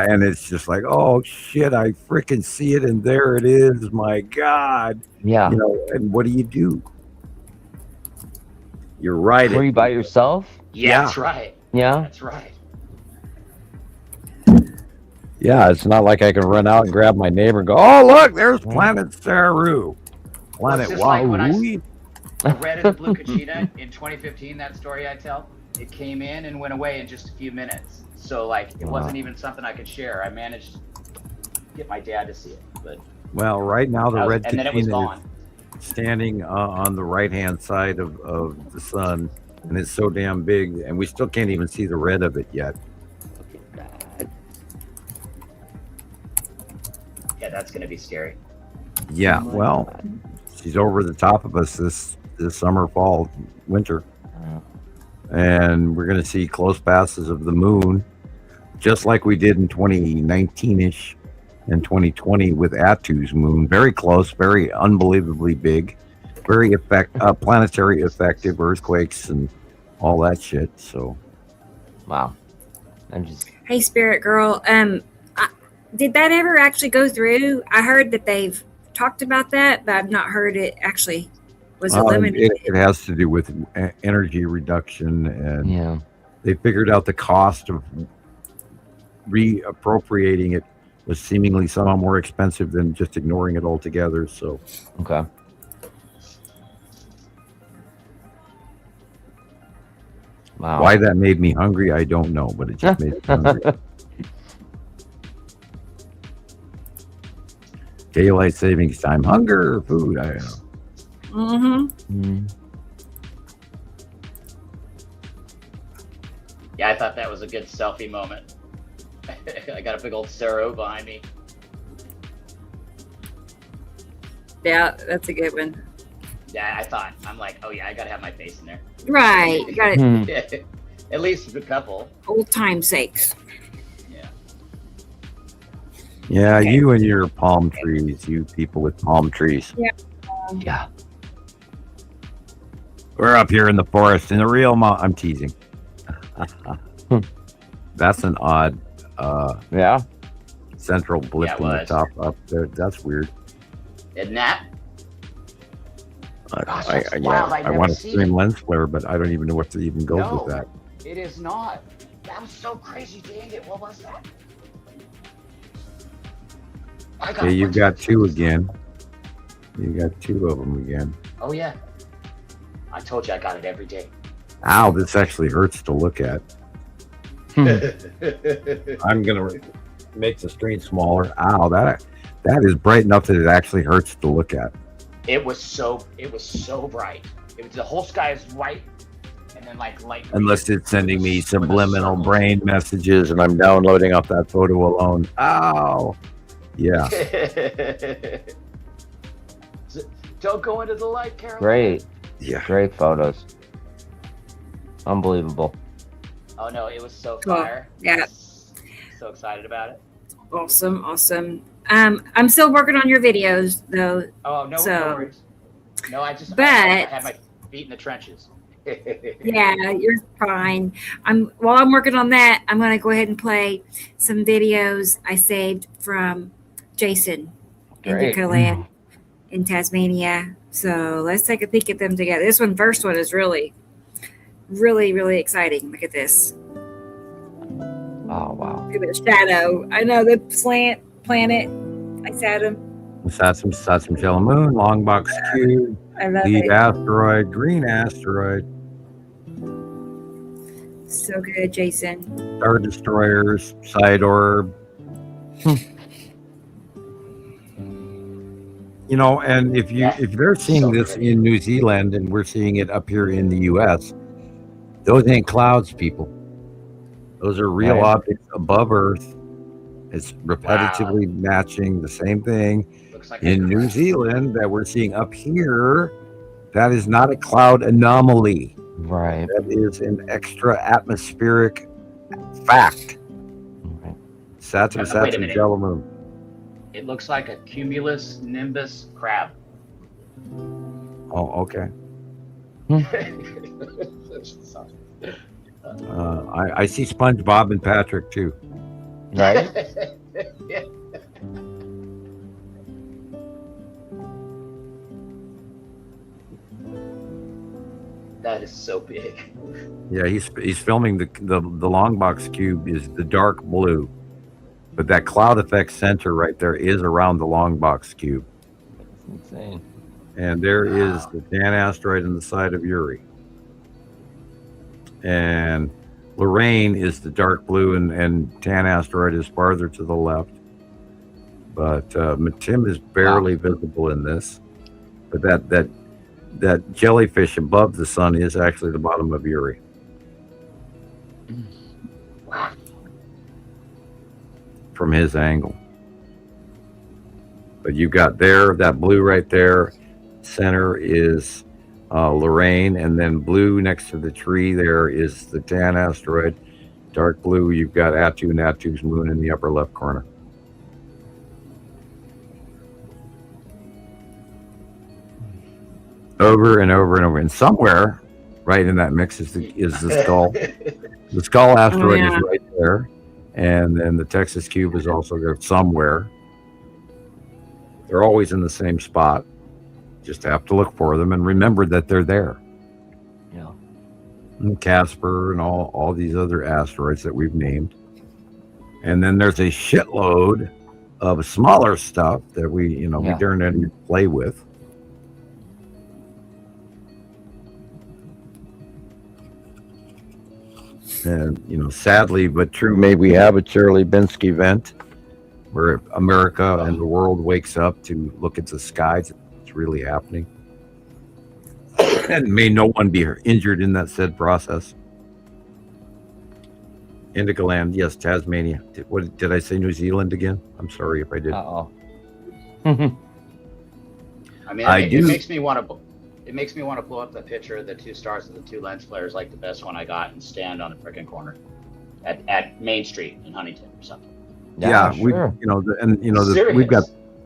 and it's just like, oh shit, I freaking see it, and there it is. My God, Yeah. And what do? You're right. Were you by yourself? Yeah, that's right. Yeah. That's right. Yeah, it's not like I can run out and grab my neighbor and go, oh look, there's Planet Saru, Planet just like when I- Wahoo. The red and the blue Kachina in 2015, that story I tell, it came in and went away in just a few minutes. So like it wasn't even something I could share. I managed to get my dad to see it, but Well, right now the red and then it was Kachina gone. is standing on the right-hand side of the sun, and it's so damn big, and we still can't even see the red of it yet. Yeah, that's gonna be scary. Yeah, well, she's over the top of us this summer, fall, winter, and we're going to see close passes of the moon, just like we did in 2019ish and 2020 with Atu's moon. Very close, very unbelievably big, very planetary effective, earthquakes and all that shit. So, Wow. I'm just. Hey, Spirit Girl. Did that ever actually go through? I heard that they've talked about that, but I've not heard it actually was eliminated. it has to do with energy reduction, and Yeah. they figured out the cost of reappropriating it was seemingly somehow more expensive than just ignoring it altogether. So, Okay. Wow. why that made me hungry, I don't know, but it just made me hungry. Daylight savings time, hunger, food. I don't know. Mm-hmm. Mm. Yeah, I thought that was a good selfie moment. I got a big old Saru behind me. Yeah, that's a good one. Yeah, I'm like, oh yeah, I gotta have my face in there. Right. You got it. Hmm. At least a couple. Old time sakes. Yeah. Yeah, Okay. you and your palm trees, you people with palm trees. Yeah. We're up here in the forest in the real I'm teasing. That's an odd Yeah. central blip Yeah, it in the was. top up there. That's weird. Isn't that? Gosh, that's I wild. I've never want to seen stream it. lens flare, but I don't even know what to even go No. with that. It is not. That was so crazy. Dang it. What was that? I got Yeah, you've what's got that? two again. You got two of them again. Oh yeah. I told you I got it every day. Ow, this actually hurts to look at. I'm gonna make the screen smaller. Ow, that is bright enough that it actually hurts to look at. It was so bright. The whole sky is white, and then like light. Unless it's sending me subliminal brain messages and I'm downloading off that photo alone. Ow. Yeah. Don't go into the light, Carol. Great. Yeah. Great photos. Unbelievable. Oh no, it was so Cool. fire. Yeah. So excited about it. Awesome. I'm still working on your videos though. Oh no, So- no worries. No, I But- had my feet in the trenches. Yeah, you're fine. While I'm working on that, I'm going to go ahead and play some videos I saved from Jason in Great. Land in Tasmania. So let's take a peek at them together. This first one is really, really, really exciting. Look at this. Oh, wow. Look at the shadow. I know the planet. I said him. Satsum Yellow Moon, long box cube, I love lead it. asteroid, green asteroid, So good, Jason. star destroyers, side orb. You know, and if they're seeing So this pretty. in New Zealand and we're seeing it up here in the US, those ain't clouds, people. Those are real Right. objects above Earth. It's repetitively matching the same thing Looks like in New Zealand that we're seeing up here. That is not a cloud anomaly. Right. That is an extra atmospheric fact. Right. Saturn, Wait a Saturn, minute. Yellow Moon. It looks like a cumulus nimbus crab. Oh, okay. I see SpongeBob and Patrick too. Right? Yeah. That is so big. Yeah, he's filming the long box cube is the dark blue, but that cloud effect center right there is around the long box cube, That's insane. and there is the Dan asteroid in the side of Uri, and Lorraine is the dark blue, and Tan asteroid is farther to the left. But Tim is barely visible in this. But that jellyfish above the sun is actually the bottom of Uri. Wow. From his angle. But you've got there, that blue right there, center is Lorraine, and then blue next to the tree there is the Tan asteroid. Dark blue, you've got Attu and Attu's moon in the upper left corner. Over and over and over. And somewhere right in that mix is the skull. The skull asteroid is right there. And then the Texas cube is also there somewhere. They're always in the same spot. Just have to look for them and remember that they're there. Yeah. And Casper and all these other asteroids that we've named. And then there's a shitload of smaller stuff that we don't even play with. And, sadly but true, maybe we have a Chelyabinsk event where America and the world wakes up to look at the skies. It's really happening. And may no one be injured in that said process. Indica Land, yes, Tasmania. Did I say New Zealand again? I'm sorry if I did. Uh-oh. I mean, I it do. makes me want to. It makes me want to pull up the picture of the two stars of the two lens flares, like the best one I got, and stand on the freaking corner at Main Street in Huntington or something. Yeah, sure.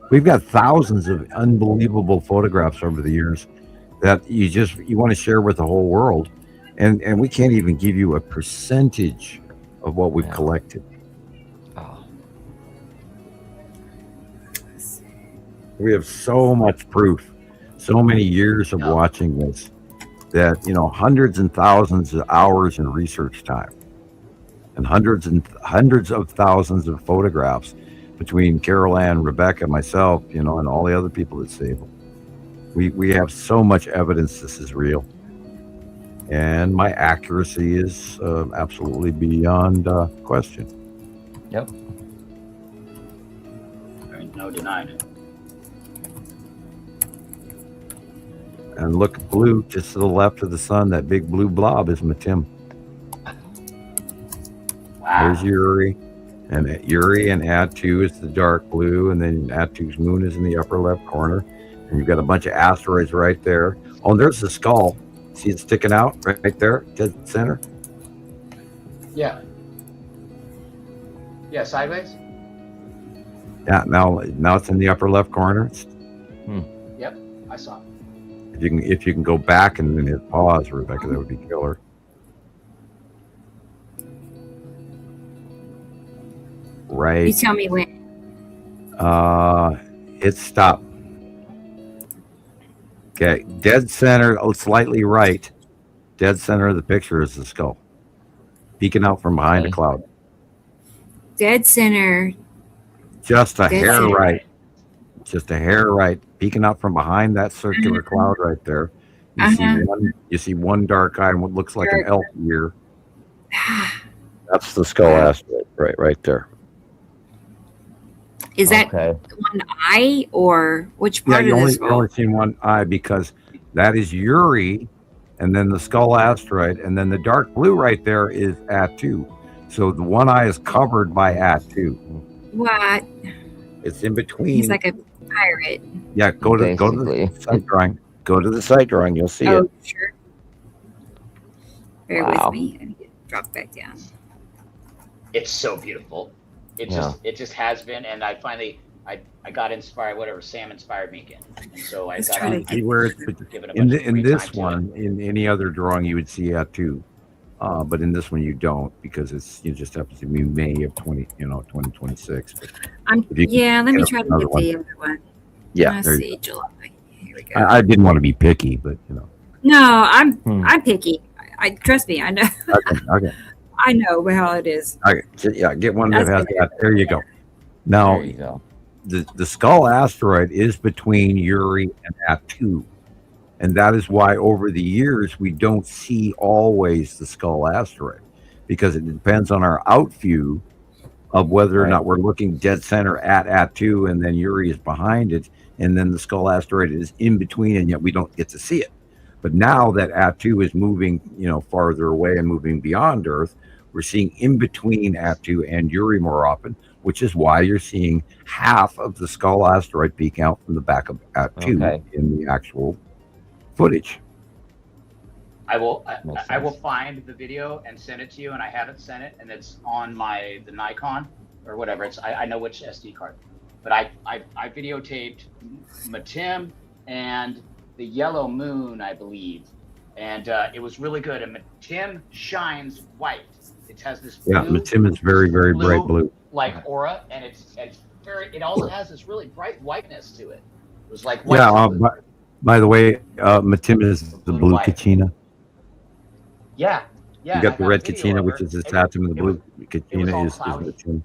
we've got thousands of unbelievable photographs over the years that you want to share with the whole world, and we can't even give you a percentage of what we've collected. Oh. We have so much proof, so many years of watching this, that hundreds and thousands of hours in research time, and hundreds of thousands of photographs between Carol Ann, Rebecca, myself, and all the other people at Sable. We have so much evidence this is real, and my accuracy is absolutely beyond question. Yep. There ain't no denying it. And look at blue, just to the left of the sun. That big blue blob is Matim. Wow. There's Uri. And Uri and Atu is the dark blue. And then Atu's moon is in the upper left corner. And you've got a bunch of asteroids right there. Oh, and there's the skull. See it sticking out right there, dead center? Yeah. Yeah, sideways? Yeah, now it's in the upper left corner. Yep, I saw it. If you can go back and then hit pause, Rebecca, that would be killer. Right. You tell me when. Hit stop. Okay, dead center, slightly right. Dead center of the picture is the skull, peeking out from behind a cloud. Dead center. Just a Dead hair center. right. Just a hair right, peeking out from behind that circular cloud right there. You see one dark eye and what looks like an elf ear. That's the skull asteroid right there. Is that Okay. one eye or which Yeah, part you of only, this? you only seen one eye because that is Uri, and then the skull asteroid, and then the dark blue right there is Atu. So the one eye is covered by Atu. What? It's in between. He's like a pirate. Yeah, go to Basically. the site drawing. Go to the site drawing. You'll see Oh, it. sure. Bear Wow. with me. I need to drop back down. It's so beautiful. It just has been, and I finally I got inspired. Whatever Sam inspired me again, and so I Let's got try on. to See where it's Given a in, bunch of in free this time to one. In any other drawing, you would see Atu, but in this one you don't because it just happens to be May of 2026. But if you can Let me get try to another get the other one. yeah, Let's there you see, July. Here we go. go. I didn't want to be picky, but No, I'm Hmm. I'm picky. I trust me. I know. Okay. I know how it is. Okay, so, yeah, get one that That's has that. There you go. Now, There you go. the skull asteroid is between Uri and Atu, and that is why over the years we don't see always the skull asteroid because it depends on our out view of whether or Right. not we're looking dead center at Atu, and then Uri is behind it, and then the skull asteroid is in between, and yet we don't get to see it. But now that Atu is moving, farther away and moving beyond Earth, we're seeing in between Atu and Uri more often, which is why you're seeing half of the skull asteroid peeking out from the back of Atu Okay. in the actual footage. I will Makes I will sense. find the video and send it to you, and I haven't sent it, and it's on the Nikon or whatever. I know which SD card, but I videotaped Matim and the yellow moon, I believe, and it was really good. And Matim shines white. It has this blue, Yeah, Matim is very, very bright blue. like aura, and it's very. It also has this really bright whiteness to it. It was like white. Yeah, by the way, Matim is the Blue blue white. Kachina. yeah. You got the I red a video Kachina, of which her. is its It- atom, and the it was- blue was Kachina all is cloudy. Matim.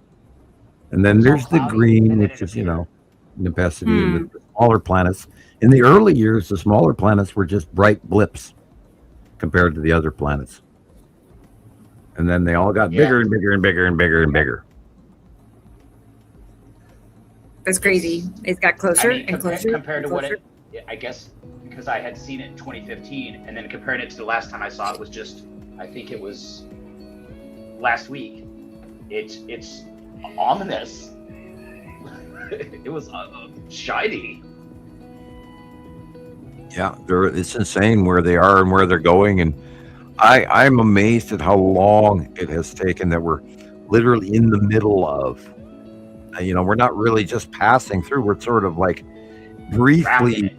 And then It was all there's the cloudy, green, and then which it is, appeared. Nepacity, and the smaller planets. In the early years, the smaller planets were just bright blips compared to the other planets. And then they all got Yeah. bigger and bigger and bigger and bigger and bigger. That's crazy. It's got closer and closer. compared to and what closer. I guess because I had seen it in 2015, and then comparing it to the last time I saw it was just, I think it was last week. It's ominous. It was shiny. Yeah, it's insane where they are and where they're going. And I'm amazed at how long it has taken that we're literally in the middle of. We're not really just passing through. We're sort of like briefly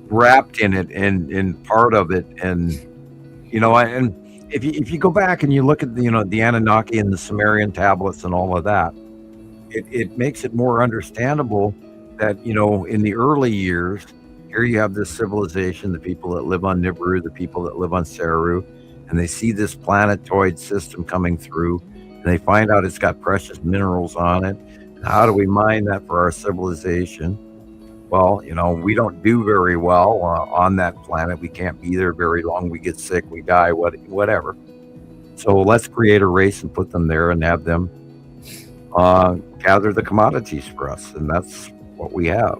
wrapped in it and part of it. And and if you go back and you look at the Anunnaki and the Sumerian tablets and all of that, it makes it more understandable that in the early years, here you have this civilization, the people that live on Nibiru, the people that live on Saru, and they see this planetoid system coming through, and they find out it's got precious minerals on it. How do we mine that for our civilization? Well, we don't do very well on that planet. We can't be there very long. We get sick, we die, whatever. So let's create a race and put them there and have them gather the commodities for us. And that's what we have.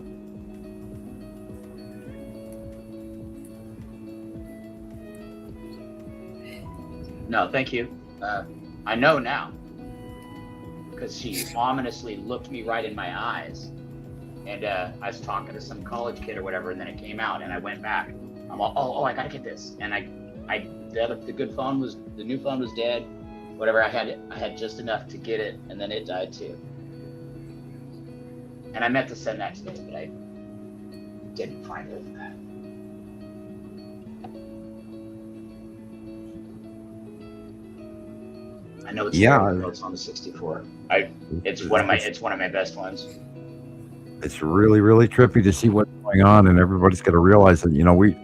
No, thank you. I know now because she ominously looked me right in my eyes, and I was talking to some college kid or whatever, and then it came out, and I went back. I'm all, oh, I gotta get this, and the good phone was, the new phone was dead. Whatever, I had just enough to get it, and then it died too. And I meant to send that today, but I didn't find it. I know it's it's on the 64. It's one of my best ones. It's really, really trippy to see what's going on, and everybody's got to realize that, you know, we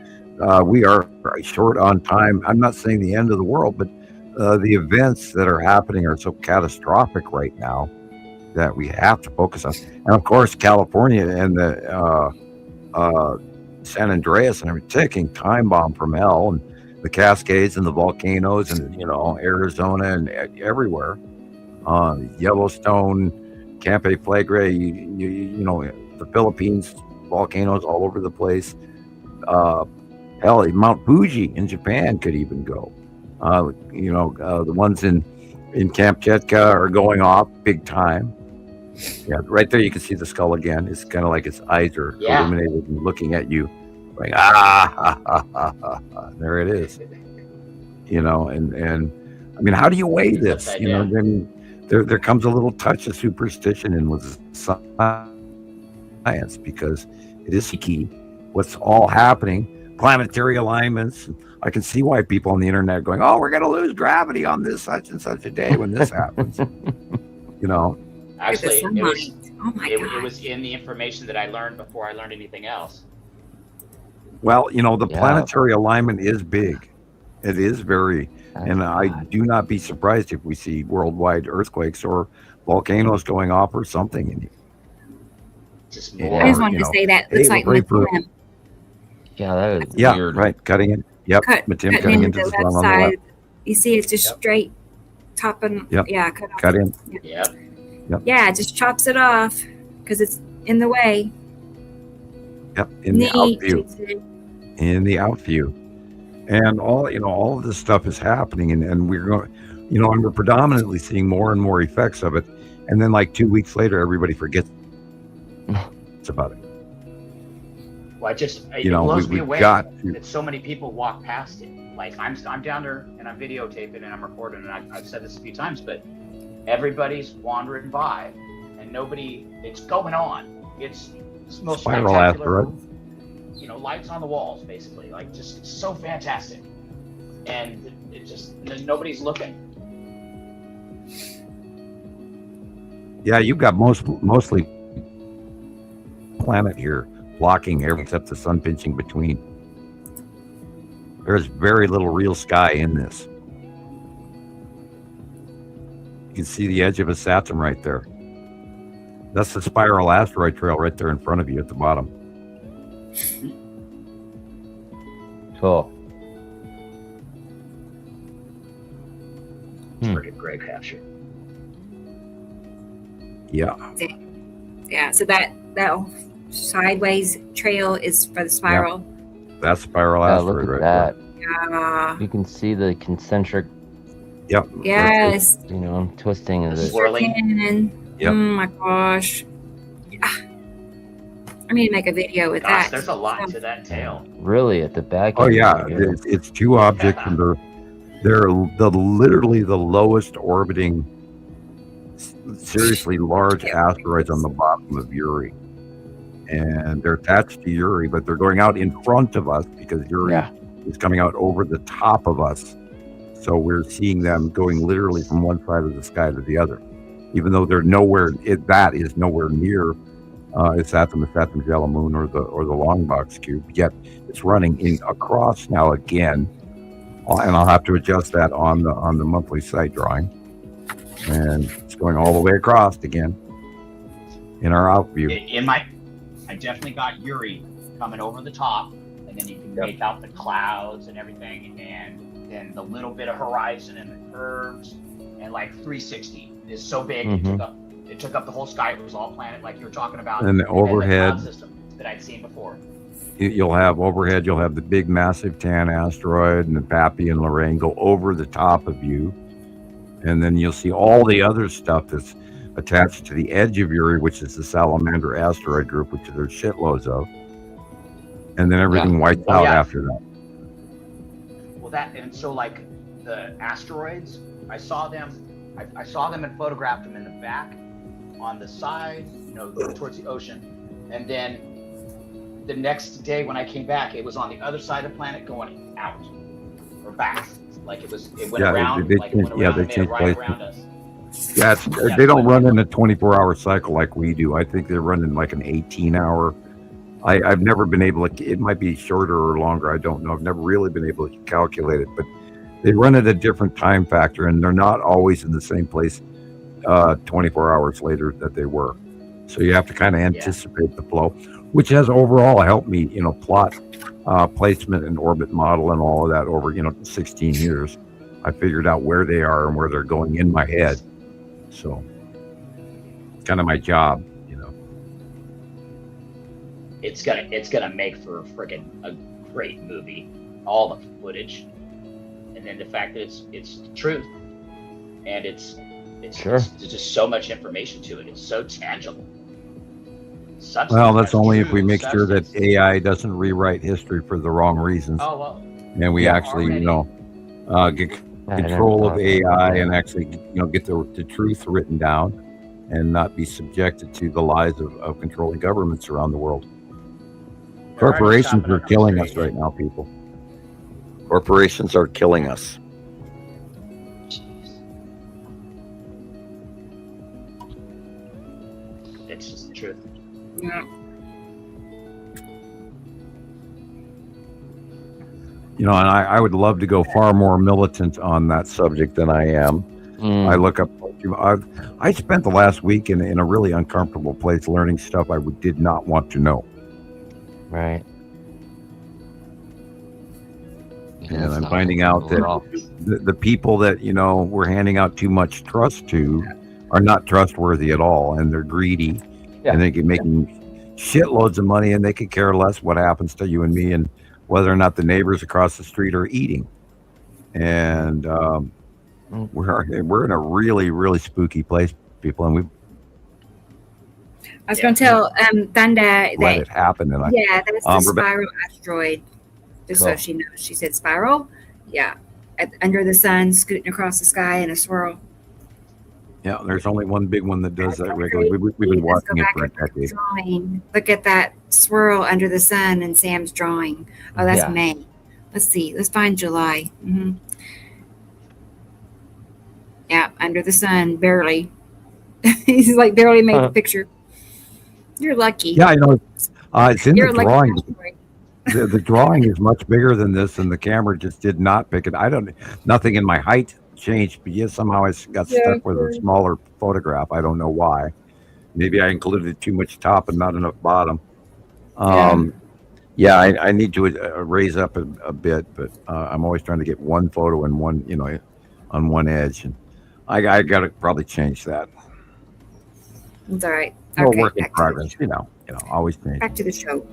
are short on time. I'm not saying the end of the world, but the events that are happening are so catastrophic right now that we have to focus on. And of course, California and the San Andreas and everything, ticking time bomb from hell, and the Cascades and the volcanoes, and, you know, Arizona and everywhere, Yellowstone, Campe Flagra, you know, the Philippines, volcanoes all over the place. Hell, Mount Fuji in Japan could even go. You know, the ones in Kamchatka are going off big time. Yeah, right there you can see the skull again. It's kind of like its eyes are illuminated and looking at you, like there it is. You know, and I mean, how do you weigh this? You know, then there comes a little touch of superstition in with science, because it is key. What's all happening, planetary alignments. I can see why people on the internet are going, oh, we're going to lose gravity on this such and such a day when this happens. You know, actually, it was in the information that I learned before I learned anything else. Well, you know, the planetary alignment is big. It is very, and I do not be surprised if we see worldwide earthquakes or volcanoes going off or something in you. Just more. I just wanted to say that. Looks like Matim. Yeah, that is weird. Right, cutting it. Yep, Matim cutting into the left side. You see, it's just straight top and cut off. Cut in. Yep. Yeah, it just chops it off because it's in the way. Yep, in the out view. In the out view. And all of this stuff is happening, and we're going, and we're predominantly seeing more and more effects of it. And then like 2 weeks later, everybody forgets about it. Well, it blows me away that so many people walk past it. Like I'm down there and I'm videotaping and I'm recording, and I've said this a few times, but everybody's wandering by and it's going on. It's most spiral spectacular, asteroid. Lights on the walls, basically, like just so fantastic. And it just, nobody's looking. Yeah, you've got mostly planet here blocking everything except the sun pinching between. There's very little real sky in this. You can see the edge of a Saturn right there. That's the spiral asteroid trail right there in front of you at the bottom. Cool. Pretty great capture. Yeah. Yeah, so that sideways trail is for the spiral. Yeah. That's spiral asteroid look at right that. there. Yeah. You can see the concentric. Yep. Yes. Twisting of it. Swirling. Yep. Oh my gosh. I need to make a video with that. There's a lot to that tail. Really, at the back. Oh yeah, it's two objects, and they're literally the lowest orbiting, seriously large asteroids on the bottom of Uri, and they're attached to Uri, but they're going out in front of us because Uri is coming out over the top of us. So we're seeing them going literally from one side of the sky to the other, even though they're nowhere. That is nowhere near. It's Saturn's yellow moon or the long box cube. Yet it's running across now again, and I'll have to adjust that on the monthly site drawing. And it's going all the way across again in our out view. I definitely got Uri coming over the top, and then you can make out the clouds and everything, and then the little bit of horizon and the curves, and like 360 is so big. It took up the whole sky. It was all planet, like you were talking about. And the overhead cloud system that I'd seen before. You'll have overhead, you'll have the big massive tan asteroid and the Pappy and Lorraine go over the top of you. And then you'll see all the other stuff that's attached to the edge of Uri, which is the Salamander asteroid group, which there's shitloads of. And then everything wipes out after that. Well, and so like the asteroids, I saw them and photographed them in the back, on the side, towards the ocean. And then the next day when I came back, it was on the other side of the planet going out or back. Like it went around, they and made it right around us. Yeah, they don't run in a 24-hour cycle like we do. I think they're running like an 18-hour. I've never been able to, it might be shorter or longer, I don't know. I've never really been able to calculate it, but they run at a different time factor, and they're not always in the same place 24 hours later that they were. So you have to kind of anticipate the flow, which has overall helped me, plot placement and orbit model and all of that over, 16 years. I figured out where they are and where they're going in my head. So it's kind of my job, It's gonna make for a great movie. All the footage, and then the fact that it's the truth, and it's there's just so much information to it. It's so tangible. Well, that's only if we make sure that AI doesn't rewrite history for the wrong reasons. Oh well. And we actually, get control of AI and actually, get the truth written down, and not be subjected to the lies of controlling governments around the world. Corporations are killing us right now, people. Corporations are killing us. It's just the truth. Yeah. And I would love to go far more militant on that subject than I am. I look up. I spent the last week in a really uncomfortable place learning stuff I did not want to know. Right. And I'm finding out that the people that, we're handing out too much trust to are not trustworthy at all. And they're greedy. Yeah. And they can make shitloads of money, and they could care less what happens to you and me and whether or not the neighbors across the street are eating. And we're in a really, really spooky place, people. And I was going to tell Thunda let it happen. And that was the spiral asteroid. Just so she knows. She said spiral. Yeah. Under the sun, scooting across the sky in a swirl. Yeah, there's only one big one that does that regularly. We've been watching it for a decade. Look at that swirl under the sun in Sam's drawing. Oh, that's May. Let's see. Let's find July. Mm-hmm. Yeah, under the sun, barely. He's like barely made the picture. You're lucky. Yeah, I know. It's in the drawing. The drawing is much bigger than this, and the camera just did not pick it. Nothing in my height changed, but yes, somehow I got stuck with a smaller photograph. I don't know why. Maybe I included too much top and not enough bottom. I need to raise up a bit, but I'm always trying to get one photo and one, on one edge, and I got to probably change that. It's all right. Okay, work in progress, always change. Back to the show.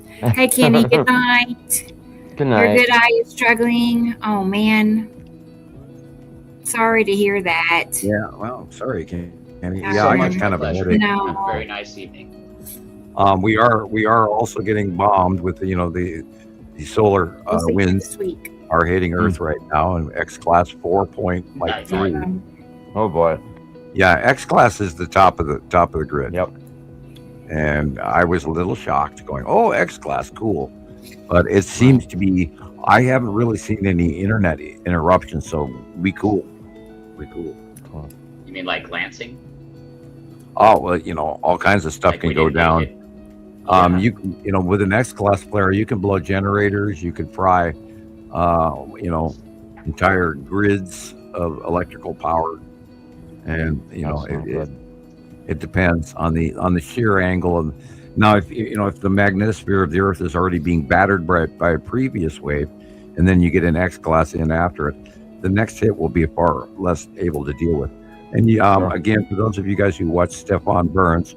Hey, Kenny. Good night. Good night. Your good eye is struggling. Oh man. Sorry to hear that. Yeah, well, sorry, Kenny. Yeah, I got kind of a headache. No. Very nice evening. We are also getting bombed with the solar winds this week. are hitting Earth right now, and X-class 4.3. Oh boy. Yeah, X-class is the top of the grid. Yep. And I was a little shocked, going, "Oh, X-class, cool," but it seems to be. I haven't really seen any internet interruptions, so we cool. You mean like Lansing? Oh well, all kinds of stuff can go down. You can, with an X-class flare, you can blow generators, you can fry, entire grids of electrical power, and it depends on the shear angle. And now, if the magnetosphere of the Earth is already being battered by a previous wave, and then you get an X-class in after it, the next hit will be far less able to deal with. And again, for those of you guys who watch Stefan Burns,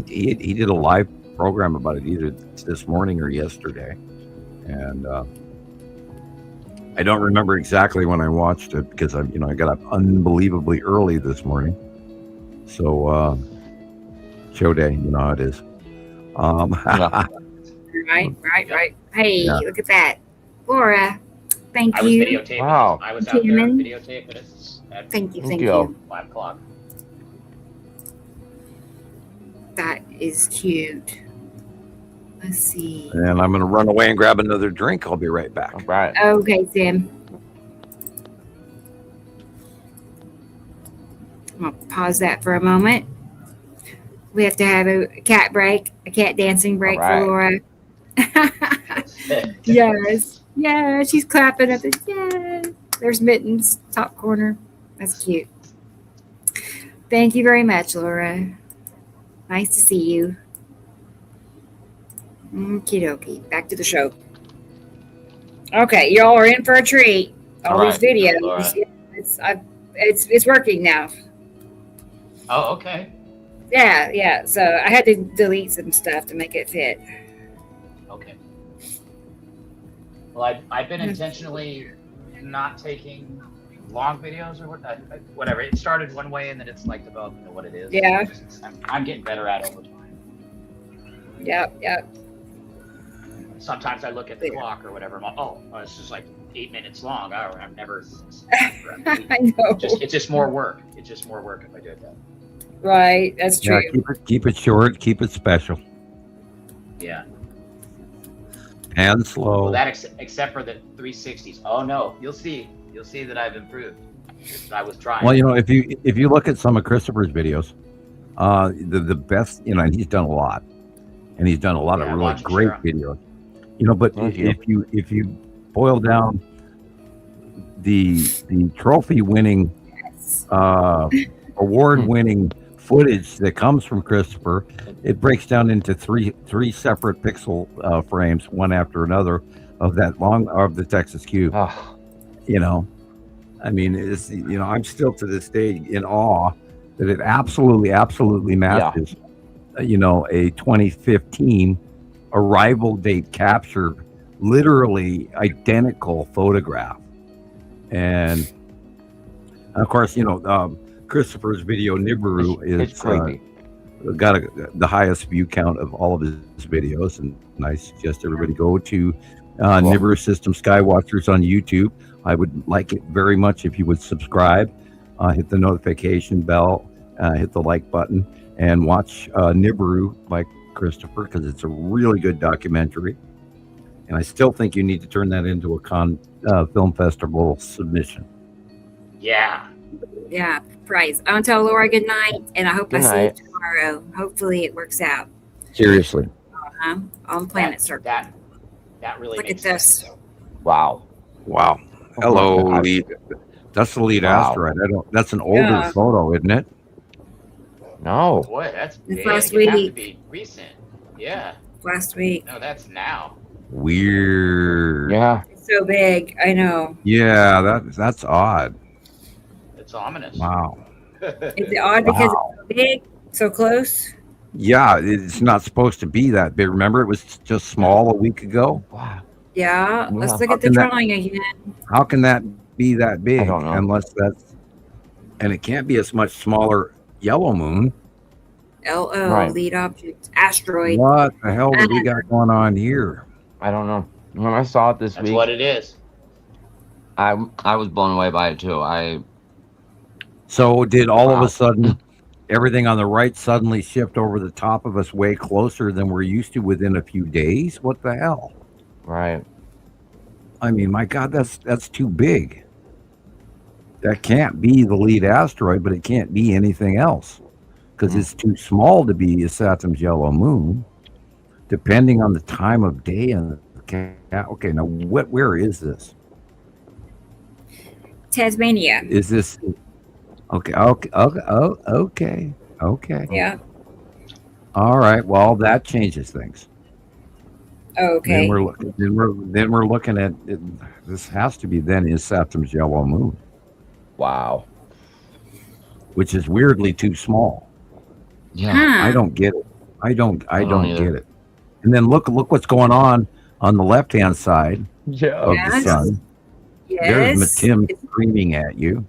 he did a live program about it either this morning or yesterday, and I don't remember exactly when I watched it because I got up unbelievably early this morning. So show day, you know how it is. Right. Hey, Yeah. look at that, Laura. Thank I was you. videotaping. Wow. I was out there Human. videotaping it at Thank you. Thank Thank you. you. 5 o'clock. That is cute. Let's see. And I'm going to run away and grab another drink. I'll be right back. All right. Okay, Tim. I'm gonna pause that for a moment. We have to have a cat break, a cat dancing break All right. for Laura. Yes. Yeah, she's clapping at the yes. There's Mittens, top corner. That's cute. Thank you very much, Laura. Nice to see you. Okie dokie. Back to the show. Okay, y'all are in for a treat. All All these right, videos. Laura. It's working now. Oh, okay. Yeah. So I had to delete some stuff to make it fit. Okay. Well, I've been intentionally not taking long videos or whatever. It started one way and then it's like developed into what it is. Yeah. I'm getting better at it over time. Yep. Sometimes I look at the clock or whatever. I'm like, oh, it's just like 8 minutes long. I'm never. I know. It's just more work. It's just more work if I do it that. Right. That's true. Yeah, keep it short, keep it special, Yeah. and slow. Well, that except for the 360s. Oh no, you'll see that I've improved. I was trying. Well, if you look at some of Christopher's videos, the best, and he's done a lot, and he's done a lot of really watch great Shara. videos. But Thank you. if you boil down the trophy winning, award winning footage that comes from Christopher, it breaks down into three separate pixel frames, one after another, of the Texas Cube. Oh, I mean, it's I'm still to this day in awe that it absolutely matches, a 2015 arrival date captured, literally identical photograph, and of course, Christopher's video Nibiru it's is creepy. got the highest view count of all of his videos, and I suggest everybody go to Nibiru System Skywatchers on YouTube. I would like it very much if you would subscribe, hit the notification bell, hit the like button, and watch Nibiru by Christopher, because it's a really good documentary. And I still think you need to turn that into a film festival submission. Yeah. Yeah. Prize. I want to tell Laura good night, and I hope Good I night. see you tomorrow. Hopefully it works out. Seriously. On Planet Circle. That really Look makes at this. sense. Wow. Wow. Oh Hello, my gosh. lead. That's the lead Wow. asteroid. That's an older Yeah. photo, isn't it? No. Boy, that's It's big. last It has to week. be recent. Yeah. Last week. No, that's now. Weird. Yeah. It's so big. I know. Yeah, that's odd. It's ominous. Wow. Is it odd because it's so big, so close? Yeah, it's not supposed to be that big. Remember, it was just small a week ago. Wow. Yeah. Let's Yeah. look How at the can that- drawing again. How can that be that big? I don't know. Unless and it can't be a much smaller yellow moon. LO, Right. lead object, asteroid. What the hell do we got going on here? I don't know. When I saw it this That's week, what it is. I was blown away by it too. So did all of Wow. a sudden everything on the right suddenly shift over the top of us way closer than we're used to within a few days? What the hell? Right. I mean, my God, that's too big. That can't be the lead asteroid, but it can't be anything else because it's too small to be a Saturn's yellow moon, depending on the time of day. And okay, now where is this? Tasmania. Is this okay? Okay. Yeah. All right. Well, that changes things. Okay. Then we're looking at it. This has to be then is Saturn's yellow moon, Wow. which is weirdly too small. Yeah. Huh. I don't get it. I don't don't either. get it. And then look what's going on the left-hand side of the Yes. sun. There's Matim screaming at you.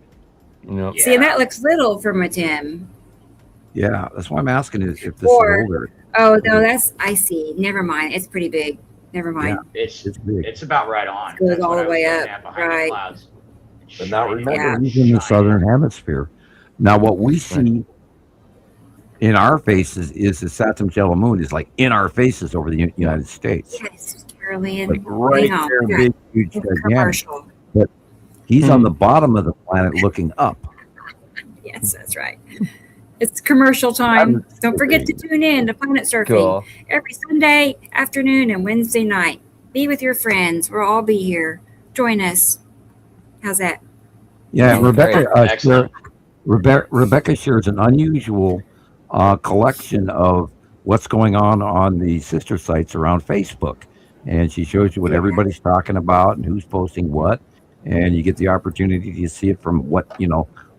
Yep. See, and that looks little for Matim. Yeah, that's why I'm asking if this Or- is older. Oh no, I see. Never mind. It's pretty big. Never mind. It's It's big. it's about right on. Goes That's all what the I was way looking up, at behind right. the clouds. But now Shining. remember, Yeah. he's in the Shining. southern hemisphere. Now, what we see in our faces is the Saturn's yellow moon is like in our faces over the United States. Yes, Carolyn. Like right Hang on. there, Yeah. big, huge, It's gigantic. commercial. He's on the bottom of the planet looking up. Yes, that's right. It's commercial time. Don't forget to tune in to Planet Surfing Cool. every Sunday afternoon and Wednesday night. Be with your friends. We'll all be here. Join us. How's that? Yeah, Rebecca. Excellent. Rebecca shares an unusual collection of what's going on the sister sites around Facebook, and she shows you what everybody's talking about and who's posting what, and you get the opportunity to see it from what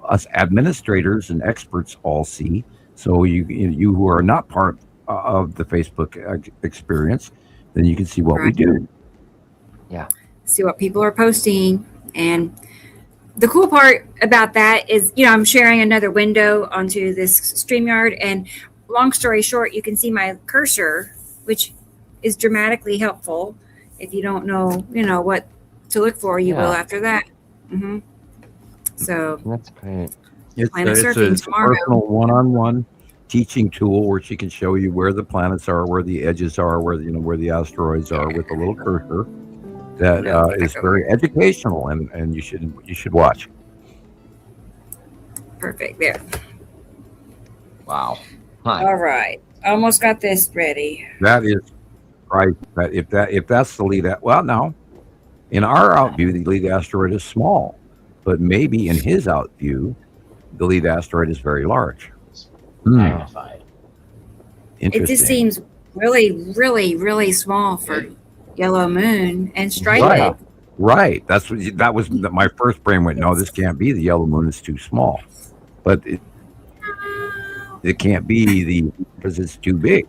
us administrators and experts all see. So you who are not part of the Facebook experience, then you can see what we Right. do. See what people are posting. And the cool part about that is, I'm sharing another window onto this StreamYard. And long story short, you can see my cursor, which is dramatically helpful. If you don't know, what to look for, you will after that. Mm-hmm. So That's great. It's Planet a Surfing tomorrow. personal one-on-one teaching tool where she can show you where the planets are, where the edges are, where the asteroids are with a little cursor. That is very educational, and you should watch. perfect there. Wow. Hi. All right. Almost got this ready. That is right. That if that's the lead, well, now in our out view, the lead asteroid is small, but maybe in his out view, the lead asteroid is very large. Magnified. It Interesting. just seems really, really, really small for yellow moon and striped. Right. Right. That was my first brain went. No, this can't be. The yellow moon is too small, but it can't be because it's too big.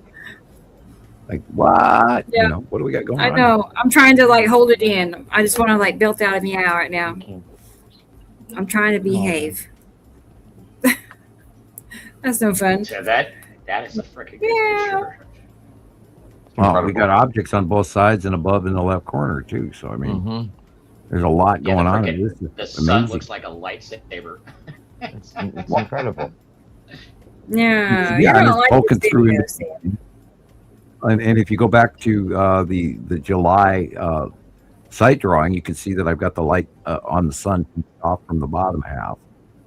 Like what? Yeah. What do we got going I on? know. I'm trying to hold it in. I just want to built out of me out right now. I'm trying to behave. That's no fun. So that is a freaking good Yeah. picture. Well, we got objects on both sides and above in the left corner too. So I mean, Mm-hmm. there's a lot Yeah, going the on. frickin- In this. The It's sun amazing. looks like a lightsaber. It's incredible. Yeah. Yeah, You're and gonna it's like poking this through video, in- Sam. And if you go back to the July site drawing, you can see that I've got the light on the sun off from the bottom half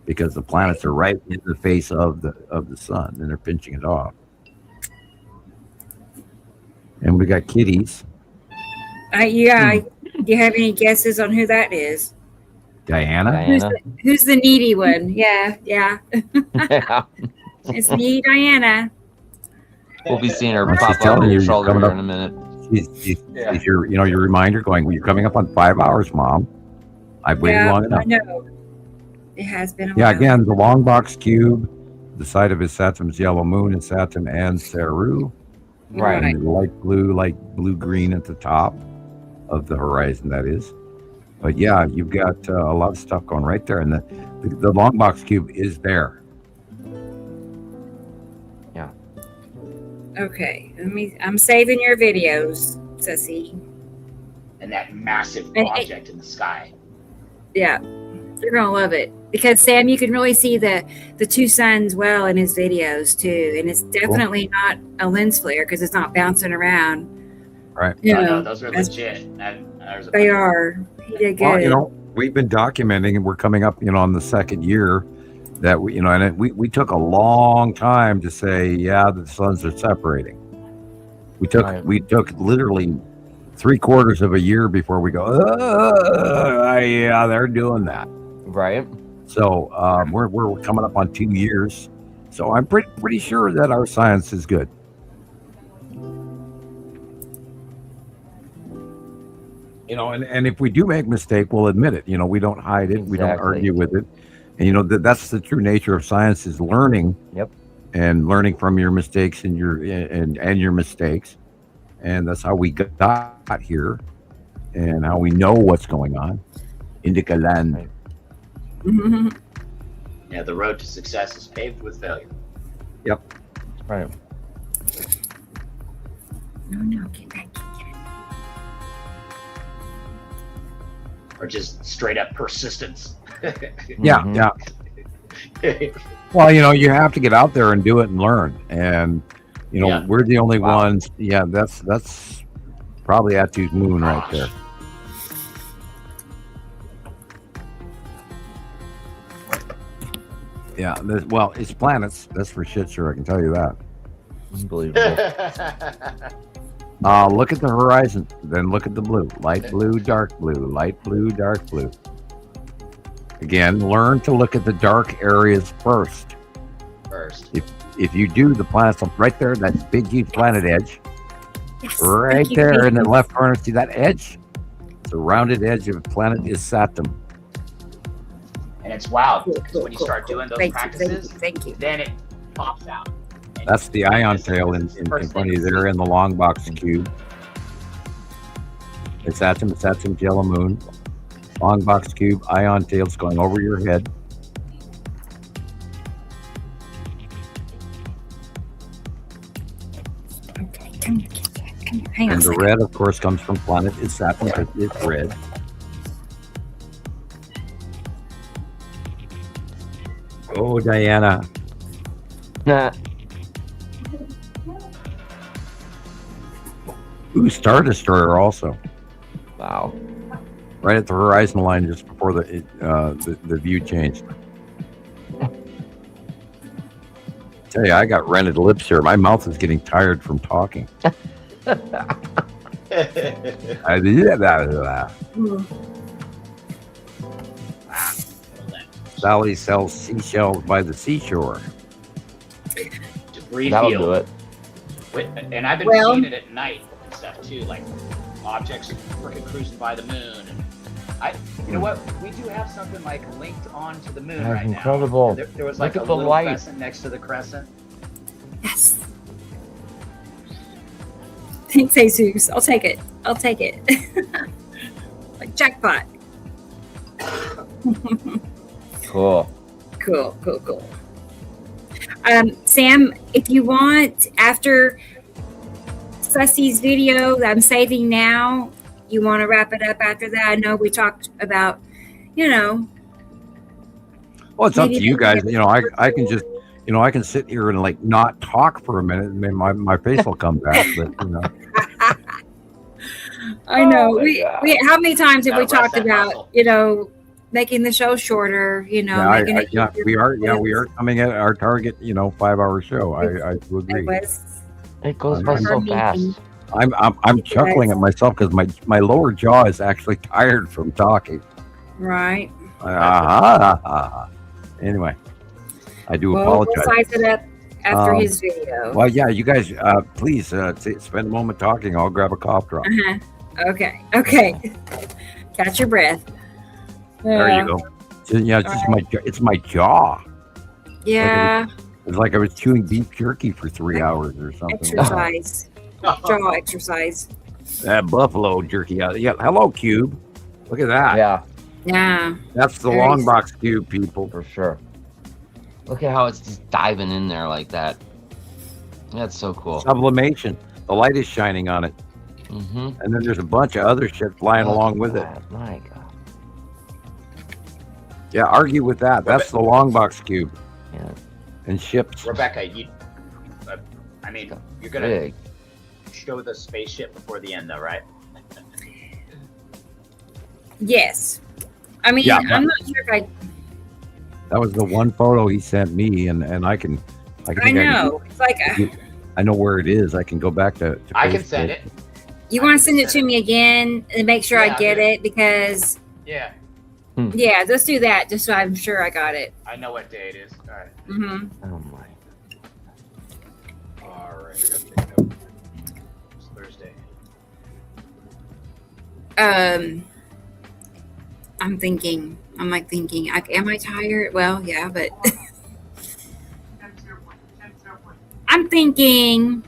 because the planets are right in the face of the sun, and they're pinching it off. And we got kitties. Yeah. Do you have any guesses on who that is? Diana. Diana. Who's the needy one? Yeah. Yeah. It's me, Diana. We'll be seeing her Well, she's pop up telling on you your you're shoulder coming here up- in a minute. She's your reminder going, well, you're coming up on 5 hours, Mom. I've waited long enough. I know. It has been a Yeah, while. again, the long box cube, the site of his Saturn's yellow moon and Saturn and Saru. Right. And light blue green at the top of the horizon, that is. But yeah, you've got a lot of stuff going right there, and the long box cube is there. Okay. I'm saving your videos, Sissy. And that massive And- object in the sky. Yeah. You're gonna love it. Because Sam, you can really see the two suns well in his videos too. And it's definitely not a lens flare because it's not bouncing around. Right. You No, know, those are that's- legit. There's a they are. He did good. Well, we've been documenting, and we're coming up, on the second year that we took a long time to say, yeah, the suns are separating. We took literally 3/4 of a year before we go, yeah, they're doing that. Right. So we're coming up on 2 years. So I'm pretty sure that our science is good. And if we do make a mistake, we'll admit it. We don't hide it. We don't Exactly. argue with it. And that's the true nature of science, is learning. Yep. and learning from your mistakes and your mistakes, and that's how we got here, and how we know what's going on. Indica land. Mhm. Yeah, the road to success is paved with failure. Yep. Right. No, get back. Or just straight up persistence. Yeah, Mhm. yeah. Well, you have to get out there and do it and learn, and Yeah. we're the only Wow. ones. Yeah, that's probably Atu's moon right there. Yeah, well, it's planets. That's for shit sure. I can tell you that. Unbelievable. Look at the horizon, then look at the blue. Light blue, dark blue, light blue, dark blue. Again, learn to look at the dark areas first. First. If you do, the planets right there, that big huge planet edge, Yes, right thank you, there in the Peyton. left corner, see that edge? The rounded edge of a planet is Saturn. And it's wild Cool, because cool, when you cool, start cool. doing those Thank you, practices, thank you. then it pops out. And That's the ion this tail is in the first front of thing you to there see. in the long box cube. It's Saturn's yellow moon. Long box cube, ion tails going over your head. Okay, come here, come here. Hang on And a the second. red, of course, comes from planet is Saturn because it's red. Oh, Diana. Nah. Ooh, Star Destroyer also. Wow. Right at the horizon line just before the view changed. Tell you, I got rented lips here. My mouth is getting tired from talking. Sally sells seashells by the seashore. Debris That'll field. do it. And I've been Well- seeing it at night and stuff too, like objects freaking cruising by the moon. And you know what? We do have something like linked onto the moon That's right incredible. now. There was Look like a at the little light. crescent next to the crescent. Yes. Thanks, Jesus. I'll take it. I'll take it. Like jackpot. Cool. Cool, cool, cool. Sam, if you want, after Sussy's video that I'm saving now, you want to wrap it up after that? I know we talked about, Well, it's up to you guys. I can just, I can sit here and like not talk for a minute, and then my face will come back. But I know. Oh my we God. how many times have we Gotta rest talked that about, muscle. making the show shorter, yeah, making it easier we are. Yeah, for we are coming at our target. 5-hour show. I do It agree. was It goes by so fast. I'm chuckling at myself because my lower jaw is actually tired from talking. right. Anyway, I do Well, apologize. we'll size it up after Um, his video. Well, yeah, you guys, please spend a moment talking. I'll grab a cough drop. Uh-huh. Okay. Catch your breath. There you go. Yeah, it's my jaw. Yeah. It's like I was chewing beef jerky for 3 hours or something. Exercise. Jaw exercise. That buffalo jerky. Yeah. Hello, Cube. Look at that. Yeah, Yeah. That's the Very long box cube, people. for sure. Look at how it's just diving in there like that. That's so cool. Sublimation. The light is shining on it. Mm-hmm. And then there's a bunch of other shit flying along with it. My God. Yeah, argue with that. That's the long box cube. Yeah. And ships. Rebecca, you're gonna Big. show the spaceship before the end, though, right? Yes. I mean, Yeah, I'm not sure if That was the one photo he sent me, and I can. I know. It's like, I know where it is. I can go back to I can Facebook. send it. you want to send it to me again and make sure Yeah, I get yeah. it because, Yeah, yeah, let's do that just so I'm sure I got it. I know what day it is. All right. Mm-hmm. Oh my. All right. It's Thursday. I'm thinking, am I tired? Well, yeah, but thinking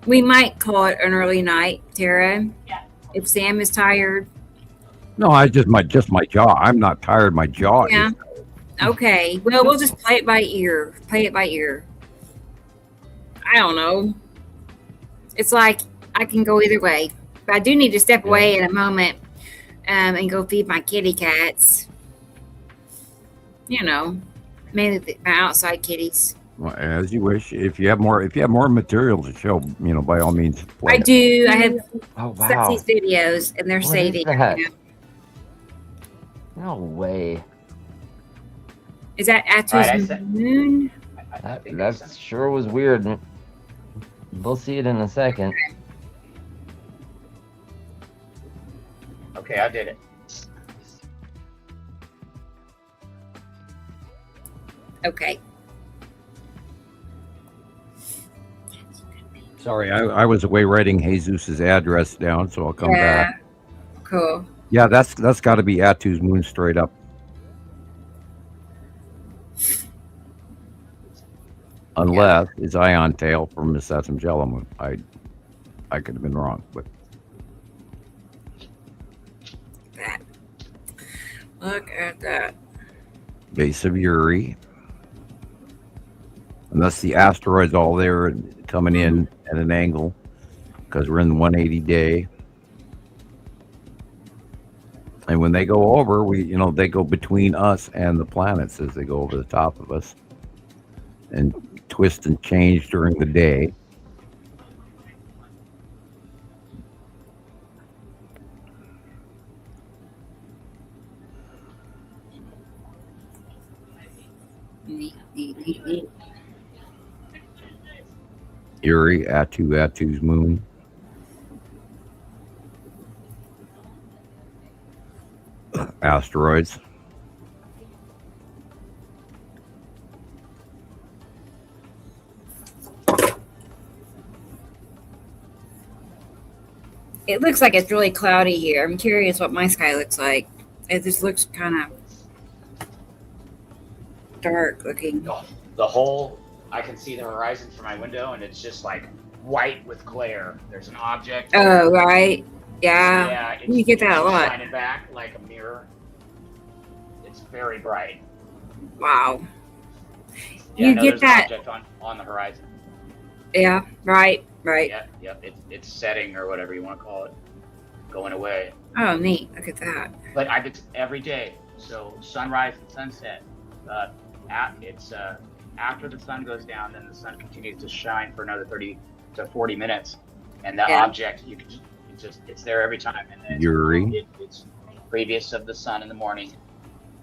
we might call it an early night, Tara. Yeah. If Sam is tired. No, I just my jaw. I'm not tired. My jaw Yeah. is. Okay. Well, we'll just play it by ear. Play it by ear. I don't know. It's like I can go either way. But I do need to step away in a moment and go feed my kitty cats. You know, mainly my outside kitties. Well, as you wish. If you have more material to show, by all means. Play I it. do. I have Oh wow! Sexy's videos, and they're What is saving. that? You know. No way. Is that All right, Atu's moon? I think That that's sure was weird. We'll see it in a second. okay. I did it. Okay. Sorry, I was away writing Jesus's address down, so I'll come back. Cool. Yeah, that's got to be Atu's moon straight up. Unless it's Ion Tail from Miss Sassangella moon. I could have been wrong, but That. Look at that. base of Uri. Unless the asteroid's all there and coming in at an angle, because we're in the 180 day. And when they go over, they go between us and the planets as they go over the top of us and twist and change during the day. Neat, neat, neat, neat. Uri, Atu's moon. Asteroids. It looks like it's really cloudy here. I'm curious what my sky looks like. It just looks kind of dark looking. The whole, I can see the horizon from my window, and it's just like white with glare. There's an object. Oh, right. Yeah. Yeah, You get that a just lot. shining back like a mirror. It's very bright. Wow. Yeah, You no, get there's that. an object on the horizon. Yeah, right, right. Yep. It's setting or whatever you want to call it, going away. Oh, neat. Look at that. But it's every day. So sunrise and sunset. It's after the sun goes down, then the sun continues to shine for another 30 to 40 minutes, and that Yeah. object it's there every time. And then Uri. it's previous of the sun in the morning,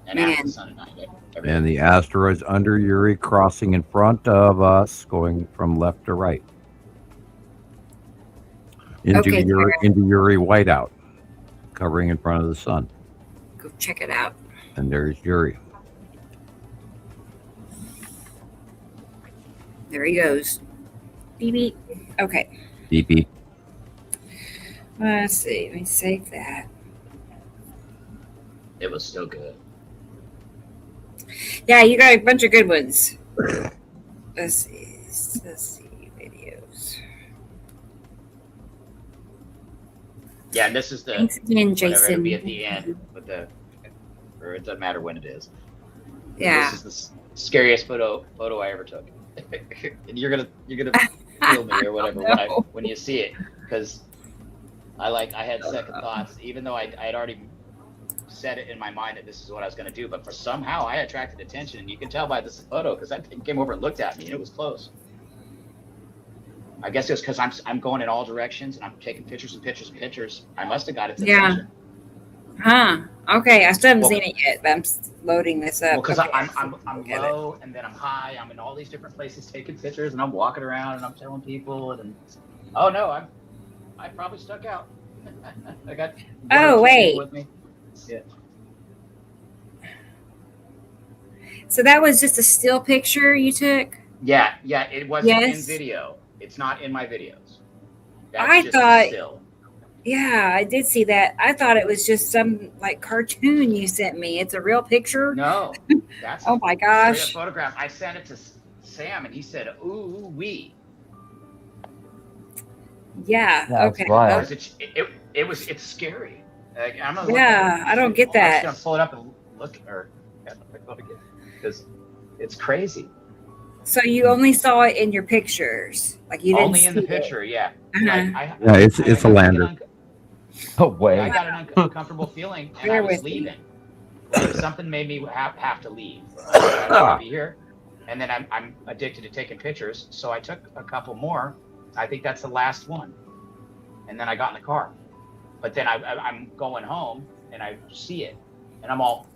and Man. after the sun at night. Every And the asteroids under Uri crossing in front of us, going from left to right. Into Okay, Uri whiteout, covering in front of the sun. Go check it out. And there's Uri. There he goes. Beep, beep. Okay. Beep beep. Let's see. Let me save that. It was still good. Yeah, you got a bunch of good ones. Let's see videos. Yeah, and this is the Thanks again, whatever, Jason. it'll be at the end with or it doesn't matter when it is. Yeah. This is the scariest photo I ever took. And you're gonna feel me or whatever No. when you see it, because I had second thoughts, even though I had already set it in my mind that this is what I was going to do, but for somehow I attracted attention, and you can tell by this photo because that thing came over and looked at me and it was close. I guess it was because I'm going in all directions and I'm taking pictures and pictures and pictures. I must have got its attention. Huh. Okay. I still haven't Well- seen it yet, but I'm loading this up. Well, because Okay. I'm Look at it. low and then I'm high. I'm in all these different places taking pictures, and I'm walking around and I'm telling people, and oh no, I probably stuck out. I got. one or Oh, two wait. people with me. Yeah. So that was just a still picture you took? Yeah, it wasn't in Yes. video. It's not in my videos. I just a thought- still. Yeah, I did see that. I thought it was just some like cartoon you sent me. It's a real picture. No, that's Oh my a gosh. straight up photograph. I sent it to Sam, and he said, "Ooh wee." Yeah. That's Okay. wild. It's scary. Like, I'm gonna Yeah, I don't get I'm that. just gonna pull it up and look, because it's crazy. So you only saw it in your pictures, like you didn't Only in the see it. picture, yeah. Uh-huh. Yeah, it's a lander. No way. I got an uncomfortable feeling, and I Bear was with me. leaving. Like something made me have to leave. I don't want to be here. And then I'm addicted to taking pictures, so I took a couple more. I think that's the last one. And then I got in the car. But then I'm going home, and I see it, and I'm all,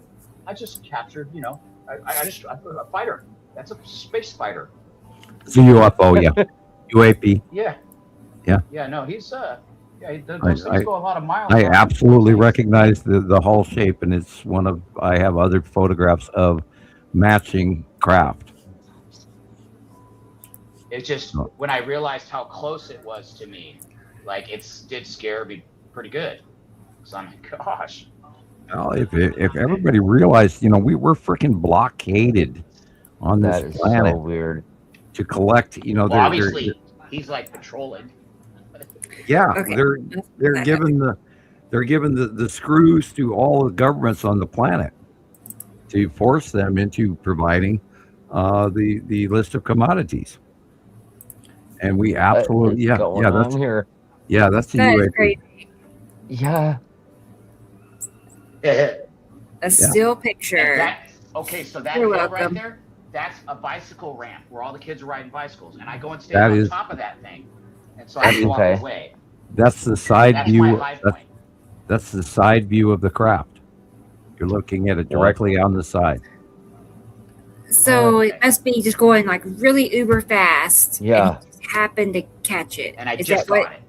I just captured, I put a fighter. That's a space fighter. It's a UFO, yeah. UAP. Yeah. Yeah. Yeah. No, he's those things go a lot of miles. I on absolutely space. recognize the hull shape, and it's one of, I have other photographs of matching craft. It's just when I realized how close it was to me, like it did scare me pretty good. So I'm like, gosh. Well, if everybody realized, we're freaking blockaded on this That is planet so weird. to collect, Well, obviously, he's like patrolling. yeah, Okay. they're given the screws to all the governments on the planet to force them into providing the list of commodities. And we absolutely, What's going on that's here. that's the That is UAP. crazy. Yeah. A still picture. So that You're hill right welcome. there, that's a bicycle ramp where all the kids are riding bicycles, and I go and stand That on is- top of that thing, and so I can walk Okay. away. That's the side That's view. my high point. That's the side view of the craft. You're looking at it directly on the side. So Okay. it must be just going like really uber fast. Yeah. And you just happen to catch it. And I Is just that what- got it.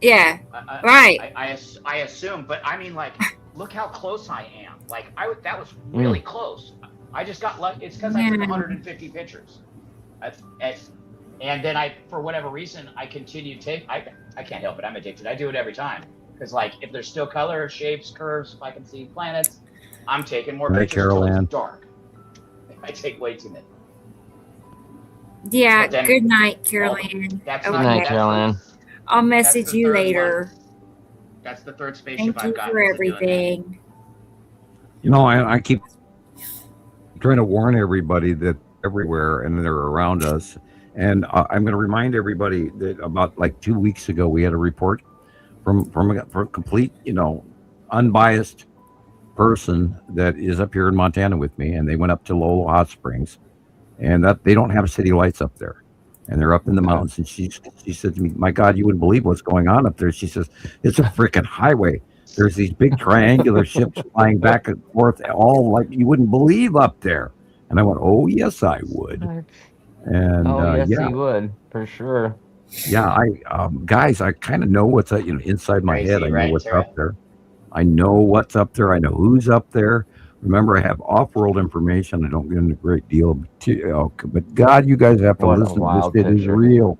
Yeah. Right. I assume, but I mean, like, look how close I am. Like, that was really close. I just got lucky. It's because I took Yeah. 150 pictures. And then for whatever reason, I continue to I can't help it. I'm addicted. I do it every time. Because, like, if there's still color, shapes, curves, if I can see planets, I'm taking more Hi, pictures Carol until Ann. it's dark. I take way too many. Yeah. But then- Good night, Caroline. That's Okay. Good night, Carolyn. I'll message That's the you third later. That's the third spaceship Thank you I've got. for everything. I keep trying to warn everybody that everywhere and they're around us. And I'm going to remind everybody that about like 2 weeks ago, we had a report from a complete, unbiased person that is up here in Montana with me. And they went up to Lolo Hot Springs, and that they don't have city lights up there. And they're up in the mountains. And she said to me, "My God, you wouldn't believe what's going on up there." She says, "It's a freaking highway. There's these big triangular ships flying back and forth, all like you wouldn't believe up there." And I went, "Oh, yes, I would." And Yes, yeah, he would for sure. yeah, guys, I kind of know what's inside my Crazy, head. I know right, what's Sarah? up there. I know what's up there. I know who's up there. Remember, I have off-world information. I don't get into a great deal, but God, you guys have to What a listen to wild this. It is picture. real.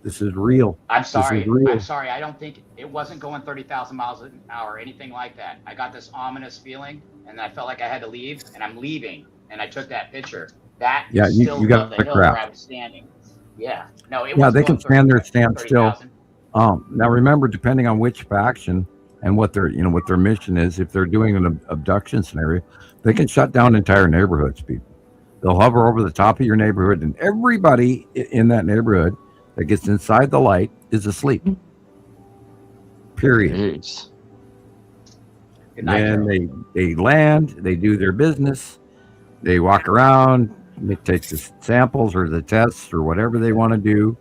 This is real. I'm sorry. This is real. I'm sorry. I don't think it wasn't going 30,000 miles an hour or anything like that. I got this ominous feeling, and I felt like I had to leave, and I'm leaving, and I took that picture. That Yeah, is you still got above the the hill where craft. I was standing. Yeah. No, it Yeah, was they can stand there, stand still. 30,000. Now remember, depending on which faction and what their mission is, if they're doing an abduction scenario, they can shut down entire neighborhoods. People, they'll hover over the top of your neighborhood, and everybody in that neighborhood that gets inside the light is asleep. Period. Jeez. Good night, Then Carol. they land, they do their business, they walk around, they take the samples or the tests or whatever they want to do.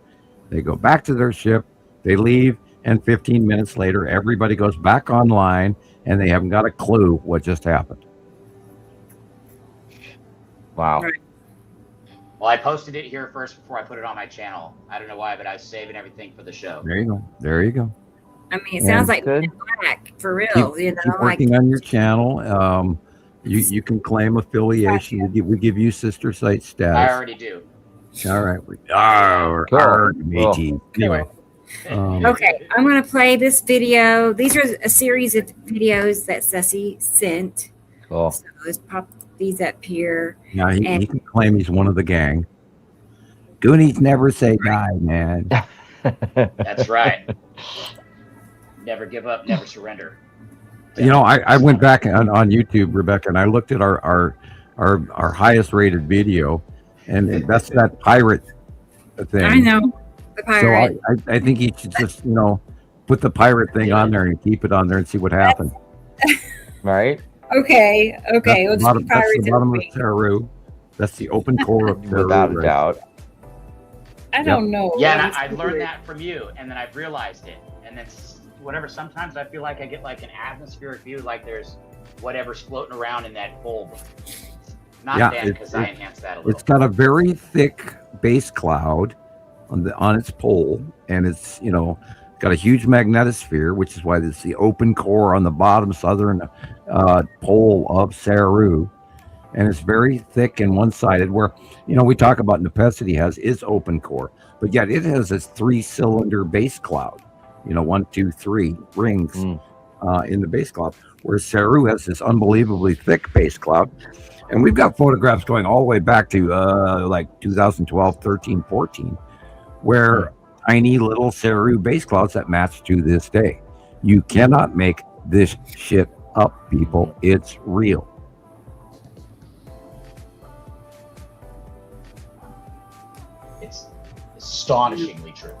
They go back to their ship, they leave, and 15 minutes later, everybody goes back online, and they haven't got a clue what just happened. Wow. Well, I posted it here first before I put it on my channel. I don't know why, but I was saving everything for the show. There you go. There you go. I mean, it sounds like good. Men in Black for real. Keep Like working on your channel. You can claim affiliation. We give you sister site I status. already do. All right. Cool. Matey. Anyway. okay, I'm gonna play this video. These are a series of videos that Ceci sent. Cool. So let's pop these up here. Yeah, he can claim he's one of the gang. Goonies never say die, man. That's right. Never give up, never surrender. You know, I went back on YouTube, Rebecca, and I looked at our highest rated video, and that's that pirate thing. I know the pirate. So I think he should just put the pirate thing on there and keep it on there and see what happens. Right? Okay. That's Let's the bottom, do that's pirates the bottom in of the week. Saru. That's the open core of Saru. Without a right? doubt. I don't know. Yeah, and I learned that from you, and then I've realized it. And then whatever, sometimes I feel like I get like an atmospheric view, like there's whatever's floating around in that bulb. Not that, because I enhanced that a little. It's got a very thick base cloud on its pole, and it's got a huge magnetosphere, which is why it's the open core on the bottom southern pole of Saru, and it's very thick and one-sided. Where we talk about Nepenthe has its open core, but yet it has this 3-cylinder base cloud. 1, 2, 3 rings in the base cloud, whereas Saru has this unbelievably thick base cloud. And we've got photographs going all the way back to like 2012, 13, 14, where tiny little Saru base clouds that match to this day. You cannot make this shit up, people. It's real. It's astonishingly true.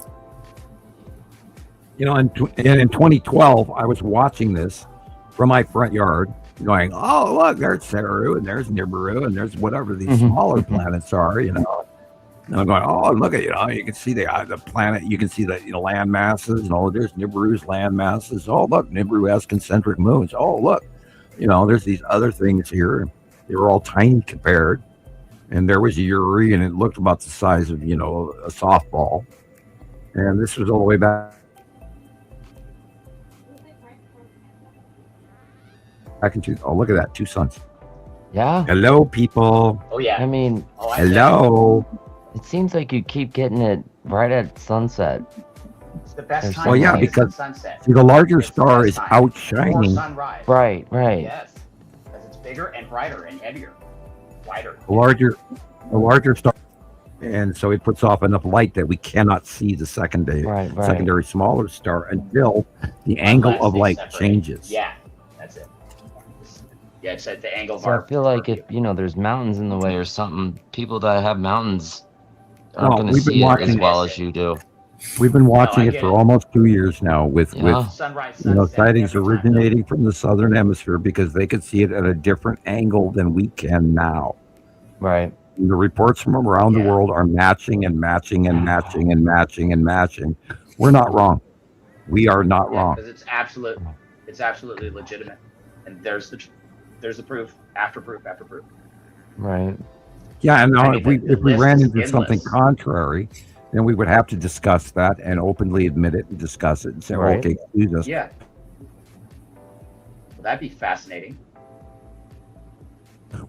And in 2012, I was watching this from my front yard, going, oh, look, there's Saru, and there's Nibiru, and there's whatever these smaller planets are, And I'm going, oh, look at, you can see the planet, you can see the land masses, and there's Nibiru's land masses. Oh, look, Nibiru has concentric moons. Oh, look, there's these other things here. They were all tiny compared. And there was Uri, and it looked about the size of, a softball. And this was all the way back into, oh, look at that, 2 suns. Yeah. Hello, people. Oh yeah. I mean, hello. it seems like you keep getting it right at sunset. It's the best time. Well, yeah, to see because sunset. See, the larger It's the star best is time. outshining. Before sunrise. Right. Yes, because it's bigger and brighter and heavier, wider. The larger star, and so it puts off enough light that we cannot see the secondary smaller star until the angle Unless of they light separate. changes. Yeah, that's it. Yeah, it's at the angle of So our. I feel like if there's mountains in the way or something, people that have mountains aren't No, going to we've been see it watching as it. well as you do. We've been watching I it get for it. almost 2 years now with Sunrise, sunset, sightings every time. originating from the southern hemisphere because they could see it at a different angle than we can now. Right. And the reports from around the Yeah. world are matching and matching and matching and matching and matching. We're not wrong. We are not wrong. Because it's absolutely legitimate, and there's the proof after proof after proof. Right. Yeah, and now I mean, if we the ran list is into something endless. contrary, then we would have to discuss that and openly admit it and discuss it and say, Right. okay, excuse us. Yeah. Well, that'd be fascinating.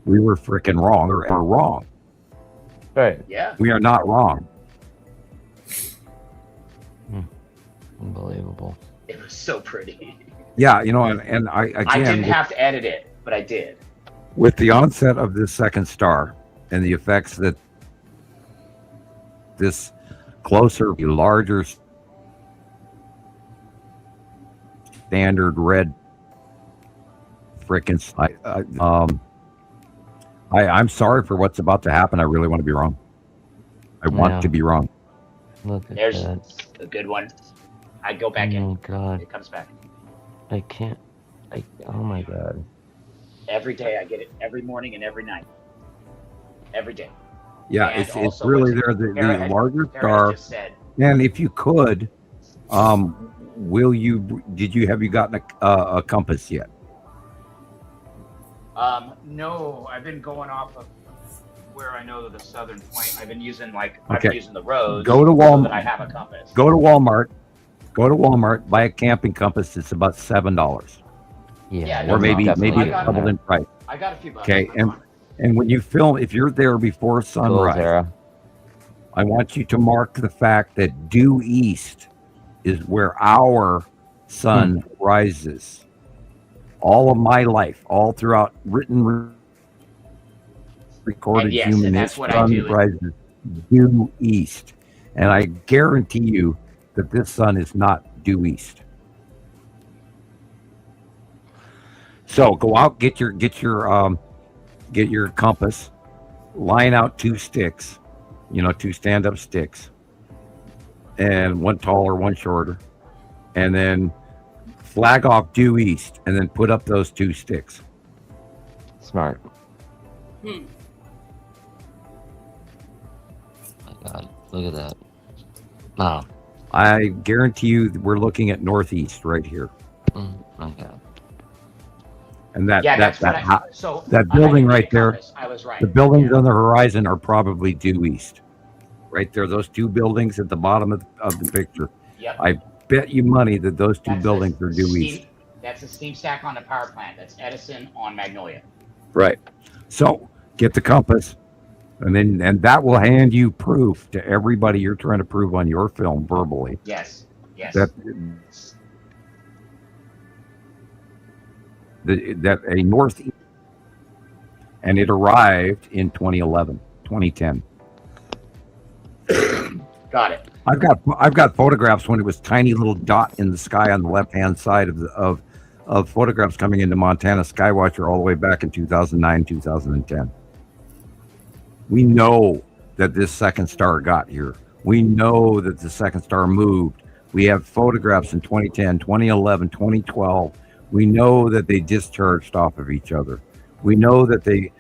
We were freaking wrong or we're wrong. Right. Yeah. We are not wrong. Unbelievable. It was so pretty. Yeah, and I I didn't again have to edit it, but I did. with the onset of this second star and the effects that this closer, larger standard red frickin' I'm sorry for what's about to happen. I really want to be wrong. I want Yeah. to be wrong. Look at There's that. a good one. I go back in. Oh God. It comes back. I can't. Oh my God. Every day I get it. Every morning and every night. Every day. Yeah, And it's also really what's- there. The Tara had- larger Tara star. just said, And if you could, have you gotten a compass yet? no, I've been going off of where I know the southern point. I've been using I've Okay. been using the roads. Go to So Walmart. that I have a compass. Go to Walmart, buy a camping compass. It's about $7, Yeah. no or maybe problem. maybe I got doubled it. in price. I got a few bucks. Okay, and when you film, if you're there before Cool, sunrise, Tara. I want you to mark the fact that due east is where our sun rises. All of my life, all throughout written, recorded And yes, human and that's history, what I sun do. rises due east. And I guarantee you that this sun is not due east. So go out, get your compass, line out 2 sticks, 2 stand-up sticks, and one taller, one shorter, and then flag off due east, and then put up those 2 sticks. Smart. My God, look at that. Wow. I guarantee you we're looking at northeast right here. Okay. And that so that building right there, compass. I was right. the buildings on the horizon are probably due east. Right there, those 2 buildings at the bottom of the picture. Yep. I bet you money that those 2 buildings are due steam, east. That's a steam stack on the power plant. That's Edison on Magnolia. Right. So get the compass, and that will hand you proof to everybody you're trying to prove on your film verbally. Yes. That a northeast, and it arrived in 2010. Got it. I've got photographs when it was tiny little dot in the sky on the left hand side of photographs coming into Montana Skywatcher all the way back in 2009, 2010. We know that this second star got here. We know that the second star moved. We have photographs in 2010, 2011, 2012. We know that they discharged off of each other. We know that they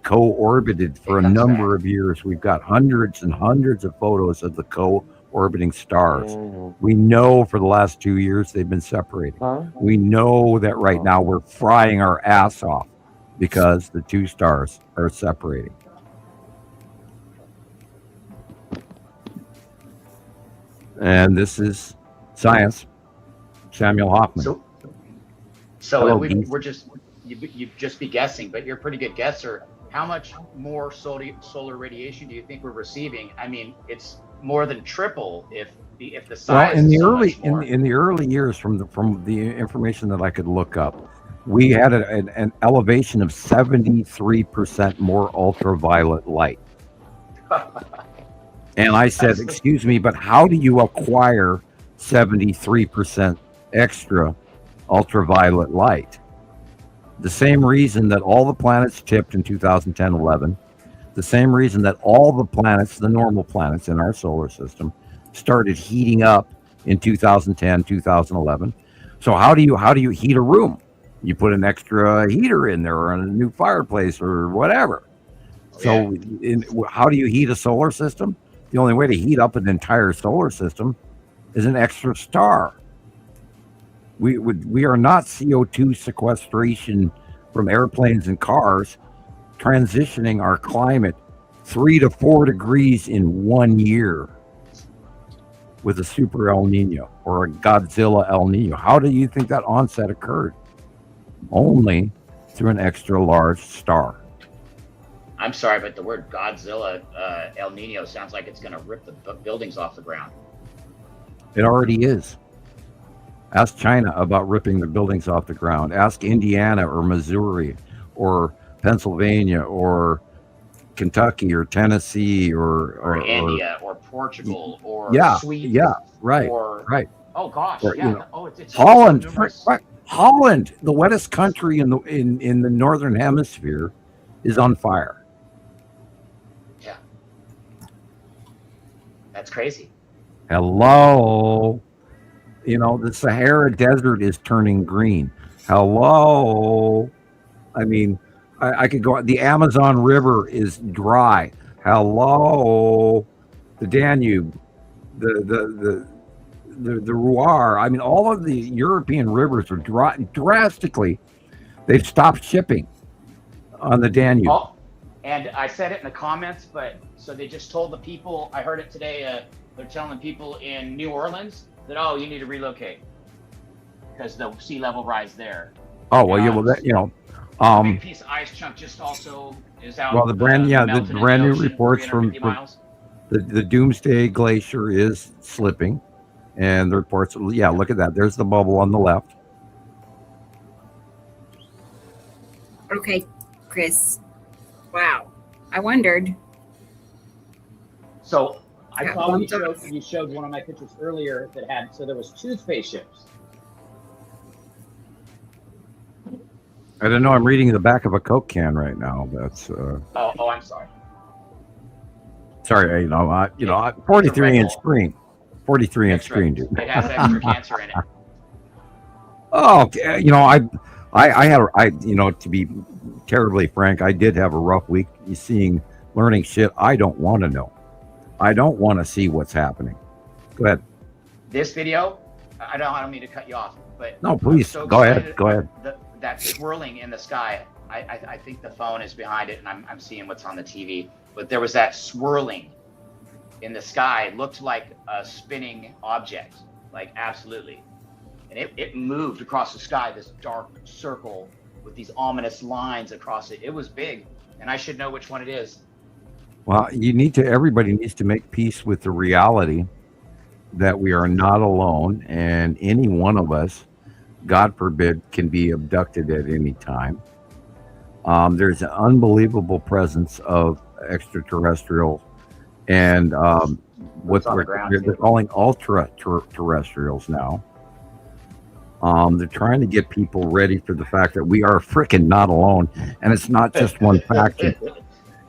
co-orbited for a number of years. We've got hundreds and hundreds of photos of the co-orbiting stars. We know for the last 2 years they've been separating. We know that right now we're frying our ass off because the 2 stars are separating. And this is science. Samuel Hoffman. So we're just you'd just be guessing, but you're a pretty good guesser. How much more solar radiation do you think we're receiving? I mean, it's more than triple if the size. Well, in the in the early years, from the information that I could look up, we had an elevation of 73% more ultraviolet light. And I said, excuse me, but how do you acquire 73% extra ultraviolet light? The same reason that all the planets tipped in 2010-11, the same reason that all the planets, the normal planets in our solar system, started heating up in 2010, 2011. So how do you heat a room? You put an extra heater in there or a new fireplace or whatever. So how do you heat a solar system? The only way to heat up an entire solar system is an extra star. We are not CO2 sequestration from airplanes and cars transitioning our climate 3 to 4 degrees in 1 year with a super El Nino or a Godzilla El Nino. How do you think that onset occurred? Only through an extra large star. I'm sorry, but the word Godzilla El Nino sounds like it's going to rip the buildings off the ground. It already is. Ask China about ripping the buildings off the ground. Ask Indiana or Missouri or Pennsylvania or Kentucky or Tennessee or India or Portugal or Sweden. Yeah, right. Oh gosh, or, it's Holland. Holland, the wettest country in the northern hemisphere, is on fire. Yeah, that's crazy. Hello. The Sahara Desert is turning green. Hello. I mean, I could go. The Amazon River is dry. Hello. The Danube, the Ruhr. I mean, all of the European rivers are dry drastically. They've stopped shipping on the Danube. Oh, and I said it in the comments, but so they just told the people. I heard it today. They're telling the people in New Orleans that, you need to relocate because the sea level rise there. Oh, well, yeah, well, that, a big piece of ice chunk just also is out. Well, the brand new reports from the Doomsday Glacier is slipping, and the reports, look at that. There's the bubble on the left. Okay, Chris. Wow. I wondered. So I Yeah, saw bumped you showed one of my pictures earlier that had, so there was 2 spaceships. I don't know. I'm reading the back of a Coke can right now. That's Oh, I'm sorry. sorry. 43-inch screen, 43-inch Extra. screen, dude. It has extra cancer in it. Oh, okay. To be terribly frank, I did have a rough week learning shit I don't want to know. I don't want to see what's happening. Go ahead. This video, I don't mean to cut you off, but No, please. I'm so Go ahead. excited Go ahead. about that swirling in the sky. I think the phone is behind it, and I'm seeing what's on the TV. But there was that swirling in the sky. It looked like a spinning object, like absolutely. And it moved across the sky, this dark circle with these ominous lines across it. It was big, and I should know which one it is. Well, everybody needs to make peace with the reality that we are not alone, and any one of us, God forbid, can be abducted at any time. There's an unbelievable presence of extraterrestrial and what they're calling ultra terrestrials now. They're trying to get people ready for the fact that we are freaking not alone, and it's not just one faction.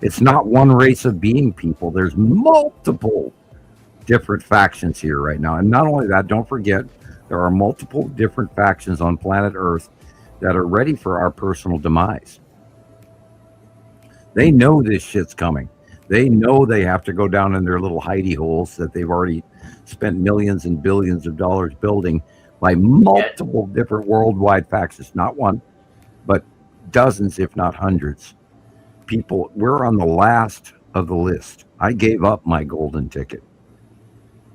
It's not one race of being people. There's multiple different factions here right now. And not only that, don't forget, there are multiple different factions on planet Earth that are ready for our personal demise. They know this shit's coming. They know they have to go down in their little hidey holes that they've already spent millions and billions of dollars building by multiple different worldwide factions. Not one, but dozens, if not hundreds. People, we're on the last of the list. I gave up my golden ticket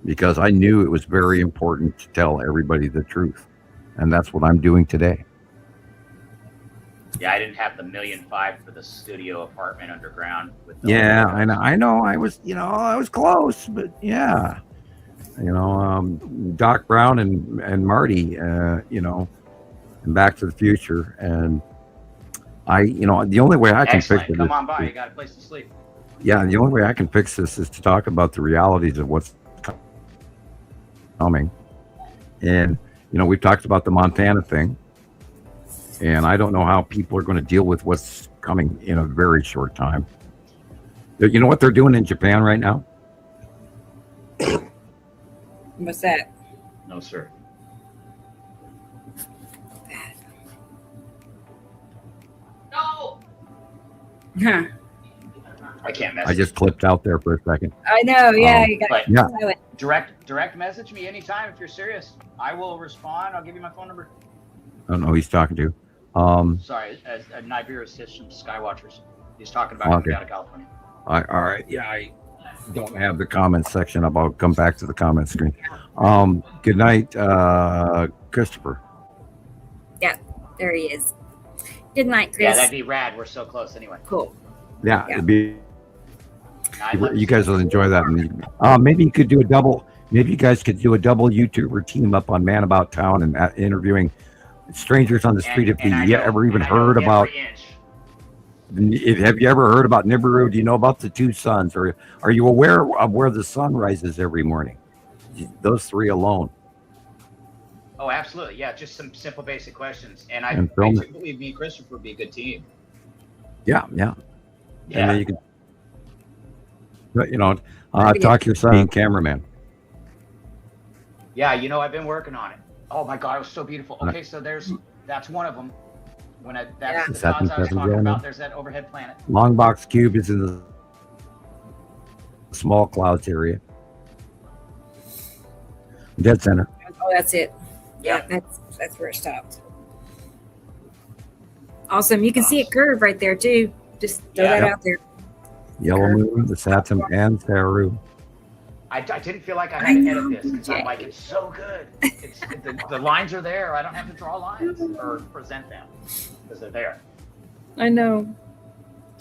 because I knew it was very important to tell everybody the truth. And that's what I'm doing today. Yeah, I didn't have the $1.5 million for the studio apartment underground. Yeah, I know. I was close, but yeah. Doc Brown and Marty, and Back to the Future. And the only way I can fix it. Come on by. You got a place to sleep. Yeah, the only way I can fix this is to talk about the realities of what's coming. And, we've talked about the Montana thing. And I don't know how people are going to deal with what's coming in a very short time. You know what they're doing in Japan right now? What's that? No, sir. No. Huh. I can't message. I just clipped out there for a second. I know. Yeah. You got Yeah. Direct message me anytime if you're serious. I will respond. I'll give you my phone number. I don't know who he's talking to. Sorry, Nibiru is from Skywatchers. He's talking about coming out of California. All right. Yeah, I don't have the comments section up. I'll come back to the comment screen. Good night, Christopher. Yeah, there he is. Good night, Chris. Yeah, that'd be rad. We're so close anyway. Cool. Yeah. It'd be. No, You guys will enjoy that. Maybe you could do a double. Maybe you guys could do a double YouTuber team up on Man About Town and interviewing strangers on the street. If you ever even heard about. Have you ever heard about Nibiru? Do you know about the two suns? Or are you aware of where the sun rises every morning? Those three alone. Oh, absolutely. Yeah, just some simple, basic questions. And I believe me and Christopher would be a good team. Yeah. And then you can, talk your son and cameraman. Yeah, I've been working on it. Oh my God, it was so beautiful. Okay, so that's one of them. That's the spots I was talking about. There's that overhead planet. Long box cube is in the small clouds area. Dead center. Oh, that's it. Yeah, that's where it stopped. Awesome. You can see it curve right there too. Just throw that out there. Yellow Moon, the Saturn, and Saru. I didn't feel like I had to edit this because I'm like, it's so good. The lines are there. I don't have to draw lines or present them because they're there. I know.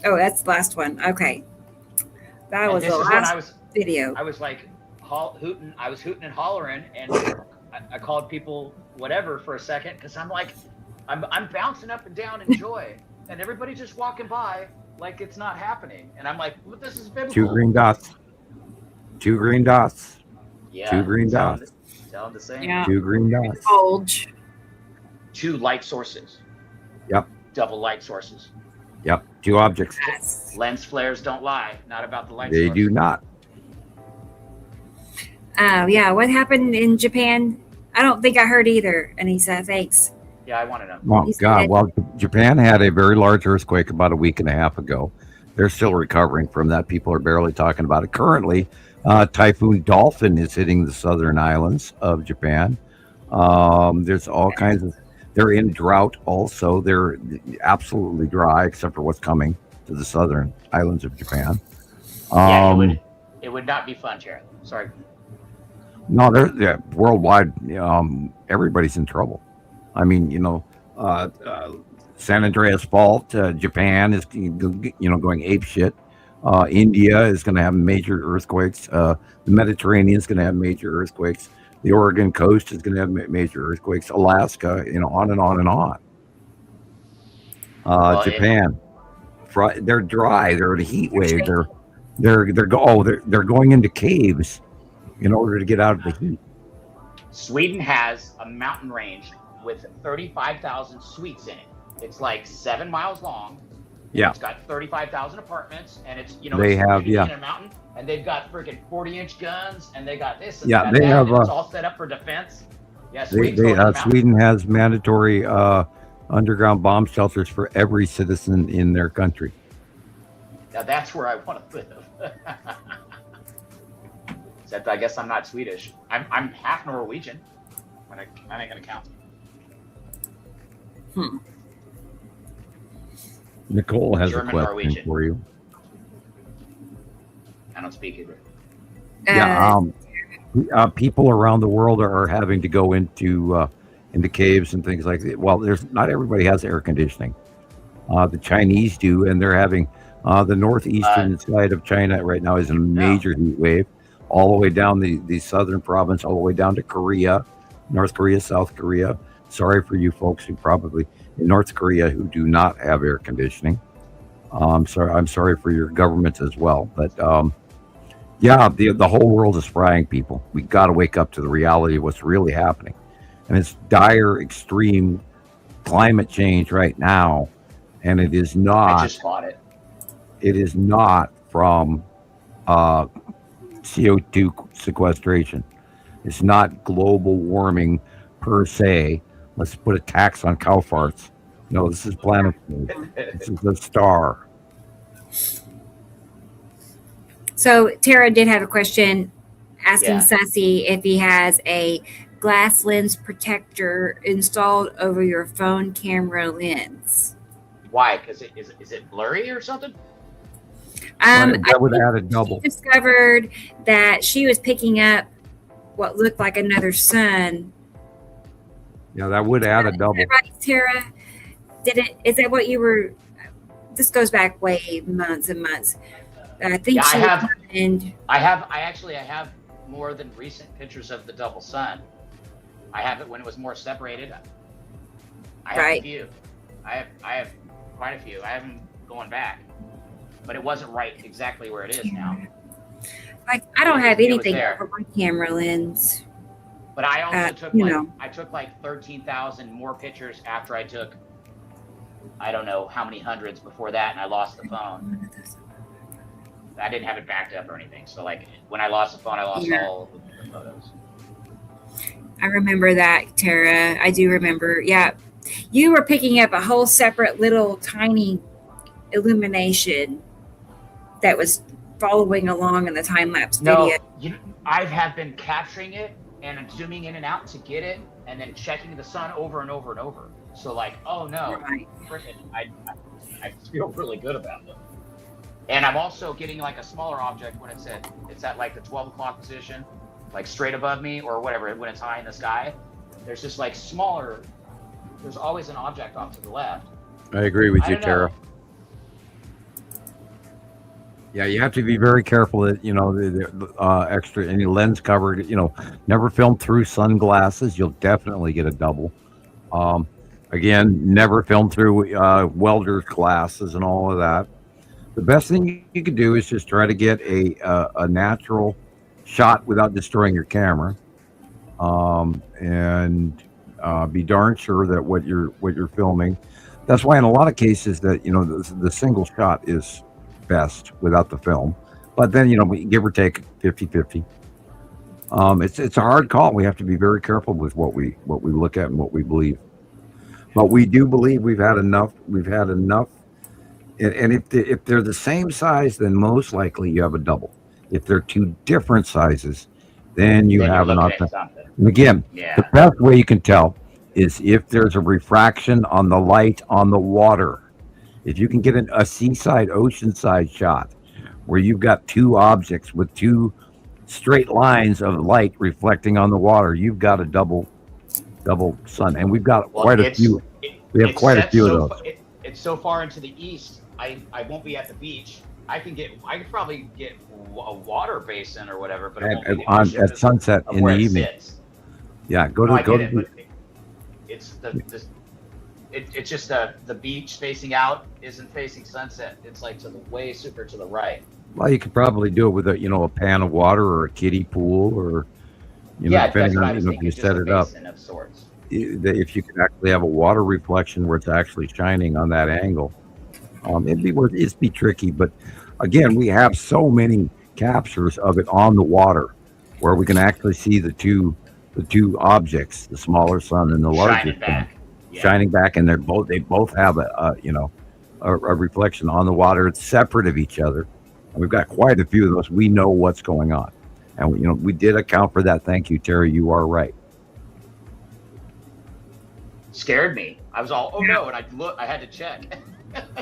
Oh, that's the last one. Okay. That was the last video. I was like hooting. I was hooting and hollering, and I called people whatever for a second because I'm like, I'm bouncing up and down in joy, and everybody's just walking by like it's not happening, and I'm like, well, this is biblical. 2 green dots. 2 green dots. Yeah. 2 green tell dots. them the same. Yeah. 2 green dots. Bulge. 2 light sources. Yep. Double light sources. Yep. 2 objects. Yes. Lens flares don't lie. Not about the light They source. do not. Yeah. What happened in Japan? I don't think I heard either. Anissa, thanks. Yeah, I want to know. Oh, He God. said- Well, Japan had a very large earthquake about a week and a half ago. They're still recovering from that. People are barely talking about it. Currently, Typhoon Dolphin is hitting the southern islands of Japan. There's all kinds of, they're in drought also. They're absolutely dry except for what's coming to the southern islands of Japan. Yeah, it would not be fun, Jared. Sorry. No, they're worldwide. Everybody's in trouble. I mean, San Andreas Fault, Japan is, going ape shit. India is going to have major earthquakes. The Mediterranean is going to have major earthquakes. The Oregon coast is going to have major earthquakes. Alaska, on and on and on. Japan, they're dry. They're in a heat wave. They're going into caves in order to get out of the heat. Sweden has a mountain range with 35,000 suites in it. It's like 7 miles long. Yeah. It's got 35,000 apartments, and it's They it's have, in a mountain, and they've got freaking 40-inch guns, and they got this. And Yeah, got they that, have, and it's all set up for defense. Yeah, Sweden has mandatory underground bomb shelters for every citizen in their country. Now that's where I want to live. Except I guess I'm not Swedish. I'm half Norwegian. But that ain't gonna count. Nicole has German, a question Norwegian. for you. I don't speak either. People around the world are having to go into caves and things like that. Well, not everybody has air conditioning. The Chinese do, and they're having the northeastern side of China right now is in a major heat wave, all the way down the southern province, all the way down to Korea, North Korea, South Korea. Sorry for you folks who probably in North Korea who do not have air conditioning. I'm sorry for your governments as well, but the whole world is frying people. We got to wake up to the reality of what's really happening, and it's dire, extreme climate change right now, and it is not. I just bought it. It is not from CO2 sequestration. It's not global warming per se. Let's put a tax on cow farts. No, this is planetary. This is the star. So Tara did have a question asking Yeah. Sussy if he has a glass lens protector installed over your phone camera lens. Why? Because is it blurry or something? That would I think add a double. she discovered that she was picking up what looked like another sun. Yeah, that would add a Is double. that right, Tara? Is that what you were? This goes back way months and months. I think Yeah, she and I have more than recent pictures of the double sun. I have it when it was more separated. I have Right. a few. I have quite a few. I haven't going back, but it wasn't right exactly where it is now. like I don't have It was anything there. over my camera lens. But I also you took like 13,000 more pictures after I took, I don't know how many hundreds before that, and I lost the phone. I didn't have it backed up or anything. So like when I lost the phone, I lost all the photos. I remember that, Tara. I do remember. Yeah, you were picking up a whole separate little tiny illumination that was following along in the time lapse No, video. I have been capturing it and zooming in and out to get it, and then checking the sun over and over and over. So like, oh no, Right. frickin', I feel really good about it. And I'm also getting like a smaller object when it's at like the 12 o'clock position, like straight above me or whatever, when it's high in the sky. There's just like smaller, there's always an object off to the left. I agree with I you, don't know. Tara. Yeah, you have to be very careful that the extra any lens cover. Never film through sunglasses. You'll definitely get a double. Again, never film through welder's glasses and all of that. The best thing you can do is just try to get a natural shot without destroying your camera, and be darn sure that what you're filming. That's why in a lot of cases that the single shot is best without the film. But then we give or take 50-50. It's a hard call. We have to be very careful with what we look at and what we believe. But we do believe we've had enough. And if they're the same size, then most likely you have a double. If they're two different sizes, then you have an authentic. And again, the best way you can tell is if there's a refraction on the light on the water. If you can get a seaside, oceanside shot where you've got two objects with two straight lines of light reflecting on the water, you've got a double sun. And we've got quite a few. We have quite a few of those. It's so far into the east, I won't be at the beach. I could probably get a water basin or whatever, but at sunset in the evening. Yeah, go to. It's just the beach facing out isn't facing sunset. It's like way super to the right. Well, you could probably do it with a pan of water or a kiddie pool or depending on if you set it up. Of sorts. If you could actually have a water reflection where it's actually shining on that angle, it'd be tricky. But again, we have so many captures of it on the water where we can actually see the two objects, the smaller sun and the larger sun, shining back, and they both have a reflection on the water. It's separate of each other, and we've got quite a few of those. We know what's going on, and we did account for that. Thank you, Terry. You are right. Scared me. I was all, oh no, and I had to check.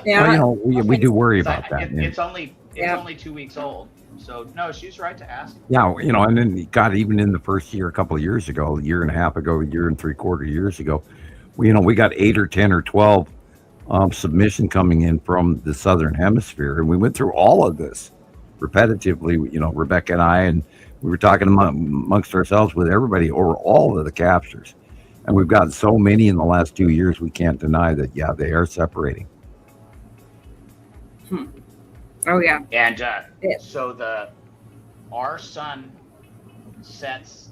Yeah, well, we do worry about that. It's only 2 weeks old. So no, she's right to ask. Yeah, and then God, even in the first year, a couple of years ago, a year and a half ago, a year and 3/4 years ago, we got 8 or 10 or 12 submission coming in from the Southern Hemisphere, and we went through all of this repetitively. Rebecca and I, and we were talking amongst ourselves with everybody over all of the captures, and we've got so many in the last 2 years. We can't deny that. Yeah, they are separating. Oh yeah. And so our sun sets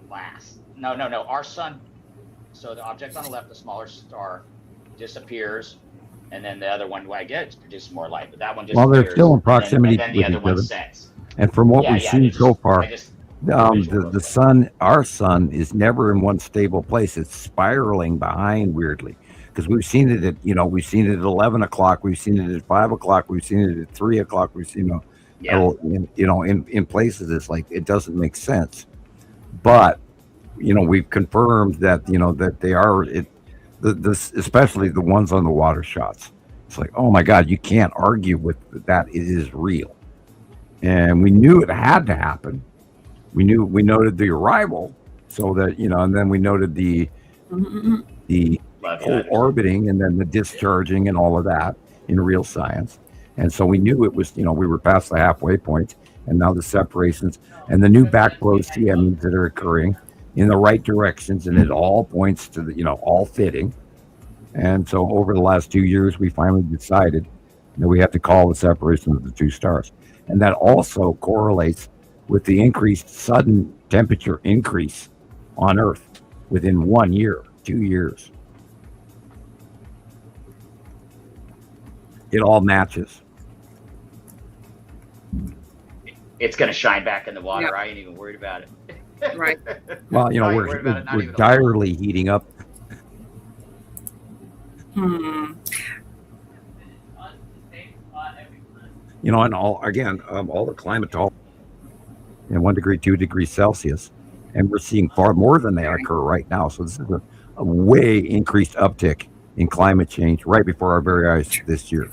last. No. Our sun. So the object on the left, the smaller star, disappears, and then the other one, I guess, produces more light, but that one disappears. Well, they're still in proximity and then the other with one each other. sets. And from what we've seen so far, the sun, our sun, is never in one stable place. It's spiraling behind weirdly. Because we've seen it at 11 o'clock, we've seen it at 5 o'clock, we've seen it at 3 o'clock, we've seen in places it's like it doesn't make sense. But we've confirmed that that they are especially the ones on the water shots. It's like, oh my God, you can't argue with that. It is real, and we knew it had to happen. We noted the arrival, so that and then we noted the orbiting and then the discharging and all of that in real science. And so we knew it was, we were past the halfway point, and now the separations and the new backflow CMEs that are occurring in the right directions, and it all points to the, all fitting. And so over the last 2 years, we finally decided that we have to call the separation of the two stars. And that also correlates with the increased sudden temperature increase on Earth within 1 year, 2 years. It all matches. It's going to shine back in the water. Yep. I ain't even worried about it. Right. Well, we're direly heating up. Hmm. And all the climatology in 1 degree, 2 degrees Celsius, and we're seeing far more than they occur right now. So this is a way increased uptick in climate change right before our very eyes this year.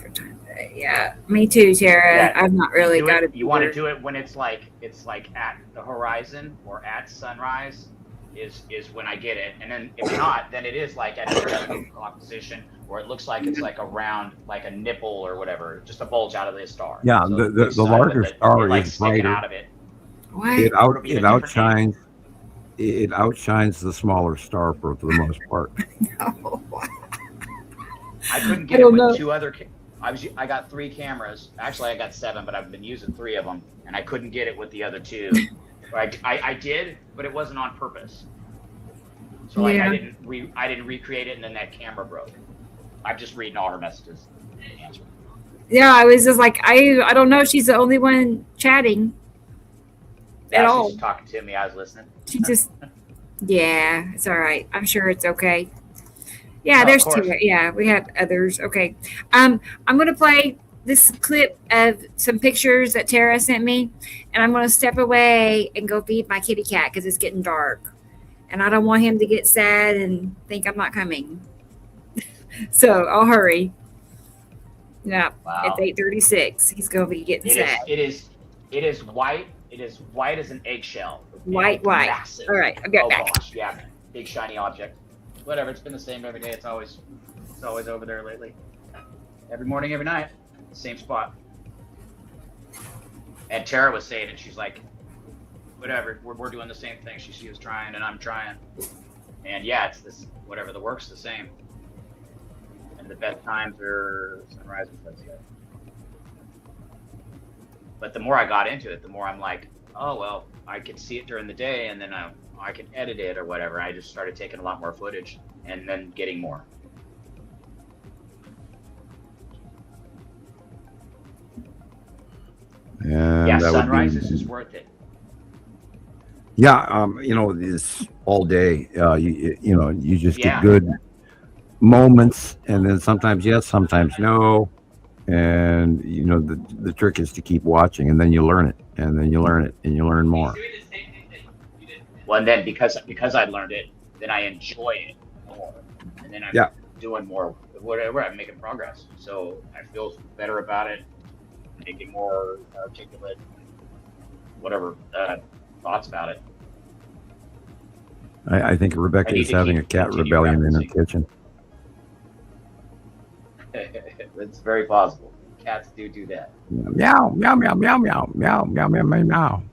Yeah, me too, Tara. Yeah. I've not really got it. You want to do it when it's like at the horizon or at sunrise is when I get it. And then if not, then it is like at a 11 o'clock position where it looks like it's like around like a nipple or whatever, just a bulge out of the star. Yeah, so the larger star is brighter. Out of it. It outshines. It outshines the smaller star for the most part. No. I couldn't get it with two other. I got 3 cameras. Actually, I got 7, but I've been using 3 of them, and I couldn't get it with the other 2. I did, but it wasn't on purpose. So like Yeah. I didn't recreate it, and then that camera broke. I'm just reading all her messages. Yeah, I was just like, I don't know. She's the only one chatting at Yeah, all. she's talking to me. I was listening. She just, yeah, it's all right. I'm sure it's okay. Yeah, Oh, there's of 2. course. Yeah, we have others. Okay. I'm gonna play this clip of some pictures that Tara sent me, and I'm gonna step away and go feed my kitty cat because it's getting dark, and I don't want him to get sad and think I'm not coming. So I'll hurry. Yeah, Wow. it's 8:36. He's gonna be getting sad. It is white. It is white as an eggshell. White. Massive. All right, I'll get Oh back. gosh, yeah. Big shiny object. Whatever. It's been the same every day. It's always over there lately. Every morning, every night, same spot. And Tara was saying it. She's like, whatever. We're doing the same thing. She was trying, and I'm trying. And yeah, it's this. Whatever. The work's the same. And the best times are sunrise and sunset. But the more I got into it, the more I'm like, oh well, I could see it during the day, and then I could edit it or whatever. I just started taking a lot more footage and then getting more. And Yeah, that would sunrises be, is worth it. yeah, it's all day. You just Yeah. get good moments, and then sometimes yes, sometimes no. And the trick is to keep watching, and then you learn it, and then you learn it, and you learn more. Well, and then because I learned it, then I enjoy it more, and then I'm Yeah. doing more. Whatever, I'm making progress, so I feel better about it, making more articulate, whatever thoughts about it. I think I Rebecca need is to having a keep- cat continue rebellion in her practicing. kitchen. It's very possible. Cats do that. Meow, meow, meow, meow, meow, meow, meow, meow, meow, meow.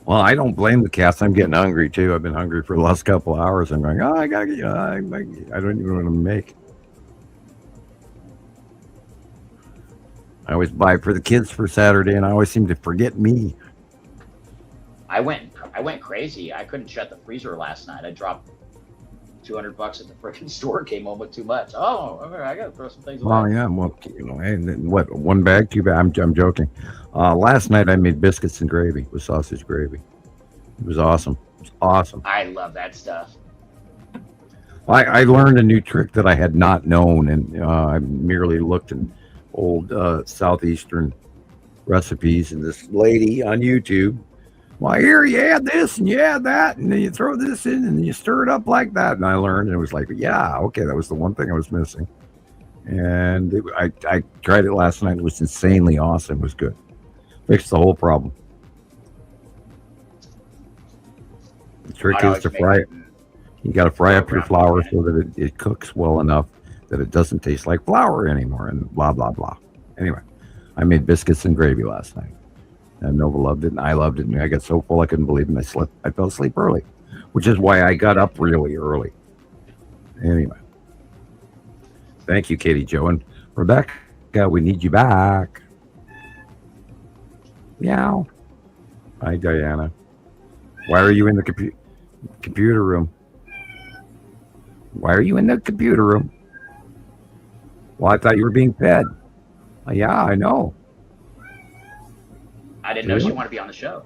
Well, I don't blame the cats. I'm getting hungry too. I've been hungry for the last couple of hours. I'm going, I gotta get. I don't even want to make. I always buy for the kids for Saturday, and I always seem to forget me. I went crazy. I couldn't shut the freezer last night. I dropped $200 at the freaking store. Came home with too much. Oh, I gotta throw some things away. Well, yeah. Well, and then what? One bag, 2 bags. I'm joking. Last night I made biscuits and gravy with sausage gravy. It was awesome. It was awesome. I love that stuff. I learned a new trick that I had not known, and I merely looked at old southeastern recipes, and this lady on YouTube. Well, here you add this and you add that, and then you throw this in, and then you stir it up like that. And I learned, and it was like, yeah, okay, that was the one thing I was missing. And I tried it last night. It was insanely awesome. It was good. Fixed the whole problem. The trick I is always to make fry it. it- You got to fry up your Brown flour bread. so that it cooks well enough that it doesn't taste like flour anymore, and blah, blah, blah. Anyway, I made biscuits and gravy last night. And Nova loved it, and I loved it, and I got so full I couldn't believe it, and I fell asleep early, which is why I got up really early. Anyway. Thank you, Katie Jo. And Rebecca, we need you back. Meow. Hi, Diana. Why are you in the computer room? Why are you in the computer room? Well, I thought you were being fed. Yeah, I know. I didn't know she Really? wanted to be on the show.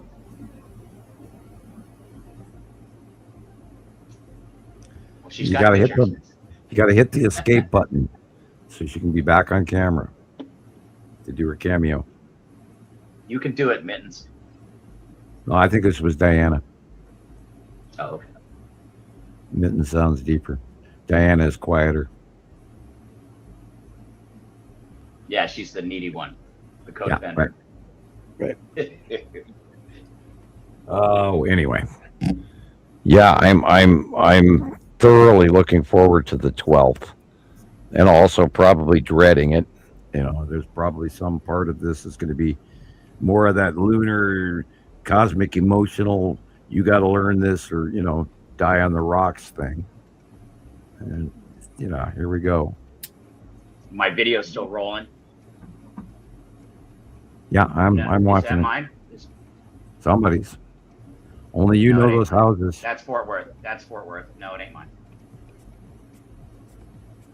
Well, she's You got gotta hit injections. You got to hit the escape button so she can be back on camera to do her cameo. You can do it, Mittens. No, I think this was Diana. Oh, okay. Mitten sounds deeper. Diana is quieter. Yeah, she's the needy one, the Yeah, codependent. right. Oh, anyway. Yeah, I'm thoroughly looking forward to the 12th, and also probably dreading it. There's probably some part of this is going to be more of that lunar, cosmic, emotional. You got to learn this, or die on the rocks thing. And here we go. My video's still rolling. Yeah, I'm Is watching that it. mine? Somebody's. Only you No, know it ain't those mine. houses. That's Fort Worth. No, it ain't mine.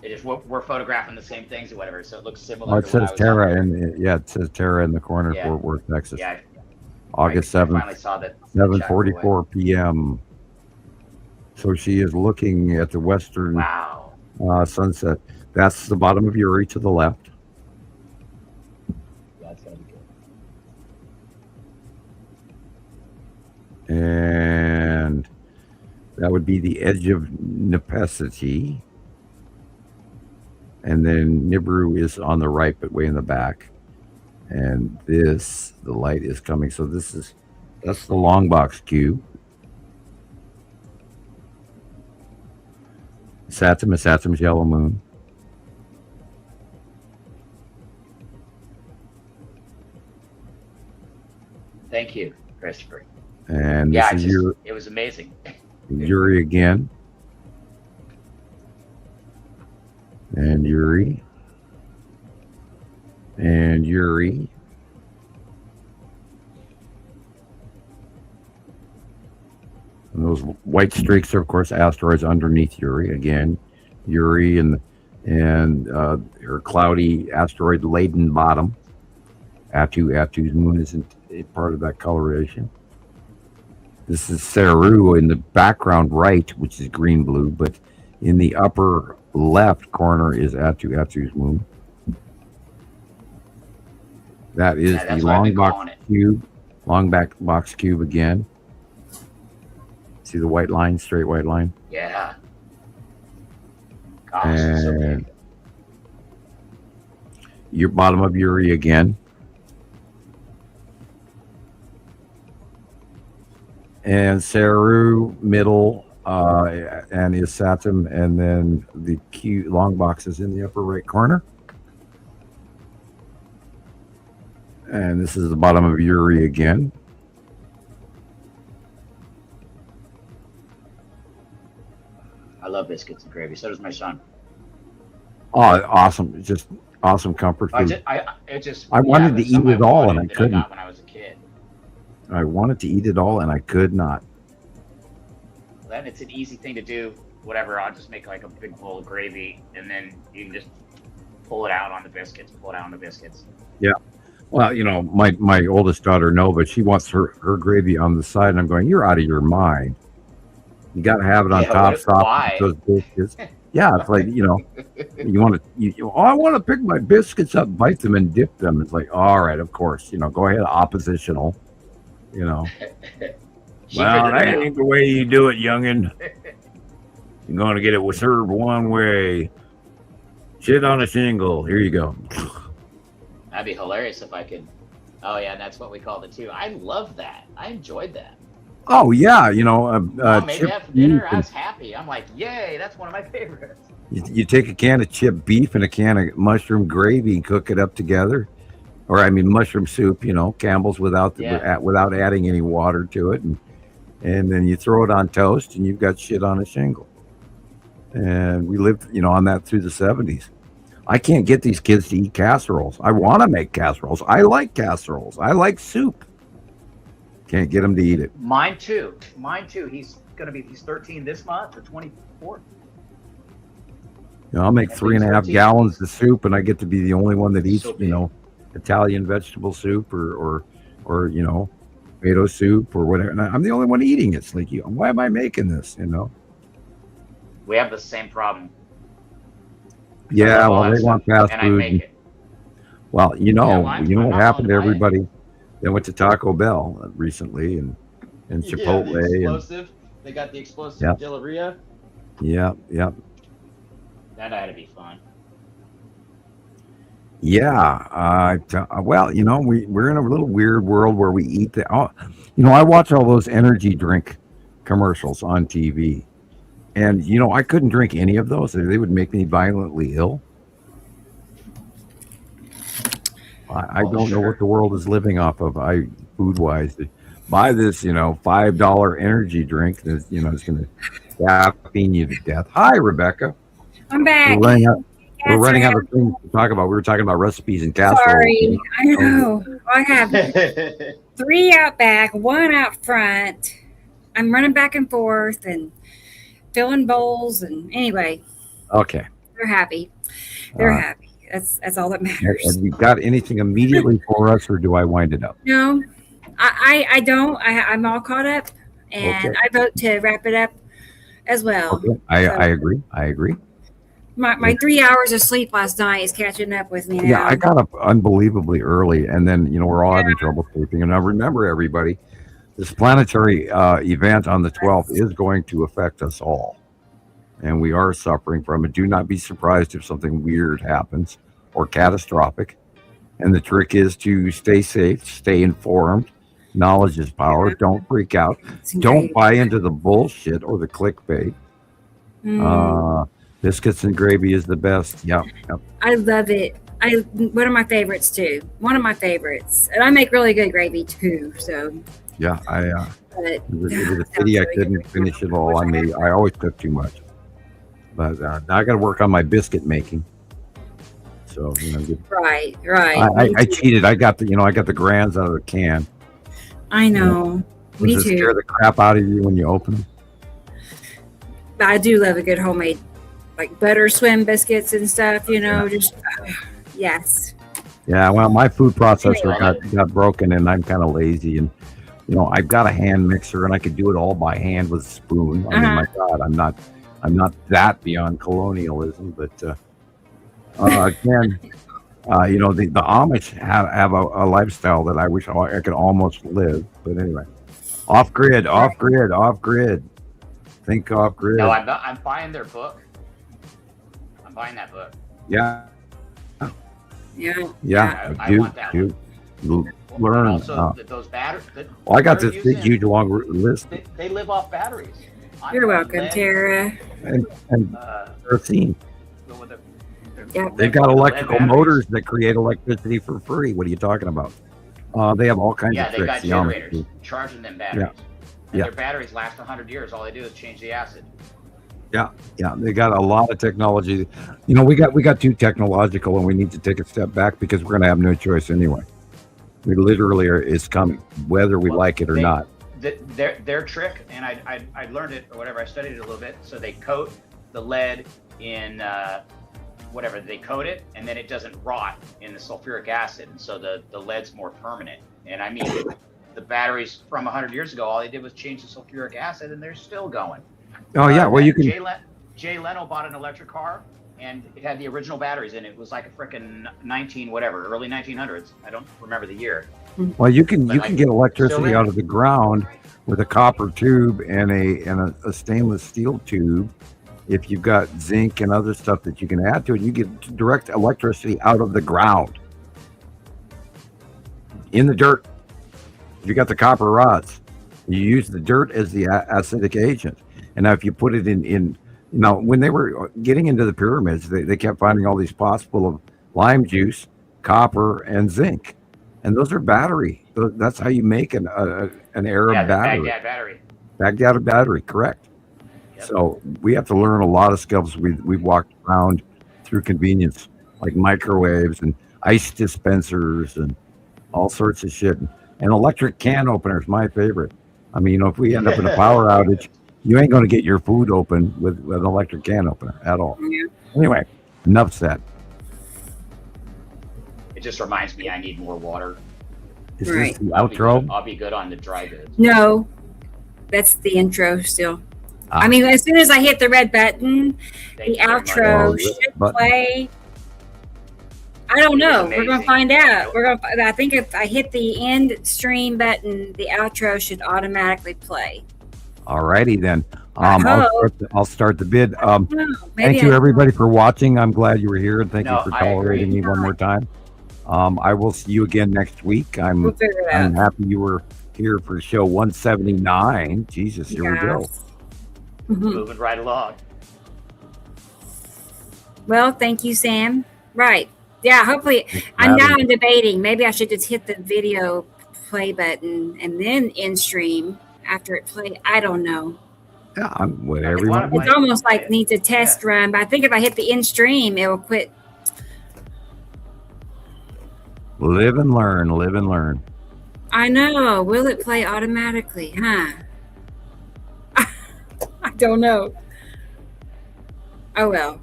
It is. We're photographing the same things or whatever, so it looks similar. Oh, it to what I says was Tara, talking and it says Tara in the corner, Yeah. Fort Worth, Texas. Yeah, August I 7th, finally saw that. 7:44 p.m. So she is looking at the western Wow. sunset. That's the bottom of Uri to the left. That's gonna be good. And that would be the edge of Nepenthe. And then Nibiru is on the right, but way in the back. And the light is coming. So that's the long box cube. Saturn is Saturn's yellow moon. Thank you, Christopher. And Yeah, this is it was amazing. Uri again. And Uri. And Uri. And those white streaks are, of course, asteroids underneath Uri. Again, Uri and her cloudy asteroid-laden bottom. Atu's moon isn't a part of that coloration. This is Saru in the background right, which is green-blue, but in the upper left corner is Atu's moon. That is the long box cube. Long back box cube again. See the white line, straight white line? Yeah. Gosh, it's so big. Your bottom of Uri again. And Saru middle and is Saturn, and then the long box is in the upper right corner. And this is the bottom of Uri again. I love biscuits and gravy. So does my son. Oh, awesome! Just awesome comfort food. I wanted to eat it all, and I couldn't. I got when I was a kid. I wanted to eat it all, and I could not. Well, then it's an easy thing to do. Whatever, I'll just make like a big bowl of gravy, and then you can just pull it out on the biscuits. Yeah. Well, my oldest daughter, no, but she wants her gravy on the side, and I'm going, you're out of your mind. You got to have it on top, soft, those biscuits. Yeah, it's like, you want to, I want to pick my biscuits up, bite them, and dip them. It's like, all right, of course, go ahead, oppositional, Well, that ain't the way you do it, youngin'. You're going to get it served one way. Shit on a shingle. Here you go. That'd be hilarious if I could. Oh yeah, that's what we called it too. I love that. I enjoyed that. Oh yeah, Mom made that for dinner. I was happy. I'm like, yay, that's one of my favorites. You take a can of chipped beef and a can of mushroom gravy and cook it up together, or mushroom soup. Campbell's without adding any water to it, and then you throw it on toast, and you've got shit on a shingle. And we lived, on that through the 70s. I can't get these kids to eat casseroles. I want to make casseroles. I like casseroles. I like soup. Can't get him to eat it. Mine too. He's 13 this month or 24. I'll make 3.5 gallons of soup, and I get to be the only one that eats, Italian vegetable soup or tomato soup or whatever. And I'm the only one eating it. It's like, why am I making this? We have the same problem. Yeah, well, they want fast food. Well, what happened to everybody? They went to Taco Bell recently and Chipotle. The explosive. They got the explosive diarrhea. Yeah. That had to be fun. Yeah. Well, we're in a little weird world where we eat I watch all those energy drink commercials on TV. And, I couldn't drink any of those. They would make me violently ill. I don't know what the world is living off of, food-wise. buy this, $5 energy drink that's, it's going to caffeine you to death. Hi, Rebecca. I'm back. We're running out of things to talk about. We were talking about recipes and casseroles. Sorry, I know. I have 3 out back, 1 out front. I'm running back and forth and filling bowls, and anyway. Okay. They're happy. They're happy. That's all that matters. Have you got anything immediately for us, or do I wind it up? No, I don't. I'm all caught up, and Okay. I vote to wrap it up as well. Okay. I agree. My 3 hours of sleep last night is catching up with me now. Yeah, I got up unbelievably early, and then we're all having trouble sleeping. And now remember, everybody, this planetary event on the 12th is going to affect us all, and we are suffering from it. Do not be surprised if something weird happens or catastrophic. And the trick is to stay safe, stay informed. Knowledge is power. Yeah. Don't freak out. It's Don't great. buy into the bullshit or the clickbait. Biscuits and gravy is the best. Yep. I love it. One of my favorites too. One of my favorites, and I make really good gravy too. So Yeah, but it was a pity I couldn't finish it all. I always cook too much, but now I got to work on my biscuit making. So right. I cheated. I got the grands out of the can. I know. Me Does it too. scare the crap out of you when you open them? But I do love a good homemade, like butter swim biscuits and stuff. Just yes. Yeah. Well, my food processor got broken, and I'm kind of lazy, and I've got a hand mixer, and I could do it all by hand with a spoon. I mean, my God, I'm not that beyond colonialism, but again, the Amish have a lifestyle that I wish I could almost live. But anyway, off grid. Think off grid. No, I'm buying their book. I'm buying that book. Yeah. Yeah. I want that one. Learn. And also, those batteries. Well, I got this big, huge, long list. They live off batteries. You're welcome, Tara. And kerosene. Yeah. They've got electrical motors that create electricity for free. What are you talking about? They have all kinds of they tricks. got the generators Amish do. charging them batteries. And Yeah. their batteries last 100 years. All they do is change the acid. Yeah, they got a lot of technology. We got too technological, and we need to take a step back because we're going to have no choice anyway. We literally it's coming, whether we like it or not. Their trick, and I learned it or whatever. I studied it a little bit. So they coat the lead in whatever they coat it, and then it doesn't rot in the sulfuric acid, and so the lead's more permanent. And I mean, the batteries from 100 years ago, all they did was change the sulfuric acid, and they're still going. Oh yeah, well you can. Jay Leno bought an electric car, and it had the original batteries in it. It was like a frickin' early 1900s. I don't remember the year. Well, you can But get electricity still out of the ground with a copper tube and a stainless steel tube. If you've got zinc and other stuff that you can add to it, you get direct electricity out of the ground in the dirt. If you got the copper rods, you use the dirt as the acidic agent. And now if you put it in when they were getting into the pyramids, they kept finding all these pots full of lime juice, copper, and zinc. And those are battery. That's how you make an Arab battery. Baghdad battery. Baghdad battery, correct. Yep. So we have to learn a lot of skills. We've walked around through convenience, like microwaves and ice dispensers and all sorts of shit. And electric can openers, my favorite. I mean, if we end up in a power outage, you ain't going to get your food open with an electric can opener at all. Yeah. Anyway, enough said. It just reminds me I need more water. Is Right. this the I'll be outro? good- I'll be good on the dry goods. No, that's the intro still. Ah. I mean, as soon as I hit the red button, Thank the you very much. outro Oh, should button. play. I don't know. We're gonna amazing. find out. I think if I hit the end stream button, the outro should automatically play. Alrighty then. I hope. I'll start the bid. I don't know. Maybe Thank you everybody for watching. I'm glad you were here, and thank No, you for I tolerating agree. me one more time. I will see you again next week. We'll I'm figure it out. happy you were here for show 179. Jesus, here we go. Mhm. Moving right along. Well, thank you, Sam. Right. Yeah, hopefully. I'm now debating. Maybe I should just hit the video play button and then end stream after it played. I don't know. Yeah, whatever It's you one of want. It's almost like needs a test run, but I think if I hit the end stream, it will quit. Live and learn. Live and learn. I know. Will it play automatically? Huh? I don't know. Oh well.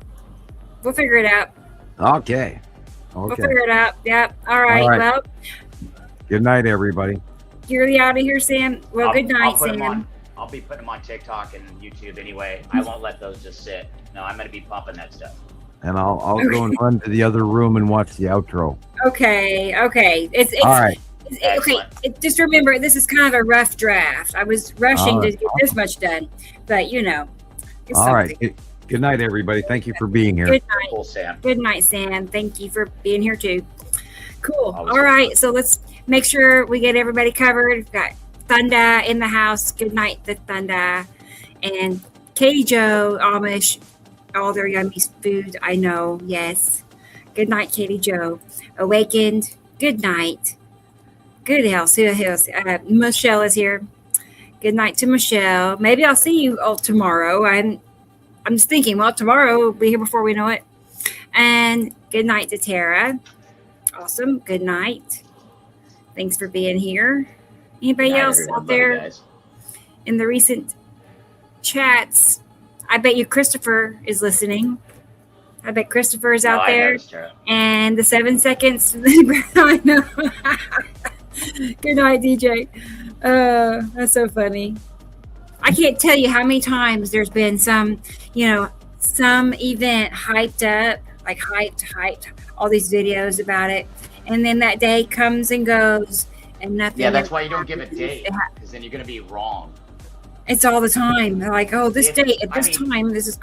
We'll figure it out. Okay. We'll Okay. figure it out. Yep. All right. All right. Well, Good night, everybody. you're out of here, Sam. Well, good night, Sam. I'll be putting them on TikTok and YouTube anyway. I won't let those just sit. No, I'm gonna be pumping that stuff. And I'll go and run to the other room and watch the outro. Okay. It's All right. okay. Just remember, this is kind of a rough draft. I was rushing All to right. get this much done, but you know. It's All right. something. Good night, everybody. Thank you for being here. Good night. Cool, Sam. Good night, Sam. Thank you for being here too. Cool. Always All right. So let's make sure we get everybody covered. We've got Thunda in the house. Good night, the Thunda. And Katie Joe, Amish, all their yummy food. I know. Yes. Good night, Katie Joe. Awakened. Good night. Good health. Michelle is here. Good night to Michelle. Maybe I'll see you all tomorrow. I'm just thinking, well, tomorrow we'll be here before we know it. And good night to Tara. Awesome. Good night. Thanks for being here. Anybody Night, else everyone. out Love you there guys. in the recent chats? I bet you Christopher is listening. I bet Christopher is out No, I there. noticed, Tara. And the 7 seconds. I know. Good night, DJ. That's so funny. I can't tell you how many times there's been some event hyped up, like hyped, all these videos about it. And then that day comes and goes and nothing. Yeah, that's why you don't give a happens. date, because then you're going to be wrong. It's all the time. They're like, oh, this It- date at I this mean, time, this is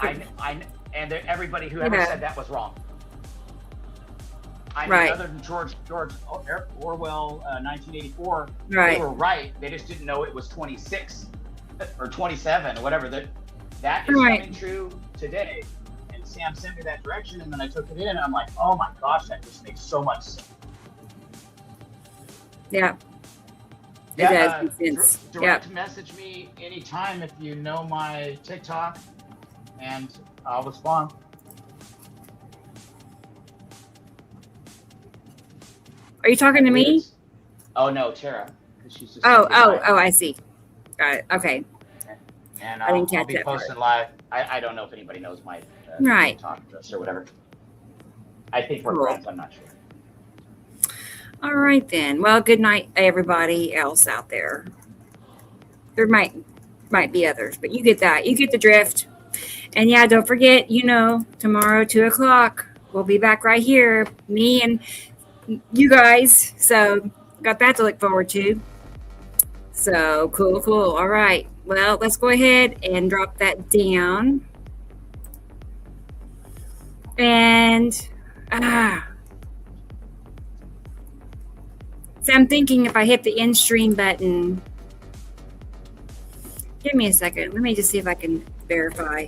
And everybody who ever Yeah. said that was wrong. I mean, Right. other than George Orwell, 1984, right. they were right. They just didn't know it was 26 or 27 or whatever. That is Right. coming true today. And Sam sent me that direction, and then I took it in, and I'm like, oh my gosh, that just makes so much sense. Yeah. It Yeah, does make sense. direct message me anytime if you know my TikTok, and I'll respond. Are you talking to me? Oh no, Tara. 'Cause she's just Oh, sending me I see. Got it. Okay. And I didn't I'll catch be that part. posting live. I don't know if anybody knows my Right. TikTok address or whatever. I think we're Cool. friends. I'm not sure. All right then. Well, good night, everybody else out there. There might be others, but you get that. You get the drift. And yeah, don't forget, tomorrow 2:00, we'll be back right here, me and you guys. So got that to look forward to. So cool. All right. Well, let's go ahead and drop that down. And so I'm thinking if I hit the end stream button, give me a second. Let me just see if I can verify.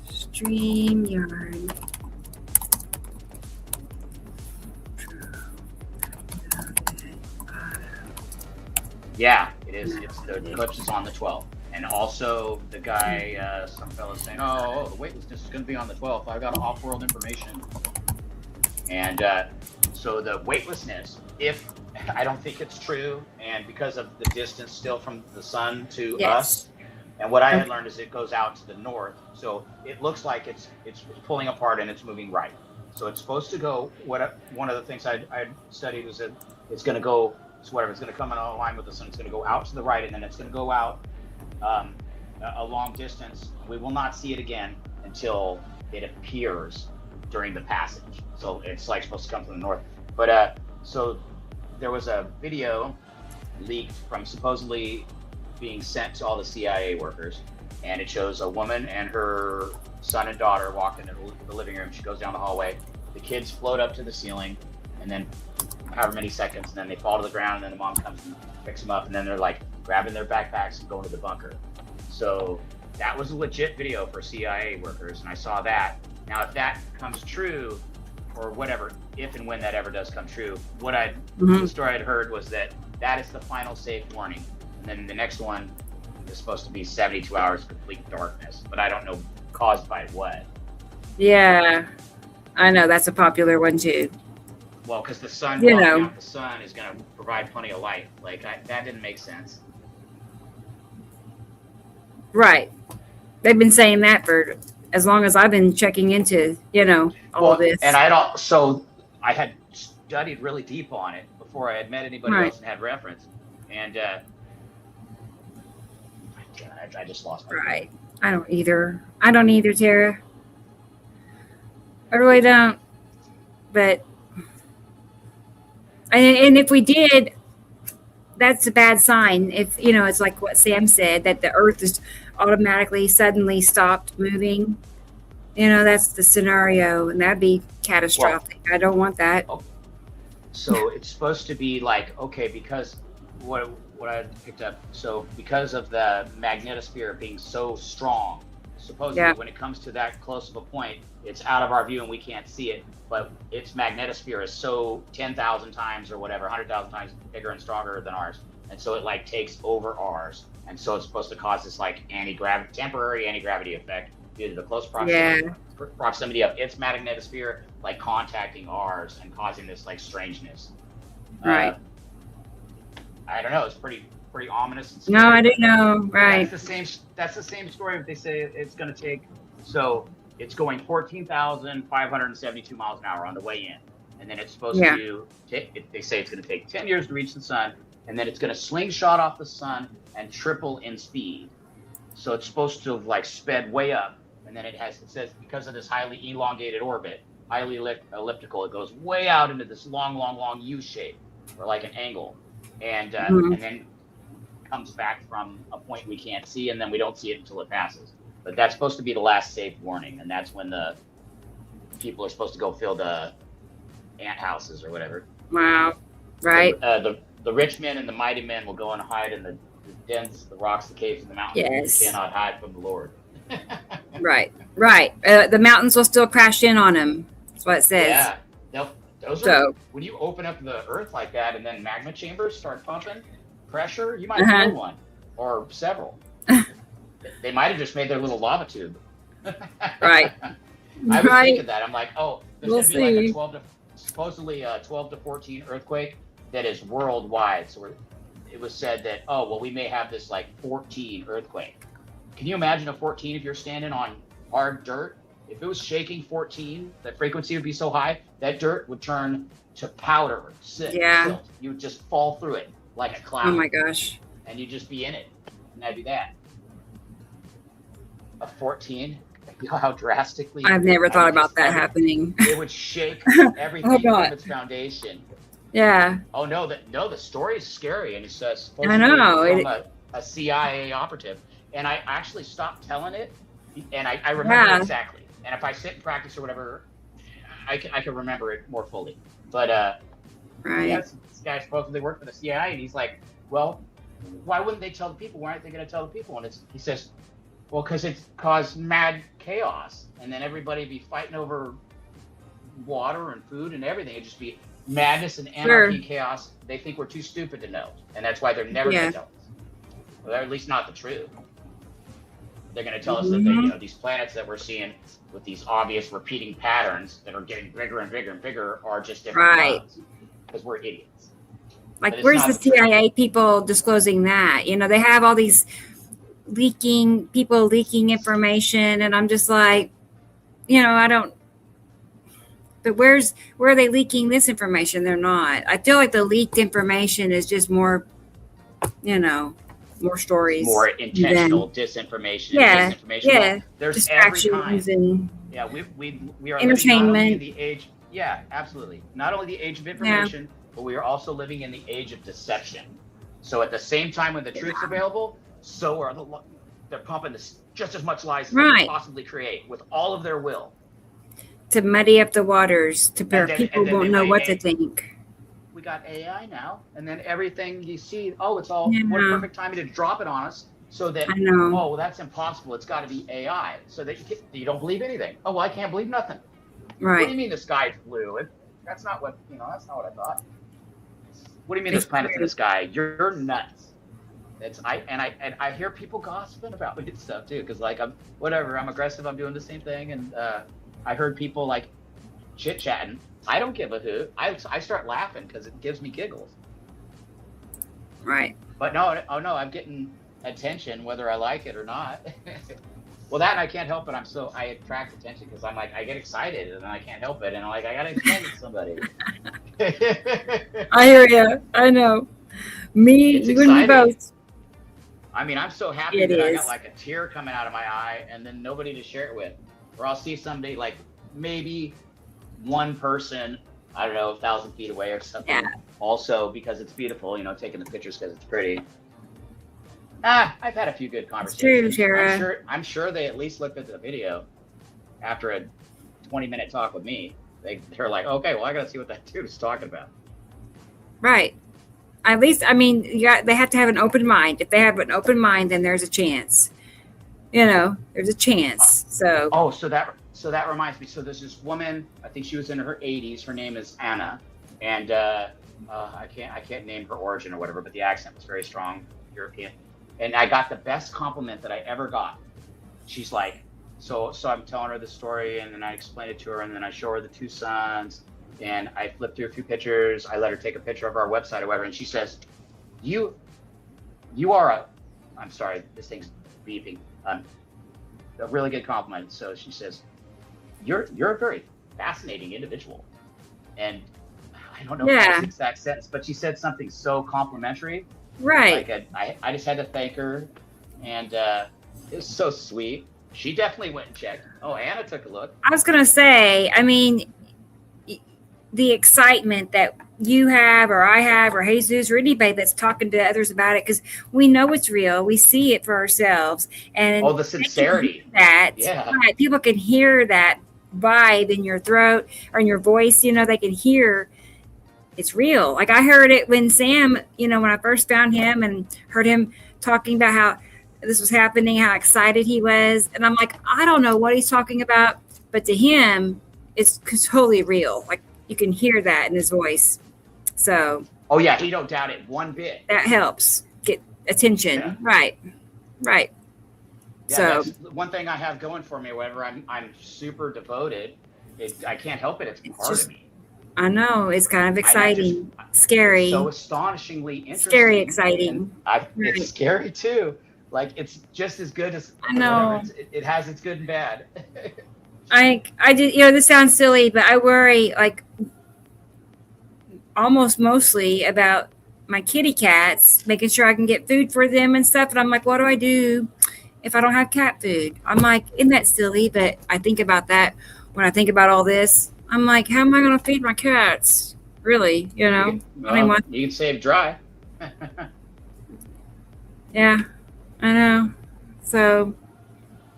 StreamYard. Yeah, it is. It's the eclipse is on the 12th, and also the guy, some fellow saying, "Oh, the weightlessness is going to be on the 12th." I got off-world information, and so the weightlessness, if I don't think it's true, and because of the distance still from the sun to Yes. us, and what I had learned is it goes out to the north, so it looks like it's pulling apart and it's moving right. So it's supposed to go. One of the things I studied was that it's going to go. So whatever, it's going to come in line with the sun. It's going to go out to the right, and then it's going to go out a long distance. We will not see it again until it appears during the passage. So it's like supposed to come from the north. But so there was a video leaked from supposedly being sent to all the CIA workers, and it shows a woman and her son and daughter walk into the living room. She goes down the hallway. The kids float up to the ceiling, and then however many seconds, and then they fall to the ground, and then the mom comes and picks them up, and then they're like grabbing their backpacks and going to the bunker. So that was a legit video for CIA workers, and I saw that. Now, if that comes true, or whatever, if and when that ever does come true, the story I'd heard was that is the final safe warning. And then the next one is supposed to be 72 hours of complete darkness, but I don't know caused by what. Yeah, I know that's a popular one too. Well, because the sun, You blocking know. out the sun is going to provide plenty of light. Like, that didn't make sense. Right. They've been saying that for as long as I've been checking into, all of this. And I had studied really deep on it before I had met anybody Right. else and had reference. And I just lost my Right. I don't either, Tara. I really don't. But and if we did, that's a bad sign. If it's like what Sam said, that the Earth is automatically suddenly stopped moving. That's the scenario, and that'd be catastrophic. I don't want that. So it's supposed to be like, okay, because what I picked up, so because of the magnetosphere being so strong, supposedly when it comes to that close of a point, it's out of our view and we can't see it, but its magnetosphere is so 10,000 times or whatever, 100,000 times bigger and stronger than ours. And so it like takes over ours. And so it's supposed to cause this like temporary anti-gravity effect due to the close proximity of its magnetosphere, like contacting ours and causing this like strangeness. Right. I don't know. It's pretty ominous. And No, I didn't know. Right. That's the same story that they say it's going to take. So it's going 14,572 miles an hour on the way in, and then it's supposed to take. They say it's going to take 10 years to reach the sun, and then it's going to slingshot off the sun and triple in speed. So it's supposed to have like sped way up, and then it says because of this highly elongated orbit, highly elliptical, it goes way out into this long U shape or like an angle, and and then comes back from a point we can't see, and then we don't see it until it passes. But that's supposed to be the last safe warning, and that's when the people are supposed to go fill the ant houses or whatever. Wow. Right. The rich men and the mighty men will go and hide in the dens, the rocks, the caves, and the mountains. Yes. You cannot hide from the Lord. Right. The mountains will still crash in on them. That's what it says. Yeah. When you open up the earth like that and then magma chambers start pumping pressure, you might build one or several. They might have just made their little lava tube. Right. I was thinking that. I'm like, there's We'll going to be see. like supposedly a 12 to 14 earthquake that is worldwide. So it was said that, we may have this like 14 earthquake. Can you imagine a 14 if you're standing on hard dirt? If it was shaking 14, the frequency would be so high, that dirt would turn to powder. Silt. You would just fall through it like a cloud. Oh my gosh. And you'd just be in it. And that'd be that. A 14, you know how drastically. I've never thought about that happening. It would shake everything from its foundation. Yeah. Oh no, the story is scary, and it's supposed I know. to be from a CIA operative. And I actually stopped telling it, and I remember exactly. And if I sit and practice or whatever, I can remember it more fully. But this guy supposedly worked for the CIA, and he's like, well, why wouldn't they tell the people? Why aren't they going to tell the people? And he says, well, because it's caused mad chaos, and then everybody be fighting over water and food and everything. It'd just be madness and anarchy, chaos. They think we're too stupid to know, and that's why they're never going to tell us. Well, at least not the truth. They're going to tell us that these planets that we're seeing with these obvious repeating patterns that are getting bigger and bigger and bigger are just different clouds, because we're idiots. Like, where's the CIA people disclosing that? They have all these leaking information, and I'm just like, I don't. But where are they leaking this information? They're not. I feel like the leaked information is just more, more stories, more intentional disinformation. Disinformation. Well, there's every kind. And we are entertainment. Living in the age. Yeah, absolutely. Not only the age of information, but we are also living in the age of deception. So at the same time, when the truth's available, so are they're pumping just as much lies as they can possibly create with all of their will. To muddy up the waters, where people won't know what to think. We got AI now, and then everything you see, it's all what a perfect timing to drop it on us, so that well, that's impossible. It's got to be AI, so that you don't believe anything. Oh, well, I can't believe nothing. What do Right. you mean the sky flew? That's not what That's not what I thought. What do you mean there's planets in the sky? You're nuts. I hear people gossiping about me and stuff too, because like I'm aggressive. I'm doing the same thing, and I heard people like chit chatting. I don't give a hoot. I start laughing because it gives me giggles. Right. But no, I'm getting attention whether I like it or not. Well, that and I can't help it. I attract attention because I'm like, I get excited and I can't help it. And I'm like, I got to explain it to somebody. I hear you. I know. Me, It's you and me exciting. both. I mean, I'm so happy It that I is. got like a tear coming out of my eye and then nobody to share it with. Or I'll see somebody like maybe one person, I don't know, 1,000 feet away or something. Yeah. Also, because it's beautiful, taking the pictures because it's pretty. I've had a few good conversations. true, Tara. I'm sure they at least looked at the video after a 20-minute talk with me. They're like, okay, well, I got to see what that dude is talking about. Right. At least, I mean, they have to have an open mind. If they have an open mind, then there's a chance. There's a chance. So. Oh, so that reminds me. So there's this woman. I think she was in her 80s. Her name is Anna, and I can't name her origin or whatever, but the accent was very strong, European. And I got the best compliment that I ever got. She's like, so I'm telling her the story, and then I explain it to her, and then I show her the two sons, and I flip through a few pictures. I let her take a picture of our website or whatever, and she says, "You are I'm sorry, this thing's beeping. A really good compliment." So she says, "You're a very fascinating individual," and I don't know if that's the exact sentence, but she said something so complimentary. Right. Like I just had to thank her, and it was so sweet. She definitely went and checked. Oh, Anna took a look. I was going to say, I mean, the excitement that you have or I have or Jesus or anybody that's talking to others about it, because we know it's real. We see it for ourselves. And the sincerity. Right, people can hear that vibe in your throat or in your voice. They can hear it's real. Like I heard it when Sam, when I first found him and heard him talking about how this was happening, how excited he was. And I'm like, I don't know what he's talking about, but to him, it's totally real. Like you can hear that in his voice. So. Oh yeah, he don't doubt it one bit. That helps get attention. Yeah. Right. Yeah, so that's one thing I have going for me. Whenever I'm super devoted, I can't help it. It's part of me. I know. It's kind of exciting, scary. So astonishingly interesting. Scary, exciting. It's scary too. Like it's just as good as I know. It has its good and bad. I did. This sounds silly, but I worry like almost mostly about my kitty cats, making sure I can get food for them and stuff. And I'm like, what do I do if I don't have cat food? I'm like, isn't that silly? But I think about that when I think about all this. I'm like, how am I going to feed my cats? Really, You can save dry. Yeah, I know. So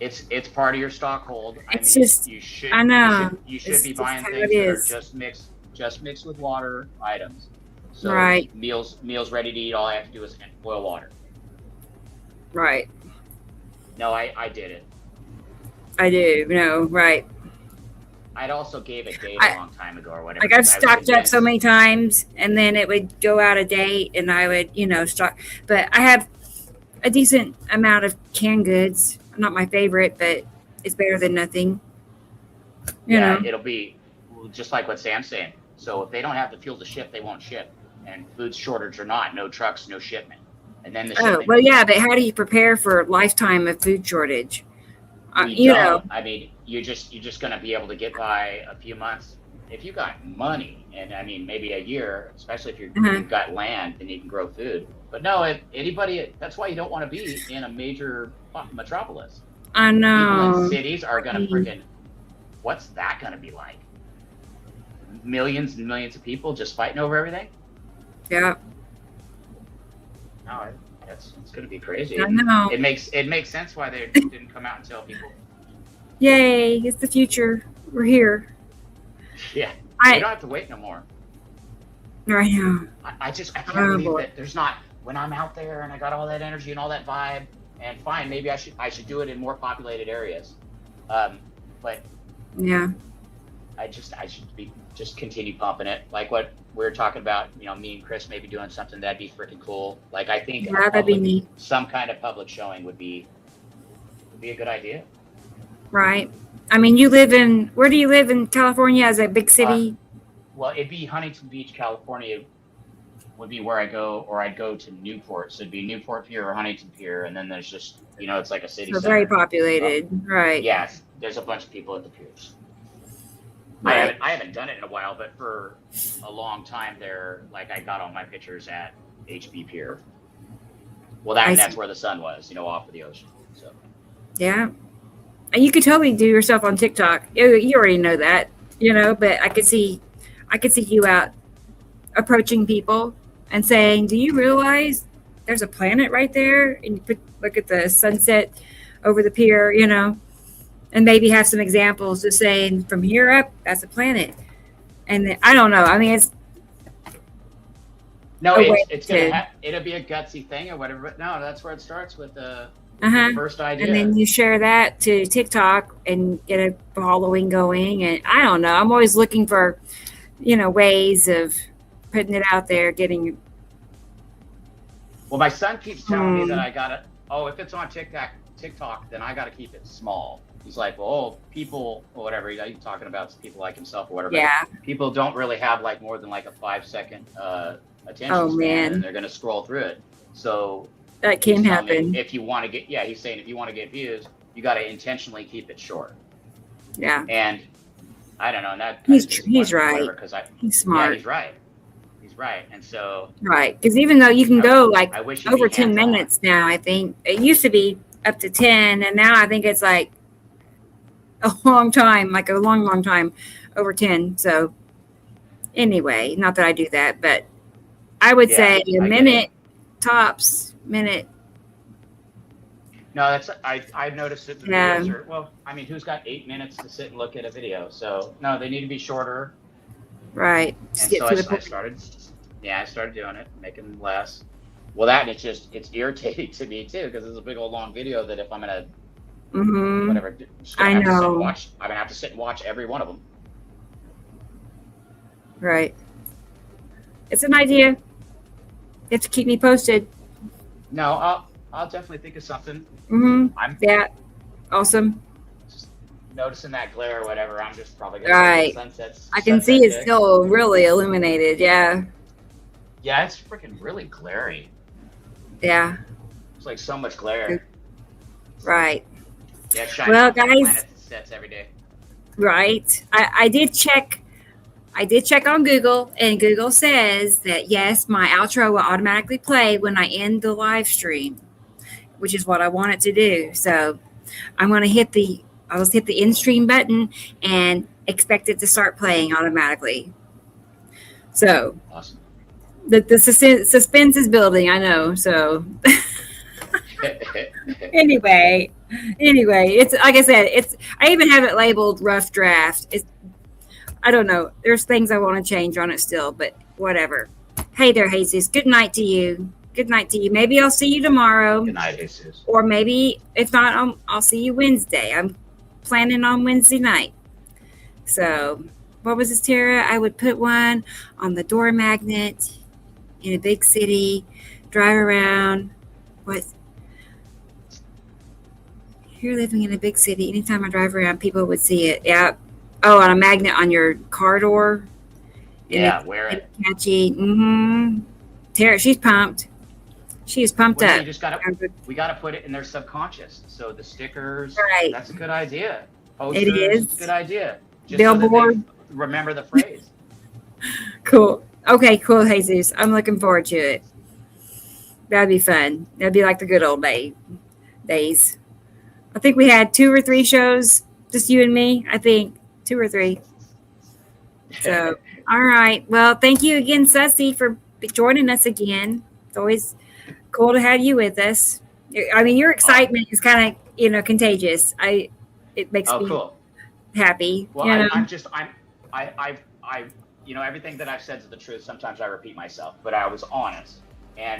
it's part of your stock hold. You should. I know. You should be buying things that are just mixed with water items. So right. Meals ready to eat. All I have to do is boil water. Right. No, I did it. I do. No, right. I'd also gave it date a long time ago or whatever. Like I've stocked up so many times and then it would go out of date and I would, stock. But I have a decent amount of canned goods. Not my favorite, but it's better than nothing. You know. It'll be just like what Sam's saying. So if they don't have the fuel to ship, they won't ship. And food shortage or not, no trucks, no shipment. And then the shipment. Oh, well, yeah, but how do you prepare for a lifetime of food shortage? I mean, you're just going to be able to get by a few months if you got money, and I mean maybe a year, especially if you've got land and you can grow food. But no, that's why you don't want to be in a major metropolis. I know. People in cities are going to freaking. What's that going to be like? Millions and millions of people just fighting over everything. Yeah. No, it's going to be crazy. I know. It makes sense why they didn't come out and tell people. Yay! It's the future. We're here. Yeah. You don't have to wait no more. Right now. I can't believe that there's not. When I'm out there and I got all that energy and all that vibe, and fine, maybe I should do it in more populated areas. But yeah. I should be just continue pumping it. Like what we were talking about, you know, me and Chris maybe doing something that'd be freaking cool. Like I think Yeah, that'd be neat. some kind of public showing would be a good idea. Right. I mean, where do you live in California? Is it a big city? Well, it'd be Huntington Beach, California would be where I go, or I'd go to Newport. So it'd be Newport Pier or Huntington Pier, and then there's just, you know, it's like a city So center. very populated, right? Yes, there's a bunch of people at the piers. Right. I haven't done it in a while, but for a long time there, like I got all my pictures at HB Pier. Well, that's where the sun was, you know, off of the ocean. So Yeah. And you could totally do yourself on TikTok. You already know that, you know, but I could see you out approaching people and saying, "Do you realize there's a planet right there?" And you look at the sunset over the pier, you know, and maybe have some examples of saying, "From here up, that's a planet." And then, I don't know. I mean, it's it'll be a gutsy thing or whatever. But no, that's where it starts with the first idea. And then you share that to TikTok and get a following going. And I don't know. I'm always looking for, you know, ways of putting it out there, getting. Well, my son keeps telling me that I gotta. Oh, if it's on TikTok, then I gotta keep it small. He's like, well, people or whatever. He's talking about people like himself or whatever. Yeah. People don't really have like more than like a 5-second attention span, man. and they're gonna scroll through it. So That can happen. If you want to get, he's saying if you want to get views, you got to intentionally keep it short. Yeah. And I don't know. And that he's right. He's smart. Yeah, he's right. He's right. And so. Right. Because even though you can go like over 10 hands-on. minutes now, I think it used to be up to 10, and now I think it's like a long time, like a long time, over 10. So anyway, not that I do that, but I would say a minute tops. Minute. No, that's I noticed it. Yeah. Well, I mean, who's got 8 minutes to sit and look at a video? So no, they need to be shorter. Right. And so I started doing it, making them less. Well, it's irritating to me too, because it's a big old long video that if I'm gonna whatever, I know. I'm gonna have to sit and watch every one of them. Right. It's an idea. You have to keep me posted. No, I'll definitely think of something. Awesome. Just noticing that glare or whatever. I'm just probably gonna sunsets. I can see it's still really illuminated. Yeah. Yeah, it's freaking really glary. Yeah. It's like so much glare. Right. Yeah, it shines well, on guys. planets and sets every day. Right. I did check on Google, and Google says that yes, my outro will automatically play when I end the live stream, which is what I want it to do. So I'm going to hit the end stream button and expect it to start playing automatically. So awesome. The suspense is building, I know. So anyway, it's like I said, I even have it labeled rough draft. I don't know. There's things I want to change on it still, but whatever. Hey there, Jesus. Good night to you. Good night to you. Maybe I'll see you tomorrow. Good night, Jesus. Or maybe, if not, I'll see you Wednesday. I'm planning on Wednesday night. So, what was this, Tara? I would put one on the door magnet in a big city, drive around. What? You're living in a big city. Anytime I drive around, people would see it. Yeah. Oh, on a magnet on your car door. Yeah, wear it. Catchy. Tara, she's pumped. She is pumped up. We gotta put it in their subconscious. So the stickers. Right. That's a good idea. Posters, it is. Good idea. Just Billboard. So remember the phrase. Cool. Okay, cool, Jesus. I'm looking forward to it. That'd be fun. That'd be like the good old days. I think we had 2 or 3 shows, just you and me. I think 2 or 3. So, all right. Well, thank you again, Sussy, for joining us again. It's always cool to have you with us. I mean, your excitement is kind of, contagious. It makes me happy. Well, everything that I've said is the truth. Sometimes I repeat myself, but I was honest. And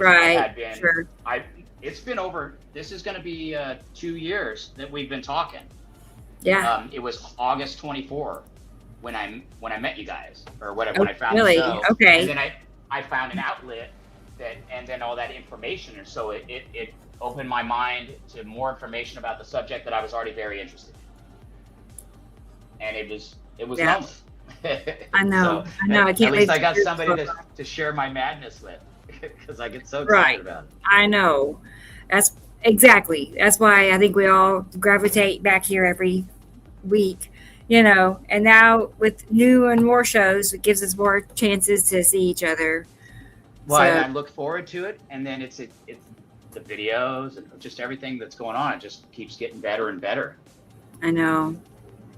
it's been this is going to be 2 years that we've been talking. Yeah. It was August 24 when I met you guys, or whatever, when I found really? the show. Okay. And then I found an outlet and then all that information, and so it opened my mind to more information about the subject that I was already very interested in. And it was Yeah. lonely. I know. So, I know. I at can't least wait I got hear somebody this. to share my madness with, because I get so excited Right. about it. I know. That's exactly. That's why I think we all gravitate back here every week, and now with new and more shows, it gives us more chances to see each other. Well, So- and I look forward to it, and then it's the videos and just everything that's going on. It just keeps getting better and better. I know.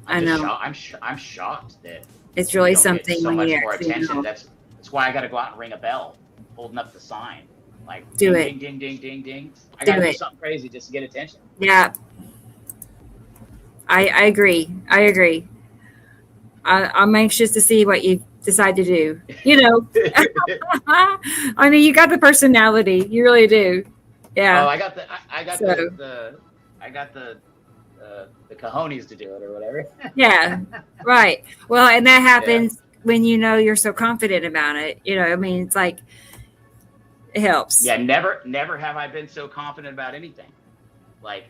I'm shocked that It's really we don't get something so when much you more actually attention. know. That's why I got to go out and ring a bell, holding up the sign, like Do ding, it. ding, ding, ding, ding, ding. I Do got to do it. something crazy just to get attention. Yeah. I agree. I'm anxious to see what you decide to do. I mean, you got the personality. You really do. Yeah. Oh, I got So- the cojones to do it or whatever. Yeah. Right. Well, and that happens when you're so confident about it. I mean, it's like it helps. Yeah, never have I been so confident about anything. Like,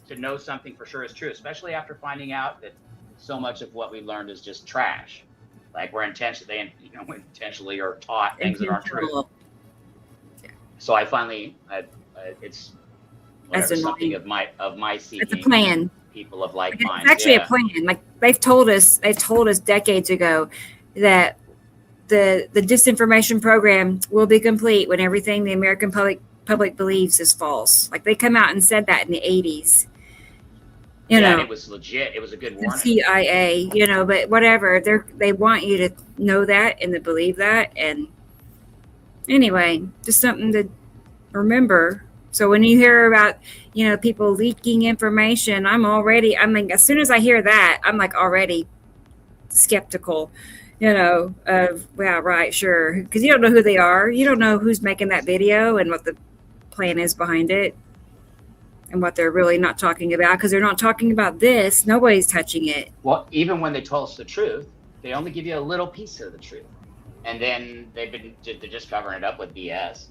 to know something for sure is true, especially after finding out that so much of what we learned is just trash. Like, we're intentionally are taught things that aren't true. Intentional. So I finally, it's That's whatever, something annoying. of my seeking. It's a plan. People of like It's minds. actually Yeah. a plan. Like they've told us decades ago that the disinformation program will be complete when everything the American public believes is false. Like they come out and said that in the 80s. And it was legit. It was a good The warning. CIA, but whatever. They want you to know that and to believe that. And anyway, just something to remember. So when you hear about, people leaking information, as soon as I hear that, I'm like already skeptical, of, well, right, sure. Because you don't know who they are. You don't know who's making that video and what the plan is behind it and what they're really not talking about. Because they're not talking about this. Nobody's touching it. Well, even when they tell us the truth, they only give you a little piece of the truth. And then they're just covering it up with BS.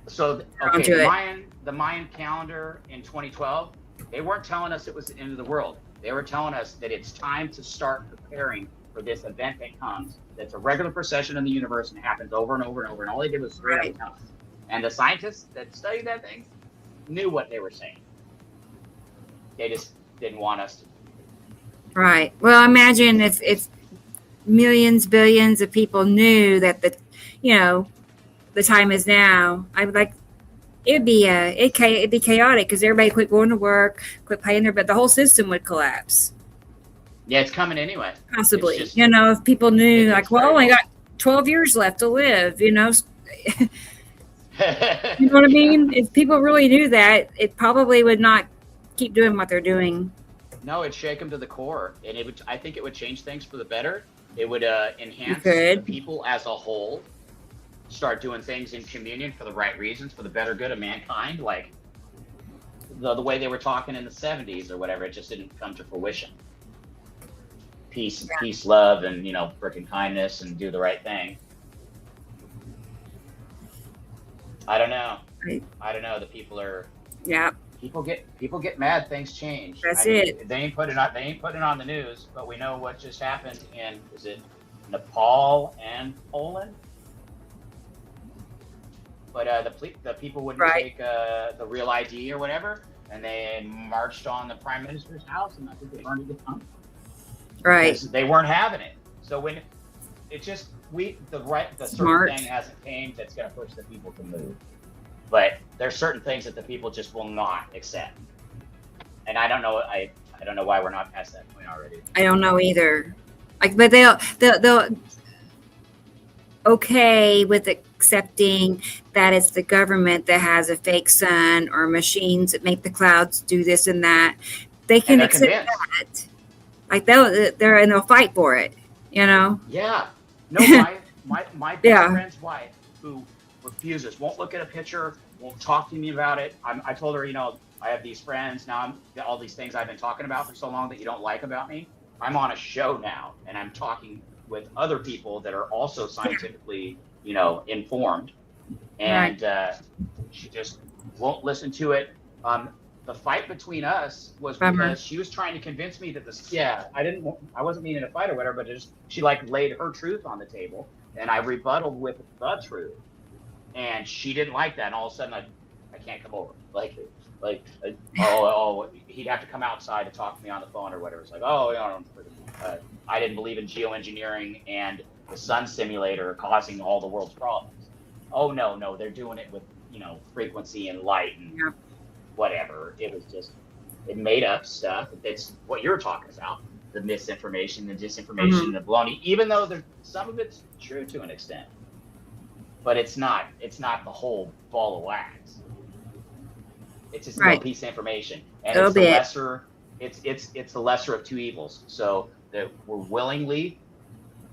So, okay, the Mayan calendar in 2012, they weren't telling us it was the end of the world. They were telling us that it's time to start preparing for this event that comes. That's a regular procession in the universe and it happens over and over and over. And all they did was straight up tell us. And the scientists that studied that thing knew what they were saying. They just didn't want us to. Right. Well, imagine if millions, billions of people knew that the time is now. I'd like it'd be chaotic because everybody quit going to work, quit paying but the whole system would collapse. Yeah, it's coming anyway. Possibly. It's just, if people knew like, well, I only very- got 12 years left to live, You know what I mean? If people really knew that, it probably would not keep doing what they're doing. No, it'd shake them to the core, and I think it would change things for the better. It would enhance Good. the people as a whole. Start doing things in communion for the right reasons, for the better good of mankind, like the way they were talking in the 70s or whatever. It just didn't come to fruition. Peace, love, and freaking kindness, and do the right thing. I don't know. Right. I don't know. The people are. Yeah. People get mad. Things change. That's it. They ain't putting it on the news, but we know what just happened in, is it Nepal and Poland? But the people wouldn't take the real ID or whatever, and they marched on the prime minister's house, and I think they burned it down. Right. Because they weren't having it. So when it just the certain thing hasn't came that's going to push the people to move. But there's certain things that the people just will not accept, and I don't know. I don't know why we're not past that point already. I don't know either. Like, but they'll okay with accepting that it's the government that has a fake sun or machines that make the clouds do this and that. They can accept that. Like they'll fight for it. Yeah. No, my best friend's wife, who refuses, won't look at a picture, won't talk to me about it. I told her, I have these friends now. All these things I've been talking about for so long that you don't like about me. I'm on a show now, and I'm talking with other people that are also scientifically, informed, and she just won't listen to it. The fight between us was because she was trying to convince me that I wasn't meaning to fight or whatever, but she like laid her truth on the table, and I rebutted with the truth, and she didn't like that. And all of a sudden, I can't come over. He'd have to come outside to talk to me on the phone or whatever. It's like, I didn't believe in geoengineering and the sun simulator causing all the world's problems. Oh no, they're doing it with frequency and light and whatever. It was just, it made up stuff. It's what you're talking about, the misinformation, the disinformation, the baloney, even though some of it's true to an extent, but it's not the whole ball of wax. It's just a little piece of information, and it's the lesser. It's the lesser of two evils. So that we're willingly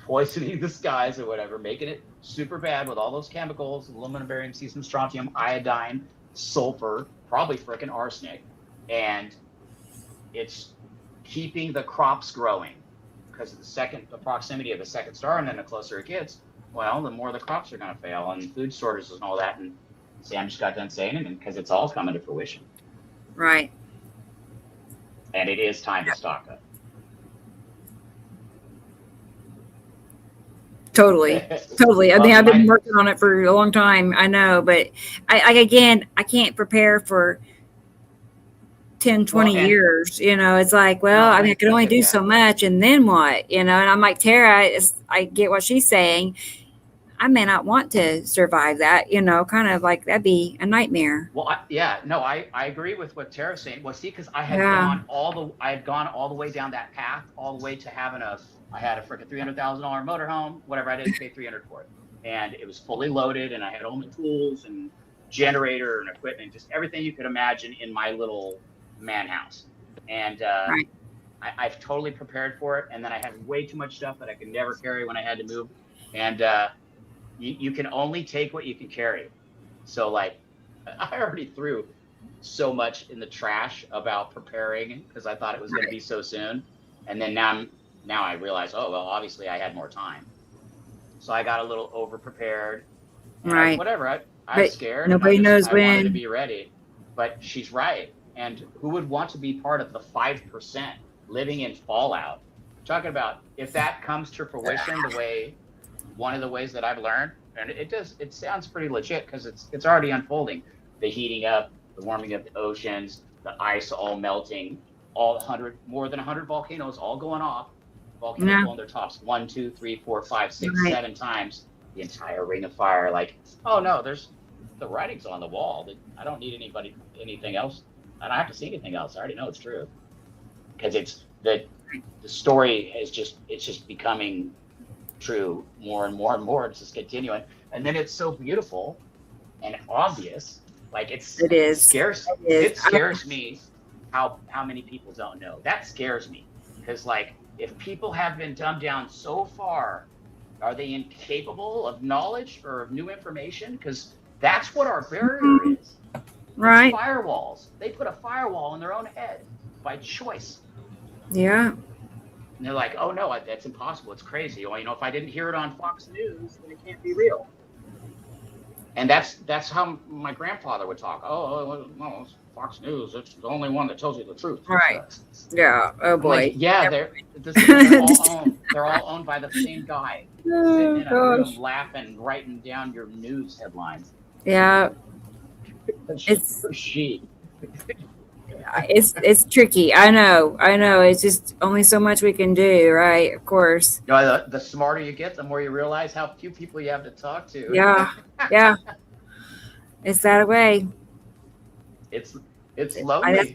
poisoning the skies or whatever, making it super bad with all those chemicals: aluminum, barium, cesium, strontium, iodine, sulfur, probably frickin' arsenic, and it's keeping the crops growing because of the proximity of the second star, and then the closer it gets, well, the more the crops are going to fail, and food shortages and all that. And Sam just got done saying it, because it's all coming to fruition. Right. And it is time to stock up. Totally. I mean, I've been working on it for a long time. I know, but I can't prepare for 10, 20 years. It's like, I can only do so much, and then what? And I'm like, Tara, I get what she's saying. I may not want to survive that, kind of like that'd be a nightmare. Well, I agree with what Tara's saying. Well, see, because I had gone all the way down that path, all the way to having I had a freaking $300,000 motorhome, whatever. I didn't pay $300 for it, and it was fully loaded, and I had all my tools and generator and equipment, just everything you could imagine in my little man house. And I've totally prepared for it, and then I had way too much stuff that I could never carry when I had to move, and you can only take what you can carry. So like, I already threw so much in the trash about preparing because I thought it was going to be so soon, and then now I realize, obviously I had more time, so I got a little over prepared. I was scared. Nobody knows when. I wanted to be ready, but she's right. And who would want to be part of the 5% living in fallout? Talking about if that comes to fruition, one of the ways that I've learned, and it sounds pretty legit because it's already unfolding. The heating up, the warming of the oceans, the ice all melting, more than 100 volcanoes all going off. Volcanoes blowing their tops 1, 2, 3, 4, 5, 6, 7 times. The entire ring of fire. Like, oh no, there's the writing's on the wall. I don't need anything else. I don't have to see anything else. I already know it's true because it's the story it's just becoming true more and more and more. It's just continuing, and then it's so beautiful and obvious. Like it scares me how many people don't know. That scares me because like if people have been dumbed down so far, are they incapable of knowledge or of new information? Because that's what our barrier is. Right. It's firewalls. They put a firewall in their own head by choice. Yeah. And they're like, oh no, that's impossible. It's crazy. Well, if I didn't hear it on Fox News, then it can't be real. And that's how my grandfather would talk. Oh, no, it's Fox News. It's the only one that tells you the truth. Right. Yeah. Oh boy. Like, yeah, they're all owned by the same guy. Sitting in a room laughing, writing down your news headlines. Yeah. It's tricky. I know. It's just only so much we can do, right? Of course. The smarter you get, the more you realize how few people you have to talk to. Yeah. It's that way. It's lonely.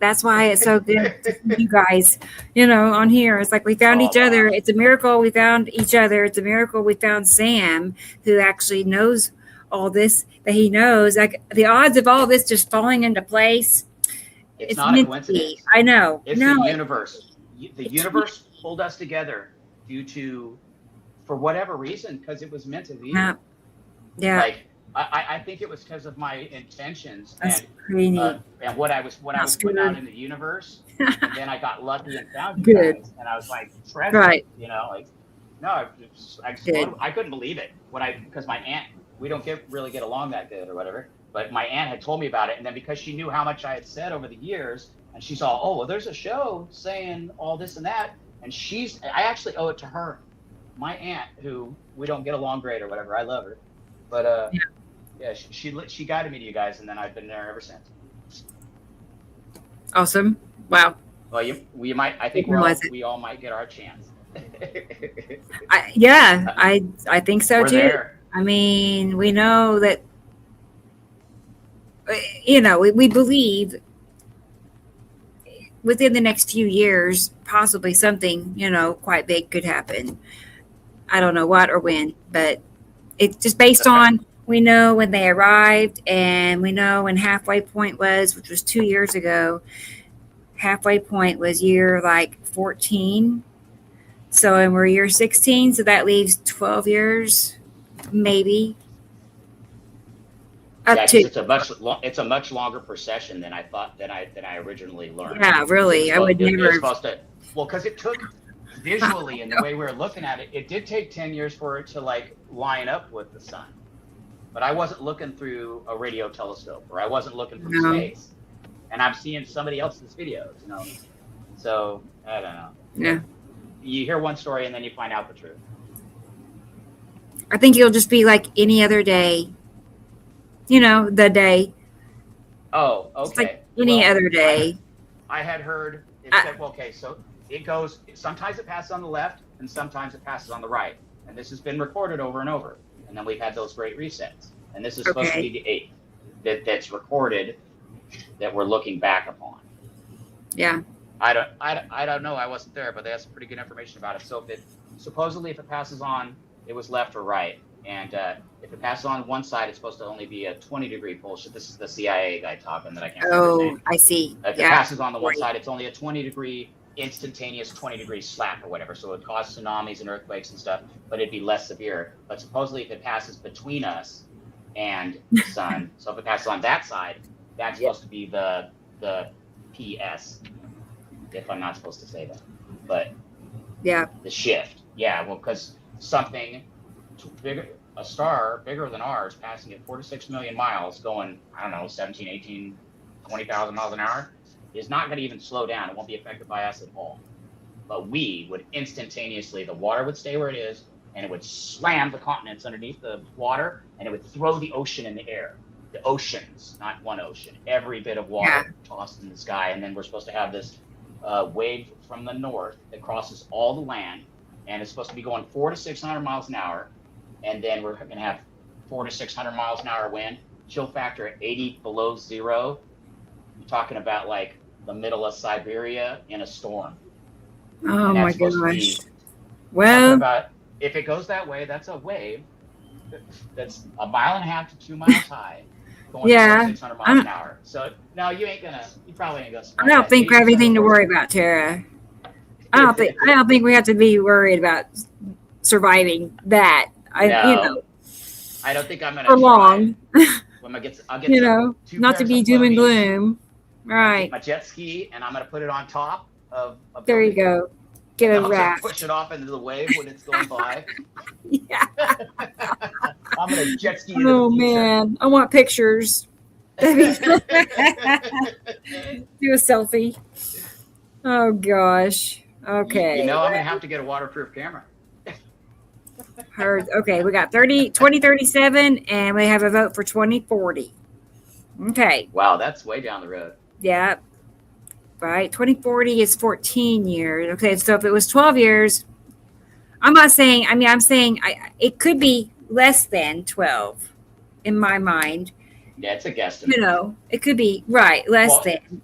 That's why it's so good to see you guys, on here. It's like we found each other. It's a miracle we found each other. It's a miracle we found Sam, who actually knows all this that he knows. Like the odds of all this just falling into place. It's not a coincidence. I know. It's the universe. The universe pulled us together for whatever reason, because it was meant to be. Yeah. Like I think it was because of my intentions That's pretty neat. and what I was That's putting out good. in the universe. And then I got lucky and found you Good. guys, and I was like, treasure, Right. like no, Good. I couldn't believe it because my aunt, we don't really get along that good or whatever, but my aunt had told me about it, and then because she knew how much I had said over the years, and she saw, oh well, there's a show saying all this and that, and I actually owe it to her, my aunt, who we don't get along great or whatever. I love her, but yeah, she guided me to you guys, and then I've been there ever since. Awesome. Wow. Well, we might. I think we all might get our chance. I think so We're too. there. I mean, we know that, we believe within the next few years, possibly something, quite big could happen. I don't know what or when, but it's just based on, we know when they arrived, and we know when halfway point was, which was 2 years ago. Halfway point was year 14. So, and we're year 16. So that leaves 12 years, maybe. It's a much longer procession than I thought, than I originally learned. Yeah, really. I would never. Because it took visually, and the way we were looking at it, it did take 10 years for it to line up with the sun. But I wasn't looking through a radio telescope, or I wasn't looking from space. And I'm seeing somebody else's videos, So I don't know. Yeah. You hear one story and then you find out the truth. I think it'll just be like any other day. The day. Oh, okay. It's like any other day. I had heard it said, so it goes, sometimes it passes on the left and sometimes it passes on the right. And this has been recorded over and over. And then we've had those great resets. And this is supposed to be the 8th that's recorded, that we're looking back upon. Yeah. I don't know. I wasn't there, but they have some pretty good information about it. So supposedly if it passes on, it was left or right. And if it passes on one side, it's supposed to only be a 20-degree pulse. This is the CIA guy talking that I can't remember his name. I see. If it passes on the one side, it's only a 20-degree instantaneous 20-degree slap or whatever. So it would cause tsunamis and earthquakes and stuff, but it'd be less severe. But supposedly if it passes between us and the sun, so if it passes on that side, that's supposed to be the PS, if I'm not supposed to say that. But the shift. Yeah, well, because something bigger, a star bigger than ours, passing at 4 to 6 million miles, going, I don't know, 17, 18, 20,000 miles an hour, is not going to even slow down. It won't be affected by us at all. But we would instantaneously, the water would stay where it is, and it would slam the continents underneath the water, and it would throw the ocean in the air. The oceans, not one ocean, every bit of water tossed in the sky. And then we're supposed to have this wave from the north that crosses all the land, and it's supposed to be going 400 to 600 miles an hour. And then we're going to have 400 to 600 miles an hour wind, chill factor at 80 below zero. You're talking about the middle of Siberia in a storm. Oh my gosh. Well, if it goes that way, that's a wave that's 1.5 miles to 2 miles high, going 600 miles an hour. So no, you probably ain't gonna. I don't think we have anything to worry about, Tara. I don't think we have to be worried about surviving that. I don't think I'm gonna for long. I'll get not to be doom and gloom. Right. My jet ski, and I'm gonna put it on top of. There you go. Get a raft. Push it off into the wave when it's going by. Yeah. I'm gonna jet ski. Oh man, I want pictures. Do a selfie. Oh gosh. Okay. I'm gonna have to get a waterproof camera. Heard. Okay, we got 2037, and we have a vote for 2040. Okay. Wow, that's way down the road. Yeah. Right. 2040 is 14 years. Okay, so if it was 12 years, I'm saying it could be less than 12 in my mind. Yeah, it's a guesstimate. It could be less than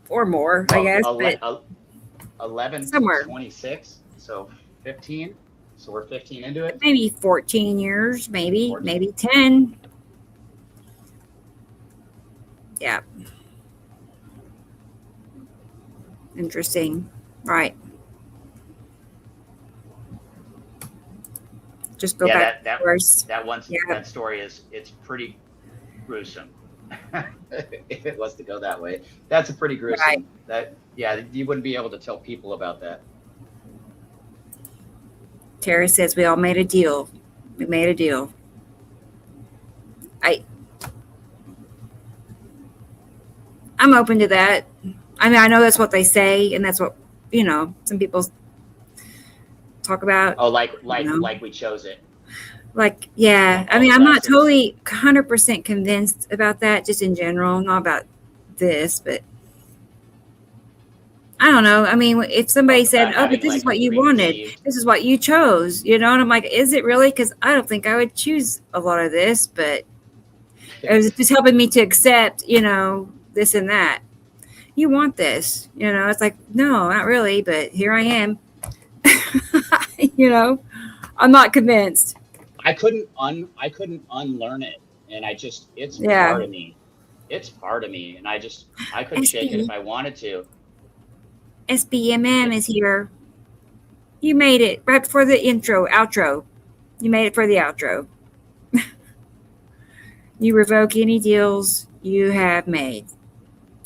or more, I guess. 11 somewhere. 26, so 15. So we're 15 into it. Maybe 14 years, maybe 10. Yeah. Interesting. Right. just go back to course. That story it's pretty gruesome. If it was to go that way, that's a pretty gruesome. Right. You wouldn't be able to tell people about that. Tara says we all made a deal. We made a deal. I'm open to that. I mean, I know that's what they say, and that's what some people talk about. Oh, like we chose it. Like, yeah. I mean, I'm not totally 100% convinced about that, just in general, not about this, but I don't know. I mean, if somebody said, "Oh, but this is what you wanted, this is what you chose," and I'm like, "Is it really?" Because I don't think I would choose a lot of this, but it was just helping me to accept, this and that. You want this, it's like, no, not really, but here I am. I'm not convinced. I couldn't unlearn it, and it's part of me. It's part of me, and I couldn't shake it if I wanted to. SBMM is here. You made it right before the outro. You made it for the outro. You revoke any deals you have made.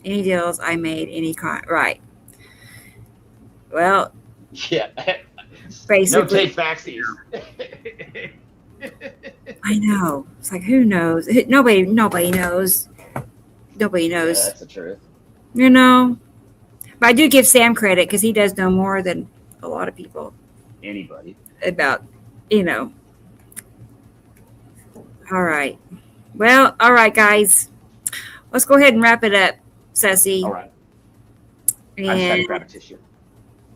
Any deals I made, right. Well, yeah. Basically. No take backsies. I know. It's like, who knows? Nobody knows. Nobody knows. Yeah, that's the truth. But I do give Sam credit because he does know more than a lot of people. Anybody. About, All right. Well, all right, guys. Let's go ahead and wrap it up, Sussy. All right. And, I'm just going to grab a tissue.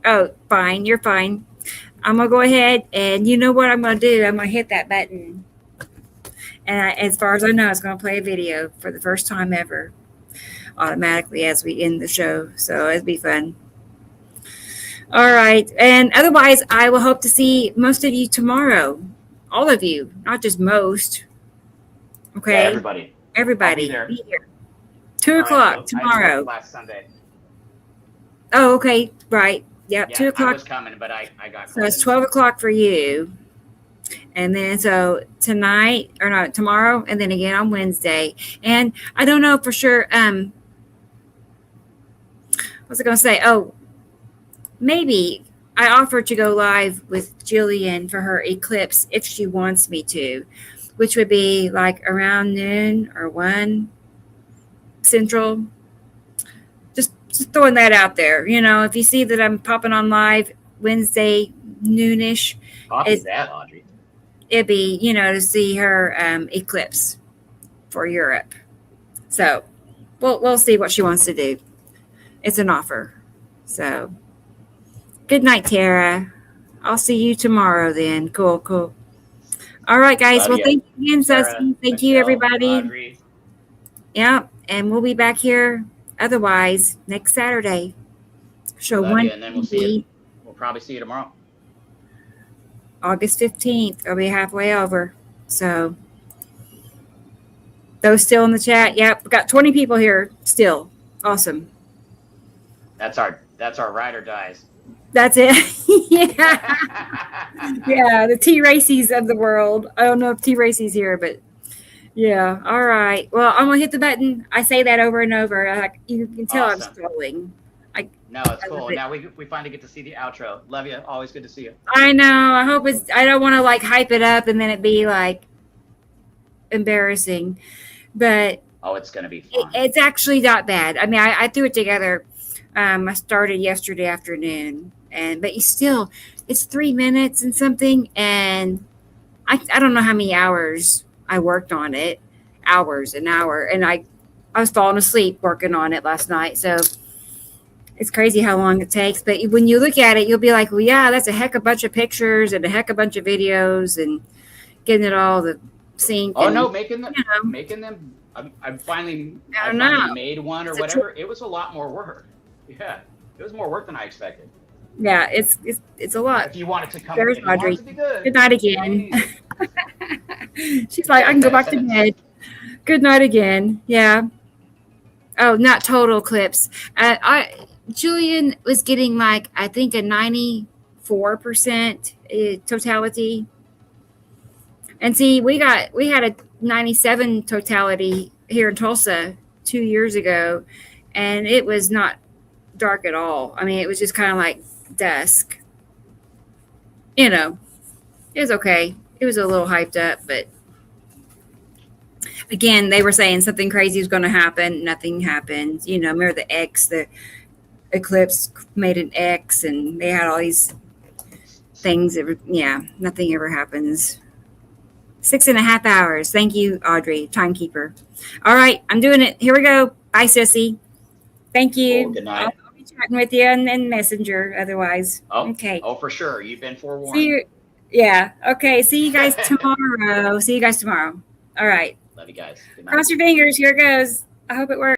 Oh, fine. You're fine. I'm going to go ahead and you know what I'm going to do? I'm going to hit that button. And as far as I know, it's going to play a video for the first time ever automatically as we end the show. So it'll be fun. All right. And otherwise, I will hope to see most of you tomorrow. All of you, not just most. Okay. Yeah, everybody. Everybody. Be here. 2 o'clock tomorrow. Last Sunday. Oh, okay. Right. Yep. Yeah, 2 o'clock. I was coming, but I got. So it's 12 o'clock for you. And then so tomorrow, and then again on Wednesday. And I don't know for sure. What was I going to say? Oh, maybe I offered to go live with Jillian for her eclipse if she wants me to, which would be like around noon or 1 Central. Just throwing that out there. If you see that I'm popping on live Wednesday noonish, Copy that, Audrey. It'd be, to see her eclipse for Europe. So we'll see what she wants to do. It's an offer. So good night, Tara. I'll see you tomorrow then. Cool. All right, guys. Love well, you. Thank you again, Sarah, Sussy. Thank Michelle, you, everybody. Audrey. Yeah, and we'll be back here otherwise next Saturday. Show Love 1, you, and then we'll see you. We'll probably see you tomorrow. August 15th. I'll be halfway over. So those still in the chat. Yep, we've got 20 people here still. Awesome. That's our ride or dies. That's it. Yeah. Yeah, the T Racies of the world. I don't know if T Racy's here, but yeah. All right. Well, I'm gonna hit the button. I say that over and over. Like you can tell Awesome. I'm scrolling. No, it's cool. Now we finally get to see the outro. Love you. Always good to see you. I know. I hope I don't want to like hype it up and then it be like embarrassing, but Oh, it's gonna be fun. it's actually not bad. I mean, I threw it together. I started yesterday afternoon, but it's 3 minutes and something, and I don't know how many hours I worked on it, hours, an hour, and I was falling asleep working on it last night. So it's crazy how long it takes. But when you look at it, you'll be like, well, yeah, that's a heck of a bunch of pictures and a heck of a bunch of videos and getting it all the sync. Oh and, no, making them. I finally made one or whatever. It was a lot more work. Yeah, it was more work than I expected. Yeah, it's a lot. If you want it to come, There's if you want Audrey. it to be good. Good night again. She's like, I can go back to bed. Good night again. Yeah. Oh, not total clips. Julian was getting like, I think a 94% totality. And see, we had a 97 totality here in Tulsa 2 years ago, and it was not dark at all. I mean, it was just kind of like dusk. You know, it was okay. It was a little hyped up, but again, they were saying something crazy was going to happen. Nothing happened. You know, remember the eclipse made an X, and they had all these things. Nothing ever happens. 6.5 hours. Thank you, Audrey, timekeeper. All right, I'm doing it. Here we go. Bye, sissy. Thank you. Oh, good night. I'll be chatting with you and Messenger otherwise. Oh, okay. Oh, for sure. You've been forewarned. See you. Yeah. Okay. See you guys tomorrow. See you guys tomorrow. All right. Love you guys. Good night. Cross your fingers. Here it goes. I hope it works.